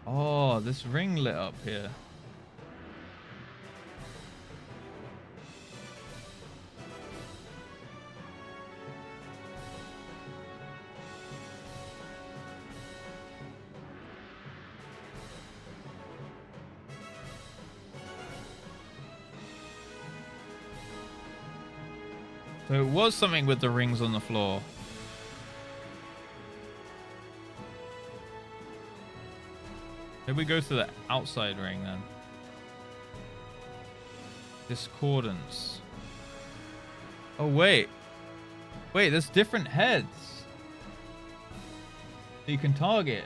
Oh, this ring lit up here. So it was something with the rings on the floor. Maybe we go to the outside ring then. Discordance. Oh, wait. Wait, there's different heads. So you can target.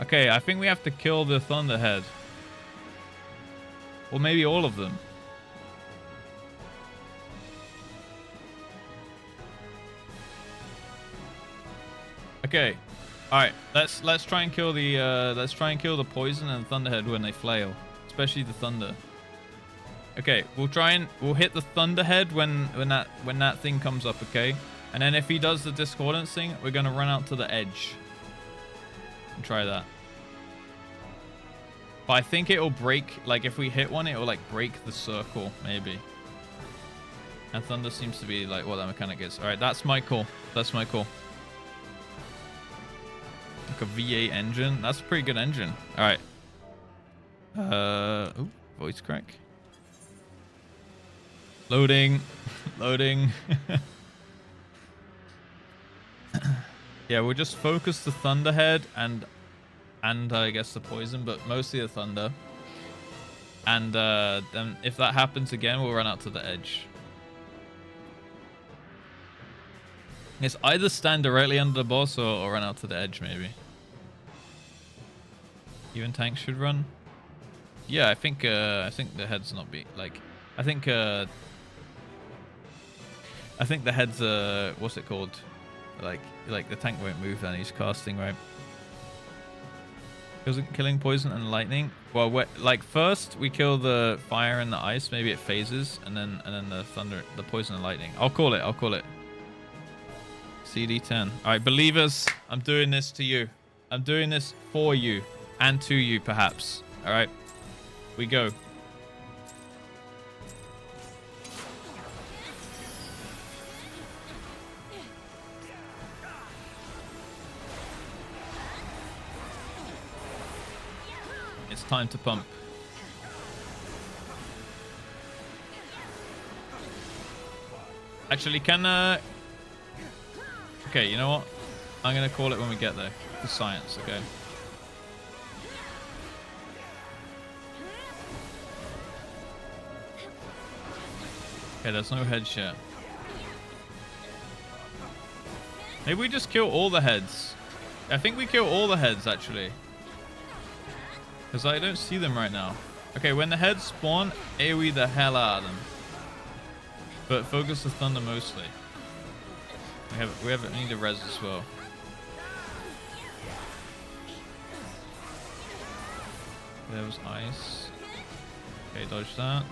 Okay, I think we have to kill the Thunderhead. Or maybe all of them. Okay. All right. Let's try and kill the poison and thunderhead when they flail, especially the thunder. Okay, we'll hit the thunderhead when that thing comes up, okay? And then if he does the discordance thing, we're gonna run out to the edge and try that. But I think it'll break, like if we hit one, it'll like break the circle, maybe. And thunder seems to be like what that mechanic is. All right, that's my call. That's my call. Like a V8 engine. That's a pretty good engine. All right. Ooh, voice crack. Loading. Loading. Yeah, we'll just focus the thunderhead and I guess the poison, but mostly the thunder. And then if that happens again, we'll run out to the edge. It's either stand directly under the boss or run out to the edge, maybe. Even tanks should run. Yeah, I think the head's not be like. I think the head's what's it called? Like the tank won't move then he's casting, right? Killing poison and lightning. Well, like first we kill the fire and the ice. Maybe it phases, and then the thunder, the poison and lightning. I'll call it. CD10. All right, believers, I'm doing this to you. I'm doing this for you and to you, perhaps. All right, we go. It's time to pump. Actually, can okay, you know what? I'm gonna call it when we get there. The science, okay. Okay, there's no head shit. Maybe we just kill all the heads. I think we kill all the heads actually. Because I don't see them right now. Okay, when the heads spawn, AoE the hell out of them. But focus the thunder mostly. We need a res as well. There was ice. Okay, dodge that.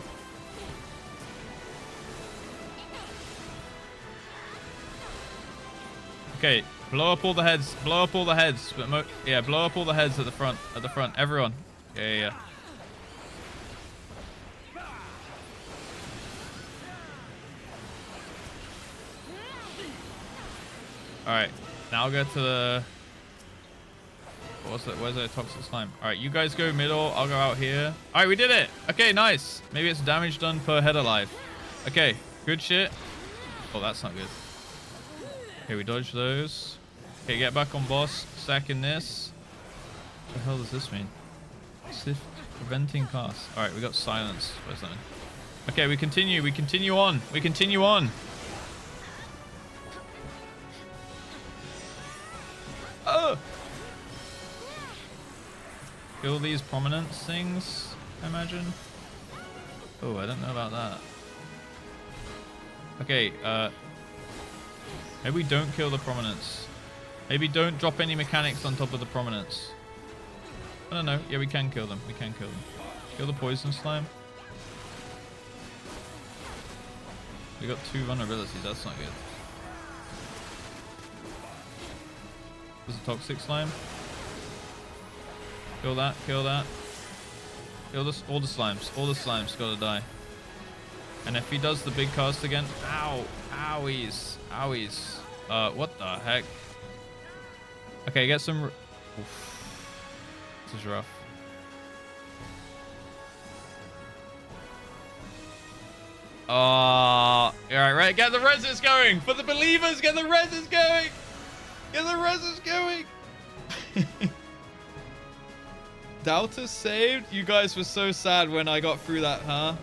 Okay, blow up all the heads. Blow up all the heads. But yeah, blow up all the heads at the front. At the front, everyone. Yeah. Alright, now I'll go to the... Where's the toxic slime? Alright, you guys go middle, I'll go out here. Alright, we did it! Okay, nice! Maybe it's damage done per head alive. Okay, good shit. Oh, that's not good. Okay, we dodge those. Okay, get back on boss. Stacking this. What the hell does this mean? Swift preventing cast. Alright, we got silence. Where's that? Okay, we continue. We continue on. We continue on. Oh! Kill these prominence things, I imagine. Oh, I don't know about that. Okay, maybe we don't kill the prominence. Maybe don't drop any mechanics on top of the prominence. I don't know. Yeah, we can kill them. We can kill them. Kill the poison slime. We got 2 vulnerabilities. That's not good. There's a toxic slime. Kill that. Kill that. Kill this. All the slimes. All the slimes gotta die. And if he does the big cast again, ow, owies, owies. What the heck? Okay, get some. Oof. This is rough. All right. Get the reses going for the believers. Get the reses going. Get the reses going. Delta saved. You guys were so sad when I got through that, huh?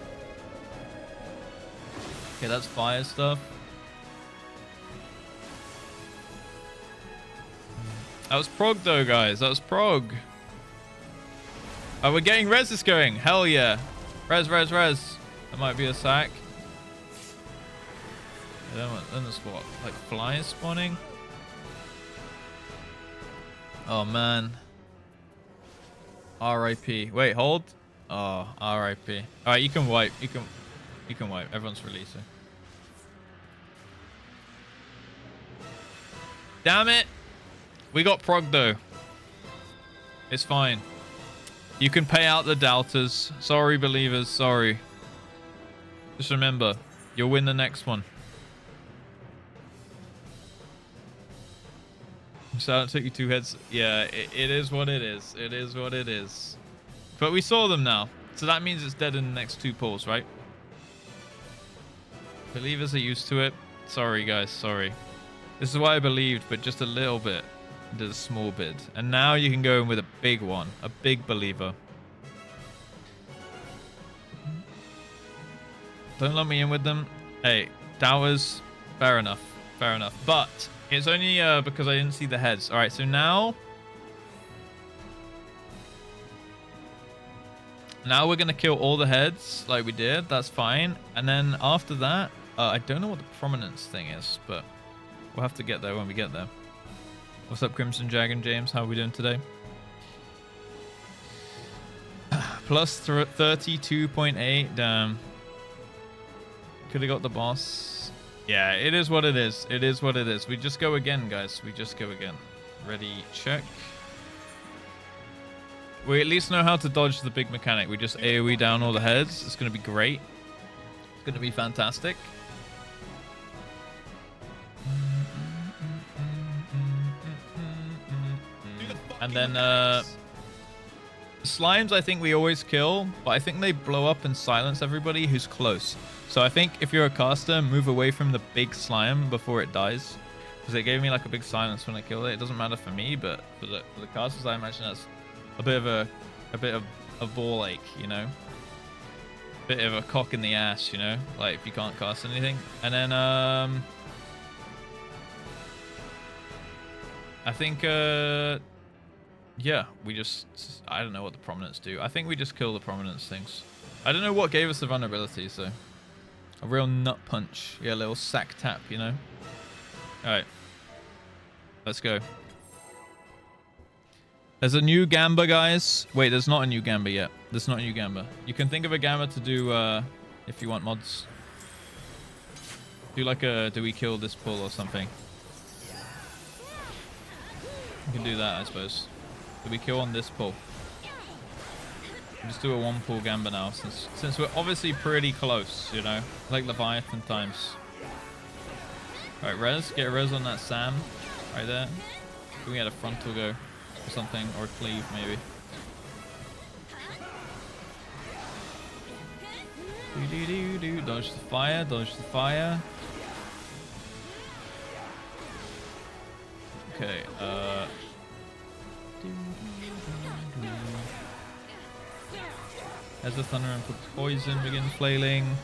Okay, that's fire stuff. That was prog though, guys. That was prog. Oh, we're getting reses going. Hell yeah. Res. That might be a sack. Then there's what? Like flies spawning? Oh man. R.I.P. Wait, hold. Oh, R.I.P. All right, you can wipe. You can wipe. Everyone's releasing. Damn it. We got prog though. It's fine. You can pay out the doubters. Sorry, believers. Sorry. Just remember, you'll win the next one. So it took you 2 heads. Yeah, it is what it is. It is what it is. But we saw them now. So that means it's dead in the next 2 pulls, right? Believers are used to it. Sorry, guys. Sorry. This is why I believed, but just a little bit. Did a small bit. And now you can go in with a big one. A big believer. Don't let me in with them. Hey, doubters. Fair enough. Fair enough. But it's only because I didn't see the heads. All right, so now we're going to kill all the heads like we did. That's fine. And then after that, I don't know what the prominence thing is, but we'll have to get there when we get there. What's up, Crimson Dragon James? How are we doing today? Plus 32.8. Damn. Could have got the boss. Yeah, it is what it is. It is what it is. We just go again, guys. We just go again. Ready, check. We at least know how to dodge the big mechanic. We just AoE down all the heads. It's going to be great. It's going to be fantastic. And then slimes, I think we always kill, but I think they blow up and silence everybody who's close. So I think if you're a caster, move away from the big slime before it dies, because it gave me like a big silence when I killed it. It doesn't matter for me, but for the casters, I imagine that's a bit of a ball ache, you know, a bit of a cock in the ass, you know, like if you can't cast anything. And then I think yeah, we just, I don't know what the prominence do. I think we just kill the prominence things. I don't know what gave us the vulnerability, so a real nut punch. Yeah, a little sack tap, you know. All right, let's go. There's a new Gamba, guys. Wait, there's not a new Gamba yet. There's not a new Gamba. You can think of a Gamba to do if you want mods. Do like a do we kill this pull or something. You can do that, I suppose. Do we kill on this pull? We'll just do a 1 pull Gamba now, since we're obviously pretty close, you know, like Leviathan times. All right, res, get a res on that Sam right there. Can we get a frontal go or something, or a cleave maybe? Dodge the fire, dodge the fire. Okay, as the thunder and put poison, begin flailing.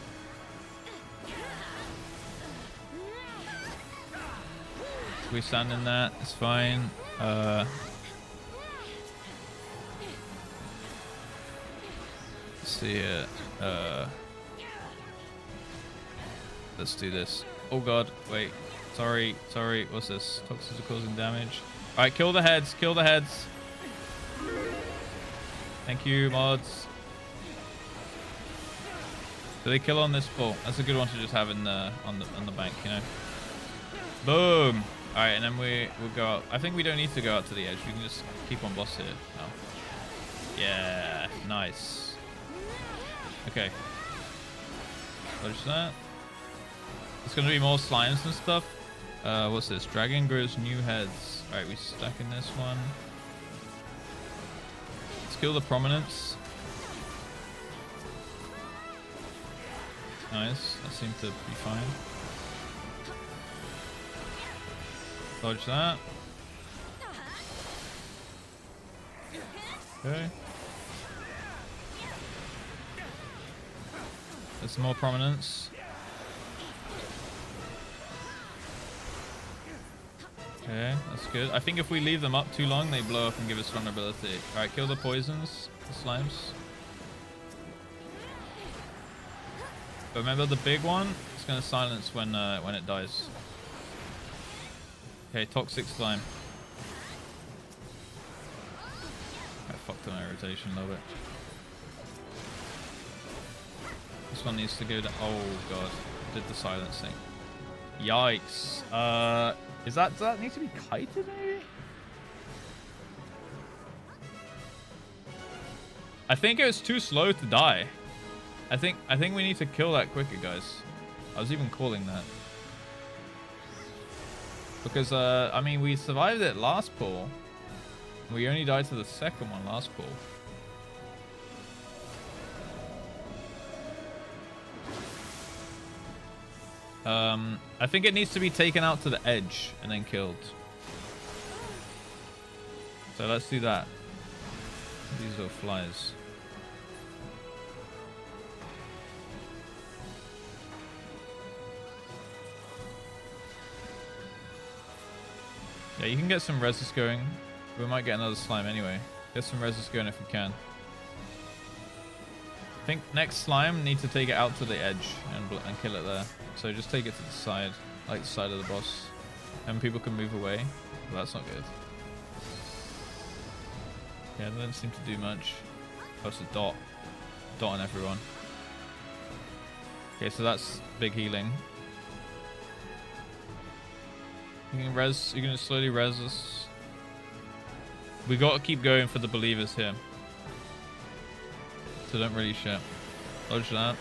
We stand in that, it's fine. Let's see it. Let's do this. Oh god, wait. Sorry, what's this? Toxins are causing damage. Alright, kill the heads, kill the heads. Thank you, mods. Do they kill on this pull? That's a good one to just have in the on the bank, you know. Boom! Alright, and then we'll go out. I think we don't need to go out to the edge. We can just keep on boss here now. Yeah, nice. Okay. Dodge that. It's gonna be more slimes and stuff. What's this? Dragon grows new heads. Alright, we stuck in this one. Let's kill the prominence. Nice. That seemed to be fine. Dodge that. Okay. There's some more prominence. Okay, that's good. I think if we leave them up too long, they blow up and give us vulnerability. Alright, kill the poisons, the slimes. But remember the big one? It's going to silence when it dies. Okay, toxic slime. fucked up my rotation a little bit. This one needs to go to... Oh, God. Did the silencing. Yikes. Does that need to be kited, maybe? I think it was too slow to die. I think we need to kill that quicker, guys. I was even calling that. Because, I mean, we survived it last pull. We only died to the second one last pull. I think it needs to be taken out to the edge and then killed. So let's do that. These little flies. Yeah, you can get some resist going. We might get another slime anyway. Get some resist going if we can. I think next slime need to take it out to the edge and kill it there. So just take it to the side, like the side of the boss. And people can move away. But that's not good. Yeah, they don't seem to do much. Oh, it's a dot. Dot on everyone. Okay, so that's big healing. You can slowly res us. We gotta keep going for the believers here. So don't really shit. Dodge that.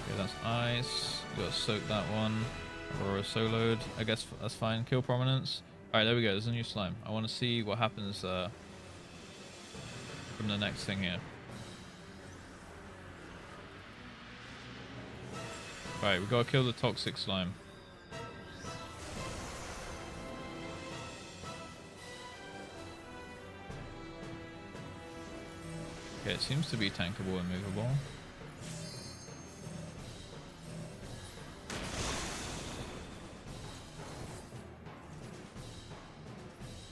Okay, that's ice. We gotta soak that one. Aurora soloed. I guess that's fine. Kill prominence. Alright, there we go. There's a new slime. I want to see what happens from the next thing here. Alright, we gotta kill the toxic slime. Okay, it seems to be tankable and movable.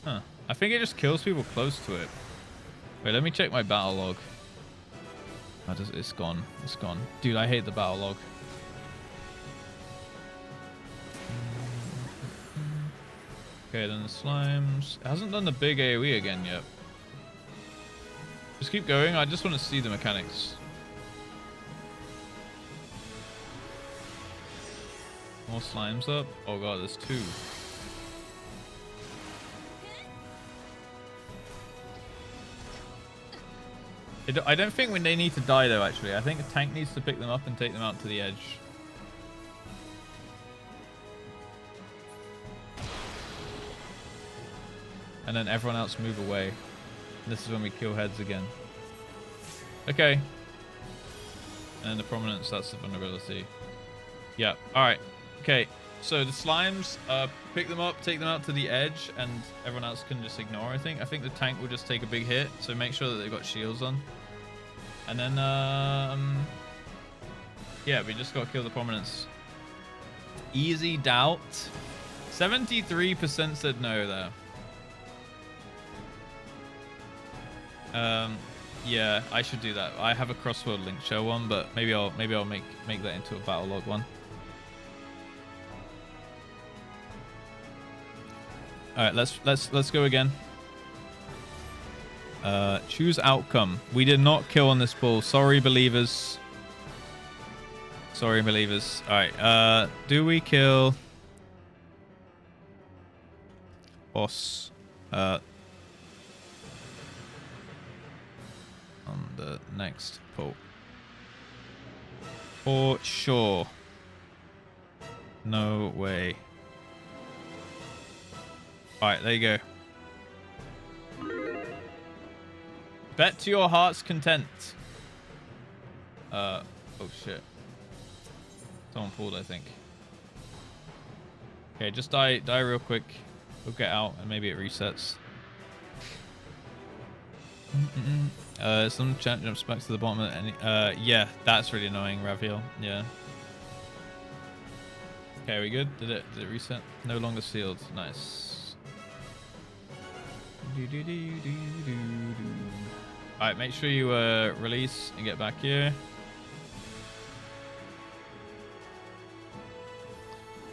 Huh. I think it just kills people close to it. Wait, let me check my battle log. Oh, it's gone. It's gone. Dude, I hate the battle log. Okay, then the slimes. It hasn't done the big AoE again yet. Just keep going. I just want to see the mechanics. More slimes up. Oh god, there's two. I don't think when they need to die though, actually. I think a tank needs to pick them up and take them out to the edge. And then everyone else move away. This is when we kill heads again. Okay. And the prominence, that's the vulnerability. Yeah, alright. Okay, so the slimes, pick them up, take them out to the edge, and everyone else can just ignore, I think. I think the tank will just take a big hit, so make sure that they've got shields on. And then, yeah, we just got to kill the prominence. Easy doubt. 73% said no there. Yeah, I should do that. I have a crossword link show one, but maybe I'll make that into a battle log one. All right, let's go again. Choose outcome. We did not kill on this pull. Sorry, believers. Sorry, believers. All right. Do we kill boss? On the next pull. For sure. No way. Alright, there you go. Bet to your heart's content. Oh shit. Someone pulled, I think. Okay, just die real quick. We'll get out and maybe it resets. Some chat jumps back to the bottom of any. Yeah, that's really annoying, Raviel. Yeah. Okay, are we good? Did it reset? No longer sealed. Nice. Alright, make sure you release and get back here.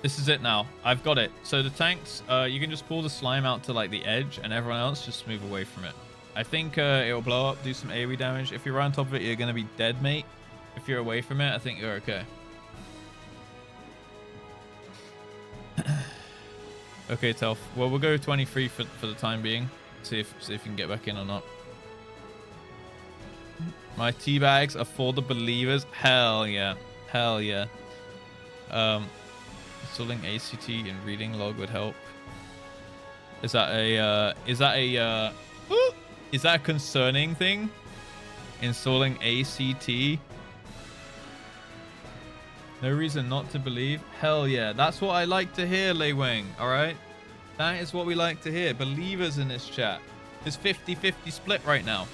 This is it now. I've got it. So the tanks, you can just pull the slime out to like the edge and everyone else just move away from it. I think it'll blow up, do some AoE damage. If you're on top of it, you're going to be dead, mate. If you're away from it, I think you're okay. Okay, Telf. Well, we'll go 23 for the time being. See if you can get back in or not. My tea bags are for the believers. Hell yeah. Hell yeah. Installing ACT and reading log would help. Is that a concerning thing? Installing ACT? No reason not to believe. Hell yeah. That's what I like to hear, Lei Wing. All right. That is what we like to hear. Believers in this chat. It's 50-50 split right now.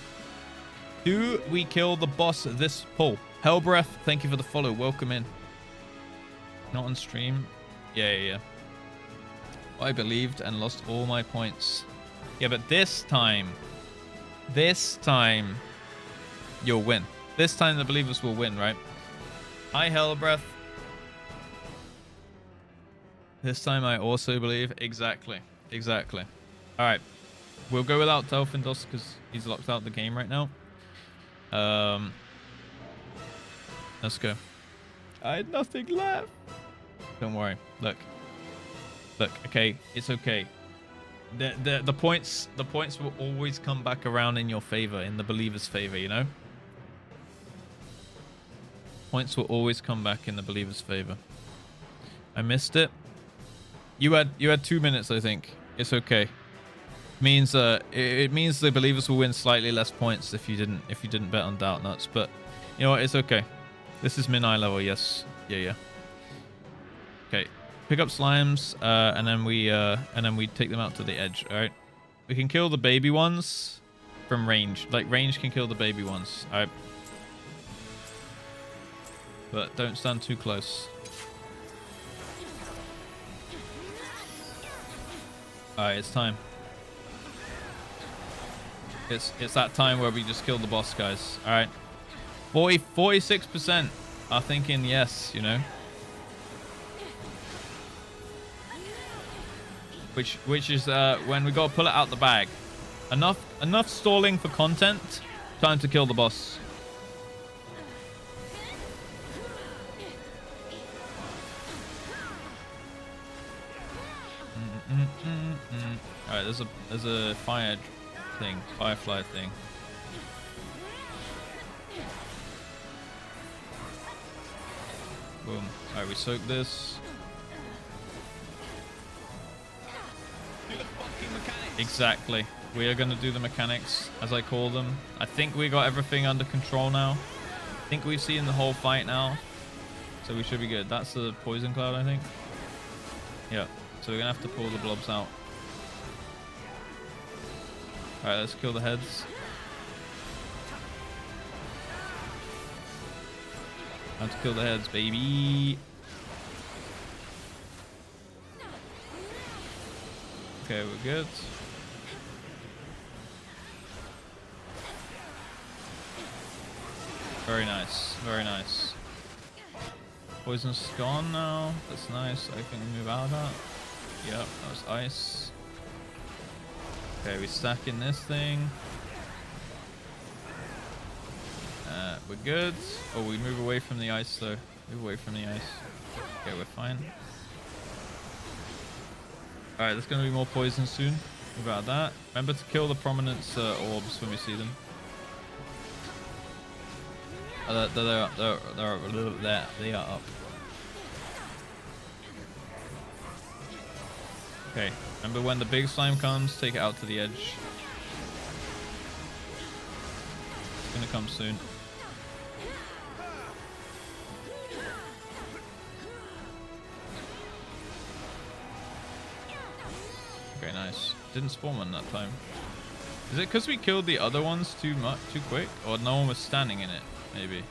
Do we kill the boss this pull? Hellbreath, thank you for the follow. Welcome in. Not on stream. Yeah. I believed and lost all my points. Yeah, but this time, you'll win. This time the believers will win, right? Hi, Hellbreath. This time I also believe. Exactly. All right. We'll go without Telfindos because he's locked out the game right now. Let's go. I had nothing left. Don't worry. Look. Okay, it's okay. The points will always come back around in your favor, in the believer's favor, you know? Points will always come back in the believer's favor. I missed it. You had 2 minutes, I think. It's okay. It means the believers will win slightly less points if you didn't bet on Doubt Nuts, but you know what? It's okay. This is min eye level, yes. Yeah. Okay. Pick up slimes, and then we take them out to the edge. All right. We can kill the baby ones from range. Like range can kill the baby ones. All right. But don't stand too close. All right, it's time. It's that time where we just kill the boss, guys. All right. 46% are thinking yes, you know. Which is when we gotta pull it out the bag. Enough stalling for content. Time to kill the boss. All right, there's a firefly thing. Boom. All right, we soak this. Exactly. We are going to do the mechanics, as I call them. I think we got everything under control now. I think we've seen the whole fight now. So we should be good. That's the poison cloud, I think. Yeah. So we're going to have to pull the blobs out. Alright, let's kill the heads. Time to kill the heads, baby. Okay, we're good. Very nice, very nice. Poison's gone now. That's nice. I can move out of that. Yep, that was ice. Okay, we stack in this thing. We're good. Oh, we move away from the ice though. Move away from the ice. Okay, we're fine. Alright, there's going to be more poison soon. Move out of that. Remember to kill the prominence orbs when we see them. They are up. Okay, remember when the big slime comes, take it out to the edge. It's gonna come soon. Okay, nice. Didn't spawn one that time. Is it because we killed the other ones too quick? Or no one was standing in it, maybe?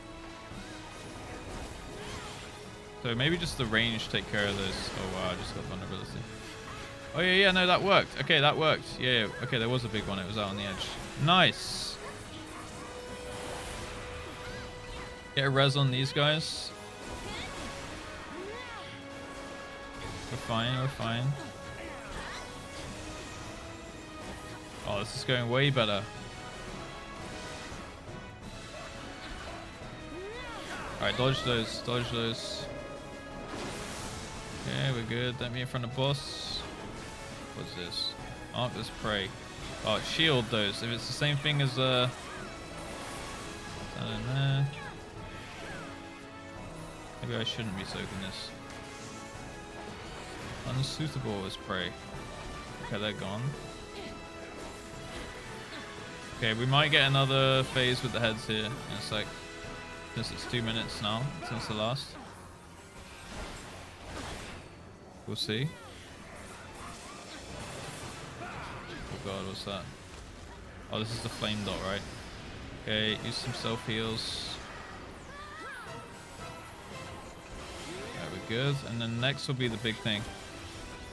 So maybe just the range take care of this. Oh wow, I just got vulnerability. Oh yeah, no, that worked. Okay, that worked. Yeah, okay, there was a big one. It was out on the edge. Nice. Get a res on these guys. We're fine, we're fine. Oh, this is going way better. Alright, dodge those. Dodge those. Okay, we're good. Don't be in front of boss. What's this? Mark this prey. Oh, shield those. If it's the same thing as down in there. Maybe I shouldn't be soaking this. Unsuitable as prey. Okay, they're gone. Okay, we might get another phase with the heads here in a sec. Since it's 2 minutes now since the last. We'll see. Oh god, what's that? Oh, this is the flame dot, right? Okay, use some self heals. Alright, we're good. And then next will be the big thing.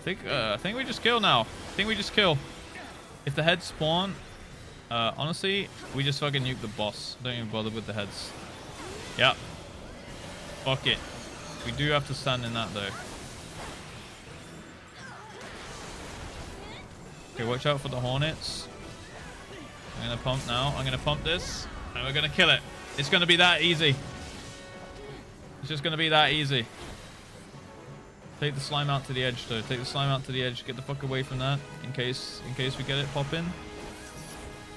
I think we just kill now. I think we just kill. If the heads spawn, honestly, we just fucking nuke the boss. Don't even bother with the heads. Yep. Fuck it. We do have to stand in that though. Okay, watch out for the hornets. I'm gonna pump now. I'm gonna pump this, and we're gonna kill it. It's gonna be that easy. It's just gonna be that easy. Take the slime out to the edge, though. Take the slime out to the edge. Get the fuck away from that, in case we get it pop in.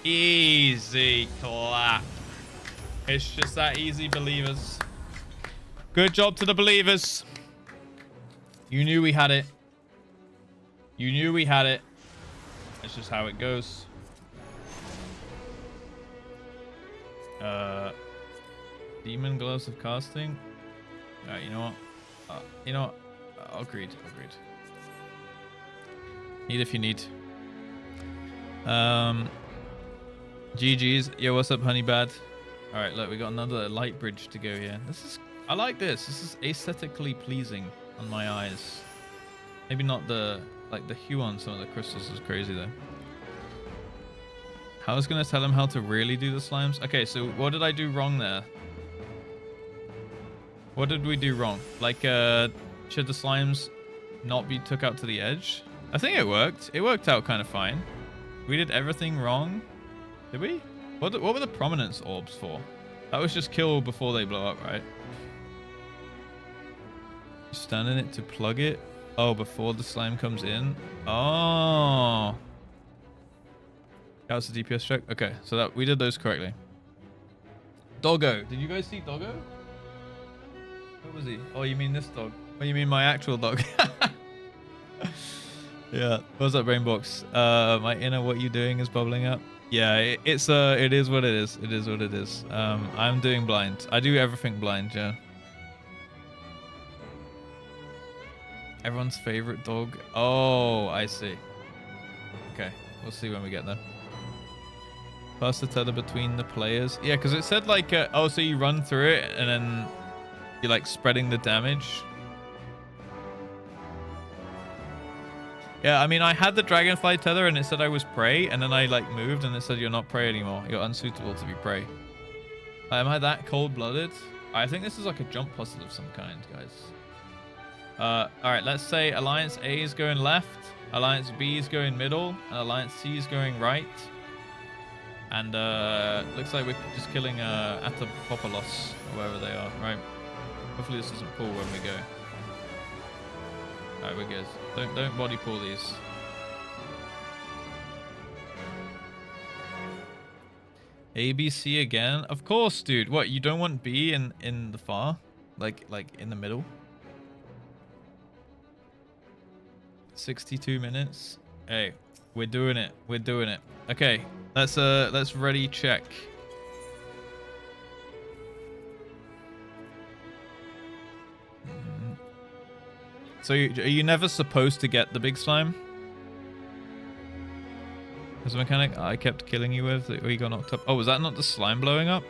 Easy clap. It's just that easy, believers. Good job to the believers. You knew we had it. You knew we had it. It's just how it goes. Demon gloves of casting. Alright, you know what? Agreed. Need if you need. GG's. Yo, what's up, Honeybad? Alright, look, we got another light bridge to go here. I like this. This is aesthetically pleasing on my eyes. Maybe not the hue on some of the crystals is crazy though. I was gonna tell him how to really do the slimes. Okay, so what did I do wrong there? What did we do wrong? Like, should the slimes not be took out to the edge? I think it worked. It worked out kind of fine. We did everything wrong. Did we? What were the prominence orbs for? That was just kill before they blow up, right? Stand in it to plug it. Oh, before the slime comes in. Oh. That was the DPS check. Okay, so that we did those correctly. Doggo. Did you guys see Doggo? What was he? Oh, you mean this dog? Oh, you mean my actual dog? Yeah. What's up, Brainbox? My inner what you doing is bubbling up. Yeah, it is what it is. It is what it is. I'm doing blind. I do everything blind, yeah. Everyone's favorite dog. Oh, I see. Okay, we'll see when we get there. Pass the tether between the players. Yeah, because it said like, oh, so you run through it and then you're like spreading the damage. Yeah, I mean, I had the dragonfly tether and it said I was prey, and then I like moved and it said you're not prey anymore. You're unsuitable to be prey. Am I that cold-blooded? I think this is like a jump puzzle of some kind, guys. All right, let's say Alliance A is going left, Alliance B is going middle, and Alliance C is going right. And looks like we're just killing Atapopolos, or wherever they are, right? Hopefully this doesn't pull when we go. Alright, we're good. Don't body pull these. A, B, C again? Of course, dude. What, you don't want B in the far? Like in the middle? 62 minutes. Hey, we're doing it. We're doing it. Okay, let's ready check. So are you never supposed to get the big slime? As a mechanic I kept killing you with, or you got knocked up. Oh, was that not the slime blowing up?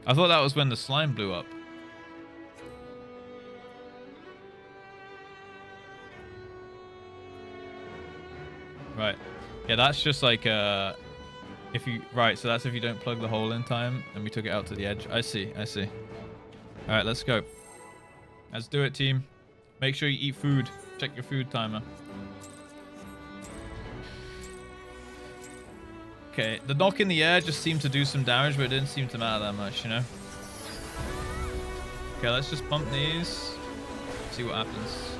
I thought that was when the slime blew up. Right. Yeah, that's just like if you so that's if you don't plug the hole in time, and we took it out to the edge. I see. All right, let's go. Let's do it, team. Make sure you eat food. Check your food timer. Okay, the knock in the air just seemed to do some damage, but it didn't seem to matter that much, you know? Okay, let's just bump these. See what happens.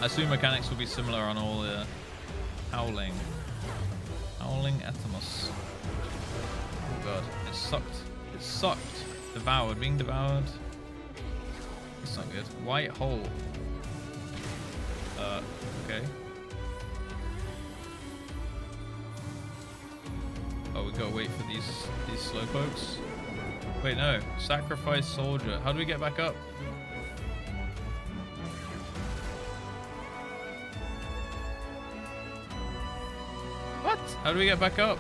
I assume mechanics will be similar on all the howling. Howling Atomus. Oh god, it sucked. It sucked. Devoured, being devoured. It's not good. White hole. Okay. Oh, we gotta wait for these slowpokes. Wait, no. Sacrifice soldier. How do we get back up? What? How do we get back up?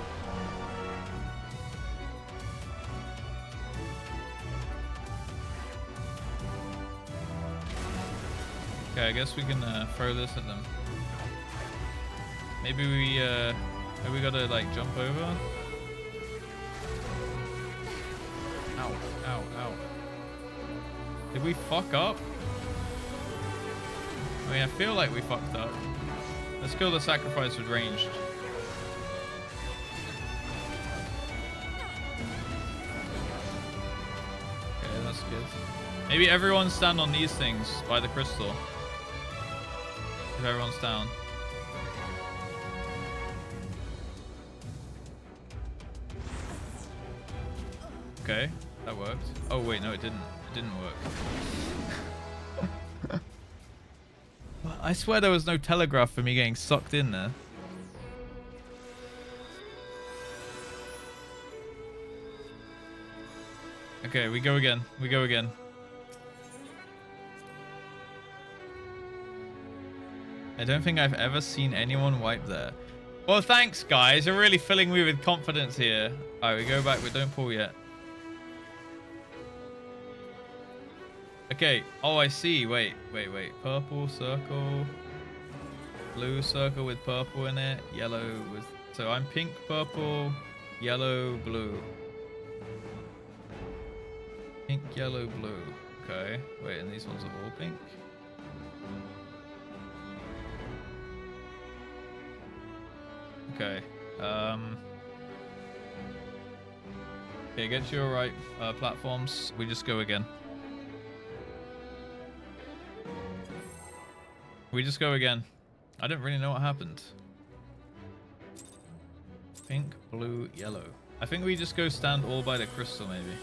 Okay, I guess we can throw this at them. Maybe we gotta like jump over. Ow, ow, ow. Did we fuck up? I mean, I feel like we fucked up. Let's kill the sacrifice with ranged. Okay, that's good. Maybe everyone stand on these things by the crystal. If everyone's down. Okay, that worked. Oh wait, no it didn't. It didn't work. I swear there was no telegraph for me getting sucked in there. Okay, we go again. We go again. I don't think I've ever seen anyone wipe there. Well, thanks, guys. You're really filling me with confidence here. All right, we go back, but don't pull yet. Okay. Oh, I see. Wait. Purple circle. Blue circle with purple in it. Yellow with... So I'm pink, purple, yellow, blue. Pink, yellow, blue. Okay. Wait, and these ones are all pink? Okay. Okay, get to your right platforms. We just go again. We just go again. I don't really know what happened. Pink, blue, yellow. I think we just go stand all by the crystal, maybe.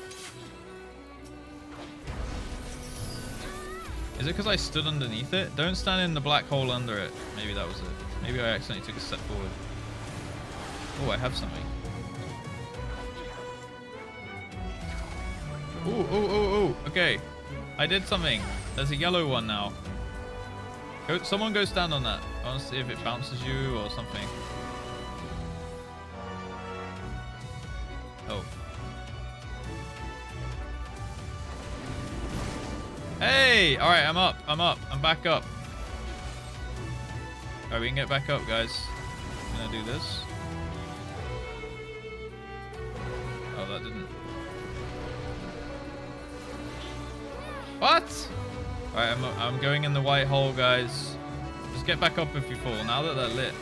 Is it because I stood underneath it? Don't stand in the black hole under it. Maybe that was it. Maybe I accidentally took a step forward. Oh, I have something. Oh. Okay. I did something. There's a yellow one now. Someone go stand on that. I want to see if it bounces you or something. Oh. Hey! Alright, I'm up. I'm back up. Alright, we can get back up, guys. I'm gonna do this. Oh, that didn't. What? Alright, I'm going in the white hole, guys. Just get back up if you fall. Now that they're lit.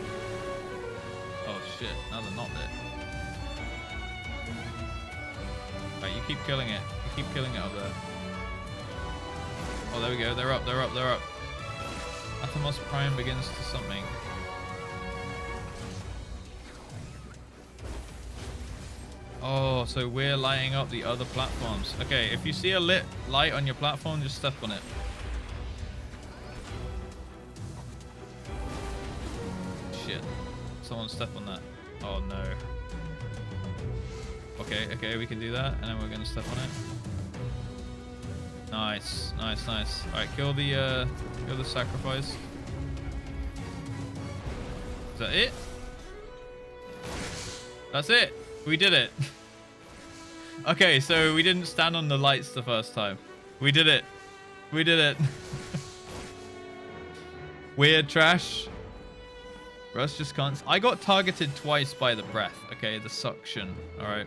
Oh shit, now they're not lit. Alright, you keep killing it. You keep killing it up there. Oh, there we go. They're up. Atomos Prime begins to something. Oh, so we're lighting up the other platforms. Okay, if you see a lit light on your platform, just step on it. Shit. Someone step on that. Oh no. Okay, we can do that, and then we're gonna step on it. Nice. Alright, kill the sacrifice. Is that it? That's it! We did it! Okay, so we didn't stand on the lights the first time. We did it! Weird trash. Russ just can't... I got targeted twice by the breath. Okay, the suction. Alright.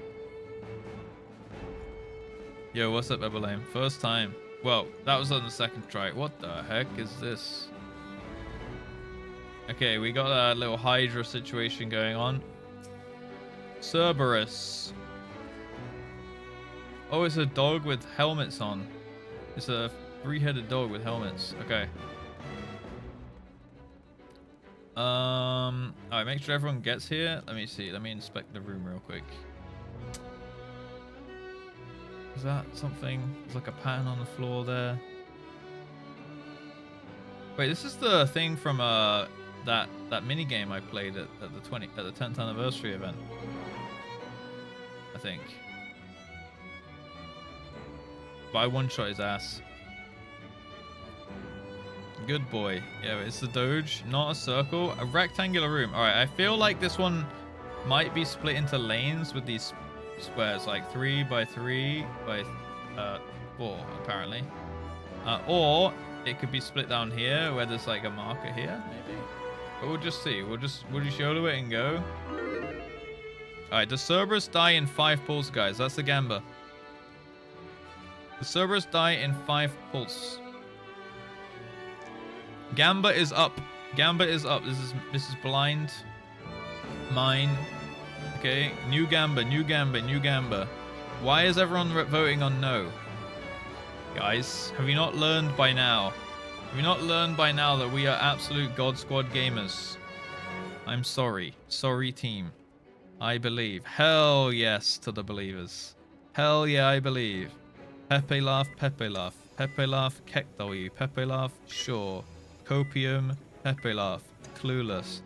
Yo, what's up, Eberlame? First time. Well, that was on the second try. What the heck is this? Okay, we got a little Hydra situation going on. Cerberus. Oh, it's a dog with helmets on. It's a 3-headed dog with helmets. Okay. Alright, make sure everyone gets here. Let me see. Let me inspect the room real quick. Is that something? There's like a pattern on the floor there. Wait, this is the thing from that mini game I played at the 10th anniversary event. I think. But I one-shot his ass. Good boy. Yeah, it's the Doge, not a circle. A rectangular room. All right, I feel like this one might be split into lanes with these squares, like 3 by 3 by 4, apparently. Or it could be split down here, where there's like a marker here, maybe. But we'll just see. We'll just YOLO it and go. All right, does Cerberus die in 5 pulls, guys? That's the Gamba. The Cerberus die in 5 pulls. Gamba is up. Gamba is up. This is blind. Mine. Okay. New Gamba. New Gamba. New Gamba. Why is everyone voting on no? Guys, have you not learned by now? Have you not learned by now that we are absolute God Squad gamers? I'm sorry. Sorry, team. I believe. Hell yes to the believers. Hell yeah, I believe. Pepe laugh, Pepe laugh. Pepe laugh, Kek W. Pepe laugh, sure. Copium, Pepe laugh, clueless.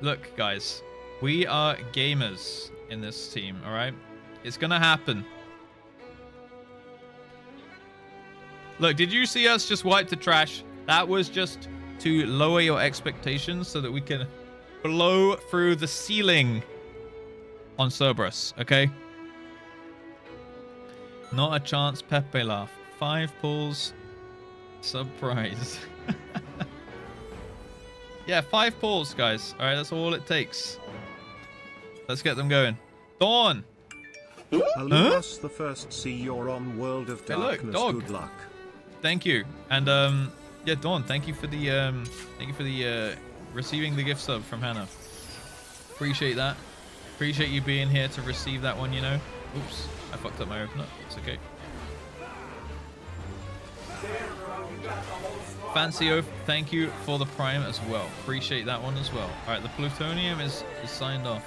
Look, guys, we are gamers in this team, alright? It's gonna happen. Look, did you see us just wipe the trash? That was just to lower your expectations so that we can blow through the ceiling on Cerberus, okay? Not a chance, Pepe laugh. 5 pulls. Surprise. Yeah, 5 pulls, guys. All right, that's all it takes. Let's get them going. Dawn. Hello, us the first. See you're on World of Hey, look, Darkness. dog. Good luck. Thank you. And yeah, Dawn, thank you for the receiving the gift sub from Hannah. Appreciate that. Appreciate you being here to receive that one, you know. Oops, I fucked up my opener. It's okay. Fancy Oath, thank you for the prime as well. Appreciate that one as well. All right, the plutonium is signed off.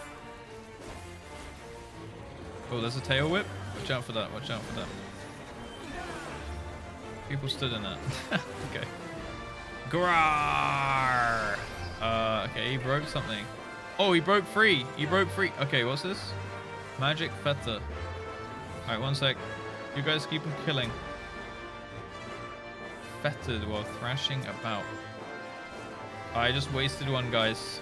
Oh, there's a tail whip. Watch out for that. Watch out for that. People stood in that. Okay. Grar. Okay, he broke something. Oh, he broke free. He broke free. Okay, what's this? Magic fetter. All right, one sec. You guys keep him killing. Fettered while thrashing about. I just wasted one, guys.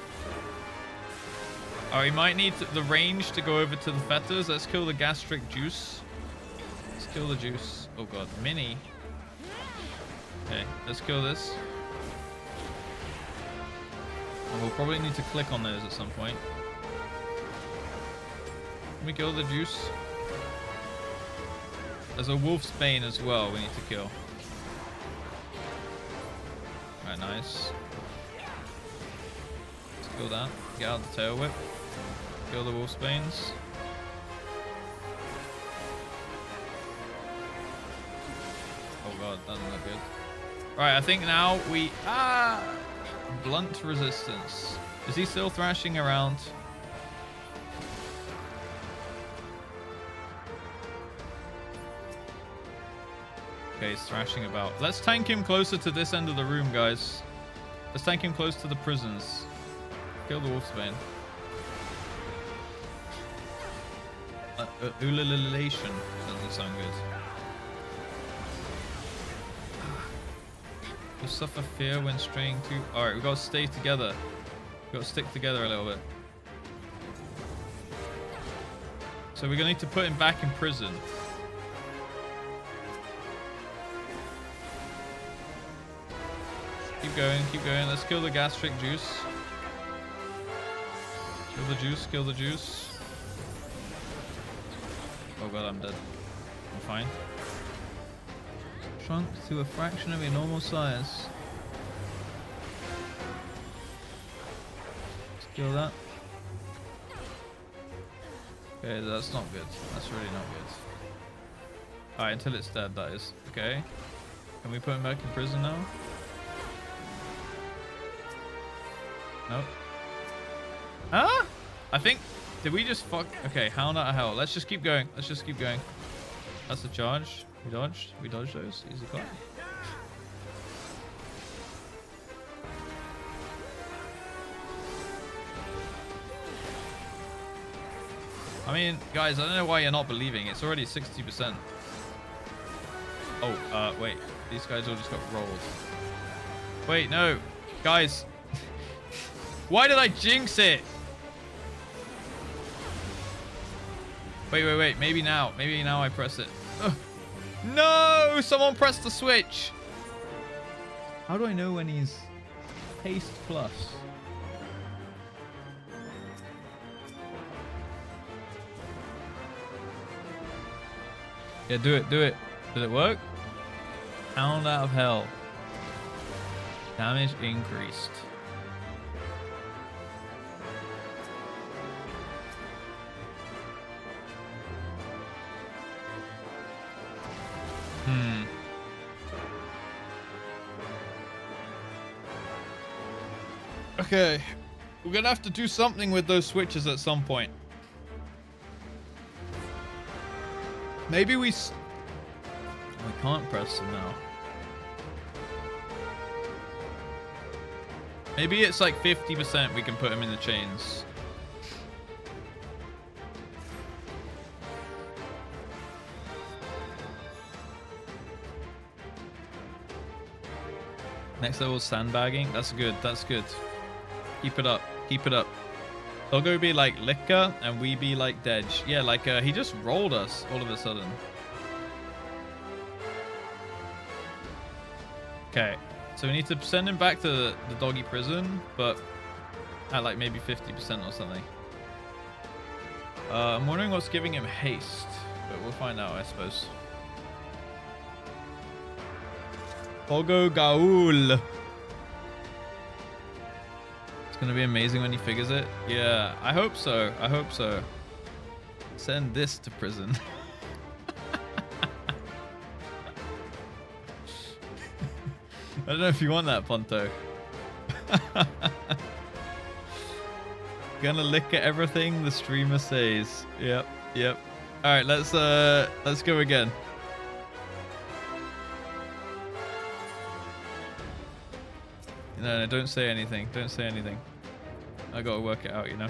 Oh, we might need the range to go over to the fetters. Let's kill the gastric juice. Let's kill the juice. Oh god, mini. Okay, let's kill this. And we'll probably need to click on those at some point. Let me kill the juice. There's a wolf's bane as well we need to kill. Alright, nice. Let's kill that. Get out the tail whip. Kill the wolf's banes. Oh god, that doesn't look good. Right, I think now we... Blunt resistance. Is he still thrashing around? Okay, he's thrashing about. Let's tank him closer to this end of the room, guys. Let's tank him close to the prisons. Kill the wolfsbane. Ululation doesn't sound good. You suffer fear when straying too. Alright, we've got to stay together. We've got to stick together a little bit. So we're going to need to put him back in prison. Keep going, keep going. Let's kill the gastric juice. Kill the juice, kill the juice. Oh god, I'm dead. I'm fine. Shrunk to a fraction of your normal size. Let's kill that. Okay, that's not good. That's really not good. Alright, until it's dead, that is. Okay. Can we put him back in prison now? Nope. Huh? I think... Did we just fuck... Okay, Hound out of hell. Let's just keep going. Let's just keep going. That's the charge. We dodged. We dodged those. Easy call. I mean, guys, I don't know why you're not believing. It's already 60%. Oh, wait. These guys all just got rolled. Wait, no. Guys. Why did I jinx it? Wait. Maybe now. Maybe now I press it. Ugh. No! Someone pressed the switch. How do I know when he's haste plus? Yeah, do it. Did it work? Hound out of hell. Damage increased. Okay. We're gonna have to do something with those switches at some point. Maybe we can't press them now. Maybe it's like 50% we can put him in the chains. Next level sandbagging. That's good. That's good. Keep it up. Keep it up. They'll go be like Licker and we be like Dedge. Yeah, like he just rolled us all of a sudden. Okay. So we need to send him back to the doggy prison, but at like maybe 50% or something. I'm wondering what's giving him haste, but we'll find out, I suppose. Pogo Gaul. It's gonna be amazing when he figures it. Yeah, I hope so. I hope so. Send this to prison. I don't know if you want that, Ponto. Gonna lick at everything the streamer says. Yep. All right, let's go again. No, don't say anything. Don't say anything. I gotta work it out, you know.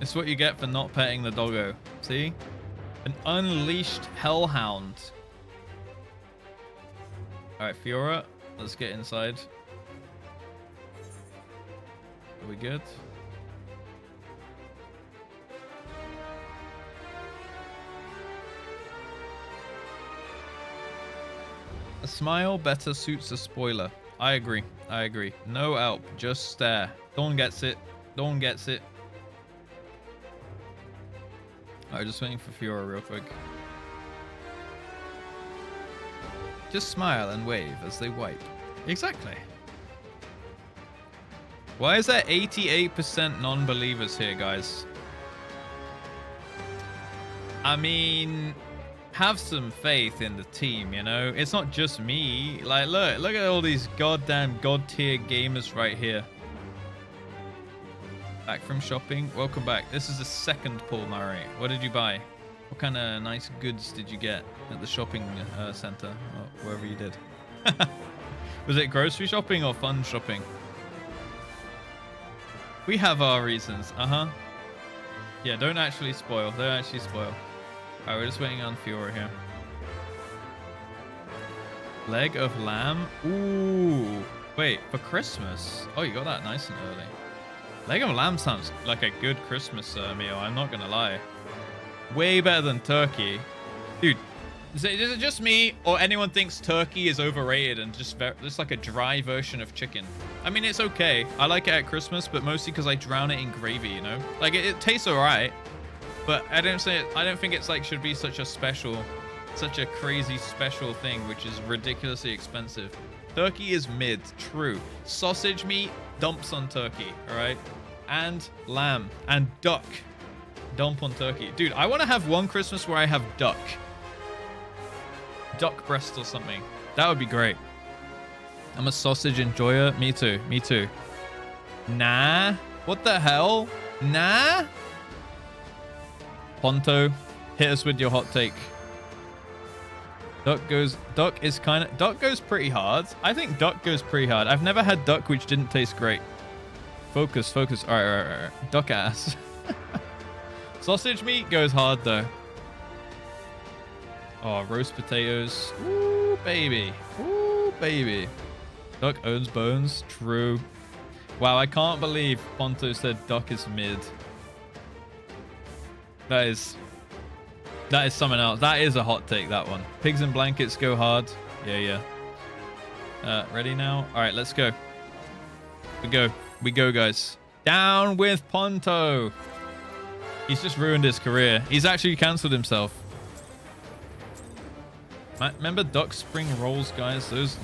It's what you get for not petting the doggo. See? An unleashed hellhound. Alright, Fiora, let's get inside. Are we good? A smile better suits a spoiler. I agree. No help, just stare. Dawn gets it. Alright, just waiting for Fiora real quick. Just smile and wave as they wipe. Exactly. Why is there 88% non-believers here, guys? I mean, have some faith in the team, you know? It's not just me. Like, look at all these goddamn god-tier gamers right here. Back from shopping. Welcome back. This is the second pull, Murray. What did you buy? What kind of nice goods did you get at the shopping center? Or wherever you did. Was it grocery shopping or fun shopping? We have our reasons. Yeah, don't actually spoil. Alright, we're just waiting on Fiora here. Leg of lamb. Ooh. Wait, for Christmas? Oh, you got that nice and early. Leg of lamb sounds like a good Christmas meal. I'm not going to lie. Way better than turkey. Dude, is it just me or anyone thinks turkey is overrated and just like a dry version of chicken? I mean, it's okay. I like it at Christmas, but mostly because I drown it in gravy, you know? Like, it tastes all right, but I don't think it's like should be such a crazy special thing, which is ridiculously expensive. Turkey is mid, true. Sausage meat dumps on turkey, all right? And lamb and duck. Dump on turkey. Dude, I want to have one Christmas where I have duck. Duck breast or something. That would be great. I'm a sausage enjoyer. Me too. Me too. Nah. What the hell? Nah. Ponto, hit us with your hot take. Duck goes pretty hard. I think duck goes pretty hard. I've never had duck which didn't taste great. Focus. All right. Duck ass. Sausage meat goes hard though. Oh, roast potatoes. Ooh, baby. Ooh, baby. Duck owns bones. True. Wow, I can't believe Ponto said duck is mid. That is something else. That is a hot take, that one. Pigs and blankets go hard. Yeah. Ready now? All right, let's go. We go, guys. Down with Ponto. He's just ruined his career. He's actually cancelled himself. Remember duck spring rolls, guys? Those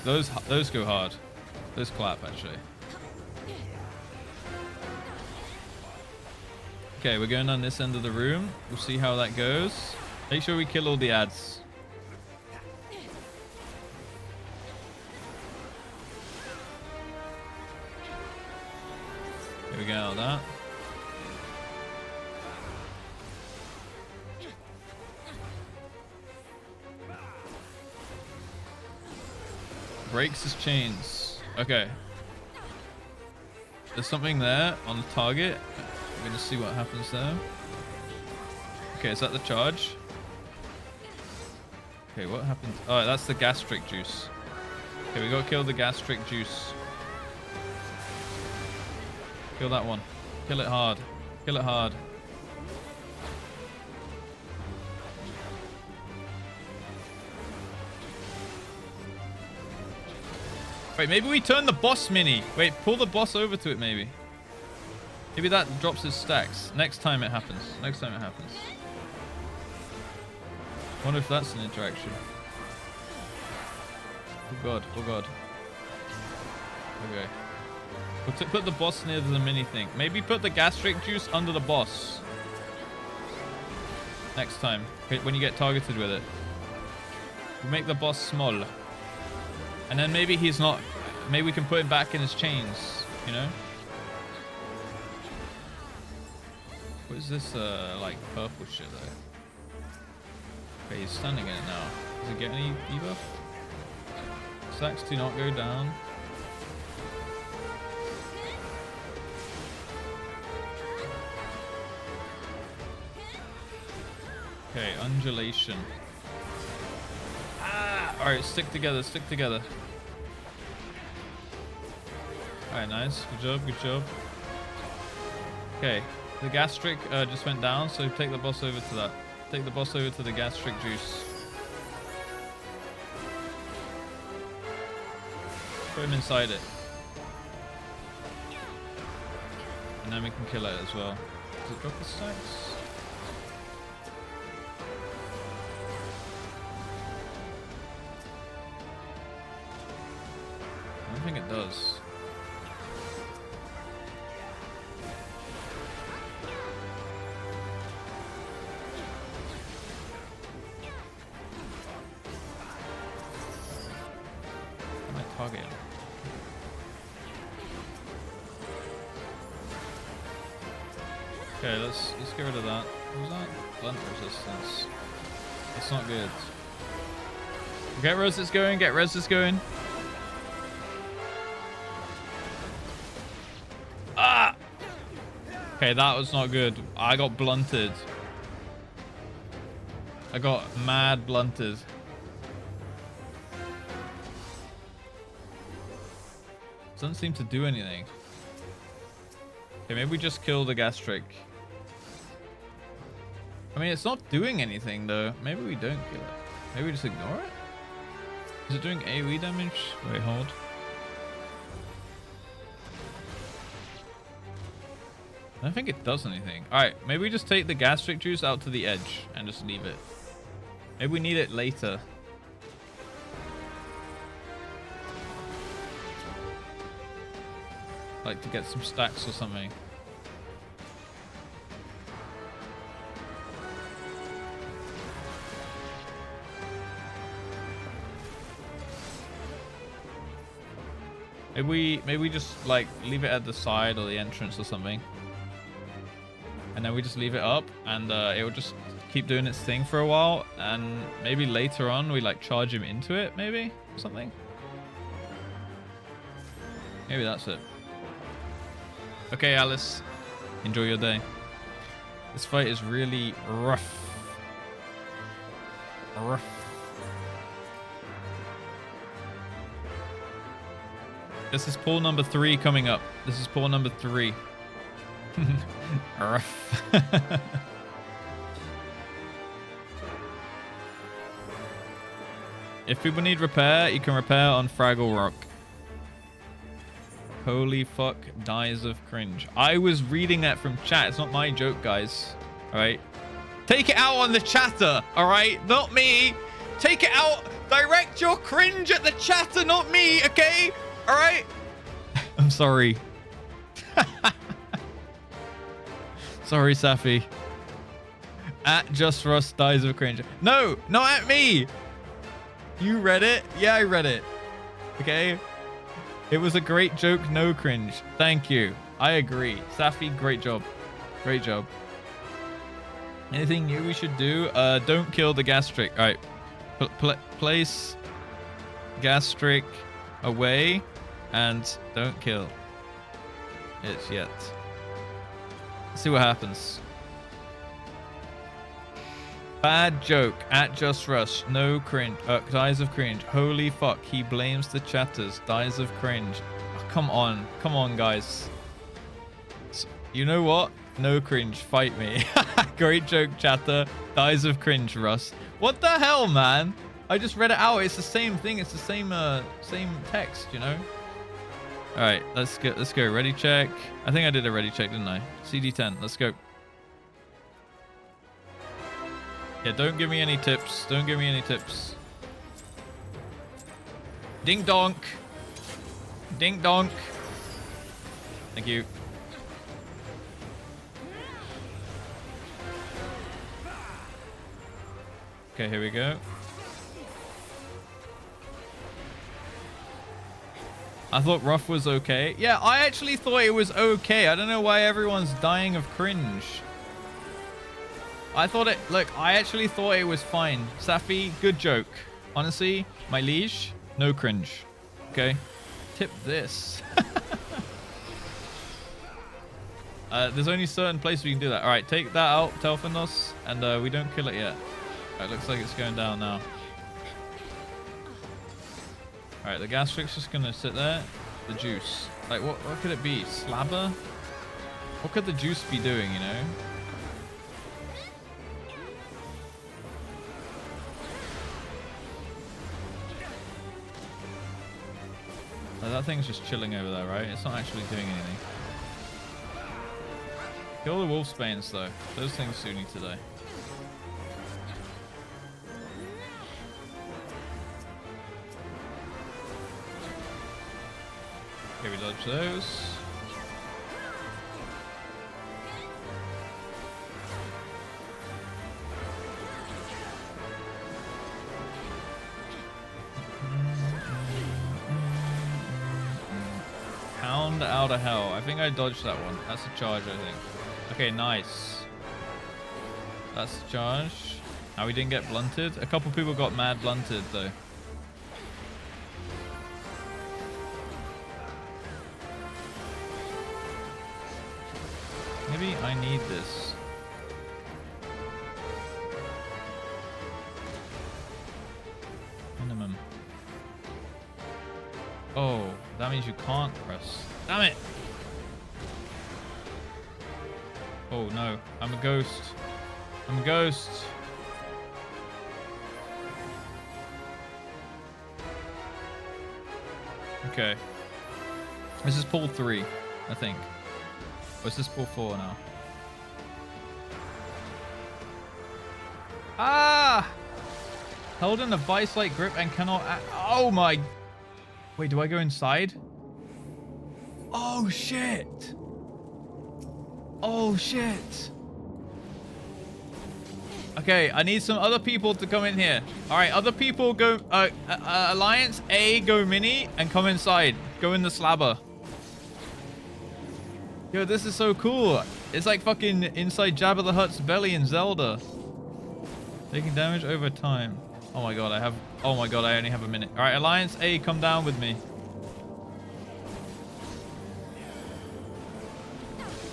go hard. Those clap, actually. Okay, we're going on this end of the room. We'll see how that goes. Make sure we kill all the ads. Here we go, that. Breaks his chains. Okay. There's something there on the target. We're gonna see what happens there. Okay, is that the charge? Okay, what happened? Oh, that's the gastric juice. Okay, we gotta kill the gastric juice. Kill that one. Kill it hard. Kill it hard. Wait, maybe we turn the boss mini. Wait, pull the boss over to it maybe. Maybe that drops his stacks. Next time it happens. Next time it happens. Wonder if that's an interaction. Oh god, oh god. Okay. We'll put the boss near the mini thing. Maybe put the gastric juice under the boss. Next time, when you get targeted with it. We'll make the boss small. And then maybe he's not... Maybe we can put him back in his chains, you know? What is this, like, purple shit, though? Okay, he's standing in it now. Does he get any debuff? Stacks do not go down. Okay, undulation. Ah! Alright, stick together, stick together. Alright, nice. Good job, good job. Okay. The gastric just went down, so take the boss over to that. Take the boss over to the gastric juice. Put him inside it. And then we can kill it as well. Does it drop the stacks? I don't think it does. Target him. Okay, let's get rid of that. What was that? Blunt resistance. That's not good. Get resist going, get resist going. Ah! Okay, that was not good. I got blunted. I got mad blunted. Doesn't seem to do anything. Okay, maybe we just kill the gastric. I mean, it's not doing anything though. Maybe we don't kill it. Maybe we just ignore it? Is it doing AoE damage? Wait, hold. I don't think it does anything. Alright, maybe we just take the gastric juice out to the edge and just leave it. Maybe we need it later. Like to get some stacks or something. Maybe we just like leave it at the side or the entrance or something. And then we just leave it up and it will just keep doing its thing for a while. And maybe later on we like charge him into it, maybe or something. Maybe that's it. Okay, Alice. Enjoy your day. This fight is really rough. Rough. This is pool number 3 coming up. This is pool number 3. Rough. If people need repair, you can repair on Fraggle Rock. Holy fuck, dies of cringe. I was reading that from chat. It's not my joke, guys. All right. Take it out on the chatter. All right. Not me. Take it out. Direct your cringe at the chatter, not me. Okay. All right. I'm sorry. Sorry, Safi. At JustRuss dies of cringe. No, not at me. You read it? Yeah, I read it. Okay. It was a great joke, no cringe. Thank you. I agree. Safi, great job. Great job. Anything new we should do? Don't kill the gastric. All right. Place gastric away and don't kill it yet. Let's see what happens. Bad joke at JustRuss. No cringe. Dies of cringe. Holy fuck. He blames the chatters. Dies of cringe. Oh, come on. Come on, guys. You know what? No cringe. Fight me. Great joke, chatter. Dies of cringe, Russ. What the hell, man? I just read it out. It's the same thing. It's the same text, you know? All right. Let's go. Ready check. I think I did a ready check, didn't I? CD10. Let's go. Yeah, don't give me any tips. Don't give me any tips. Ding donk. Ding donk. Thank you. Okay, here we go. I thought rough was okay. Yeah, I actually thought it was okay. I don't know why everyone's dying of cringe. I thought it, look, I actually thought it was fine. Safi, good joke. Honestly, my liege, no cringe. Okay? Tip this. There's only certain places we can do that. All right, take that out, Telfinos, and we don't kill it yet. All right, looks like it's going down now. All right, the gastric's just gonna sit there. The juice. Like, what could it be? Slabber? What could the juice be doing, you know? That thing's just chilling over there, right? It's not actually doing anything. Kill the wolfsbanes, though. Those things do need to die. Okay, we dodge those. Pound out of hell. I think I dodged that one. That's a charge, I think. Okay, nice. That's a charge. Now we didn't get blunted. A couple people got mad blunted, though. Maybe I need this. Minimum. Oh, that means you can't press. Damn it! Oh no, I'm a ghost. I'm a ghost. Okay. This is pool 3, I think. Or is this pool 4 now? Ah! Held in a vice-like grip and cannot... Oh my... Wait, do I go inside? Oh shit! Oh shit! Okay, I need some other people to come in here. All right, other people go. Alliance A, go mini and come inside. Go in the slabber. Yo, this is so cool. It's like fucking inside Jabba the Hutt's belly in Zelda. Taking damage over time. Oh my god, I have. Oh my god, I only have a minute. All right, Alliance A, come down with me.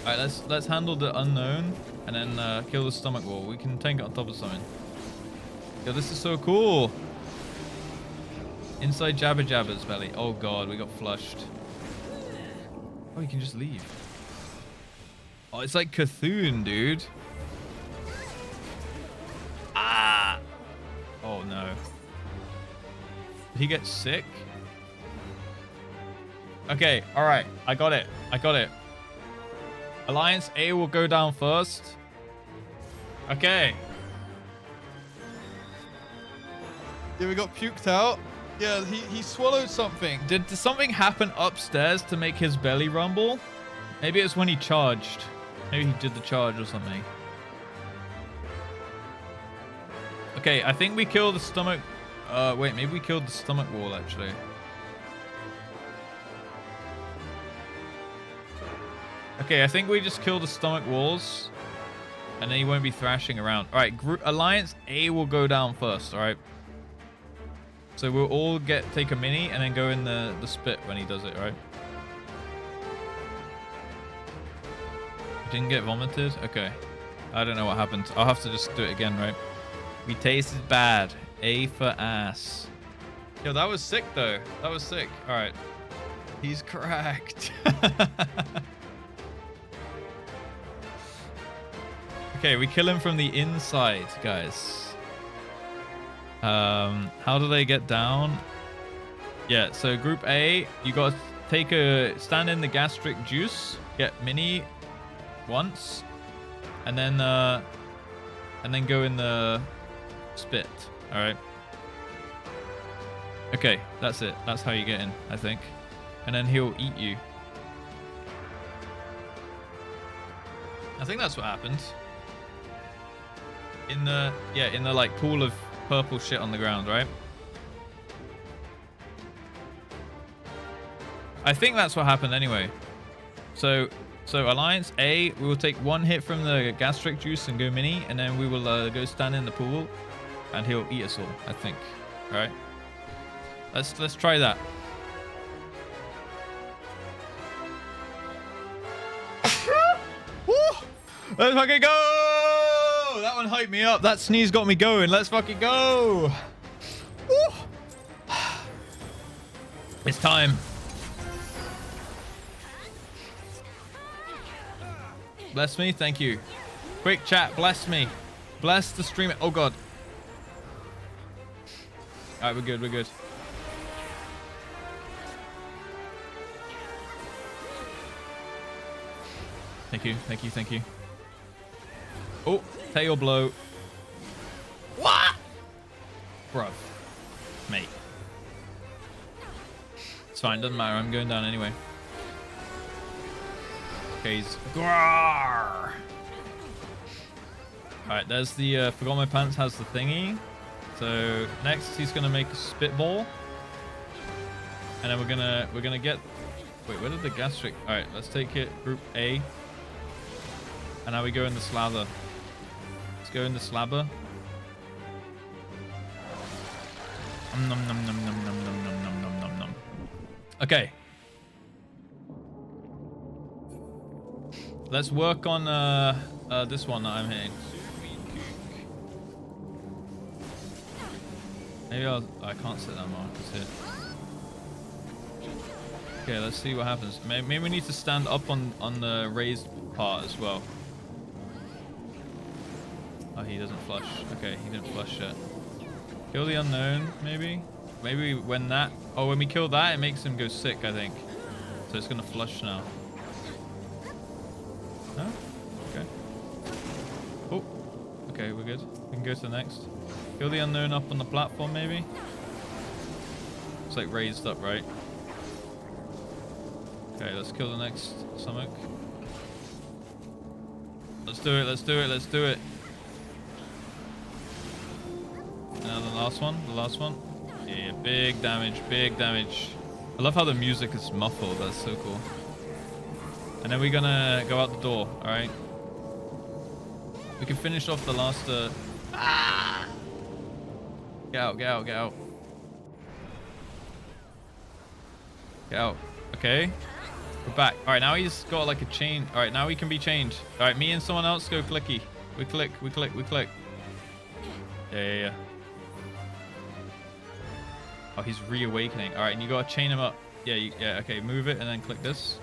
All right, let's handle the unknown and then kill the stomach wall. We can tank it on top of something. Yo, this is so cool. Inside Jabba Jabba's belly. Oh god, we got flushed. Oh, you can just leave. Oh, it's like Cthulhu, dude. Ah! Oh no. Did he get sick? Okay, all right. I got it. I got it. Alliance A will go down first. Okay. Yeah, we got puked out. Yeah, he swallowed something. Did something happen upstairs to make his belly rumble? Maybe it's when he charged. Maybe he did the charge or something. Okay, I think we killed the stomach. Wait, maybe we killed the stomach wall actually. Okay, I think we just killed the stomach walls. And then he won't be thrashing around. All right, Alliance A will go down first, all right? So we'll all take a mini and then go in the spit when he does it, all right? Didn't get vomited? Okay. I don't know what happened. I'll have to just do it again, right? We tasted bad. A for ass. Yo, that was sick, though. That was sick. All right. He's cracked. Okay, we kill him from the inside, guys. How do they get down? Yeah, so group A, you got to stand in the gastric juice, get mini once, and then go in the spit. All right. Okay, that's it. That's how you get in, I think. And then he'll eat you. I think that's what happened. In the like pool of purple shit on the ground, right? I think that's what happened anyway. So Alliance A, we will take one hit from the gastric juice and go mini, and then we will go stand in the pool, and he'll eat us all, I think. All right. Let's try that. Woo! Let's fucking go! That one hyped me up. That sneeze got me going. Let's fucking go! Woo! It's time. Bless me, thank you. Quick chat, bless me. Bless the streamer. Oh god. Alright, we're good, we're good. Thank you, thank you, thank you. Oh, tail blow. What? Bro. Mate. It's fine, doesn't matter. I'm going down anyway. Okay, he's... Alright, there's the... Forgot My Pants has the thingy. So, next he's going to make a spitball. And then we're gonna get... Wait, where did the gastric... Alright, let's take it. Group A. And now we go in the slather. Let's go in the slabber. Nom nom nom nom nom nom nom nom nom nom nom. Okay. Let's work on this one that I'm hitting. Maybe I can't set that markers here. Okay, let's see what happens. Maybe we need to stand up on the raised part as well. Oh, he doesn't flush. Okay, he didn't flush yet. Kill the unknown, maybe? Maybe when that... Oh, when we kill that, it makes him go sick, I think. So it's going to flush now. No? Okay. Oh. Okay, we're good. We can go to the next. Kill the unknown up on the platform, maybe? It's like raised up, right? Okay, let's kill the next stomach. Let's do it, let's do it, let's do it. Now the last one. The last one. Yeah, big damage. Big damage. I love how the music is muffled. That's so cool. And then we're gonna go out the door. All right. We can finish off the last. Get out! Get out! Get out! Get out. Okay. We're back. All right. Now he's got like a chain. All right. Now we can be chained. All right. Me and someone else go clicky. We click. We click. We click. Yeah. Oh, he's reawakening. All right. And you gotta chain him up. Yeah. Okay. Move it and then click this.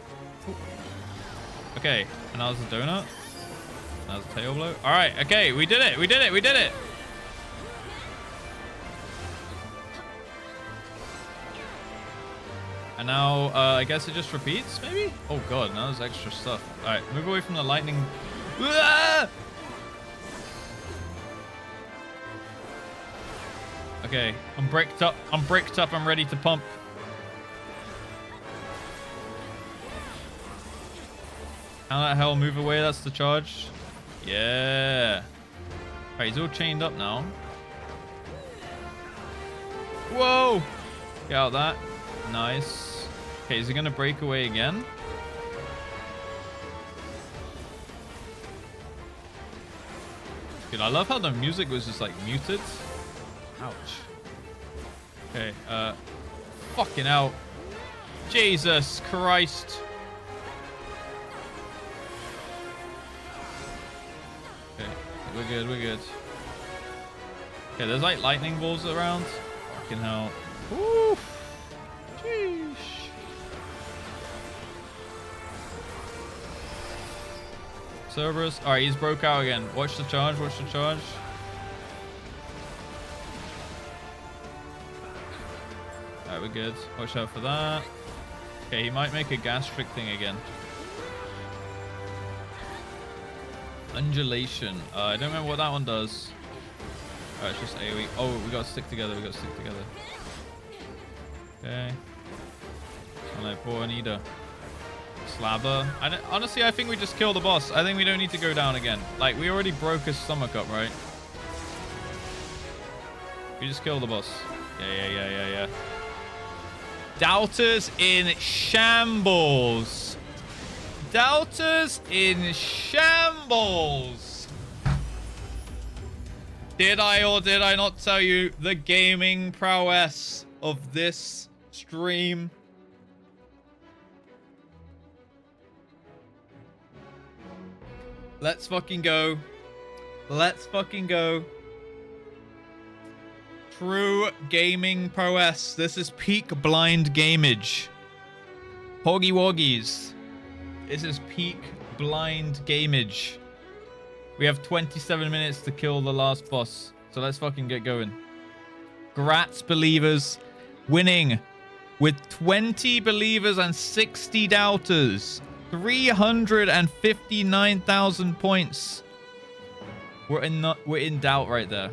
Okay. And now there's a donut. Now there's a tail blow. All right. Okay. We did it. We did it. We did it. And now, I guess it just repeats, maybe? Oh god, now there's extra stuff. Alright, move away from the lightning. Ah! Okay, I'm bricked up. I'm bricked up. I'm ready to pump. How the hell? Move away. That's the charge. Yeah. Alright, he's all chained up now. Whoa! Get out of that. Nice. Okay, is he gonna break away again? Dude, I love how the music was just like muted. Ouch. Okay, fucking out. Jesus Christ. Okay, we're good, we're good. Okay, there's like lightning balls around. Fucking hell. Woo! Sheesh. Cerberus. Alright, he's broke out again. Watch the charge, watch the charge. Alright, we're good. Watch out for that. Okay, he might make a gastric thing again. Undulation. I don't remember what that one does. Alright, it's just AoE. Oh, we gotta stick together, we gotta stick together. Okay. I'm like, poor Anita. Slabber. Honestly, I think we just kill the boss. I think we don't need to go down again. Like, we already broke his stomach up, right? We just kill the boss. Yeah. Doubters in shambles. Doubters in shambles. Did I or did I not tell you the gaming prowess of this stream? Let's fucking go. Let's fucking go. True gaming prowess. This is peak blind gamage. Hoggy woggies. This is peak blind gamage. We have 27 minutes to kill the last boss. So let's fucking get going. Grats believers winning with 20 believers and 60 doubters. 359,000 points. We're in doubt right there.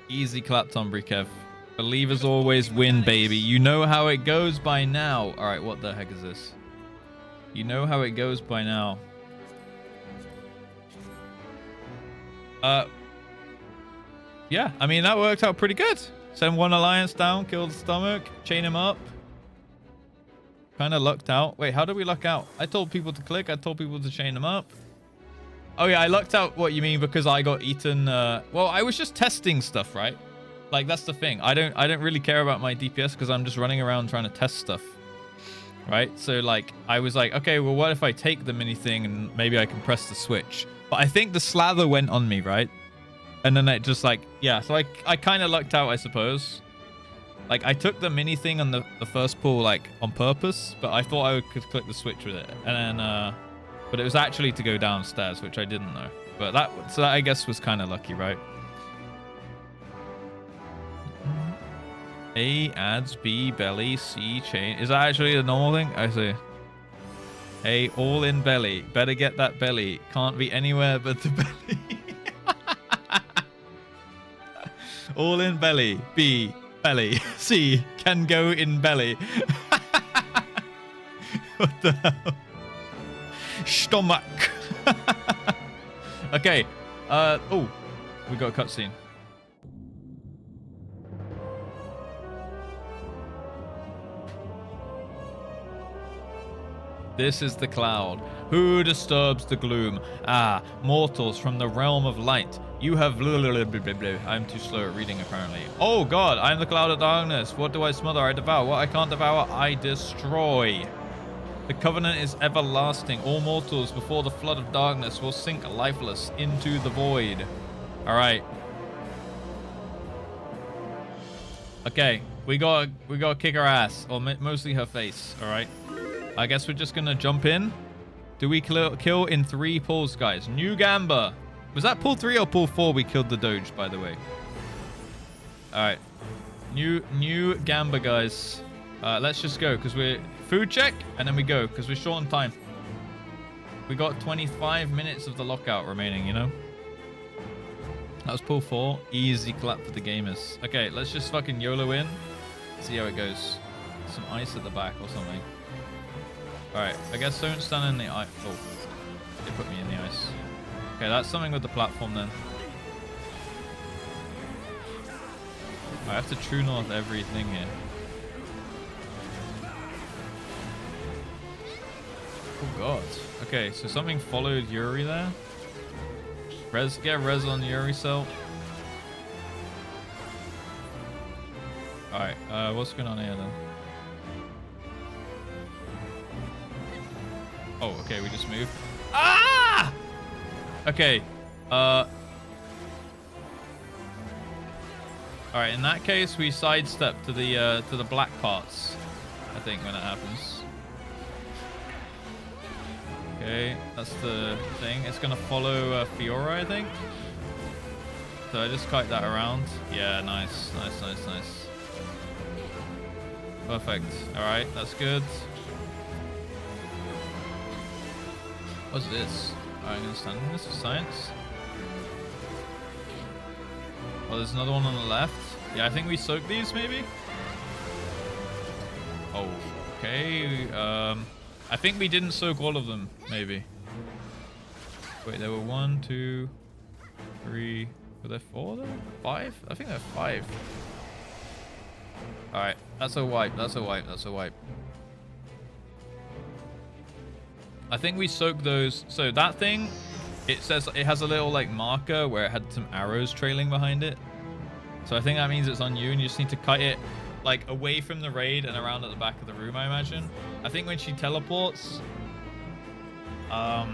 Easy clap, Tombury Kev. Believers always win, baby. You know how it goes by now. All right, what the heck is this? You know how it goes by now. Yeah, I mean, that worked out pretty good. Send one alliance down, kill the stomach, chain him up. Kind of lucked out. Wait, how did we luck out? I told people to click. I told people to chain them up. Oh yeah, I lucked out. What you mean? Because I got eaten. Well, I was just testing stuff, right? Like that's the thing. I don't really care about my DPS because I'm just running around trying to test stuff, right? So like I was like, okay, well, what if I take the mini thing and maybe I can press the switch? But I think the slather went on me, right? And then it just like, yeah. So I kind of lucked out, I suppose. Like, I took the mini thing on the first pull, like, on purpose, but I thought I could click the switch with it. And then, but it was actually to go downstairs, which I didn't know. But so that, I guess, was kind of lucky, right? A adds B, belly, C, chain. Is that actually the normal thing? I see. A, all in belly. Better get that belly. Can't be anywhere but the belly. All in belly. B. Belly. C. Can go in belly. What the hell? Stomach. Okay. Oh, we got a cutscene. This is the cloud. Who disturbs the gloom? Ah, mortals from the realm of light. You have... I'm too slow at reading, apparently. Oh, God, I'm the cloud of darkness. What do I smother? I devour. What I can't devour, I destroy. The covenant is everlasting. All mortals before the flood of darkness will sink lifeless into the void. All right. Okay, we got to kick her ass, or mostly her face. All right. I guess we're just gonna jump in. Do we kill in 3 pulls, guys? New Gamba. Was that pull 3 or pull 4 we killed the Doge, by the way? All right. New Gamba, guys. Let's just go, because we're... Food check, and then we go, because we're short on time. We got 25 minutes of the lockout remaining, you know? That was pull 4. Easy clap for the gamers. Okay, let's just fucking YOLO in. See how it goes. Some ice at the back or something. Alright, I guess don't stand in the ice. Oh, they put me in the ice. Okay, that's something with the platform then. I have to true north everything here. Oh god. Okay, so something followed Yuri there. Get res on Yuri cell. Alright, what's going on here then? Oh, okay, we just moved. Ah! Okay. Alright, in that case, we sidestep to the black parts, I think, when it happens. Okay, that's the thing. It's gonna follow Fiora, I think. So I just kite that around. Yeah, nice. Perfect. Alright, that's good. What's this? Alright, I'm gonna stand in this for science. Oh, there's another one on the left. Yeah, I think we soak these, maybe? Oh, okay. I think we didn't soak all of them, maybe. Wait, there were 1, 2, 3. Were there 4 there? 5? I think there are 5. Alright, that's a wipe. I think we soak those. So that thing, it says it has a little like marker where it had some arrows trailing behind it. So I think that means it's on you, and you just need to kite it like away from the raid and around at the back of the room, I imagine. I think when she teleports, try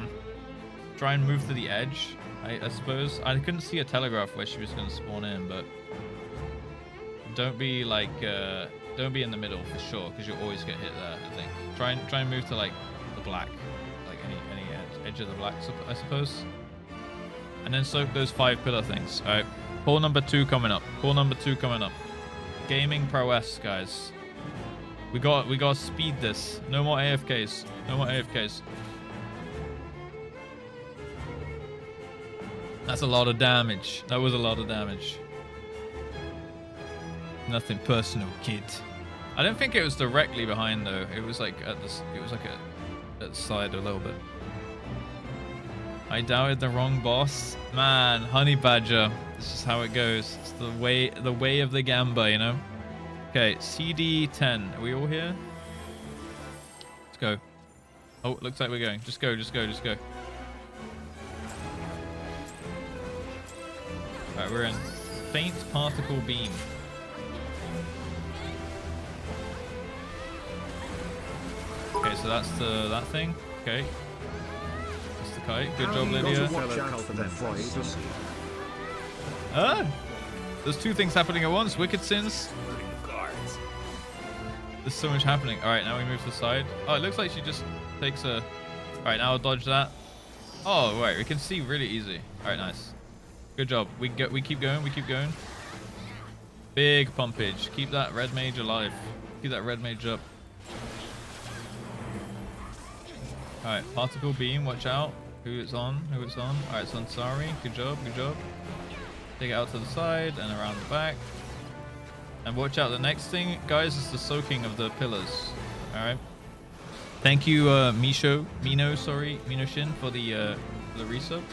and move to the edge, I suppose. I couldn't see a telegraph where she was going to spawn in, but don't be like, don't be in the middle for sure, because you'll always get hit there, I think. Try and move to like the black, like any edge of the black, I suppose. And then soak those 5 pillar things. All right, pull number 2 coming up. Gaming prowess, guys. We got to speed this. No more AFKs. That's a lot of damage. That was a lot of damage. Nothing personal, kid. I don't think it was directly behind though. It was like at this. It was like at the side a little bit. I doubted the wrong boss. Man, Honey Badger. This is how it goes. It's the way of the Gamba, you know? Okay, CD10. Are we all here? Let's go. Oh, it looks like we're going. Just go. Alright, we're in. Faint particle beam. Okay, so that's that thing. Okay. That's the kite. Good job, Lydia. There's 2 things happening at once. Wicked Sins. There's so much happening. Alright, now we move to the side. Oh, it looks like she just takes a... Alright, now I'll dodge that. Oh, wait, we can see really easy. Alright, nice. Good job. We keep going. Big pumpage. Keep that red mage alive. Keep that red mage up. Alright, particle beam, watch out. Who it's on. Alright, it's on Sari. Good job. Take it out to the side and around the back. And watch out, the next thing, guys, is the soaking of the pillars. Alright. Thank you, Mino Shin, for the resub.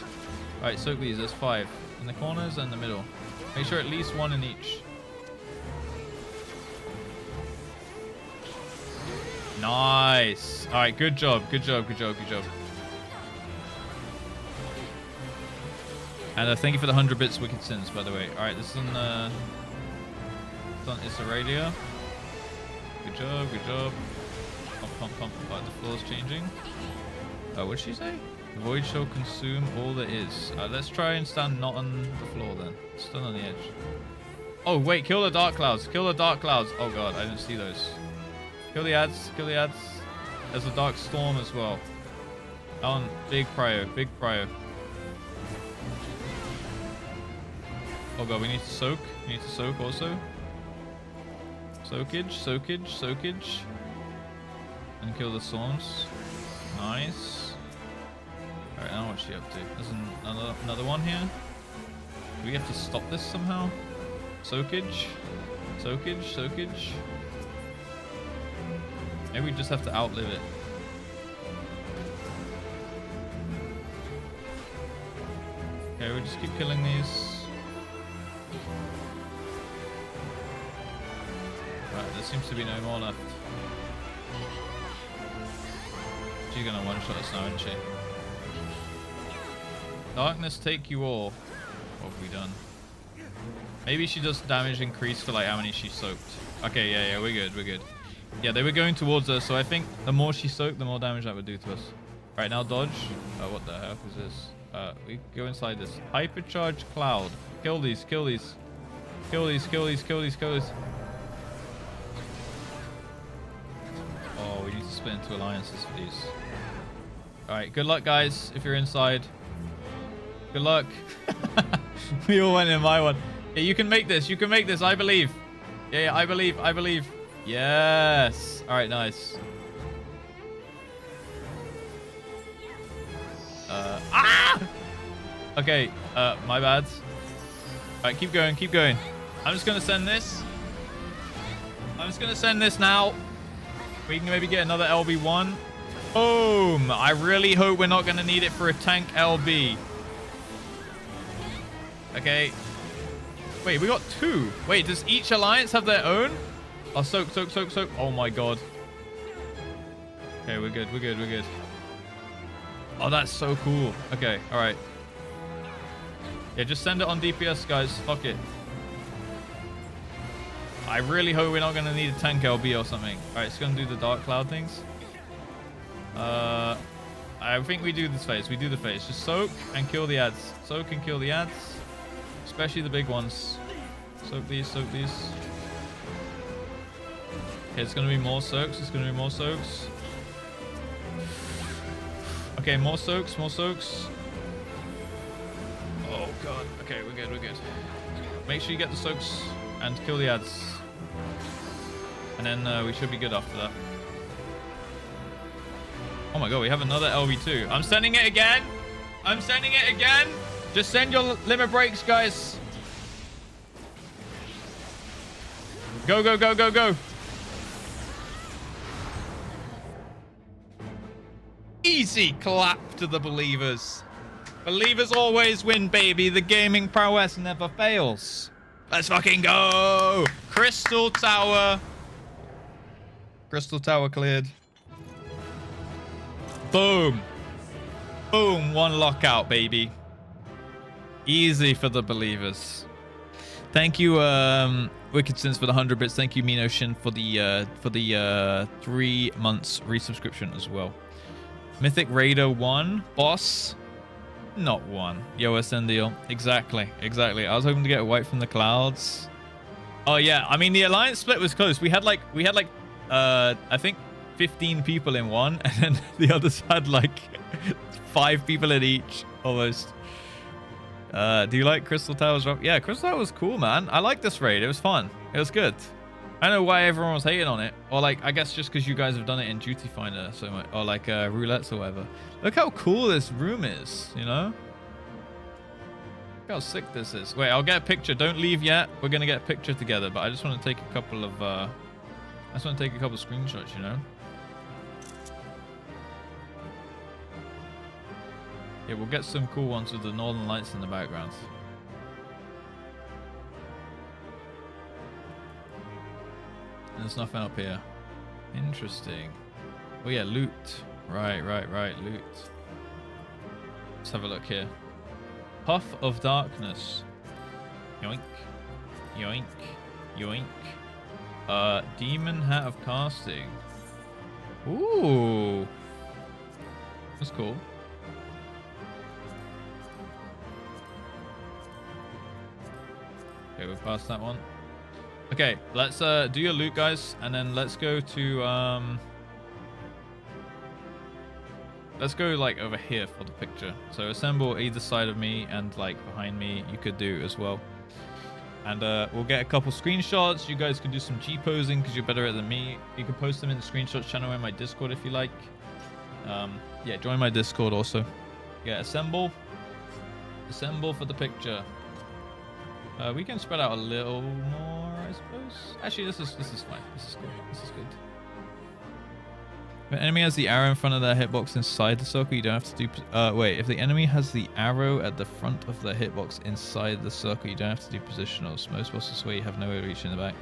Alright, soak these. There's 5 in the corners and the middle. Make sure at least 1 in each. Nice. Alright, good job. Good job. Good job. Good job. And thank you for the 100 bits, Wicked Sins, by the way. Alright, this is on it's a radio. Good job. Good job. Pump. Alright, the floor's changing. What did she say? The void shall consume all there is. Let's try and stand not on the floor then. Stand on the edge. Oh, wait. Kill the dark clouds. Kill the dark clouds. Oh, God. I didn't see those. Kill the ads. Kill the ads. There's a dark storm as well. On big prio. Big prio. Oh, God. We need to soak. We need to soak also. Soakage. And kill the storms. Nice. Alright, now what's she up to? There's another one here. Do we have to stop this somehow? Soakage. Maybe we just have to outlive it. Okay, we'll just keep killing these. Right, there seems to be no more left. She's gonna one-shot us now, isn't she? Darkness take you all. What have we done? Maybe she does damage increase for like how many she soaked. Okay, yeah, we're good. Yeah, they were going towards us, so I think the more she soaked, the more damage that would do to us. Right, now dodge. What the heck is this? We go inside this. Hypercharge cloud. Kill these. Kill these. Oh, we need to split into alliances for these. Alright, good luck, guys, if you're inside. Good luck. We all went in my one. Yeah, you can make this. I believe. Yeah, I believe. Yes. Alright, nice. Okay, my bad. Alright, keep going. I'm just gonna send this. Now. We can maybe get another LB1. Boom! I really hope we're not gonna need it for a tank LB. Okay. Wait, we got 2. Wait, does each alliance have their own? Oh, soak. Oh my god. Okay, we're good. Oh, that's so cool. Okay, alright. Yeah, just send it on DPS, guys. Fuck it. I really hope we're not going to need a tank LB or something. Alright, it's going to do the dark cloud things. I think we do this phase. We do the phase. Just soak and kill the ads. Soak and kill the ads. Especially the big ones. Soak these. Okay, it's going to be more soaks. Okay, more soaks. Oh, God. Okay, we're good. Make sure you get the soaks and kill the ads. And then we should be good after that. Oh my god, we have another LV2. I'm sending it again. Just send your limit breaks, guys. Go. Easy clap to the believers. Believers always win, baby. The gaming prowess never fails. Let's fucking go. Crystal Tower cleared. Boom. 1 lockout, baby. Easy for the believers. Thank you, Wicked Sins, for the 100 bits. Thank you, Mino Shin, for the 3 months resubscription as well. Mythic Raider 1 boss. Not 1. Yo, SN deal. Exactly. I was hoping to get a wipe from the clouds. Oh yeah, I mean the alliance split was close. We had like I think 15 people in one, and then the others had like 5 people in each almost. Do you like Crystal Towers? Yeah, Crystal Tower was cool, man. I like this raid. It was fun. It was good. I don't know why everyone was hating on it, or like I guess just because you guys have done it in Duty Finder so much, or like roulettes or whatever. Look how cool this room is, you know. Look how sick this is. Wait, I'll get a picture. Don't leave yet. We're gonna get a picture together, but I just want to take a couple of screenshots, you know. Yeah, we'll get some cool ones with the northern lights in the background. And there's nothing up here. Interesting. Oh yeah, loot. Right, loot. Let's have a look here. Puff of Darkness. Yoink. Yoink. Yoink. Demon Hat of Casting. Ooh. That's cool. Okay, we'll pass that one. Okay, let's do your loot, guys, and then let's go to let's go like over here for the picture. So assemble either side of me and like behind me. You could do as well. And we'll get a couple screenshots. You guys can do some G posing because you're better at it than me. You can post them in the screenshots channel in my Discord if you like. Yeah, join my Discord also. Yeah, assemble for the picture. We can spread out a little more, I suppose. Actually, this is fine. This is good. This is good. If an enemy has the arrow in front of their hitbox inside the circle, you don't have to do... wait, if the enemy has the arrow at the front of the hitbox inside the circle, you don't have to do positionals. Most bosses where you have no way to reach in the back.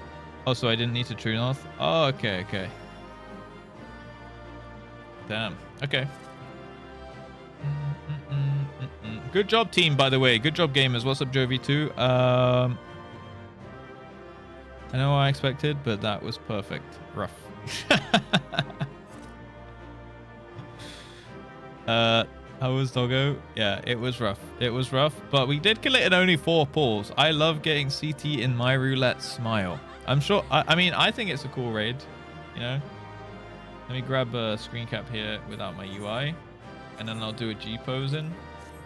Oh, so I didn't need to true north? Oh, okay. Damn. Okay. Good job, team, by the way. Good job, gamers. What's up, Jovi2? I know what I expected, but that was perfect. Rough. How was Doggo? Yeah, it was rough. It was rough, but we did kill it in only 4 pulls. I love getting CT in my roulette smile. I'm sure... I mean, I think it's a cool raid, you know? Let me grab a screen cap here without my UI, and then I'll do a G pose in.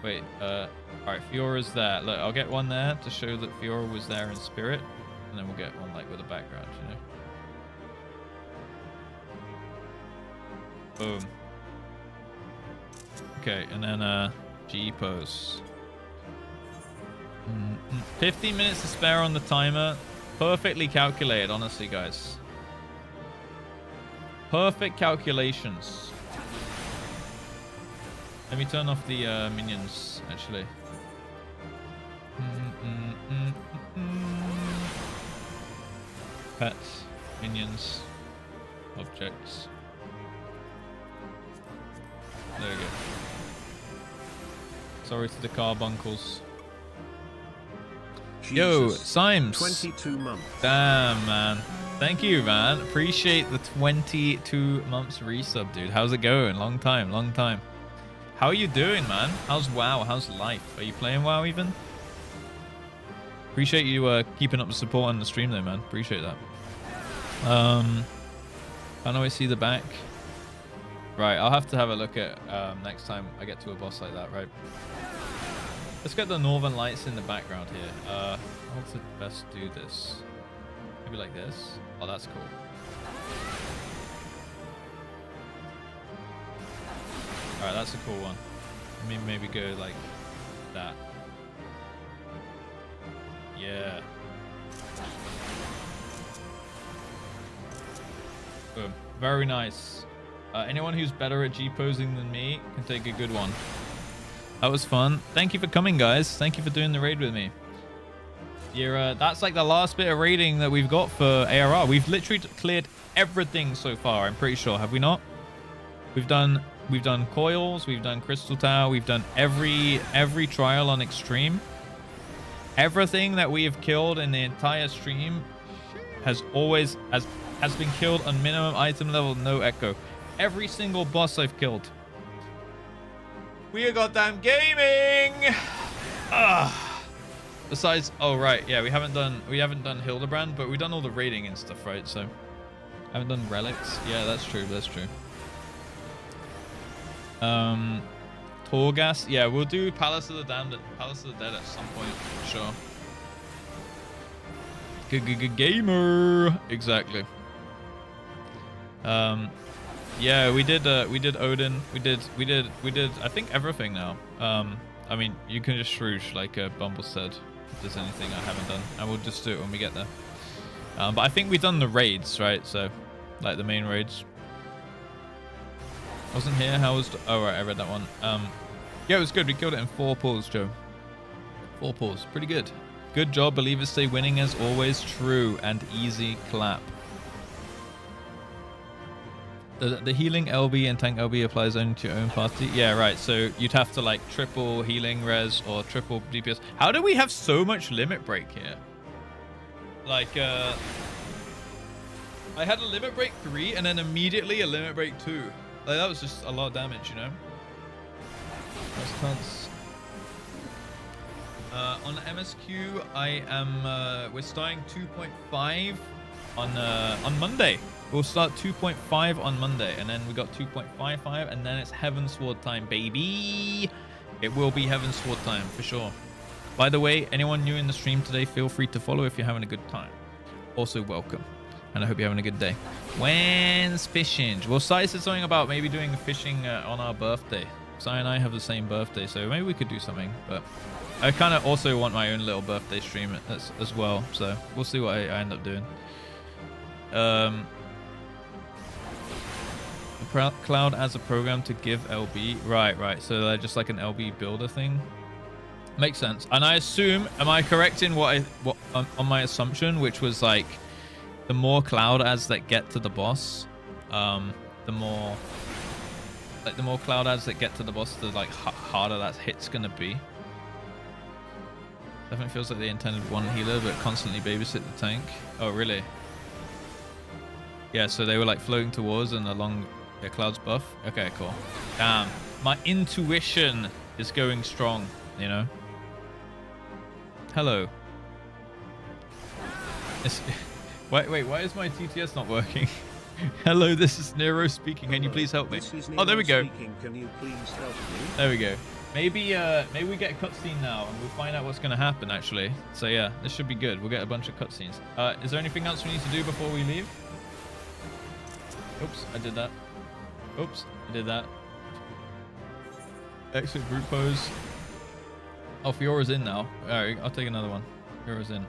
Wait, alright, Fiora's there. Look, I'll get one there to show that Fiora was there in spirit, and then we'll get one like with a background, you know? Boom. Okay, and then G pose. 15 minutes to spare on the timer. Perfectly calculated, honestly, guys. Perfect calculations. Let me turn off the minions, actually. Pets, minions, objects. There we go. Sorry to the carbuncles. Yo, Symes. 22 months. Damn, man. Thank you, man. Appreciate the 22 months resub, dude. How's it going? Long time. How are you doing, man? How's WoW? How's life? Are you playing WoW even? Appreciate you keeping up the support on the stream though, man. Appreciate that. Can't always see the back. Right, I'll have to have a look at next time I get to a boss like that, right? Let's get the northern lights in the background here. How to best do this? Maybe like this. Oh, that's cool. Alright, that's a cool one. Let me maybe go like that. Yeah. Boom. Very nice. Anyone who's better at G-posing than me can take a good one. That was fun. Thank you for coming, guys. Thank you for doing the raid with me. Yeah, that's like the last bit of raiding that we've got for ARR. We've literally cleared everything so far, I'm pretty sure. Have we not? We've done coils, we've done crystal tower, we've done every trial on extreme. Everything that we have killed in the entire stream has been killed on minimum item level, no echo. Every single boss I've killed. We are goddamn gaming. Besides, oh right, yeah, we haven't done Hildebrand, but we've done all the raiding and stuff, right? So I haven't done relics. Yeah, that's true. Torghast. Yeah, we'll do Palace of the Damned, Palace of the Dead at some point, for sure. Gamer. Exactly. Yeah, we did Odin. We did I think everything now. I mean, you can just shroosh like Bumble said if there's anything I haven't done, and we'll just do it when we get there. But I think we've done the raids, right? So like the main raids. Wasn't here. How was? Oh right, I read that one. Yeah, it was good. We killed it in 4 pulls, Joe. 4 pulls. Pretty good. Good job. Believers say winning as always. True and easy clap. The healing LB and tank LB applies only to your own party. Yeah, right. So you'd have to like triple healing res or triple DPS. How do we have so much limit break here? Like, I had a limit break 3 and then immediately a limit break 2. Like, that was just a lot of damage, you know? That's tons. On MSQ, I am, we're starting 2.5 on Monday. We'll start 2.5 on Monday, and then we got 2.55, and then it's Heavensward time, baby. It will be Heavensward time for sure. By the way, anyone new in the stream today, feel free to follow if you're having a good time. Also, welcome, and I hope you're having a good day. When's fishing? Well, Sai said something about maybe doing fishing on our birthday. Sai and I have the same birthday, so maybe we could do something. But I kind of also want my own little birthday stream as well, so we'll see what I end up doing. Cloud as a program to give LB. Right. So they're just like an LB builder thing. Makes sense. And I assume, am I correct in what on my assumption, which was like the more cloud ads that get to the boss, the more cloud ads that get to the boss, the like harder that hit's gonna be. Definitely feels like they intended one healer but constantly babysit the tank. Oh really? Yeah, so they were like floating towards and along. Yeah, Cloud's buff. Okay, cool. Damn. My intuition is going strong, you know? Hello. Wait, why is my TTS not working? Hello, this is Nero speaking. Can you please help me? Oh, there we go. Can you please help me? There we go. Maybe we get a cutscene now and we'll find out what's going to happen, actually. So yeah, this should be good. We'll get a bunch of cutscenes. Is there anything else we need to do before we leave? Oops, I did that. Oops, I did that. Exit group pose. Oh, Fiora's in now. Alright, I'll take another one. Fiora's in.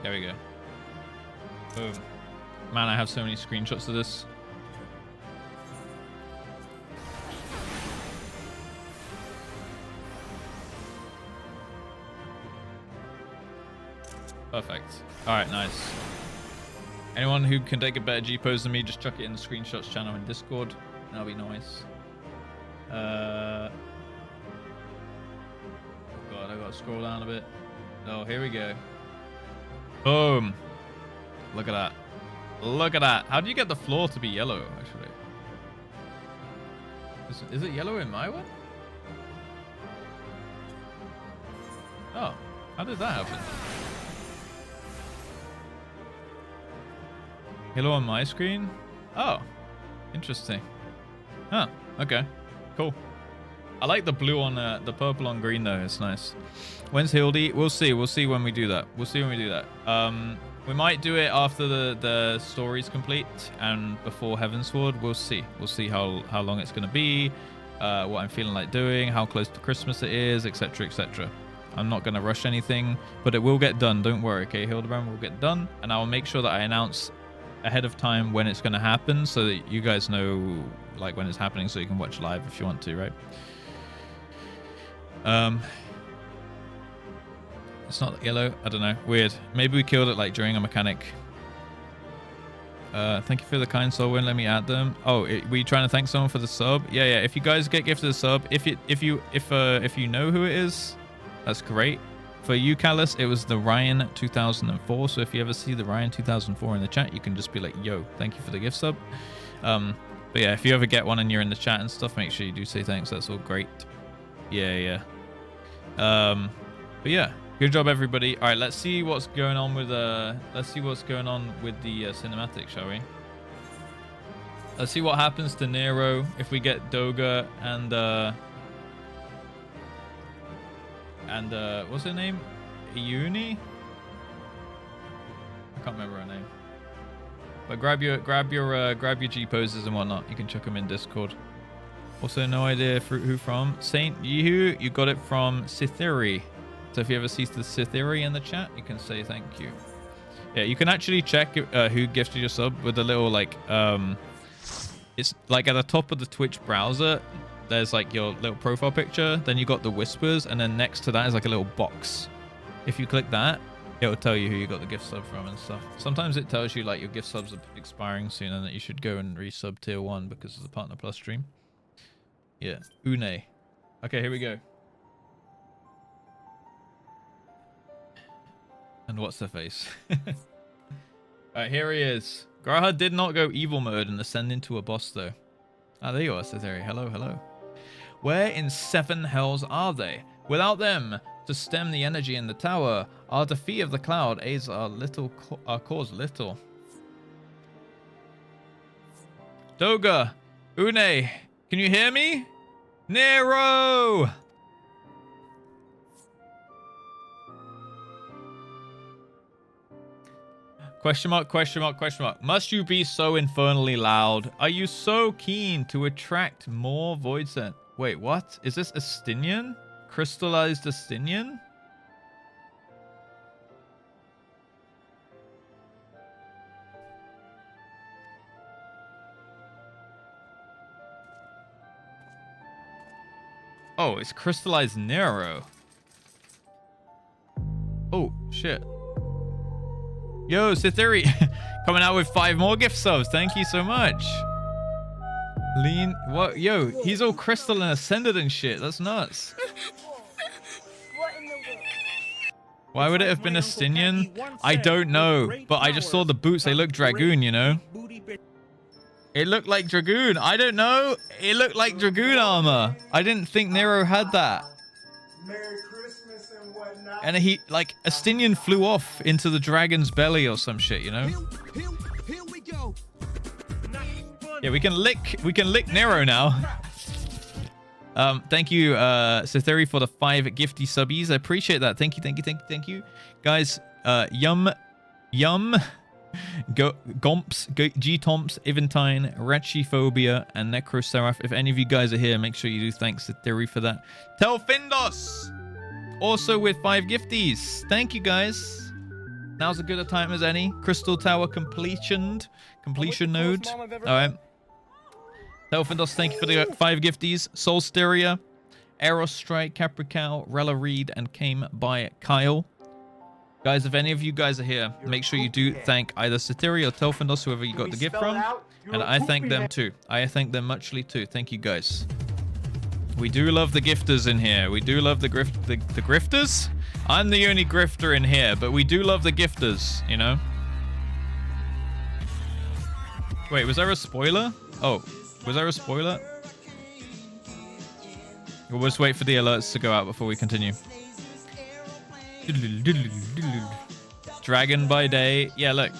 There we go. Boom. Man, I have so many screenshots of this. Perfect. All right, nice. Anyone who can take a better G pose than me, just chuck it in the screenshots channel in Discord. That'll be nice. God, I gotta scroll down a bit. Oh, here we go. Boom. Look at that. Look at that. How do you get the floor to be yellow, actually? Is it yellow in my one? Oh, how did that happen? Yellow on my screen? Oh, interesting. Huh, okay, cool. I like the blue on the purple on green though, it's nice. When's Hildy? We'll see when we do that. We might do it after the story's complete and before Heavensward. We'll see how long it's gonna be, what I'm feeling like doing, how close to Christmas it is, etc, etc. I'm not gonna rush anything, but it will get done, don't worry, okay? Hildebrand will get done, and I will make sure that I announce ahead of time when it's going to happen so that you guys know like when it's happening so you can watch live if you want to, right? It's not yellow. I don't know. Weird. Maybe we killed it like during a mechanic. Thank you for the kind soul. Won't let me add them. Oh, were you trying to thank someone for the sub? Yeah. If you guys get gifted a sub, if you know who it is, that's great. For you, Callus, it was the Ryan 2004. So if you ever see the Ryan 2004 in the chat, you can just be like, yo, thank you for the gift sub. But yeah, if you ever get one and you're in the chat and stuff, make sure you do say thanks. That's all great. Yeah. But yeah, good job, everybody. All right, let's see what's going on with the cinematic, shall we? Let's see what happens to Nero if we get Doga and what's her name? Iuni? I can't remember her name. But grab your G poses and whatnot. You can chuck them in Discord. Also, no idea who from. Saint Yehu, you got it from Sithiri. So if you ever see the Cytheria in the chat, you can say thank you. Yeah, you can actually check who gifted your sub with a little like it's like at the top of the Twitch browser. There's like your little profile picture. Then you got the whispers, and then next to that is like a little box. If you click that, it will tell you who you got the gift sub from and stuff. Sometimes it tells you like your gift subs are expiring soon and that you should go and resub tier 1 because of the Partner Plus stream. Yeah, Une. Okay, here we go. And what's the face? Alright, here he is. Graha did not go evil mode and ascend into a boss though. Ah, there you are, Cytheria. Hello, hello. Where in 7 hells are they? Without them, to stem the energy in the tower, our defeat of the cloud aids our cause little. Doga, Une, can you hear me? Nero! Question mark, question mark, question mark. Must you be so infernally loud? Are you so keen to attract more void scent? Wait, what? Is this Astinian? Crystallized Astinian? Oh, it's crystallized Nero. Oh, shit. Yo, Cytheria coming out with 5 more gift subs. Thank you so much. Lean, what? Yo, he's all crystal and ascended and shit. That's nuts. What in the world? Why would it have been Astinian? I don't know, but I just saw the boots. They look Dragoon, you know? It looked like Dragoon. I don't know. It looked like Dragoon armor. I didn't think Nero had that. Merry Christmas and whatnot. And he, like, Astinian flew off into the dragon's belly or some shit, you know? Here we go. Yeah, we can lick Nero now. Thank you, Cytheria, for the 5 gifty subbies. I appreciate that. Thank you, thank you, thank you, thank you. Guys, Yum, Gomps, G-Tomps, Eventine, Ratchiphobia, and Necroseraph. If any of you guys are here, make sure you do thanks to Cytheria for that. Telfindos! Also with 5 gifties. Thank you, guys. Now's as good a time as any. Crystal Tower completion node. All right. Telfindos, thank you for the 5 gifties. Solsteria, Aerostrike, Caprical, Rella Reed, and came by Kyle. Guys, if any of you guys are here, make sure you do thank either Cytheria or Telfindos, whoever you got the gift from. And I thank them too. I thank them muchly too. Thank you, guys. We do love the gifters in here. We do love the grifters. I'm the only grifter in here, but we do love the gifters, you know? Wait, was there a spoiler? Oh, was there a spoiler? We'll just wait for the alerts to go out before we continue. Dragon by day. Yeah, look.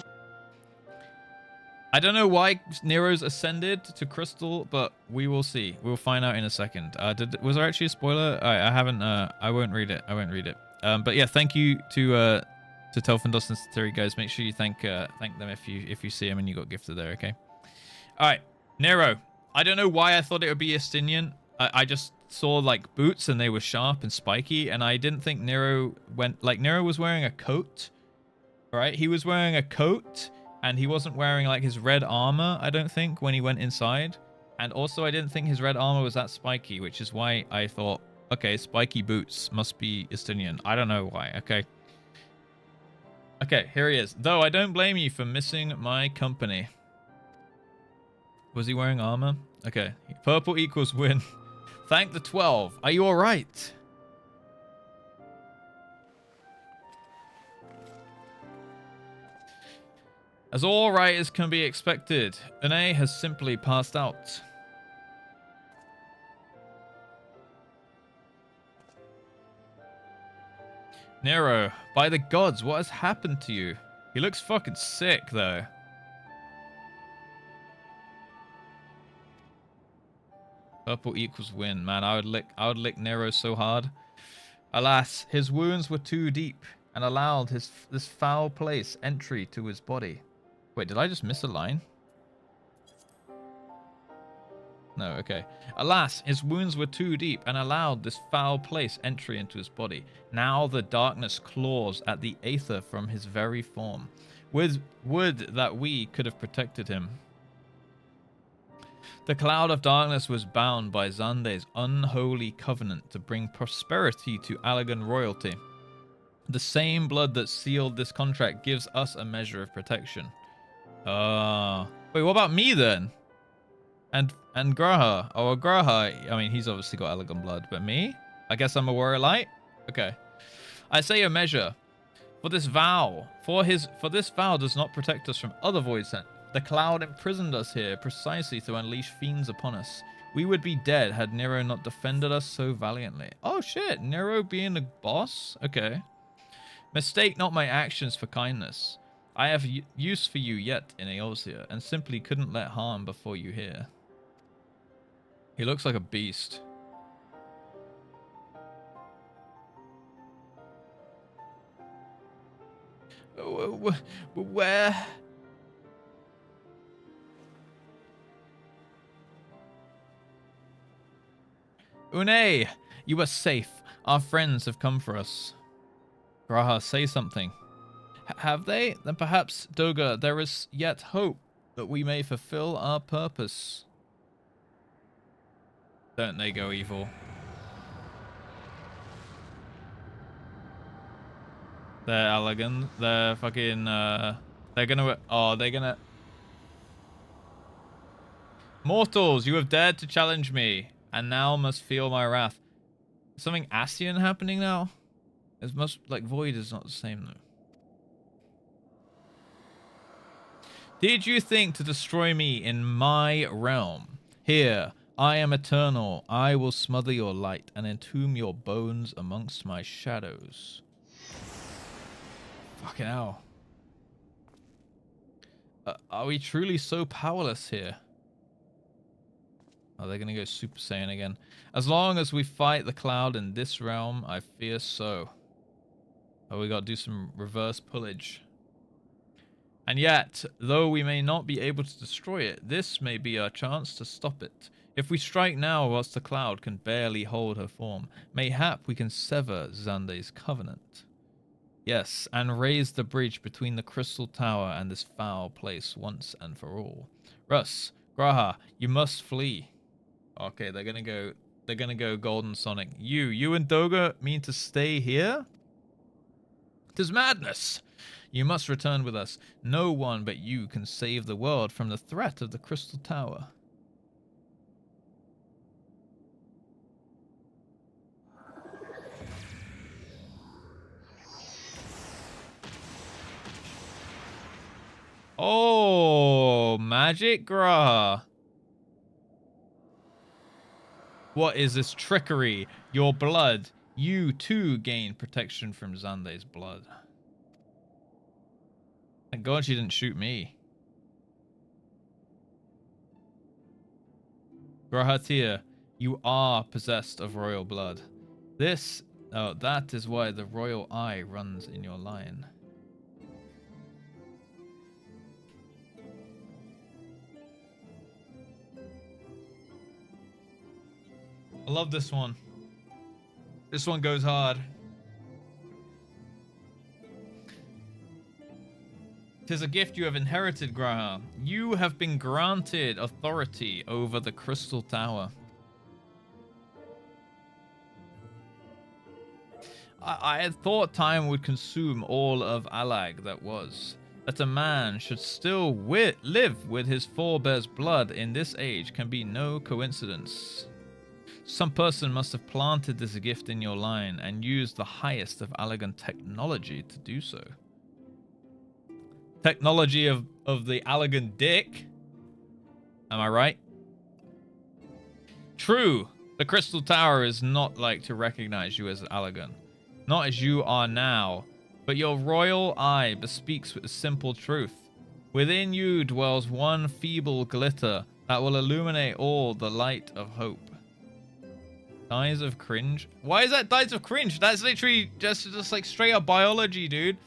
I don't know why Nero's ascended to Crystal, but we will see. We'll find out in a second. Was there actually a spoiler? I haven't. I won't read it. I won't read it. But yeah, thank you to Telfindos and Cytheria, guys. Make sure you thank them if you see them and you got gifted there. Okay. All right, Nero. I don't know why I thought it would be Astinian. I just saw like boots and they were sharp and spiky, and I didn't think Nero Nero was wearing a coat. All right, he was wearing a coat. And he wasn't wearing like his red armor, I don't think, when he went inside. And also, I didn't think his red armor was that spiky, which is why I thought, okay, spiky boots must be Astinian. I don't know why. Okay. Okay, here he is. Though I don't blame you for missing my company. Was he wearing armor? Okay. Purple equals win. Thank the 12. Are you all right? As all right as can be expected, Une has simply passed out. Nero, by the gods, what has happened to you? He looks fucking sick, though. Purple equals win. Man, I would lick Nero so hard. Alas, his wounds were too deep and allowed this foul place entry to his body. Wait, did I just miss a line? No, okay. Alas, his wounds were too deep and allowed this foul place entry into his body. Now the darkness claws at the aether from his very form. Would that we could have protected him. The cloud of darkness was bound by Xande's unholy covenant to bring prosperity to Allagan royalty. The same blood that sealed this contract gives us a measure of protection. Wait, what about me then? And Graha. Oh, Graha. I mean, he's obviously got Allagan blood, but me? I guess I'm a warrior light? Okay. I say a measure. For this vow does not protect us from other void sent. The cloud imprisoned us here precisely to unleash fiends upon us. We would be dead had Nero not defended us so valiantly. Oh shit, Nero being the boss? Okay. Mistake not my actions for kindness. I have use for you yet in Eorzea, and simply couldn't let harm before you here. He looks like a beast. Where? Une, you are safe. Our friends have come for us. Graha, say something. Have they? Then perhaps, Doga, there is yet hope that we may fulfill our purpose. Don't they go evil? They're elegant. They're fucking, they're gonna... Mortals, you have dared to challenge me, and now must feel my wrath. Something Ascian happening now? It's must, like, Void is not the same, though. Did you think to destroy me in my realm? Here, I am eternal. I will smother your light and entomb your bones amongst my shadows. Fucking hell. Are we truly so powerless here? Are they going to go Super Saiyan again? As long as we fight the cloud in this realm, I fear so. Oh, we got to do some reverse pullage. And yet, though we may not be able to destroy it, this may be our chance to stop it. If we strike now whilst the cloud can barely hold her form, mayhap we can sever Xande's covenant. Yes, and raise the bridge between the Crystal Tower and this foul place once and for all. Russ, Graha, you must flee. Okay, they're gonna go Golden Sonic. You and Doga mean to stay here? 'Tis madness. You must return with us. No one but you can save the world from the threat of the Crystal Tower. Oh, magic Graha. What is this trickery? Your blood. You too gain protection from Xande's blood. Thank God she didn't shoot me. Grahatir, you are possessed of royal blood. That is why the royal eye runs in your line. I love this one. This one goes hard. 'Tis a gift you have inherited, Graha. You have been granted authority over the Crystal Tower. I had thought time would consume all of Allag that was. That a man should still live with his forebears' blood in this age can be no coincidence. Some person must have planted this gift in your line and used the highest of Allagan technology to do so. Technology of the Allagan dick? Am I right? True, the Crystal Tower is not like to recognize you as Allagan. Not as you are now, but your royal eye bespeaks with a simple truth. Within you dwells one feeble glitter that will illuminate all the light of hope. Dies of cringe? Why is that dies of cringe? That's literally just like straight up biology, dude.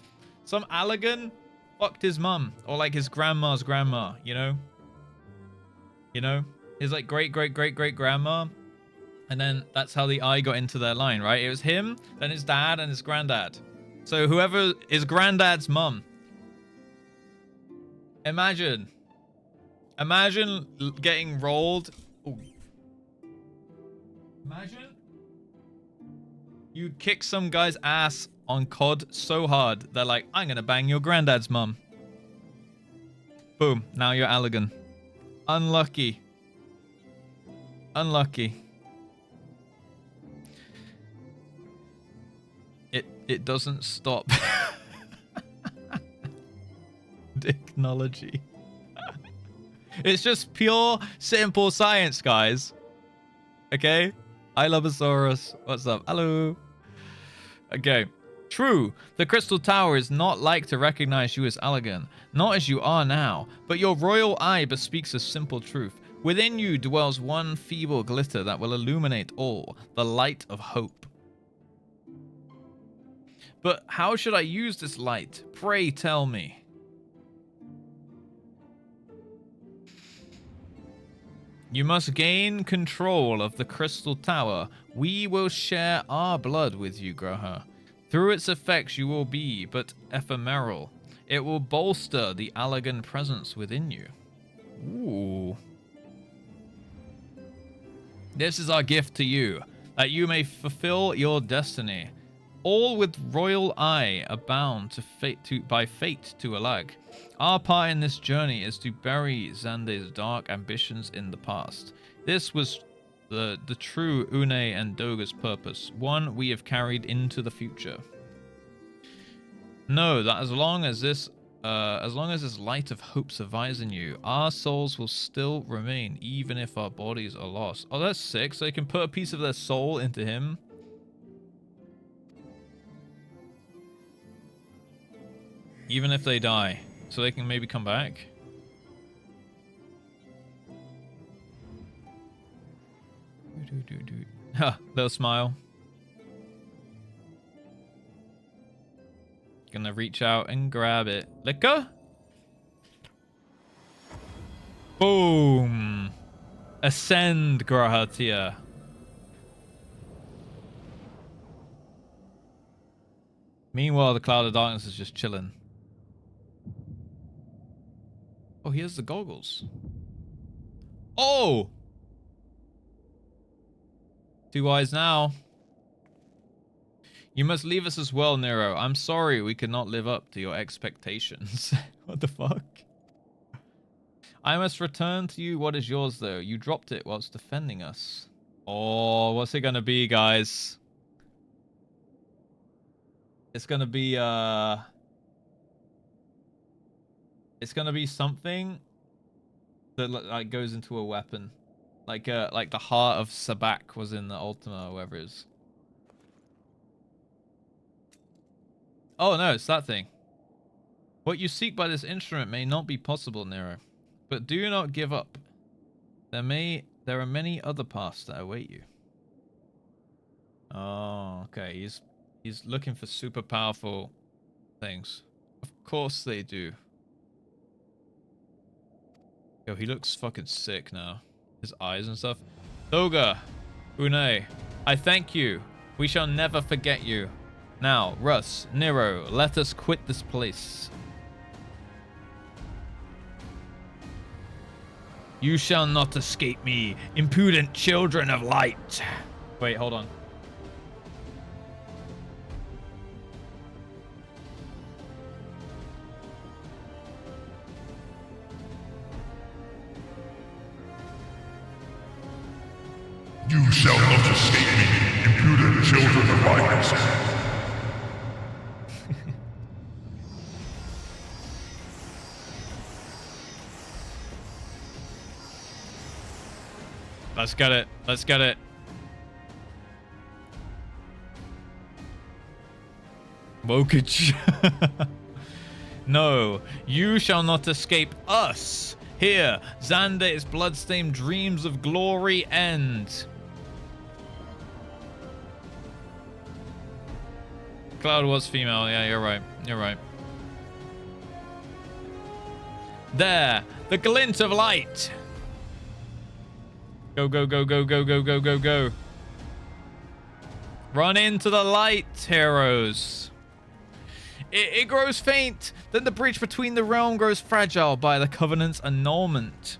Some Allagan fucked his mum, or like his grandma's grandma, you know? You know? his like great grandma, and then that's how the eye got into their line, right? It was him, then his dad, and his granddad. So whoever is granddad's mum. Imagine getting rolled. Ooh. Imagine you kick some guy's ass on COD so hard they're like, I'm gonna bang your granddad's mum. Boom, now you're Allagan. Unlucky. It doesn't stop. Technology. It's just pure, simple science, guys. Okay? I love Cerberus. What's up? Hello. Okay. True, the Crystal Tower is not like to recognize you as Allagan, not as you are now, but your royal eye bespeaks a simple truth. Within you dwells one feeble glitter that will illuminate all, the light of hope. But how should I use this light? Pray tell me. You must gain control of the Crystal Tower. We will share our blood with you, Graha. Through its effects you will be but ephemeral. It will bolster the Allagan presence within you. Ooh. This is our gift to you, that you may fulfill your destiny. All with royal eye are bound by fate to Allag. Our part in this journey is to bury Xande's dark ambitions in the past. This was the true Une and Doga's purpose, one we have carried into the future. Know that as long as this light of hope survives in you, our souls will still remain, even if our bodies are lost. Oh, that's sick. So they can put a piece of their soul into him. Even if they die, so they can maybe come back. Ha, little smile. Gonna reach out and grab it. Liquor? Boom. Ascend, Grahatia. Meanwhile, the Cloud of Darkness is just chilling. Oh, he has the goggles. Oh! 2 eyes now. You must leave us as well, Nero. I'm sorry we could not live up to your expectations. What the fuck? I must return to you what is yours, though. You dropped it whilst defending us. Oh, what's it gonna be, guys? It's gonna be, it's gonna be something that like goes into a weapon, like the heart of Sabak was in the Ultima, or whatever it is. Oh no, it's that thing. What you seek by this instrument may not be possible, Nero, but do not give up. There are many other paths that await you. Oh, okay. He's looking for super powerful things. Of course they do. Yo, he looks fucking sick now. His eyes and stuff. Doga, Une, I thank you. We shall never forget you. Now, Russ, Nero, let us quit this place. You shall not escape me, impudent children of light. Wait, hold on. You shall not escape me, impudent children of light. Let's get it. Let's get it. Wokage. No, you shall not escape us. Here, Xande's bloodstained dreams of glory end. Cloud was female. Yeah, you're right. You're right. There, the glint of light. Go, go, go, go, go, go, go, go, go. Run into the light, heroes. It grows faint. Then the bridge between the realm grows fragile by the Covenant's annulment.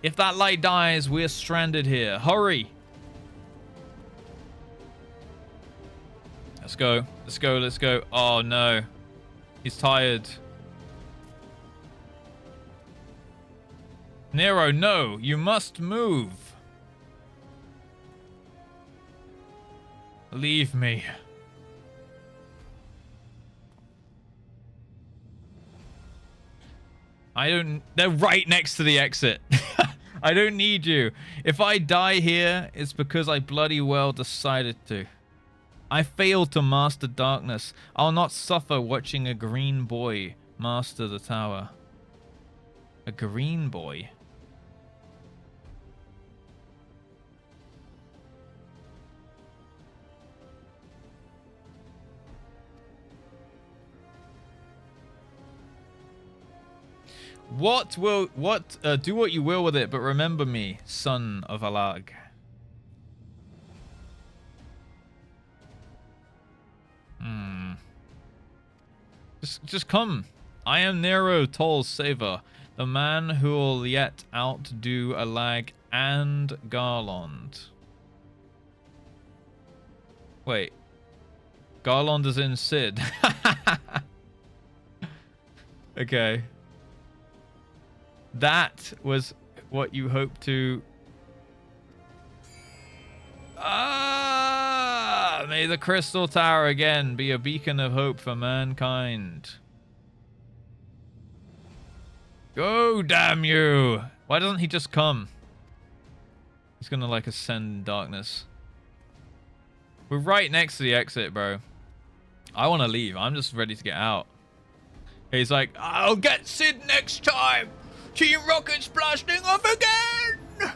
If that light dies, we're stranded here. Hurry. Let's go. Let's go. Let's go. Oh, no. He's tired. Nero, no. You must move. Leave me. They're right next to the exit. I don't need you. If I die here, it's because I bloody well decided to. I failed to master darkness. I'll not suffer watching a green boy master the tower. A green boy? Do what you will with it, but remember me, son of Alag. Just come. I am Nero Toll's saver, the man who will yet outdo Alag and Garland. Wait. Garland is in Sid. Okay. That was what you hoped to... Ah! May the Crystal Tower again be a beacon of hope for mankind. Go, damn you! Why doesn't he just come? He's gonna, like, ascend in darkness. We're right next to the exit, bro. I want to leave. I'm just ready to get out. He's like, I'll get Sid next time! Team Rocket's blasting off again!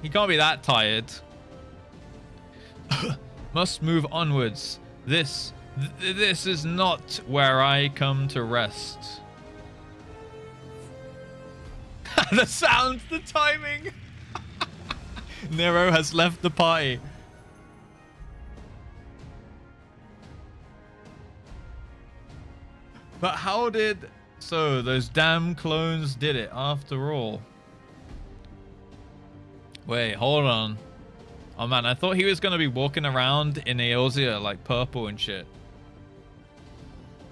He can't be that tired. Must move onwards. This is not where I come to rest. The sound, the timing. Nero has left the party. But how did... So, those damn clones did it after all. Wait, hold on. Oh man, I thought he was going to be walking around in Eorzea, like purple and shit.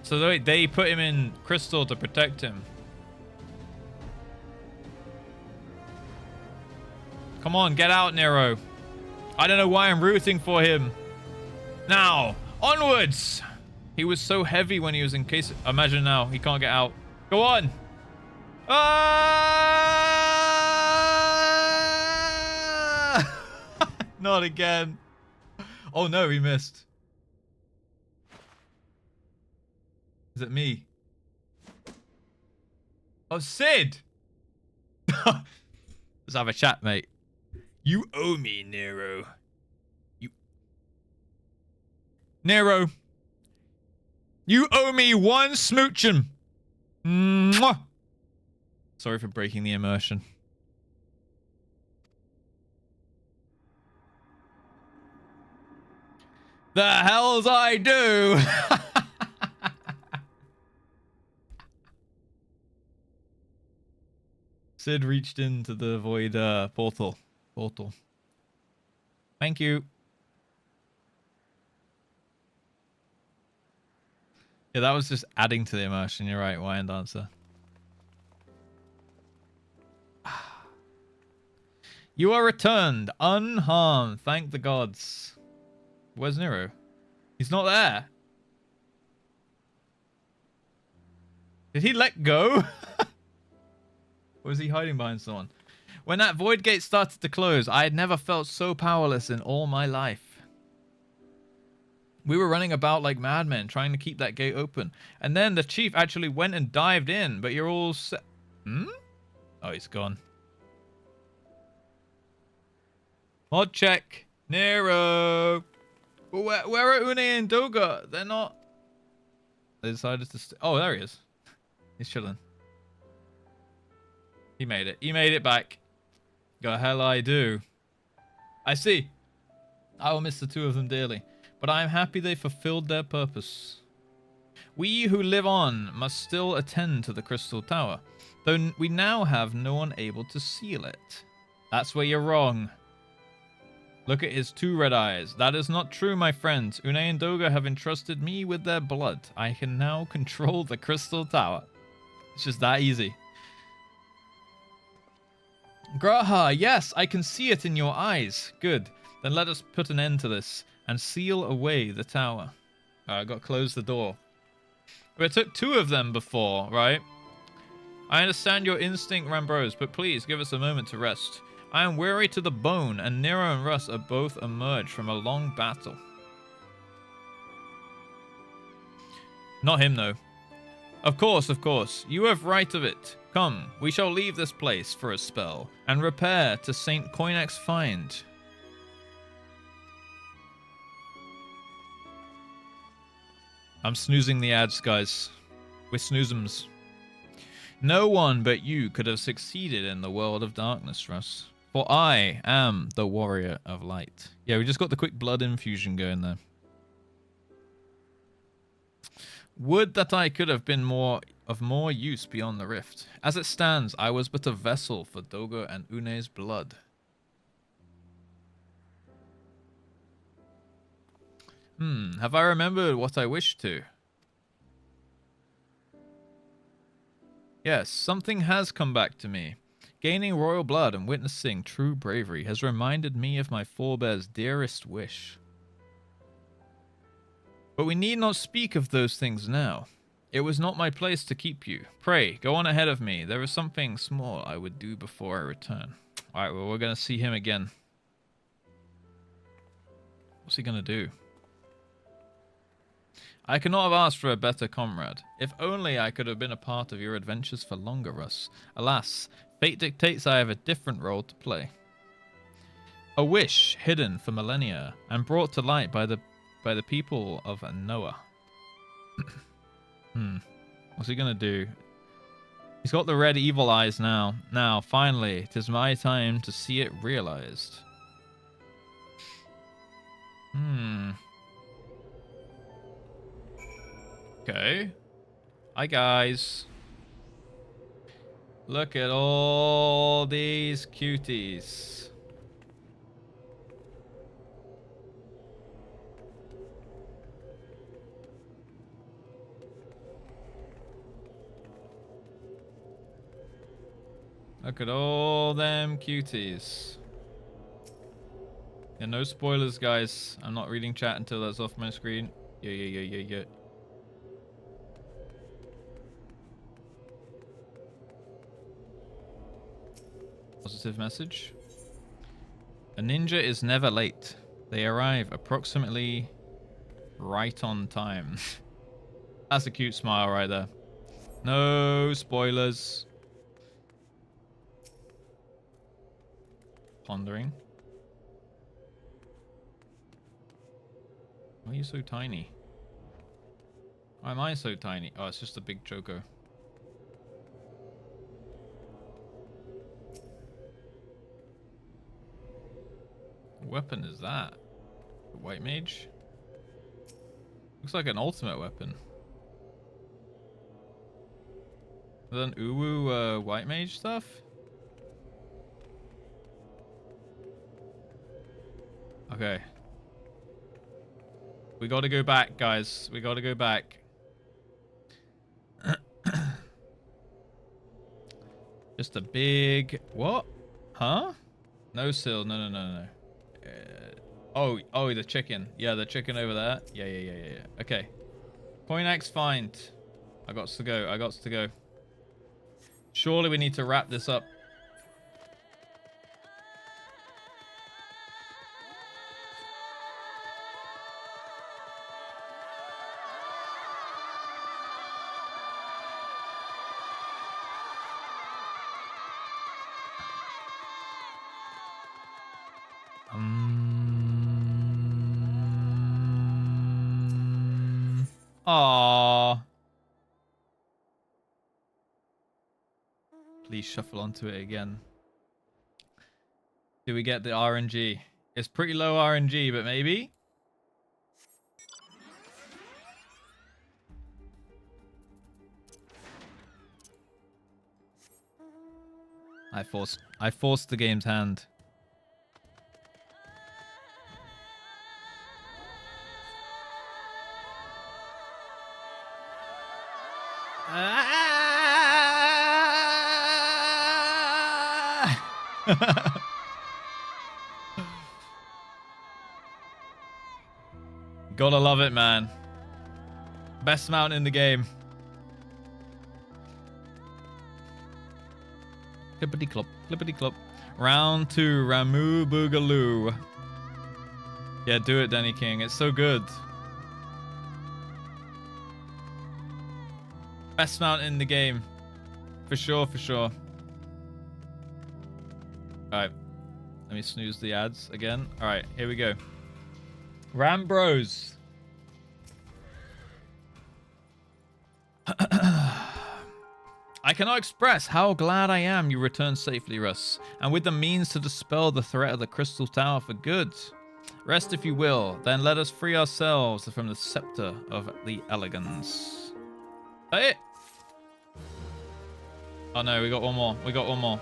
So they put him in crystal to protect him. Come on, get out, Nero. I don't know why I'm rooting for him. Now, onwards! He was so heavy when he was in case... Imagine now, he can't get out. Go on! Ah! Not again. Oh no, he missed. Is it me? Oh, Sid! Let's have a chat, mate. You owe me, Nero. Nero. You owe me one smooching. Mwah. Sorry for breaking the immersion. The hells I do. Sid reached into the void portal. Thank you. Yeah, that was just adding to the immersion. You're right, Why and Dancer. You are returned, unharmed. Thank the gods. Where's Nero? He's not there. Did he let go? Or is he hiding behind someone? When that void gate started to close, I had never felt so powerless in all my life. We were running about like madmen, trying to keep that gate open. And then the chief actually went and dived in, but you're all set. Hmm? Oh, he's gone. Mod check. Nero. Where are Une and Doga? They're not... They decided to stay. Oh, there he is. He's chilling. He made it. He made it back. The hell I do. I see. I will miss the two of them dearly, but I am happy they fulfilled their purpose. We who live on must still attend to the Crystal Tower, though we now have no one able to seal it. That's where you're wrong. Look at his two red eyes. That is not true, my friends. Une and Doga have entrusted me with their blood. I can now control the Crystal Tower. It's just that easy. Graha, yes, I can see it in your eyes. Good. Then let us put an end to this and seal away the tower. I got to close the door. It took two of them before, right? I understand your instinct, Rambrose, but please give us a moment to rest. I am weary to the bone, and Nero and Russ are both emerged from a long battle. Not him, though. Of course. You have right of it. Come, we shall leave this place for a spell, and repair to St. Coinex's find. I'm snoozing the ads, guys. We're snoozems. No one but you could have succeeded in the world of darkness, Russ. For I am the warrior of light. Yeah, we just got the quick blood infusion going there. Would that I could have been of more use beyond the rift. As it stands, I was but a vessel for Dogo and Une's blood. Have I remembered what I wished to? Yes, something has come back to me. Gaining royal blood and witnessing true bravery has reminded me of my forebears' dearest wish. But we need not speak of those things now. It was not my place to keep you. Pray, go on ahead of me. There is something small I would do before I return. Alright, well, we're going to see him again. What's he going to do? I cannot have asked for a better comrade. If only I could have been a part of your adventures for longer, Russ. Alas, fate dictates I have a different role to play. A wish hidden for millennia and brought to light by the people of Noah. What's he gonna do? He's got the red evil eyes now. Now, finally, it is my time to see it realized. Okay. Hi, guys. Look at all these cuties. Look at all them cuties. Yeah, no spoilers, guys. I'm not reading chat until that's off my screen. Yeah. Positive message. A ninja is never late. They arrive approximately right on time. That's a cute smile right there. No spoilers. Pondering. Why are you so tiny? Why am I so tiny? Oh, it's just a big choco. What weapon is that? The white mage? Looks like an ultimate weapon. Is that an Uwu white mage stuff? Okay. We gotta go back, guys. We gotta go back. Just a big... What? Huh? No seal. No. Oh, the chicken. Yeah, the chicken over there. Yeah. Okay. Coinex find. I got to go. Surely we need to wrap this up. Please shuffle onto it again. Do we get the RNG? It's pretty low RNG, but maybe? I forced the game's hand. Gotta love it, man. Best mount in the game. Clippity clop, clippity clop. Round 2, Ramu Boogaloo. Yeah, do it, Danny King. It's so good. Best mount in the game. For sure, for sure. Alright. Let me snooze the ads again. Alright, here we go. Ram Bros. I cannot express how glad I am you returned safely, Russ, and with the means to dispel the threat of the Crystal Tower for good. Rest if you will, then let us free ourselves from the scepter of the Elegans. Hey! Oh no, we got one more. We got one more.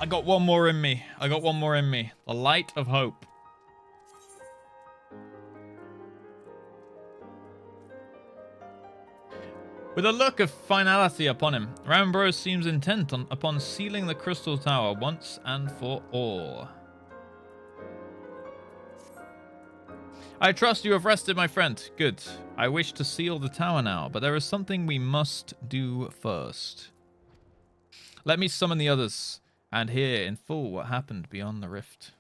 I got one more in me. I got one more in me. The light of hope. With a look of finality upon him, Rambros seems intent upon sealing the Crystal Tower once and for all. I trust you have rested, my friend. Good. I wish to seal the tower now, but there is something we must do first. Let me summon the others and hear in full what happened beyond the rift.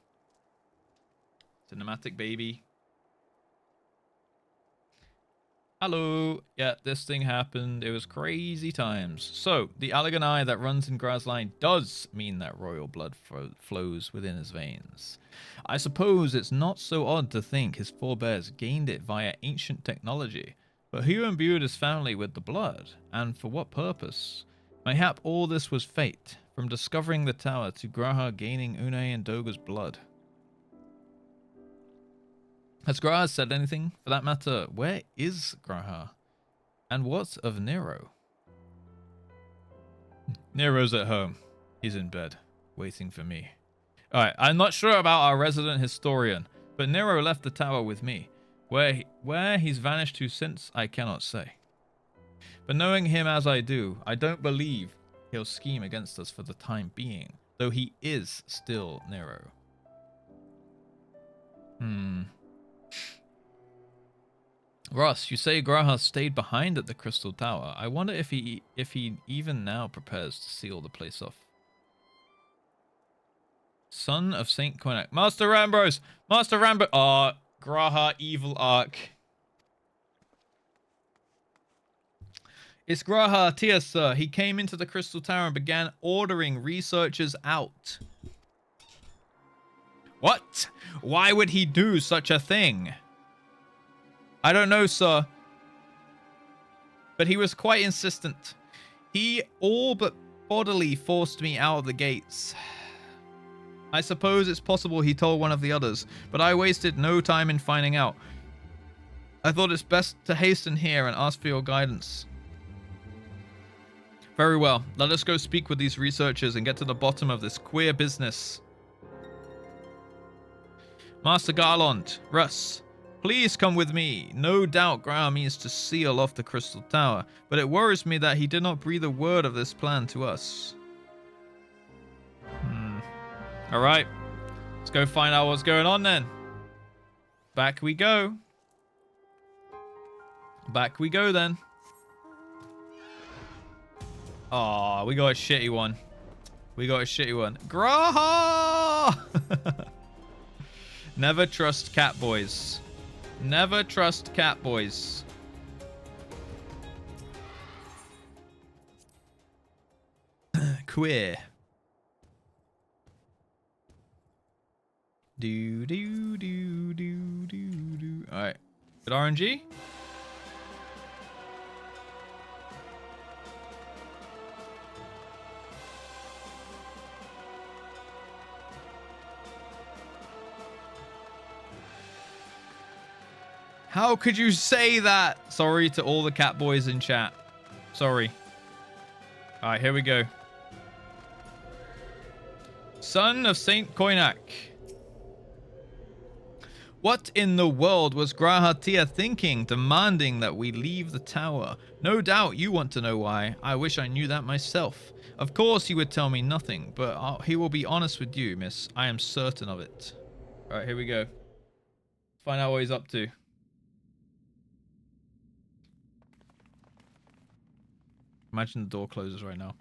Cinematic, baby. Hello. Yeah, this thing happened. It was crazy times. So, the Allegan eye that runs in Grasline does mean that royal blood flows within his veins. I suppose it's not so odd to think his forebears gained it via ancient technology. But who imbued his family with the blood? And for what purpose? Mayhap all this was fate, from discovering the tower to Graha gaining Une and Doga's blood. Has Graha said anything? For that matter, where is Graha? And what of Nero? Nero's at home. He's in bed, waiting for me. Alright, I'm not sure about our resident historian, but Nero left the tower with me. Where he's vanished to since, I cannot say. But knowing him as I do, I don't believe he'll scheme against us for the time being, though he is still Nero. Russ, you say Graha stayed behind at the Crystal Tower. I wonder if he even now prepares to seal the place off. Son of Saint Quinac. Master Rambros! Master Rambo! Oh, Graha Evil Arc. It's Graha Tiasa. He came into the Crystal Tower and began ordering researchers out. What? Why would he do such a thing? I don't know, sir. But he was quite insistent. He all but bodily forced me out of the gates. I suppose it's possible he told one of the others, but I wasted no time in finding out. I thought it's best to hasten here and ask for your guidance. Very well. Let us go speak with these researchers and get to the bottom of this queer business. Master Garland, Russ, please come with me. No doubt Graham means to seal off the Crystal Tower, but it worries me that he did not breathe a word of this plan to us. Alright, let's go find out what's going on then. Back we go. Back we go then. Aw, we got a shitty one. We got a shitty one. Graha! Never trust cat boys. Never trust cat boys. Queer. Do do do do do do. All right, good RNG. How could you say that? Sorry to all the cat boys in chat. Sorry. All right, here we go. Son of Saint Koinak. What in the world was Grahatia thinking, demanding that we leave the tower? No doubt you want to know why. I wish I knew that myself. Of course he would tell me nothing, but he will be honest with you, miss. I am certain of it. All right, here we go. Find out what he's up to. Imagine the door closes right now.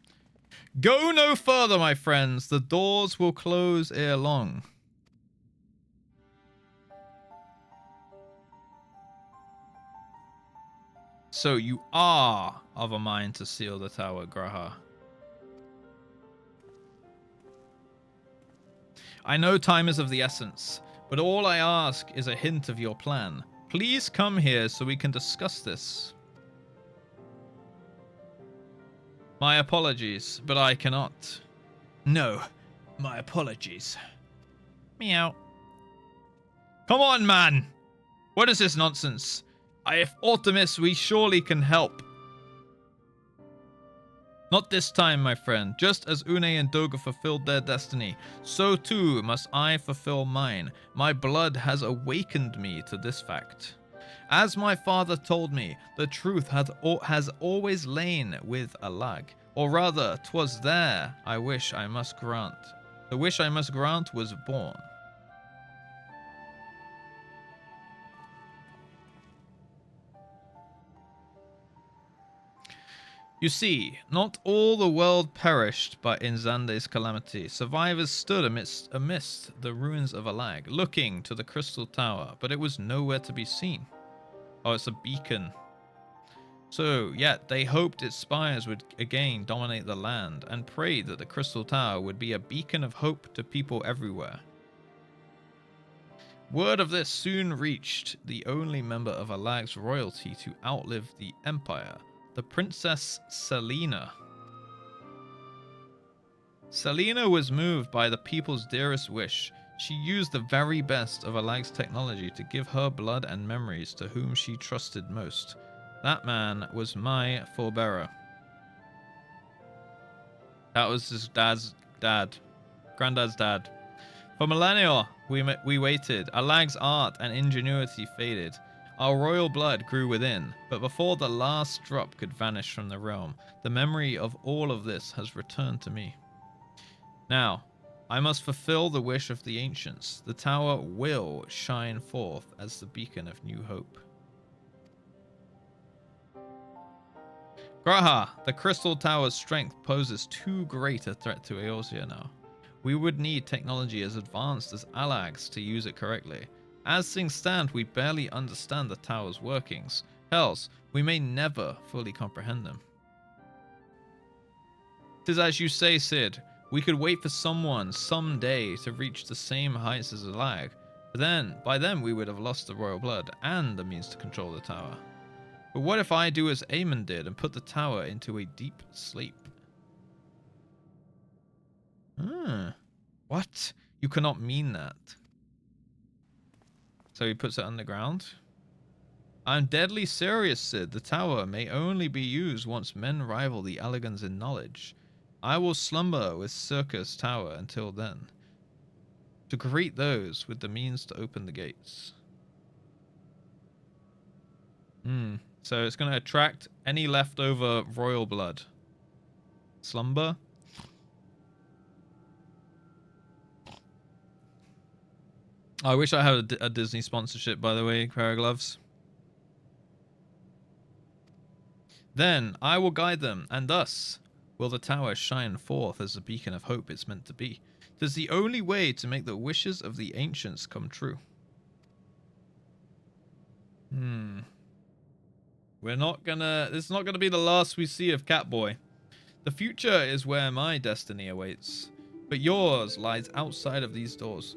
Go no further, my friends. The doors will close ere long. So you are of a mind to seal the tower, Graha. I know time is of the essence, but all I ask is a hint of your plan. Please come here so we can discuss this. My apologies, but I cannot. No, my apologies. Meow. Come on, man! What is this nonsense? If Artemis, we surely can help. Not this time, my friend. Just as Une and Doga fulfilled their destiny, so too must I fulfill mine. My blood has awakened me to this fact. As my father told me, the truth has always lain with Alag. Or rather, 'twas there I wish I must grant. The wish I must grant was born. You see, not all the world perished by Inzande's calamity. Survivors stood amidst the ruins of Alag, looking to the crystal tower, but it was nowhere to be seen. Oh, it's a beacon. So, yet they hoped its spires would again dominate the land, and prayed that the crystal tower would be a beacon of hope to people everywhere. Word of this soon reached the only member of Alag's royalty to outlive the empire, the Princess Selena. Selena was moved by the people's dearest wish. She used the very best of Alag's technology to give her blood and memories to whom she trusted most. That man was my forebearer. That was his granddad's dad. For millennia, we waited. Alag's art and ingenuity faded. Our royal blood grew within, but before the last drop could vanish from the realm, the memory of all of this has returned to me. Now, I must fulfill the wish of the ancients. The tower will shine forth as the beacon of new hope. Graha, the crystal tower's strength poses too great a threat to Eorzea now. We would need technology as advanced as Alag's to use it correctly. As things stand, we barely understand the tower's workings. Hells, we may never fully comprehend them. 'Tis as you say, Sid. We could wait for someone someday to reach the same heights as Alag, but by then we would have lost the royal blood and the means to control the tower. But what if I do as Aemon did and put the tower into a deep sleep? What? You cannot mean that. So he puts it underground. I'm deadly serious, Sid. The tower may only be used once men rival the Allegans in knowledge. I will slumber with Circus Tower until then, to greet those with the means to open the gates. So it's going to attract any leftover royal blood. Slumber. I wish I had a Disney sponsorship, by the way, pair of gloves. Then I will guide them, and thus will the tower shine forth as the beacon of hope it's meant to be. 'Tis the only way to make the wishes of the ancients come true. This is not gonna be the last we see of Catboy. The future is where my destiny awaits, but yours lies outside of these doors.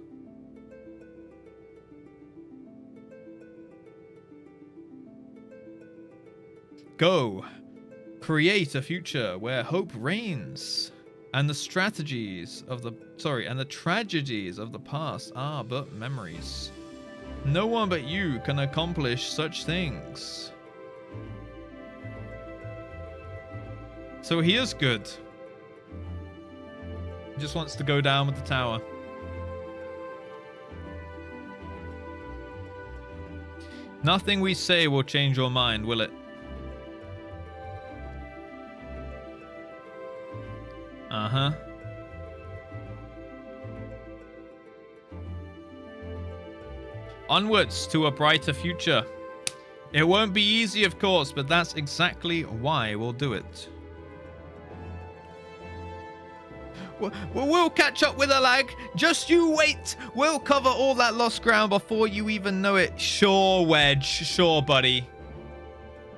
Go, create a future where hope reigns, and the tragedies of the past are but memories. No one but you can accomplish such things. So he is good. He just wants to go down with the tower. Nothing we say will change your mind, will it? Uh-huh. Onwards to a brighter future. It won't be easy, of course, but that's exactly why we'll do it. We'll catch up with a lag. Just you wait. We'll cover all that lost ground before you even know it. Sure, Wedge. Sure, buddy.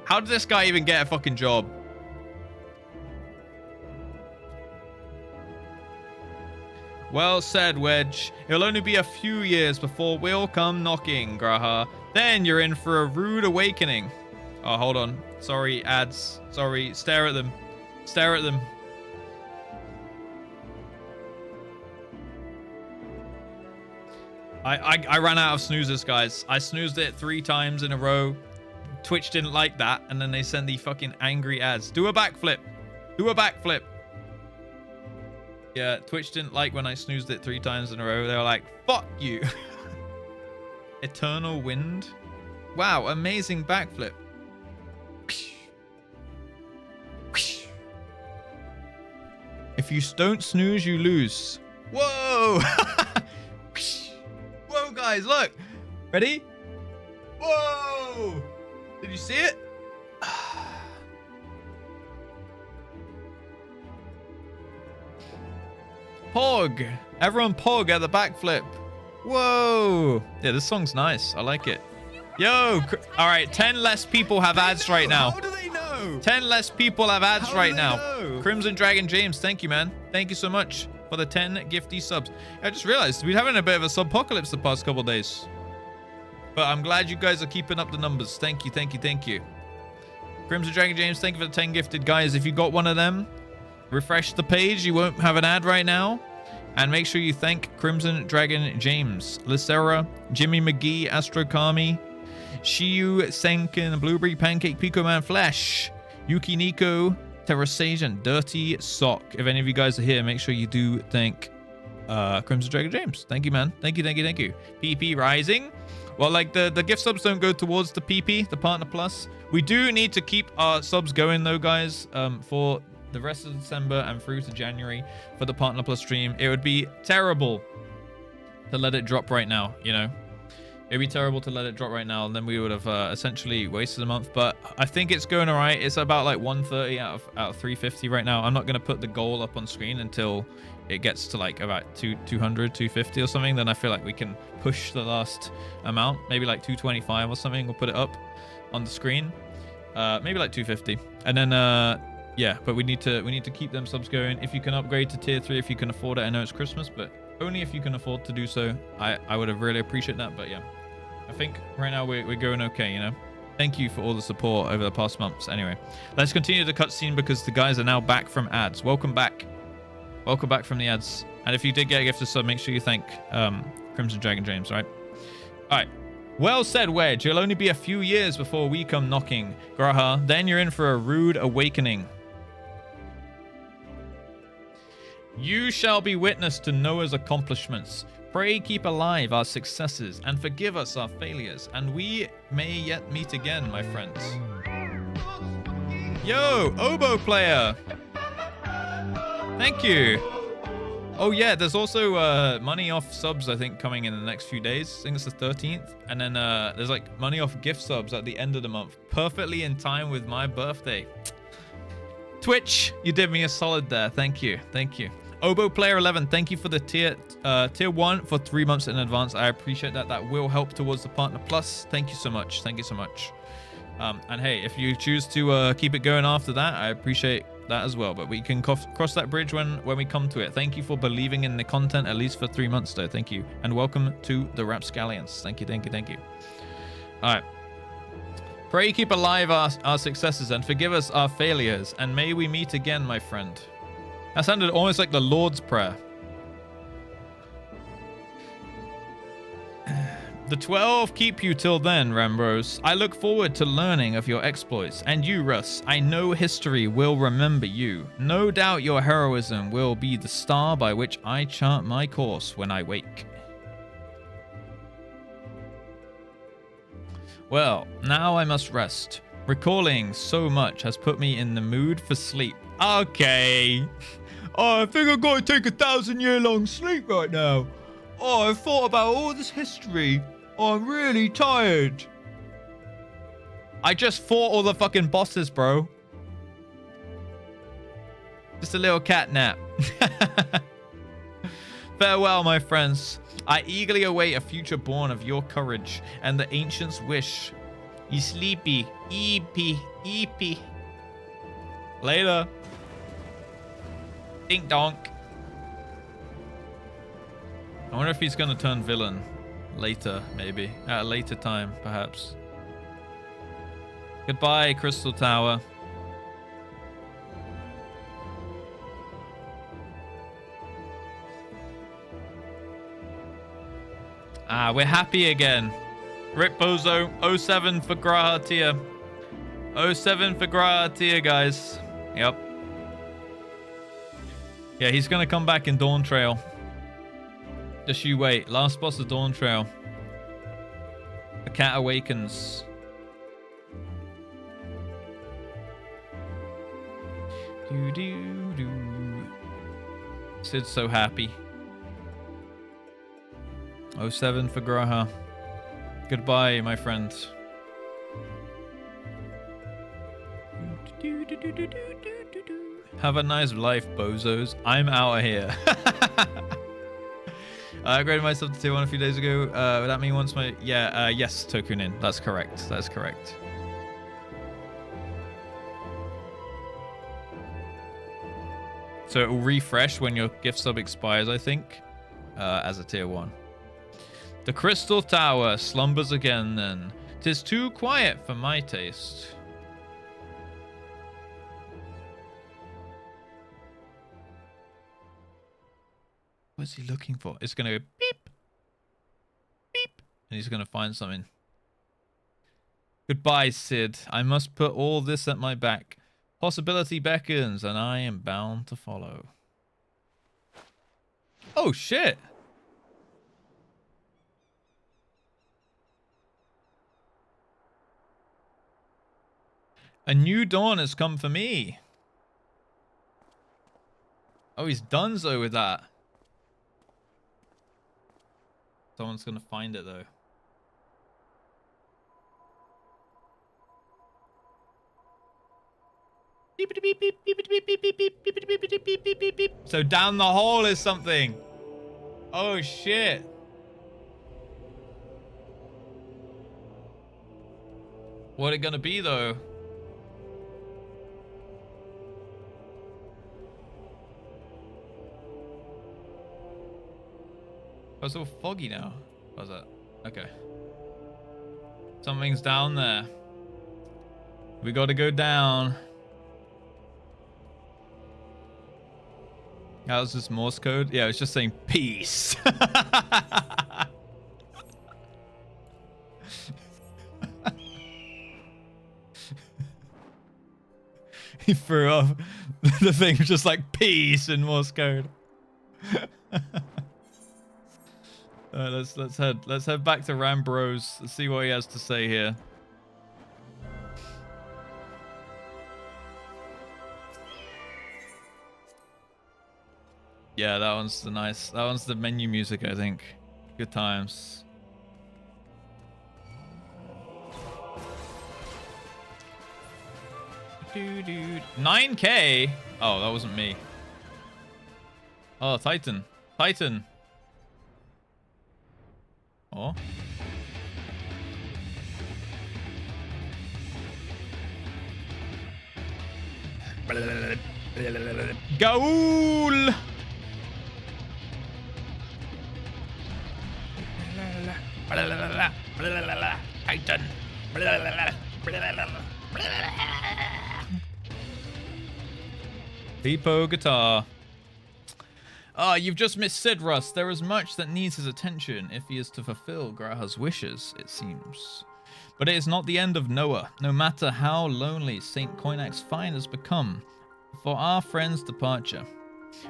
How did this guy even get a fucking job? Well said, Wedge. It'll only be a few years before we'll come knocking, Graha. Then you're in for a rude awakening. Oh, hold on. Sorry, ads. Sorry. Stare at them. Stare at them. I ran out of snoozers, guys. I snoozed it 3 times in a row. Twitch didn't like that, and then they send the fucking angry ads. Do a backflip. Do a backflip. Yeah, Twitch didn't like when I snoozed it 3 times in a row. They were like, fuck you. Eternal wind. Wow, amazing backflip. If you don't snooze, you lose. Whoa. Whoa, guys, look. Ready? Whoa. Did you see it? Pog. Everyone pog at the backflip. Whoa. Yeah, this song's nice. I like it. Yo. All right, 10 less people have ads right now. How do they know? 10 less people have ads How right do they now. know? Crimson Dragon James, thank you, man. Thank you so much for the 10 gifty subs. I just realized we're having a bit of a subpocalypse the past couple days. But I'm glad you guys are keeping up the numbers. Thank you, thank you, thank you. Crimson Dragon James, thank you for the 10 gifted. Guys, if you got one of them, refresh the page. You won't have an ad right now. And make sure you thank Crimson Dragon James, Lysera, Jimmy McGee, Astro Kami, Shiyu Senkin, Blueberry Pancake, Pico Man Flesh, Yuki Nico, Terrasajan, Dirty Sock. If any of you guys are here, make sure you do thank Crimson Dragon James. Thank you, man. Thank you, thank you, thank you. PP Rising. Well, like the gift subs don't go towards the PP, the Partner Plus. We do need to keep our subs going though, guys, for the rest of December and through to January for the Partner Plus stream. It would be terrible to let it drop right now, you know? It'd be terrible to let it drop right now, and then we would have essentially wasted a month. But I think it's going all right. It's about like 130 out of 350 right now. I'm not going to put the goal up on screen until it gets to like about 200, 250 or something. Then I feel like we can push the last amount, maybe like 225 or something. We'll put it up on the screen, maybe like 250, and then yeah. But we need to keep them subs going. If you can upgrade to tier 3, if you can afford it. I know it's Christmas, but only if you can afford to do so. I would have really appreciate that. But yeah. I think right now we're going okay, you know? Thank you for all the support over the past months. Anyway, let's continue the cutscene because the guys are now back from ads. Welcome back. Welcome back from the ads. And if you did get a gift of sub, make sure you thank Crimson Dragon James, right? All right. Well said, Wedge. It'll only be a few years before we come knocking. Graha, then you're in for a rude awakening. You shall be witness to Noah's accomplishments. Pray keep alive our successes and forgive us our failures, and we may yet meet again, my friends. Yo, oboe player. Thank you. Oh yeah, there's also money off subs, I think, coming in the next few days. I think it's the 13th. And then there's like money off gift subs at the end of the month. Perfectly in time with my birthday. Twitch, you did me a solid there. Thank you. Thank you. Oboe Player 11, thank you for the tier 1 for 3 months in advance. I appreciate that. That will help towards the Partner Plus. Thank you so much. Thank you so much. And hey, if you choose to keep it going after that, I appreciate that as well. But we can cross that bridge when we come to it. Thank you for believing in the content, at least for 3 months, though. Thank you. And welcome to the Rapscallions. Thank you, thank you, thank you. All right. Pray keep alive our successes and forgive us our failures. And may we meet again, my friend. That sounded almost like the Lord's Prayer. The 12 keep you till then, Rambros. I look forward to learning of your exploits. And you, Russ, I know history will remember you. No doubt your heroism will be the star by which I chart my course when I wake. Well, now I must rest. Recalling so much has put me in the mood for sleep. Okay. Oh, I think I've got to take a 1,000-year-long sleep right now. Oh, I've thought about all this history. Oh, I'm really tired. I just fought all the fucking bosses, bro. Just a little cat nap. Farewell, my friends. I eagerly await a future born of your courage and the ancient's wish. You sleepy. Eepy. Eepy. Later. Dink donk. I wonder if he's going to turn villain later, maybe. At a later time, perhaps. Goodbye, Crystal Tower. Ah, we're happy again. Rip Bozo, 07 for Graha tier. 07 for Graha tier, guys. Yep. Yeah, he's going to come back in Dawn Trail. Just you wait. Last boss of Dawn Trail. The cat awakens. Do do do. Sid's so happy. 07 for Graha. Goodbye, my friend. Have a nice life, bozos. I'm out of here. I upgraded myself to tier 1 a few days ago. Would that mean once my... Yeah, yes, Tokunin. That's correct. That's correct. So it will refresh when your gift sub expires, I think, as a tier 1. The Crystal Tower slumbers again then. 'Tis too quiet for my taste. What's he looking for? It's going to go beep, beep, and he's going to find something. Goodbye, Sid. I must put all this at my back. Possibility beckons, and I am bound to follow. Oh, shit. A new dawn has come for me. Oh, he's donezo with that. Someone's gonna find it though. So down the hole is something. Oh shit. What it gonna be though? Oh, it's all foggy now. What's that? Okay. Something's down there. We gotta go down. That was just Morse code? Yeah, it was just saying peace. He threw off the thing just like peace in Morse code. Let's head back to Rambros. Let's see what he has to say here. Yeah, that one's the nice. That one's the menu music, I think. Good times. Dude, 9K. Oh, that wasn't me. Oh, Titan. Titan. Oh. Gaul. Titan. Depot guitar. Ah, you've just missed Cerberus. There is much that needs his attention if he is to fulfill Graha's wishes, it seems. But it is not the end of Noah, no matter how lonely St. Coinac's find has become for our friend's departure.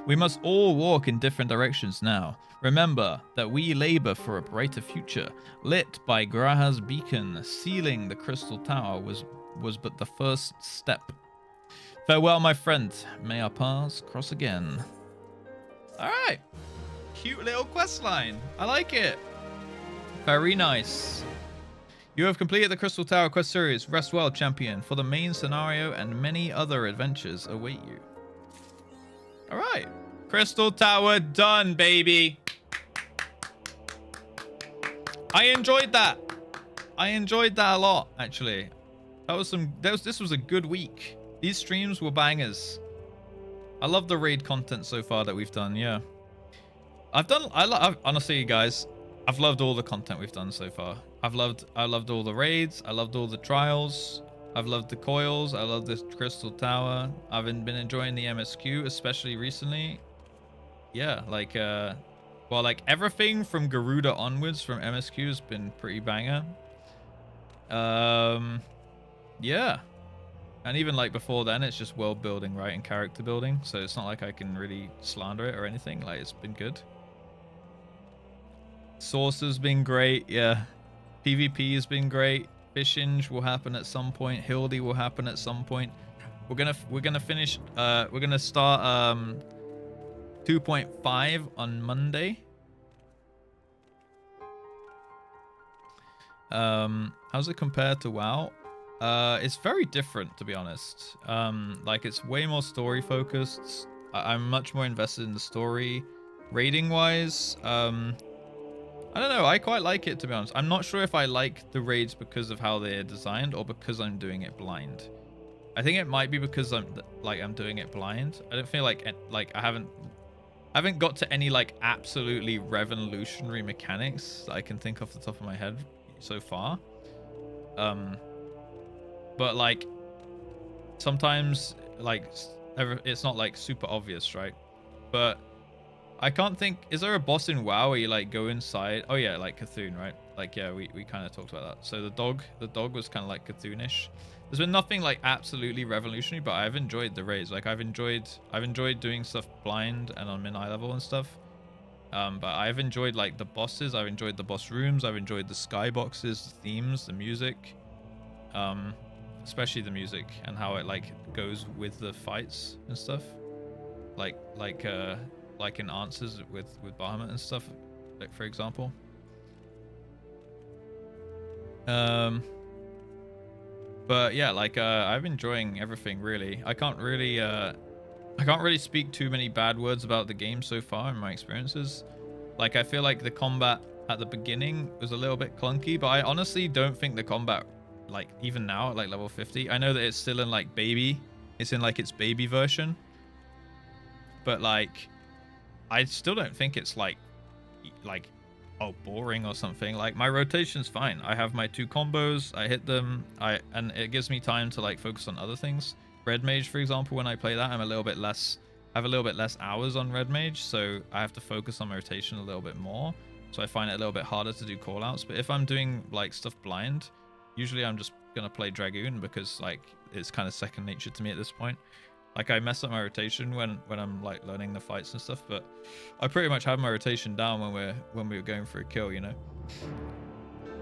We must all walk in different directions now. Remember that we labor for a brighter future, lit by Graha's beacon. Sealing the Crystal Tower was but the first step. Farewell, my friend. May our paths cross again. All right. Cute little quest line. I like it. Very nice. You have completed the Crystal Tower quest series. Rest well, champion, for the main scenario and many other adventures await you. All right. Crystal Tower done, baby. I enjoyed that. I enjoyed that a lot, actually. This was a good week. These streams were bangers. I love the raid content so far that we've done. Yeah. Honestly, guys, I've loved all the content we've done so far. I loved all the raids. I loved all the trials. I've loved the coils. I love this Crystal Tower. I've been enjoying the MSQ, especially recently. Yeah, like everything from Garuda onwards from MSQ has been pretty banger. Yeah. And even like before then, it's just world building, right? And character building. So it's not like I can really slander it or anything. Like, it's been good. Source has been great. Yeah. PvP has been great. Fishing will happen at some point. Hildy will happen at some point. We're gonna finish. We're gonna start 2.5 on Monday. How's it compared to WoW? It's very different, to be honest. Like, it's way more story focused. I'm much more invested in the story. Raiding wise, I don't know. I quite like it, to be honest. I'm not sure if I like the raids because of how they're designed or because I'm doing it blind. I think it might be because I'm doing it blind. I don't feel like I haven't got to any like absolutely revolutionary mechanics that I can think off the top of my head so far. But like sometimes like it's not like super obvious, right? But I can't think, is there a boss in WoW where you like go inside? Oh yeah, like Cthulhu, right? Like, yeah, we kind of talked about that. So the dog was kind of like Cthulhu-ish. There's been nothing like absolutely revolutionary, but I've enjoyed the raids. Like, I've enjoyed doing stuff blind and on min-eye level and stuff. But I've enjoyed like the bosses. I've enjoyed the boss rooms. I've enjoyed the skyboxes, the themes, the music. Especially the music and how it like goes with the fights and stuff. Like in Answers with Bahamut and stuff, like, for example. But yeah, like I'm enjoying everything really. I can't really speak too many bad words about the game so far in my experiences. Like, I feel like the combat at the beginning was a little bit clunky, but I honestly don't think the combat, like even now at like level 50, I know that it's still in like baby, it's in like its baby version, but like I still don't think it's like oh, boring or something. Like, my rotation's fine. I have my 2 combos, I hit them, and it gives me time to like focus on other things. Red Mage, for example, when I play that, I have a little bit less hours on Red Mage, so I have to focus on my rotation a little bit more. So I find it a little bit harder to do callouts. But if I'm doing like stuff blind, usually I'm just gonna play Dragoon because like it's kind of second nature to me at this point. Like, I mess up my rotation when I'm like learning the fights and stuff, but I pretty much have my rotation down when we're going for a kill, you know.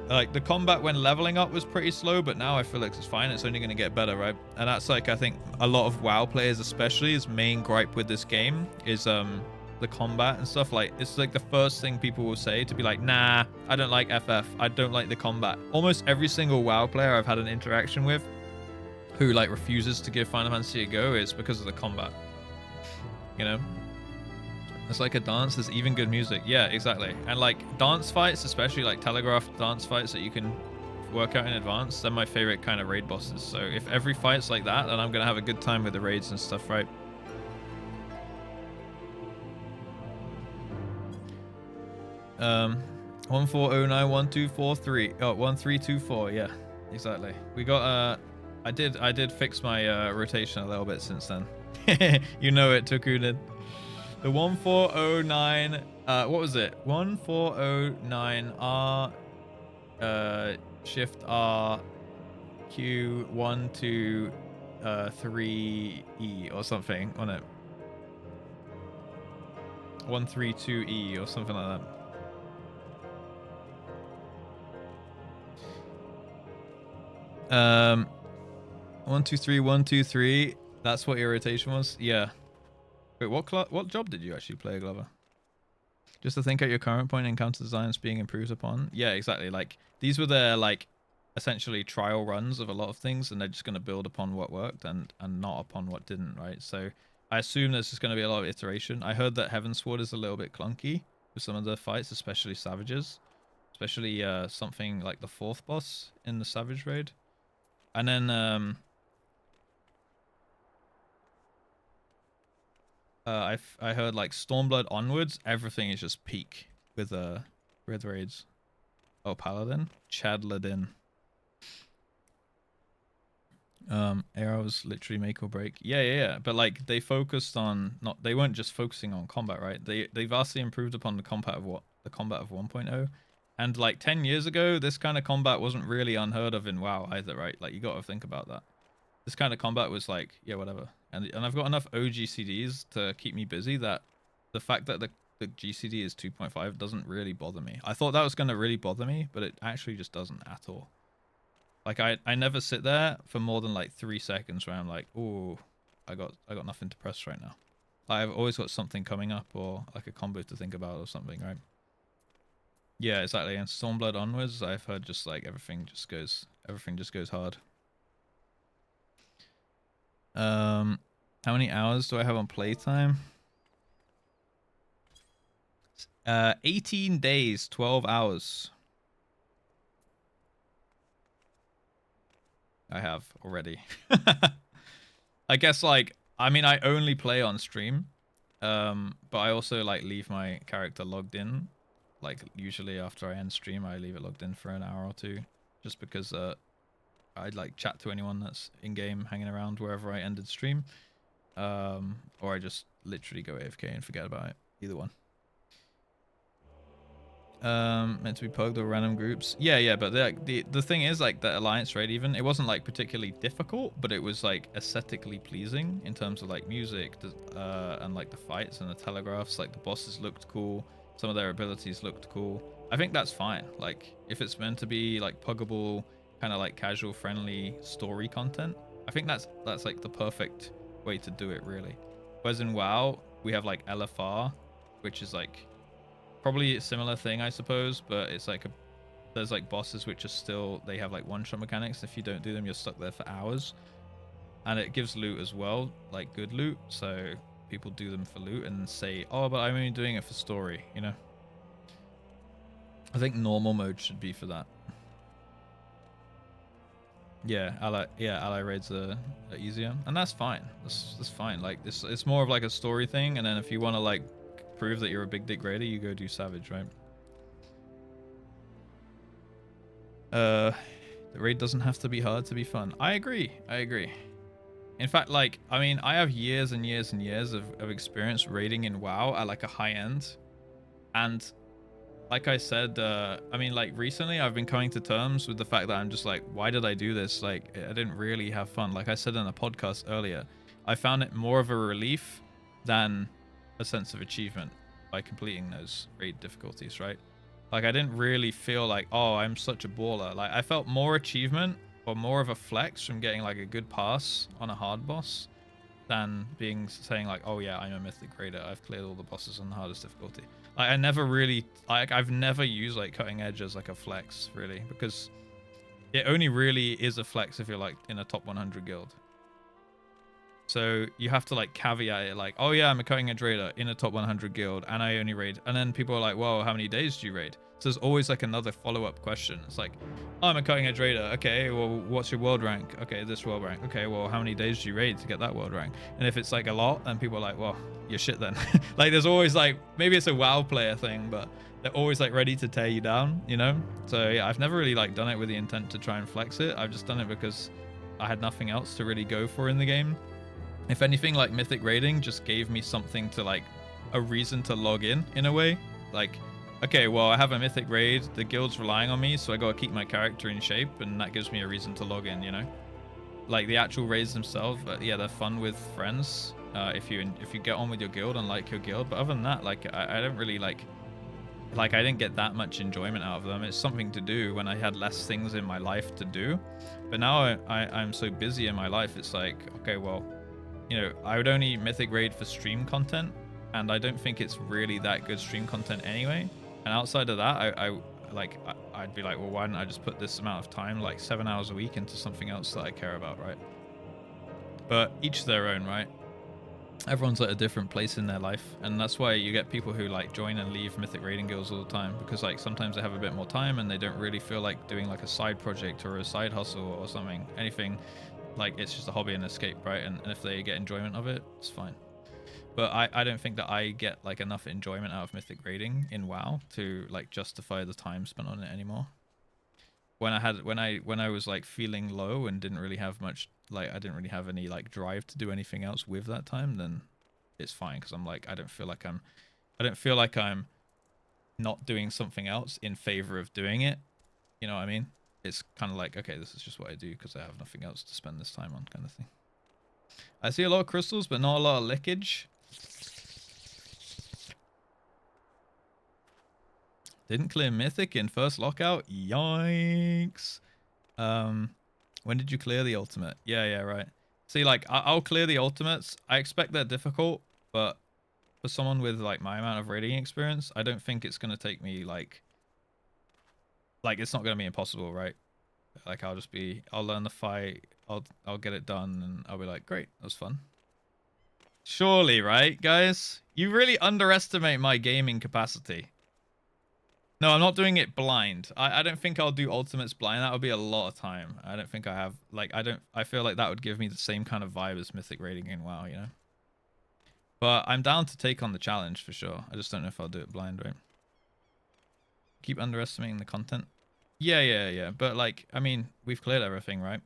Like, the combat when leveling up was pretty slow, but now I feel like it's fine. It's only going to get better, right? And that's like, I think a lot of WoW players especially, his main gripe with this game is the combat and stuff. Like, it's like the first thing people will say to be like, nah, I don't like FF, I don't like the combat. Almost every single WoW player I've had an interaction with who like refuses to give Final Fantasy a go is because of the combat, you know. It's like a dance. There's even good music. Yeah, exactly. And like dance fights, especially like telegraphed dance fights that you can work out in advance, they're my favorite kind of raid bosses. So if every fight's like that, then I'm gonna have a good time with the raids and stuff, right? Um 14091243. Oh, 1324. Yeah, exactly. We got I did fix my rotation a little bit since then. You know it, Tokunin. The 1409, what was it? 1409R, Shift R, Q 1 2 3E or something on it. 132E or something like that. 123 123. That's what your rotation was. Yeah. Wait, what job did you actually play, Glover? Just to think at your current point in counter designs being improved upon. Yeah, exactly. Like these were their like essentially trial runs of a lot of things, and they're just going to build upon what worked and not upon what didn't, right? So I assume there's just going to be a lot of iteration. I heard that Heavensward is a little bit clunky with some of the fights, especially Savages, especially something like the 4th boss in the Savage raid. And then I heard like Stormblood onwards, everything is just peak with raids. Oh, Paladin, Chadladin. Arrows literally make or break. Yeah. But like they focused on they weren't just focusing on combat, right? They vastly improved upon the combat of 1.0. And like 10 years ago, this kind of combat wasn't really unheard of in WoW either, right? Like you got to think about that. This kind of combat was like, yeah, whatever. And I've got enough OGCDs to keep me busy that the fact that the GCD is 2.5 doesn't really bother me. I thought that was going to really bother me, but it actually just doesn't at all. Like I never sit there for more than like 3 seconds where I'm like, oh, I got nothing to press right now. I've always got something coming up or like a combo to think about or something, right? Yeah, exactly. And Stormblood onwards, I've heard just like everything just goes hard. How many hours do I have on playtime? 18 days, 12 hours. I have already. I guess like, I mean, I only play on stream. But I also like leave my character logged in. Like usually after I end stream, I leave it logged in for an hour or two, just because I'd like chat to anyone that's in game, hanging around wherever I ended stream, or I just literally go AFK and forget about it. Either one. Meant to be pugged or random groups. Yeah. But the thing is like the alliance raid, even it wasn't like particularly difficult, but it was like aesthetically pleasing in terms of like music, and like the fights and the telegraphs. Like the bosses looked cool. Some of their abilities looked cool. I think that's fine. Like if it's meant to be like puggable, kind of like casual friendly story content, I think that's like the perfect way to do it, really. Whereas in WoW we have like LFR, which is like probably a similar thing, I suppose, but it's like there's like bosses which are still, they have like one-shot mechanics. If you don't do them, you're stuck there for hours, and it gives loot as well, like good loot. So people do them for loot and say, oh, but I'm only doing it for story, you know. I think normal mode should be for that. Yeah, ally raids are easier, and that's fine. That's fine. Like it's more of like a story thing, and then if you want to like prove that you're a big dick raider, you go do Savage, right? The raid doesn't have to be hard to be fun. I agree. In fact, like, I mean, I have years and years and years of experience raiding in WoW at like a high end, and like I said, I mean, like recently I've been coming to terms with the fact that I'm just like, why did I do this? Like, I didn't really have fun. Like I said in a podcast earlier, I found it more of a relief than a sense of achievement by completing those raid difficulties, right? Like I didn't really feel like, oh, I'm such a baller. Like I felt more achievement or more of a flex from getting like a good pass on a hard boss than saying like, oh yeah, I'm a mythic raider, I've cleared all the bosses on the hardest difficulty. Like I never really, like I've never used like cutting edge as like a flex, really, because it only really is a flex if you're like in a top 100 guild. So you have to like caveat it like, oh yeah, I'm a cutting edge raider in a top 100 guild and I only raid. And then people are like, well, how many days do you raid? So there's always like another follow-up question. It's like, oh, I'm a cutting edge raider. Okay, well, what's your world rank? Okay, this world rank. Okay, well, how many days do you raid to get that world rank? And if it's like a lot, then people are like, well, you're shit then. Like there's always like, maybe it's a WoW player thing, but they're always like ready to tear you down, you know? So yeah, I've never really like done it with the intent to try and flex it. I've just done it because I had nothing else to really go for in the game. If anything, like mythic raiding just gave me something to like a reason to log in a way. Like, okay, well, I have a mythic raid, the guild's relying on me, so I gotta keep my character in shape, and that gives me a reason to log in, you know? Like, the actual raids themselves, yeah, they're fun with friends, if you get on with your guild and like your guild, but other than that, like, I don't really, like, I didn't get that much enjoyment out of them. It's something to do when I had less things in my life to do, but now I'm so busy in my life, it's like, okay, well, you know, I would only mythic raid for stream content, and I don't think it's really that good stream content anyway. And outside of that, I'd be like, well, why don't I just put this amount of time, like 7 hours a week, into something else that I care about, right? But each their own, right? Everyone's at a different place in their life, and that's why you get people who like join and leave mythic raiding guilds all the time, because like sometimes they have a bit more time and they don't really feel like doing like a side project or a side hustle or something, anything. Like, it's just a hobby and escape, right? And if they get enjoyment of it, it's fine. But I don't think that I get like enough enjoyment out of mythic raiding in WoW to like justify the time spent on it anymore. When I was like feeling low and didn't really have much, like, I didn't really have any like drive to do anything else with that time, then it's fine, because I'm like, I don't feel like I'm not doing something else in favor of doing it. You know what I mean? It's kind of like, okay, this is just what I do because I have nothing else to spend this time on, kind of thing. I see a lot of crystals, but not a lot of lickage. Didn't clear mythic in first lockout. Yikes. When did you clear the ultimate? Yeah, right. See, like, I'll clear the ultimates. I expect they're difficult, but for someone with like my amount of raiding experience, I don't think it's gonna take me like it's not gonna be impossible, right? Like, I'll learn the fight, I'll get it done, and I'll be like, great, that was fun. Surely, right, guys? You really underestimate my gaming capacity. No, I'm not doing it blind. I don't think I'll do ultimates blind. That would be a lot of time. I don't think I have, like, I feel like that would give me the same kind of vibe as mythic raiding in WoW, you know? But I'm down to take on the challenge for sure. I just don't know if I'll do it blind, right? Keep underestimating the content. Yeah. But like, I mean, we've cleared everything, right?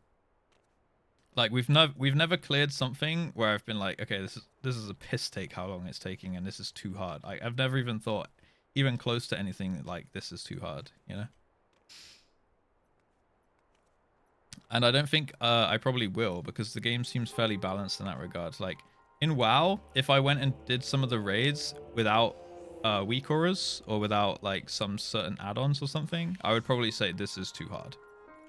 Like, we've never cleared something where I've been like, okay, this is a piss take how long it's taking, and this is too hard. I've never even thought even close to anything like this is too hard, you know? And I don't think I probably will, because the game seems fairly balanced in that regard. Like, in WoW, if I went and did some of the raids without weak auras, or without like some certain add-ons or something, I would probably say this is too hard.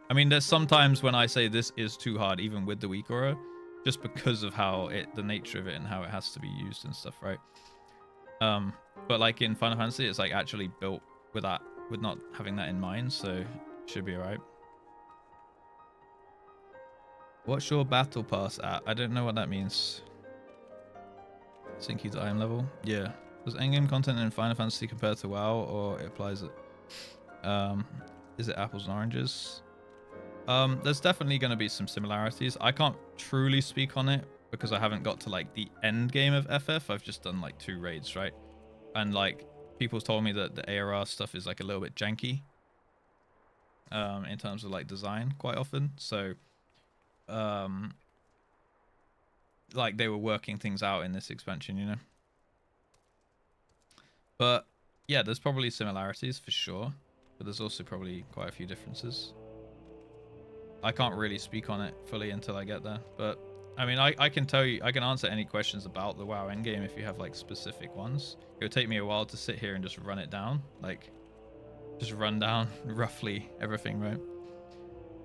I mean, there's sometimes when I say this is too hard, even with the weak aura, just because of how the nature of it and how it has to be used and stuff, right? But like in Final Fantasy, it's like actually built with not having that in mind, so it should be alright. What's your battle pass at? I don't know what that means. Sync you to item level? Yeah. Does endgame content in Final Fantasy compare to WoW, or it applies it? Is it apples and oranges? There's definitely going to be some similarities. I can't truly speak on it because I haven't got to like the end game of FF. I've just done like 2 raids, right? And like people told me that the ARR stuff is like a little bit janky in terms of like design quite often. So like they were working things out in this expansion, you know. But yeah, there's probably similarities for sure, but there's also probably quite a few differences. I can't really speak on it fully until I get there, but I mean, I can tell you, I can answer any questions about the WoW endgame if you have like specific ones. It would take me a while to sit here and just run it down, like just run down roughly everything, right?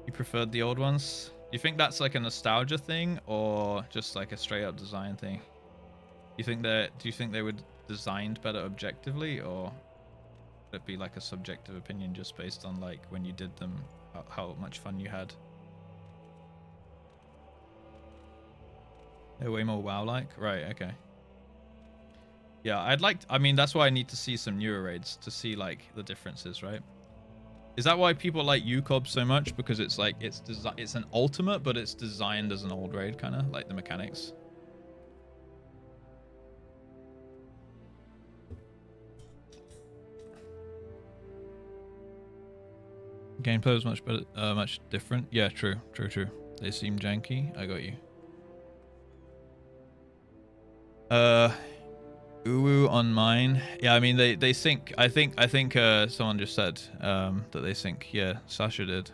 You preferred the old ones? Do you think that's like a nostalgia thing or just like a straight up design thing? Do you think they were designed better objectively, or would it be like a subjective opinion just based on like when you did them, how much fun you had? They're way more WoW-like? Right, okay. Yeah, I mean, that's why I need to see some newer raids to see like the differences, right? Is that why people like UCOB so much? Because it's like, it's an ultimate, but it's designed as an old raid, kind of like the mechanics. Gameplay was much better, much different. Yeah, true. They seem janky. I got you. Uwu on mine. Yeah, I mean they sync. I think someone just said that they sync. Yeah, Sasha did.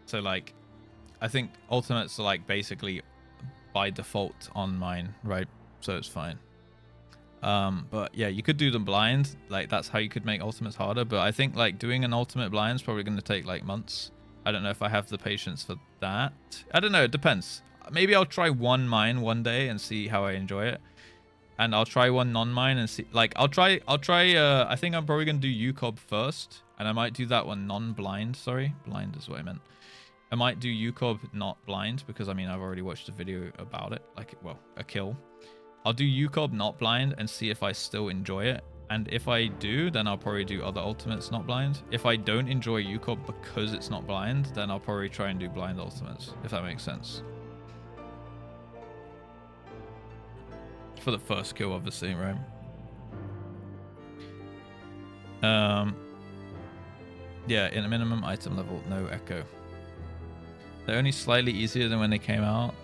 So like I think ultimates are like basically by default on mine, right? So it's fine. But yeah, you could do them blind. Like that's how you could make ultimates harder. But I think like doing an ultimate blind is probably going to take like months. I don't know if I have the patience for that. I don't know. It depends. Maybe I'll try one mine one day and see how I enjoy it. And I'll try one non-mine and see. Like I'll try. I think I'm probably going to do UCOB first, and I might do that one non-blind. Sorry, blind is what I meant. I might do UCOB not blind because I mean I've already watched a video about it. Like well, a kill. I'll do UCOB not blind and see if I still enjoy it. And if I do, then I'll probably do other ultimates not blind. If I don't enjoy UCOB because it's not blind, then I'll probably try and do blind ultimates, if that makes sense. For the first kill, obviously, right? Yeah, in a minimum item level, no echo. They're only slightly easier than when they came out.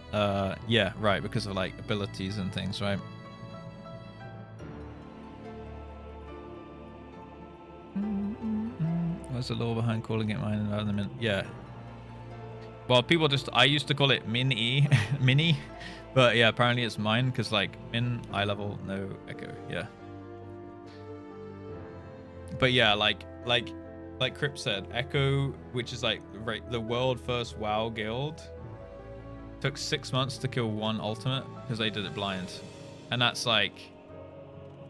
Yeah, right, because of like abilities and things, right? What's the law behind calling it mine rather than min? Yeah. Well, people just, I used to call it min-e, mini, but yeah, apparently it's mine because like min, eye level, no echo, yeah. But yeah, like Crip said, Echo, which is like the world first WoW guild, took 6 months to kill one ultimate because they did it blind, and that's like,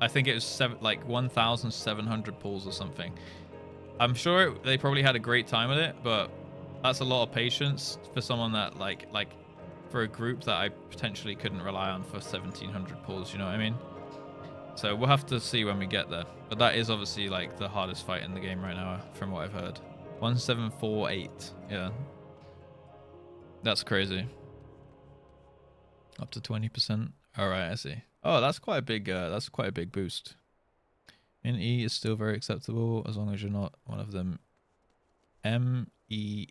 I think it was 1,700 pulls or something. I'm sure they probably had a great time with it, but that's a lot of patience for someone that like for a group that I potentially couldn't rely on for 1,700 pulls. You know what I mean? So we'll have to see when we get there. But that is obviously like the hardest fight in the game right now, from what I've heard. 1748. Yeah. That's crazy. Up to 20%. All right, I see. Oh, that's quite a big boost. In E is still very acceptable as long as you're not one of them. M-I-N-E.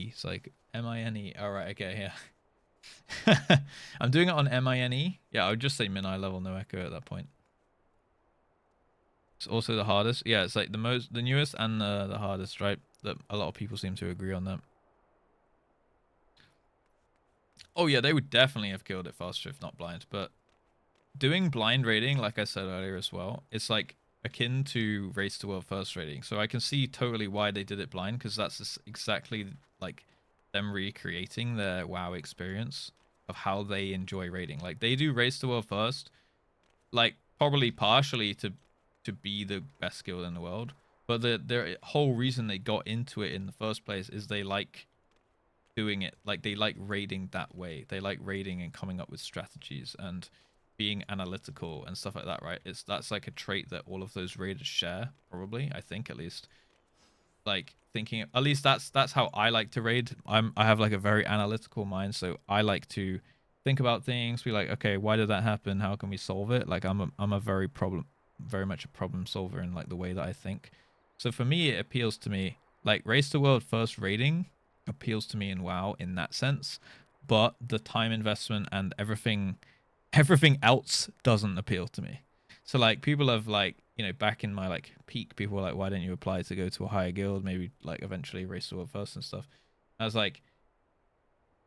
It's like M-I-N-E. All right, okay, yeah. I'm doing it on M-I-N-E. Yeah, I would just say min-eye level, no echo at that point. It's also the hardest. Yeah, it's like the newest and the hardest, right? That a lot of people seem to agree on that. Oh yeah, they would definitely have killed it faster if not blind. But doing blind raiding, like I said earlier as well, it's like akin to race to world first raiding. So I can see totally why they did it blind, because that's exactly like them recreating their WoW experience of how they enjoy raiding. Like they do race to world first, like probably partially to be the best guild in the world, but the whole reason they got into it in the first place is they like doing it, like they like raiding that way. They like raiding and coming up with strategies and being analytical and stuff like that, right? That's like a trait that all of those raiders share, probably, I think, at least. Like thinking, at least that's how I like to raid. I have like a very analytical mind, so I like to think about things, be like, okay, why did that happen? How can we solve it? Like I'm very much a problem solver in like the way that I think. So for me, it appeals to me. Like race to world first raiding appeals to me in WoW in that sense, but the time investment and everything else doesn't appeal to me. So like people have like, you know, back in my like peak, people were like, why don't you apply to go to a higher guild, maybe like eventually race to world first and stuff. I was like,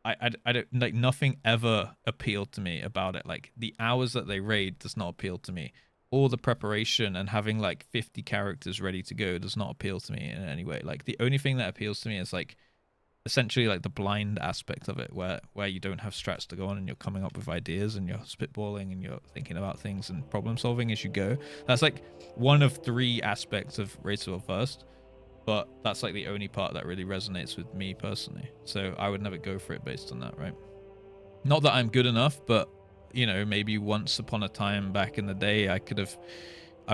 I don't like, nothing ever appealed to me about it. Like the hours that they raid does not appeal to me. All the preparation and having like 50 characters ready to go does not appeal to me in any way. Like the only thing that appeals to me is like essentially like the blind aspect of it, where you don't have strats to go on and you're coming up with ideas and you're spitballing and you're thinking about things and problem solving as you go. That's like one of 3 aspects of Race to World First, but that's like the only part that really resonates with me personally. So I would never go for it based on that, right? Not that I'm good enough, but you know, maybe once upon a time back in the day, I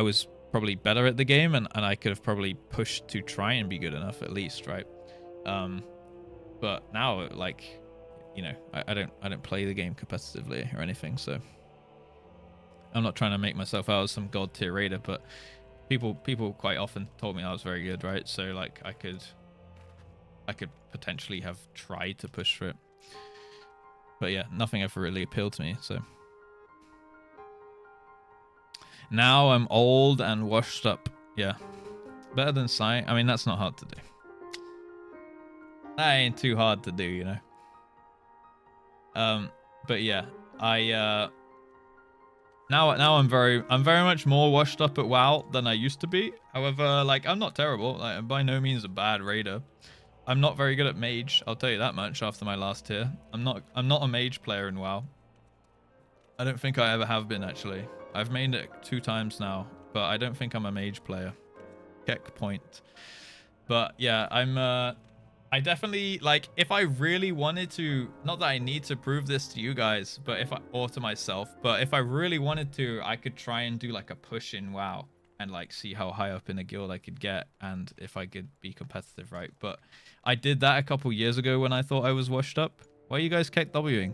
was probably better at the game and I could have probably pushed to try and be good enough at least, right? But now, like, you know, I don't play the game competitively or anything, so I'm not trying to make myself out as some god tier raider, but people quite often told me I was very good, right? So like I could potentially have tried to push for it, but yeah, nothing ever really appealed to me. So Now I'm old and washed up. Yeah. Better than sight. I mean, that's not hard to do. That ain't too hard to do, you know. But yeah, now I'm very much more washed up at WoW than I used to be. However, like I'm not terrible. Like I'm by no means a bad raider. I'm not very good at mage. I'll tell you that much after my last tier. I'm not a mage player in WoW. I don't think I ever have been actually. I've mained it 2 times now, but I don't think I'm a mage player. Check point. But yeah, I definitely, like, if I really wanted to, not that I need to prove this to you guys, but or to myself, but if I really wanted to, I could try and do like a push in WoW and like see how high up in a guild I could get and if I could be competitive, right? But I did that a couple years ago when I thought I was washed up. Why are you guys kept Wing?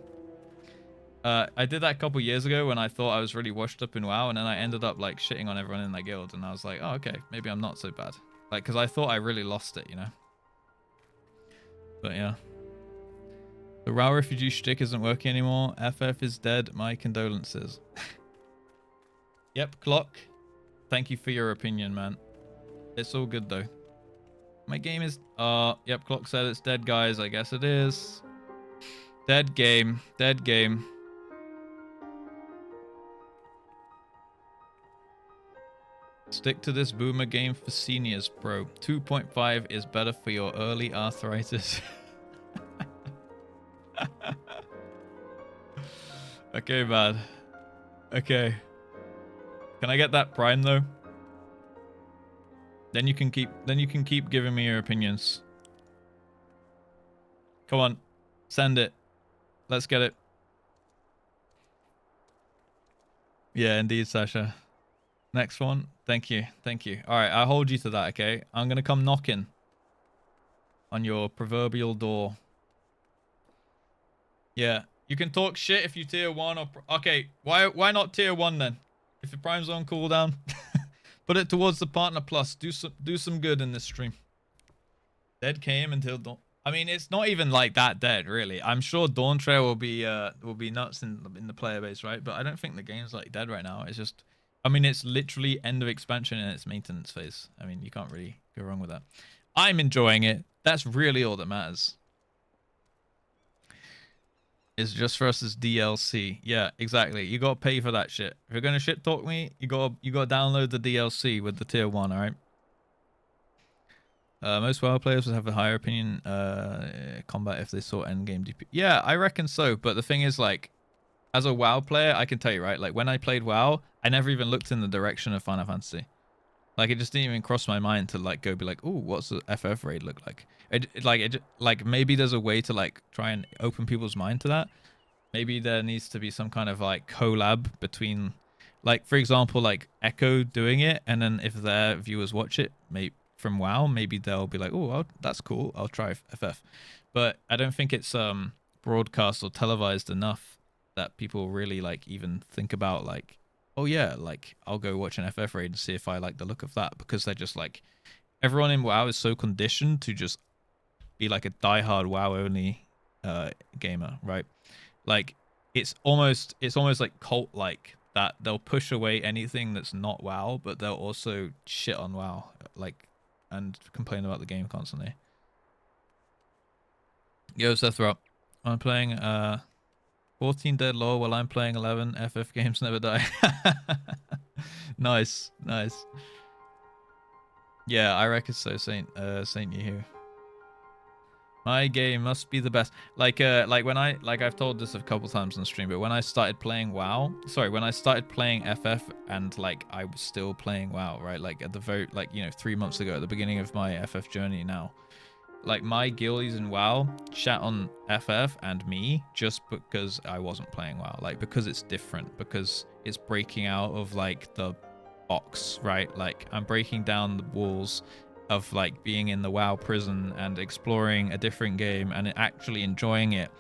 I did that a couple years ago when I thought I was really washed up in WoW, and then I ended up like shitting on everyone in that guild, and I was like, oh, okay, maybe I'm not so bad. Like, because I thought I really lost it, you know? But yeah. The WoW refugee shtick isn't working anymore. FF is dead. My condolences. Yep, Clock. Thank you for your opinion, man. It's all good, though. My game is... yep, Clock said it's dead, guys. I guess it is. Dead game. Dead game. Stick to this boomer game for seniors, bro. 2.5 is better for your early arthritis. Okay, man. Okay. Can I get that prime though? Then you can keep giving me your opinions. Come on. Send it. Let's get it. Yeah, indeed, Sasha. Next one. Thank you. Thank you. All right, I'll hold you to that, okay? I'm going to come knocking on your proverbial door. Yeah. You can talk shit if you tier 1 or... Okay, why not tier 1 then? If your prime's on cooldown, put it towards the partner plus. Do some good in this stream. Dead came until dawn. I mean, it's not even like that dead, really. I'm sure Dawn Trail will be nuts in the player base, right? But I don't think the game's like dead right now. It's just... I mean, it's literally end of expansion in its maintenance phase. I mean, you can't really go wrong with that. I'm enjoying it. That's really all that matters. It's JustRuss DLC. Yeah, exactly. You gotta pay for that shit. If you're gonna shit talk me, you gotta download the DLC with the tier 1, alright? Most WoW players would have a higher opinion combat if they saw endgame DP. Yeah, I reckon so. But the thing is, like, as a WoW player, I can tell you, right? Like, when I played WoW, I never even looked in the direction of Final Fantasy. Like, it just didn't even cross my mind to, like, go be like, ooh, what's the FF raid look like? Like, maybe there's a way to, like, try and open people's mind to that. Maybe there needs to be some kind of, like, collab between, like, for example, like, Echo doing it, and then if their viewers watch it, maybe from WoW, maybe they'll be like, oh, that's cool, I'll try FF. But I don't think it's broadcast or televised enough that people really, like, even think about, like, oh yeah, like, I'll go watch an FF raid and see if I like the look of that, because they're just like, everyone in WoW is so conditioned to just be like a diehard WoW only gamer, right? Like, it's almost like cult like that. They'll push away anything that's not WoW, but they'll also shit on WoW, like, and complain about the game constantly. Yo, Sethro, I'm playing 14 dead lore while I'm playing 11. FF games never die. Nice, nice. Yeah, I reckon so, Saint Yehu. My game must be the best. Like when I've told this a couple times on stream, but when I started playing WoW, when I started playing FF and, like, I was still playing WoW, right? Like, at the very, like, you know, 3 months ago, at the beginning of my FF journey now. Like, my guildies in WoW chat on FF and me just because I wasn't playing WoW. Like, because it's different. Because it's breaking out of, like, the box, right? Like, I'm breaking down the walls of, like, being in the WoW prison and exploring a different game and actually enjoying it.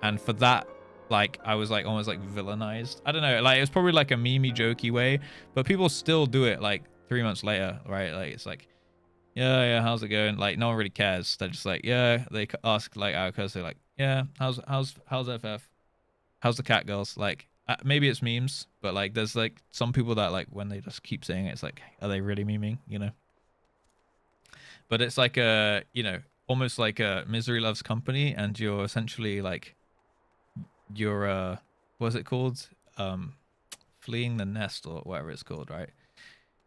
And for that, like, I was, like, almost, like, villainized. I don't know. Like, it was probably, like, a memey, jokey way. But people still do it, like, 3 months later, right? Like, it's like... Yeah, how's it going? Like, no one really cares. They're just like, yeah, they ask, like, our cuz, they're like, yeah, how's FF? How's the cat girls? Like, maybe it's memes, but like there's like some people that like when they just keep saying it, it's like, are they really memeing, you know? But it's like a, you know, almost like a misery loves company, and you're essentially like you're what's it called, fleeing the nest or whatever it's called, right?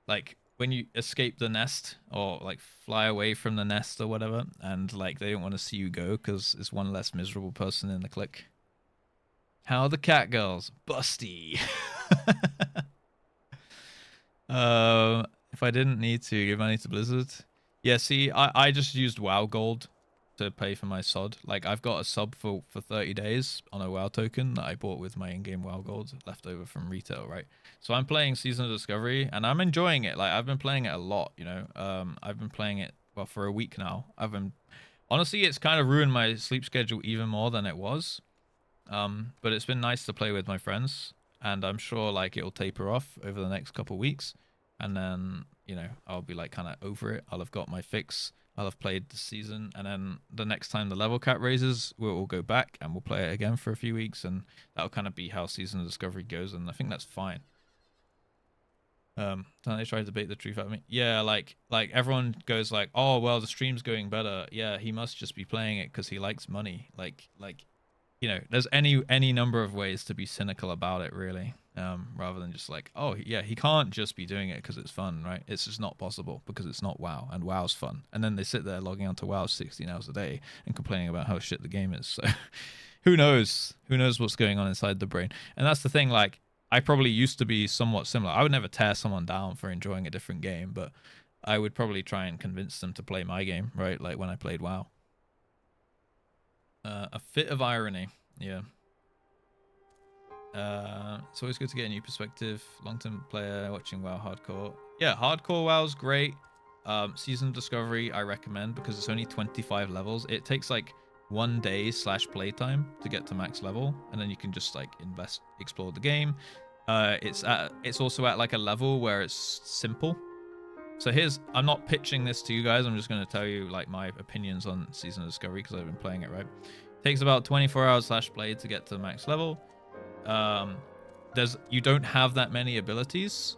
Like when you escape the nest or like fly away from the nest or whatever, and like they don't want to see you go because it's one less miserable person in the clique. How are the cat girls? Busty. If I didn't need to give money to Blizzard, yeah. See, I just used WoW Gold to pay for my sod. Like I've got a sub for 30 days on a WoW token that I bought with my in-game WoW Gold left over from retail, right? So I'm playing Season of Discovery and I'm enjoying it. Like I've been playing it a lot, you know. I've been playing it well for a week now. Honestly, it's kind of ruined my sleep schedule even more than it was. But it's been nice to play with my friends, and I'm sure like it'll taper off over the next couple weeks, and then, you know, I'll be like kind of over it. I'll have got my fix. I'll have played the season, and then the next time the level cap raises, we'll go back and we'll play it again for a few weeks, and that'll kind of be how Season of Discovery goes, and I think that's fine. Don't they try to debate the truth out of me? Yeah, like everyone goes like, oh well, the stream's going better. Yeah, he must just be playing it because he likes money. Like you know, there's any number of ways to be cynical about it, really, rather than just like, oh yeah, he can't just be doing it because it's fun, right? It's just not possible because it's not WoW, and WoW's fun. And then they sit there logging onto WoW 16 hours a day and complaining about how shit the game is. So who knows what's going on inside the brain. And that's the thing, like I probably used to be somewhat similar. I would never tear someone down for enjoying a different game, but I would probably try and convince them to play my game, right? Like when I played WoW. A fit of irony, yeah. It's always good to get a new perspective. Long-term player watching WoW hardcore. Yeah, hardcore WoW's great. Season of Discovery I recommend because it's only 25 levels. It takes like 1 day / playtime to get to max level, and then you can just like explore the game. It's also at like a level where it's simple. So I'm not pitching this to you guys, I'm just going to tell you like my opinions on Season of Discovery because I've been playing it, right? It takes about 24 hours / play to get to max level. You don't have that many abilities.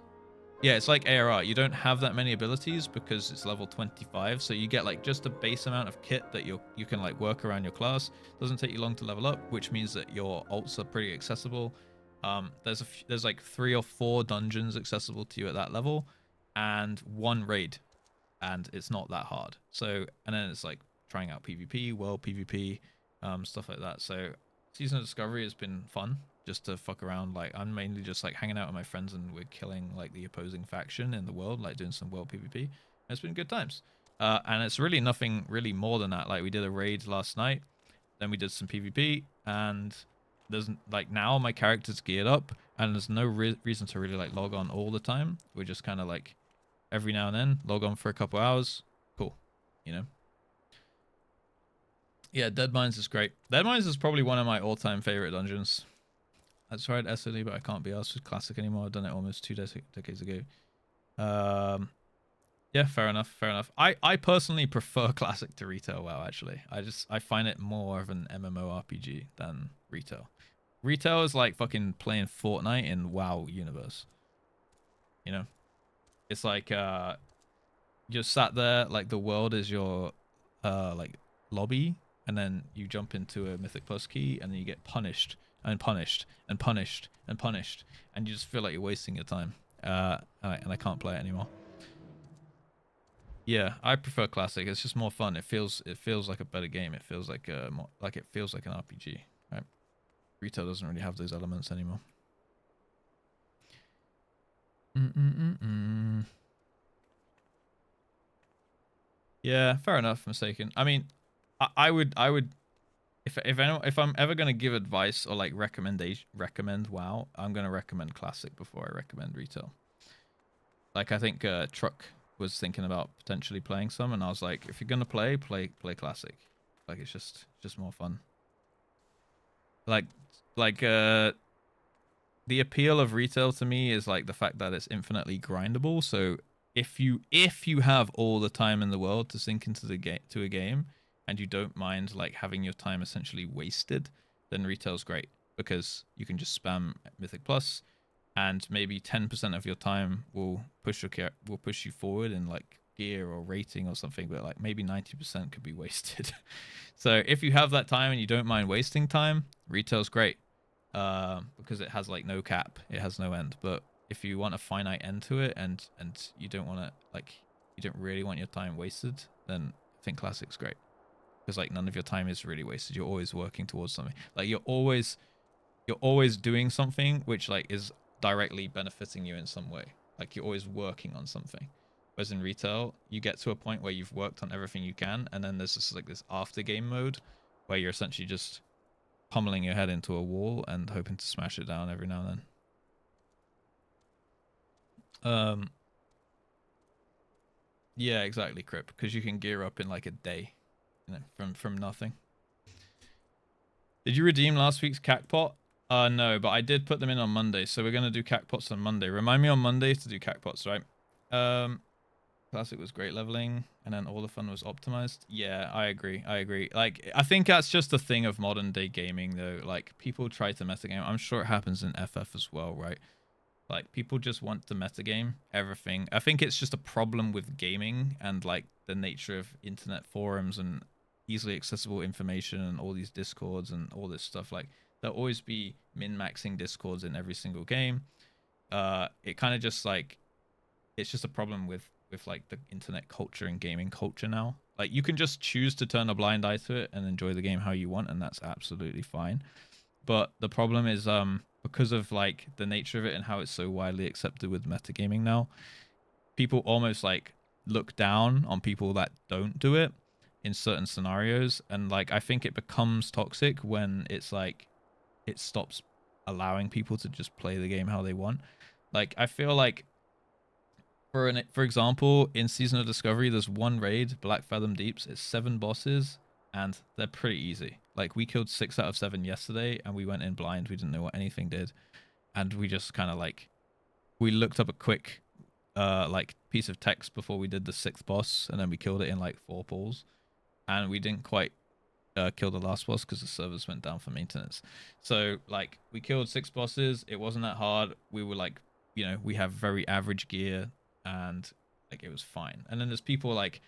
Yeah, it's like ARR. You don't have that many abilities because it's level 25, so you get like just a base amount of kit that you can like work around your class. Doesn't take you long to level up, which means that your ults are pretty accessible. There's like 3 or 4 dungeons accessible to you at that level, and 1 raid, and it's not that hard. So, and then it's like trying out PvP, world PvP, stuff like that. So Season of Discovery has been fun just to fuck around. Like I'm mainly just like hanging out with my friends and we're killing like the opposing faction in the world, like doing some world PvP. And it's been good times. And it's really nothing really more than that. Like we did a raid last night, then we did some PvP, and there's like now my character's geared up and there's no reason to really like log on all the time. We're just kind of like every now and then log on for a couple hours. Cool, you know. Yeah, Dead Mines is great. Dead Mines is probably one of my all-time favorite dungeons. I tried SLE, but I can't be asked with Classic anymore. I've done it almost 2 decades ago. Yeah, fair enough. I personally prefer Classic to retail WoW, actually. I find it more of an MMORPG than retail. Retail is like fucking playing Fortnite in WoW universe. You know? It's like you're sat there, like the world is your like lobby, and then you jump into a Mythic Plus key, and then you get punished and punished and punished and punished, and you just feel like you're wasting your time. And I can't play it anymore. Yeah, I prefer Classic. It's just more fun. It feels like a better game. It feels like it feels like an RPG. Right? Retail doesn't really have those elements anymore. Yeah, fair enough. Mistaken. I mean, I would if I'm ever gonna give advice or like recommend WoW, I'm gonna recommend Classic before I recommend retail. Like I think Truck was thinking about potentially playing some, and I was like, if you're gonna play Classic. Like it's just more fun. Like the appeal of retail to me is like the fact that it's infinitely grindable. So if you have all the time in the world to sink into a game, and you don't mind like having your time essentially wasted, then retail's great. because you can just spam Mythic Plus, and maybe 10% of your time will push you forward in like gear or rating or something, but like maybe 90% could be wasted. So if you have that time and you don't mind wasting time, retail's great, because it has like no cap, it has no end. But if you want a finite end to it, and you don't want to, like, you don't really want your time wasted, then I think Classic's great, because like none of your time is really wasted. You're always working towards something. Like you're always doing something which like is directly benefiting you in some way. Like you're always working on something. Whereas in retail, you get to a point where you've worked on everything you can, and then there's just like this after game mode where you're essentially just pummeling your head into a wall and hoping to smash it down every now and then. Yeah, exactly, Crip, because you can gear up in like a day, you know, from nothing. Did you redeem last week's CAC pot? No, but I did put them in on Monday, so we're gonna do CAC pots on Monday. Remind me on Monday to do CAC pots, right? Classic was great leveling, and then all the fun was optimized. Yeah, I agree. Like, I think that's just a thing of modern day gaming, though. Like, people try to metagame. I'm sure it happens in FF as well, right? Like, people just want to metagame everything. I think it's just a problem with gaming and like the nature of internet forums and easily accessible information and all these discords and all this stuff. Like, there'll always be min-maxing discords in every single game. It kind of just like, it's just a problem with like the internet culture and gaming culture now. Like, you can just choose to turn a blind eye to it and enjoy the game how you want, and that's absolutely fine. But the problem is, because of like the nature of it and how it's so widely accepted with metagaming now, people almost like look down on people that don't do it in certain scenarios. And like, I think it becomes toxic when it's like, it stops allowing people to just play the game how they want. Like, I feel like, for example, in Season of Discovery, there's one raid, Black Fathom Deeps. It's 7 bosses, and they're pretty easy. Like, we killed 6 out of 7 yesterday, and we went in blind. We didn't know what anything did, and we just kind of like, we looked up a quick like piece of text before we did the 6th boss, and then we killed it in like 4 pulls, and we didn't quite kill the last boss because the servers went down for maintenance. So like, we killed 6 bosses. It wasn't that hard. We were like, you know, we have very average gear, and like, it was fine. And then there's people like,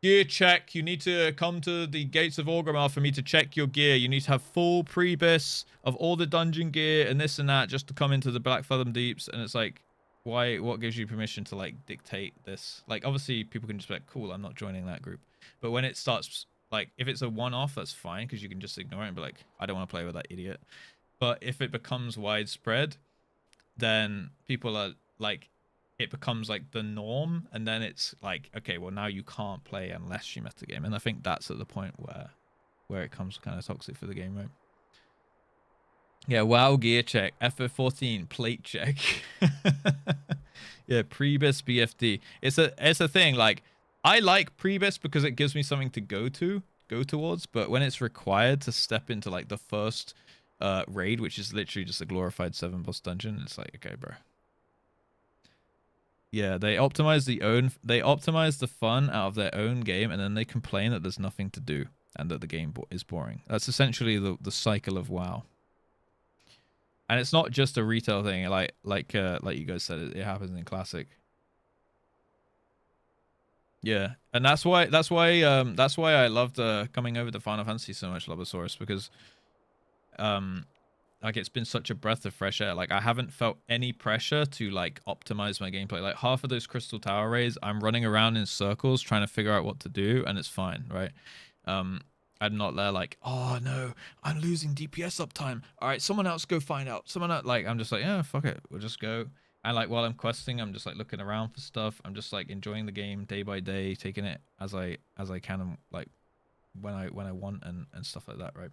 gear check, you need to come to the gates of Orgrimmar for me to check your gear. You need to have full pre-bis of all the dungeon gear and this and that just to come into the Black Fathom Deeps. And it's like, why? What gives you permission to like dictate this? Like, obviously people can just be like, cool, I'm not joining that group. But when it starts, like, if it's a one-off, that's fine, because you can just ignore it and be like, I don't want to play with that idiot. But if it becomes widespread, then people are like, it becomes like the norm, and then it's like, okay, well, now you can't play unless you metagame. And I think that's at the point where it comes kind of toxic for the game, right? Yeah, WoW gear check, FF14 plate check. Yeah, pre-bis BFD. It's a thing. Like, I like pre-bis because it gives me something to go towards, but when it's required to step into like the first raid, which is literally just a glorified 7 boss dungeon, it's like, okay, bro. Yeah, they optimize the fun out of their own game, and then they complain that there's nothing to do and that the game is boring. That's essentially the cycle of WoW. And it's not just a retail thing, like you guys said, it happens in Classic. Yeah, and that's why I loved coming over to Final Fantasy so much, Lobosaurus, because like, it's been such a breath of fresh air. Like, I haven't felt any pressure to like optimize my gameplay. Like, half of those Crystal Tower raids, I'm running around in circles trying to figure out what to do, and it's fine, right? I'm not there like, oh no, I'm losing DPS uptime. All right, someone else go find out. Someone else, like, I'm just like, yeah, fuck it, we'll just go. And like, while I'm questing, I'm just like looking around for stuff. I'm just like enjoying the game day by day, taking it as I can, and like when I want, and stuff like that, right?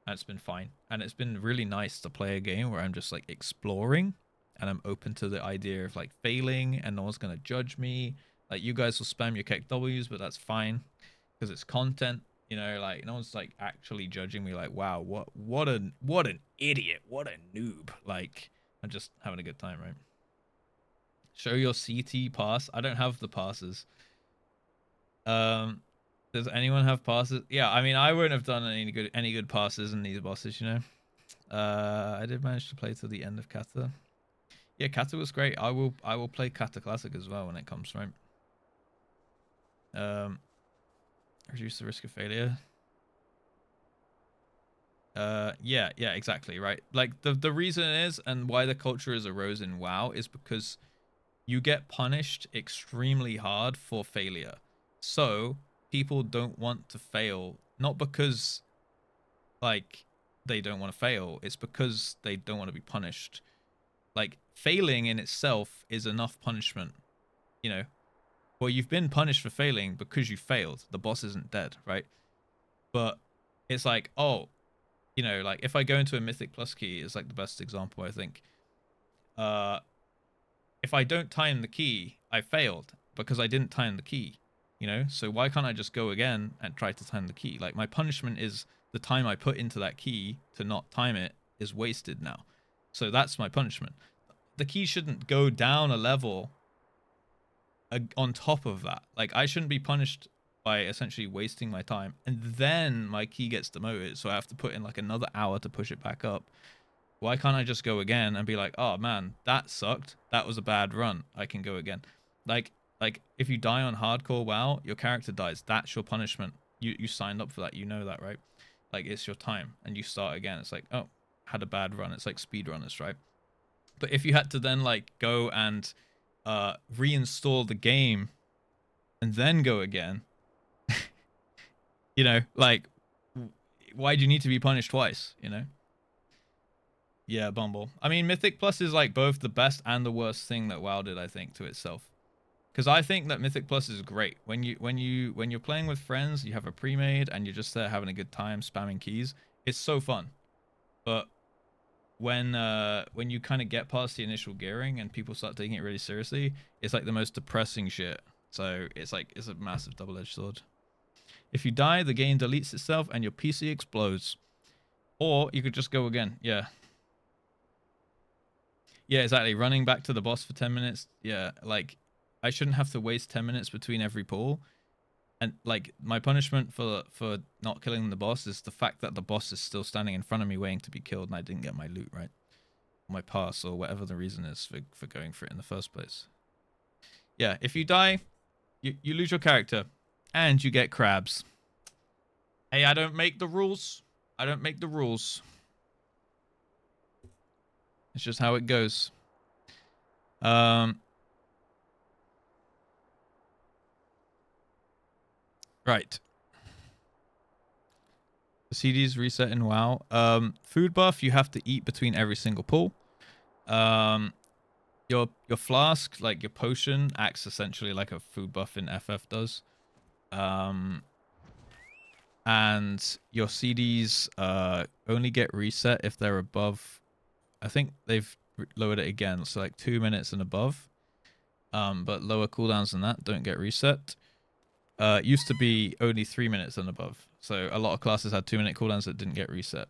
And it's been fine, and it's been really nice to play a game where I'm just like exploring, and I'm open to the idea of like failing, and no one's gonna judge me. Like, you guys will spam your KEK W's, but that's fine because it's content, you know. Like, no one's like actually judging me like, wow, what an idiot, what a noob. Like, I'm just having a good time, right? Show your CT pass. I don't have the passes. Does anyone have passes? Yeah, I mean, I wouldn't have done any good passes in these bosses, you know. I did manage to play to the end of Kata. Yeah, Kata was great. I will play Kata Classic as well when it comes, right? Reduce the risk of failure. Yeah, exactly, right. Like the reason is, and why the culture is arose in WoW is because you get punished extremely hard for failure. So people don't want to fail, not because like they don't want to fail, it's because they don't want to be punished. Like failing in itself is enough punishment, you know. Well, you've been punished for failing because you failed. The boss isn't dead, right? But it's like, oh, you know, like if I go into a Mythic Plus key, is like the best example, I think. If I don't time the key, I failed because I didn't time the key, you know? So why can't I just go again and try to time the key? Like my punishment is the time I put into that key to not time it is wasted now. So that's my punishment. The key shouldn't go down a level on top of that. Like I shouldn't be punished by essentially wasting my time and then my key gets demoted, so I have to put in like another hour to push it back up. Why can't I just go again and be like, oh man, that sucked, that was a bad run, I can go again? Like if you die on hardcore WoW, your character dies, that's your punishment. You signed up for that, you know that, right? Like it's your time and you start again. It's like, oh, had a bad run. It's like speedrunners, right? But if you had to then like go and reinstall the game and then go again, you know, like why do you need to be punished twice, you know? Yeah, Bumble. I mean, Mythic Plus is like both the best and the worst thing that WoW did, I think, to itself. Because I think that Mythic Plus is great when you're playing with friends, you have a pre-made and you're just there having a good time spamming keys. It's so fun. But when you kind of get past the initial gearing and people start taking it really seriously, it's like the most depressing shit. So it's like it's a massive double-edged sword. If you die, the game deletes itself and your PC explodes. Or you could just go again. Yeah. Yeah, exactly. Running back to the boss for 10 minutes. Yeah, like I shouldn't have to waste 10 minutes between every pull. And like my punishment for not killing the boss is the fact that the boss is still standing in front of me waiting to be killed and I didn't get my loot, right? My pass or whatever the reason is for going for it in the first place. Yeah, if you die, you lose your character and you get crabs. Hey, I don't make the rules. I don't make the rules. It's just how it goes. Right. The CDs reset in WoW. Food buff, you have to eat between every single pull. Your flask, like your potion, acts essentially like a food buff in FF does. And your CDs only get reset if they're above. I think they've lowered it again, so like 2 minutes and above. But lower cooldowns than that don't get reset. It used to be only 3 minutes and above. So a lot of classes had 2-minute cooldowns that didn't get reset.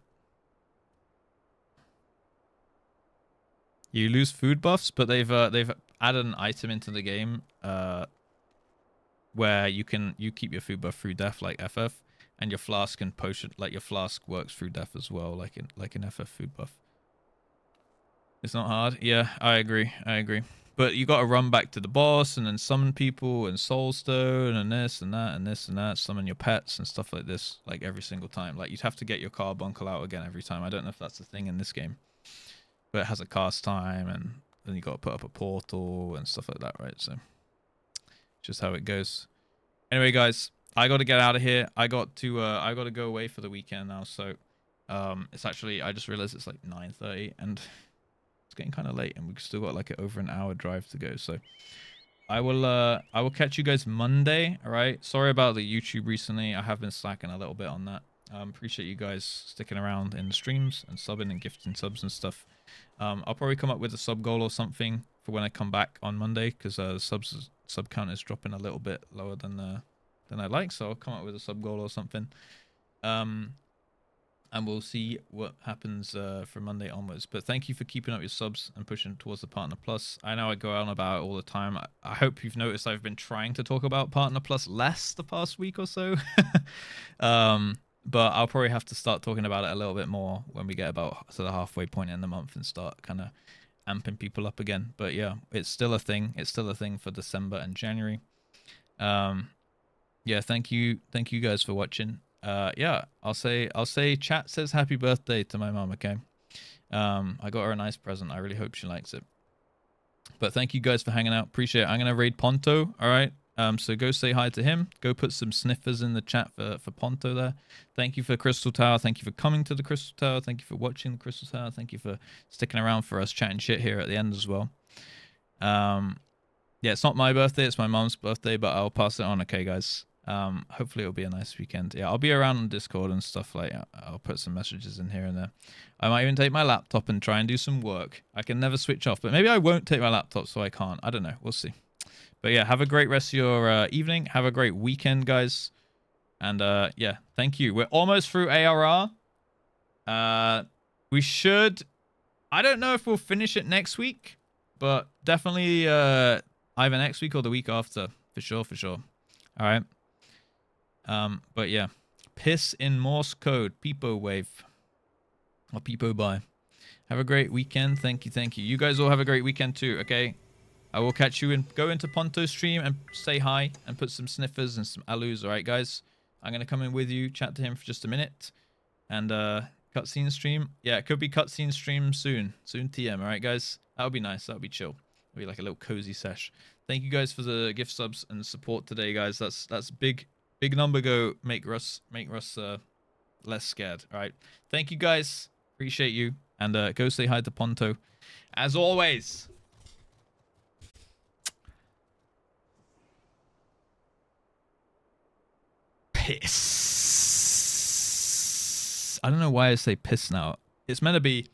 You lose food buffs, but they've added an item into the game where you keep your food buff through death like FF, and your flask and potion, like your flask works through death as well, like in FF food buff. It's not hard. Yeah, I agree. But you got to run back to the boss and then summon people and soulstone and this and that and this and that. Summon your pets and stuff like this, like every single time. Like you'd have to get your carbuncle out again every time. I don't know if that's the thing in this game, but it has a cast time and then you got to put up a portal and stuff like that, right? So just how it goes. Anyway, guys, I got to get out of here. I got to go away for the weekend now. So it's actually, I just realized it's like 9:30 and it's getting kind of late and we've still got like over an hour drive to go. So I will catch you guys Monday. All right. Sorry about the YouTube recently. I have been slacking a little bit on that. Appreciate you guys sticking around in the streams and subbing and gifting subs and stuff. I'll probably come up with a sub goal or something for when I come back on Monday, because sub count is dropping a little bit lower than I'd like. So I'll come up with a sub goal or something. And we'll see what happens from Monday onwards. But thank you for keeping up your subs and pushing towards the Partner Plus. I know I go on about it all the time. I hope you've noticed I've been trying to talk about Partner Plus less the past week or so. but I'll probably have to start talking about it a little bit more when we get about to the halfway point in the month and start kind of amping people up again. But yeah, it's still a thing. It's still a thing for December and January. Yeah, thank you guys for watching. Yeah, I'll say chat says happy birthday to my mom, okay? I got her a nice present. I really hope she likes it. But thank you guys for hanging out. Appreciate it. I'm gonna raid Ponto, all right? So go say hi to him. Go put some sniffers in the chat for Ponto there. Thank you for Crystal Tower. Thank you for coming to the Crystal Tower. Thank you for watching the Crystal Tower. Thank you for sticking around for us chatting shit here at the end as well. Yeah, it's not my birthday, it's my mom's birthday, but I'll pass it on, okay, guys? Hopefully it'll be a nice weekend. Yeah, I'll be around on Discord and stuff like that. I'll put some messages in here and there. I might even take my laptop and try and do some work. I can never switch off, but maybe I won't take my laptop so I can't. I don't know. We'll see. But yeah, have a great rest of your evening. Have a great weekend, guys. And yeah, thank you. We're almost through ARR. We should... I don't know if we'll finish it next week, but definitely either next week or the week after. For sure, for sure. All right. But yeah, piss in Morse code, Peepo wave, or Peepo bye. Have a great weekend. Thank you, thank you. You guys all have a great weekend too. Okay, I will catch you and go into Ponto's stream and say hi and put some sniffers and some alus. All right, guys. I'm gonna come in with you, chat to him for just a minute, and cutscene stream. Yeah, it could be cutscene stream soon. Soon TM. All right, guys. That would be nice. That would be chill. It'll be like a little cozy sesh. Thank you guys for the gift subs and support today, guys. That's big. Big number go make Russ less scared. All right. Thank you guys. Appreciate you. And go say hi to Ponto. As always. Piss. I don't know why I say piss now. It's meant to be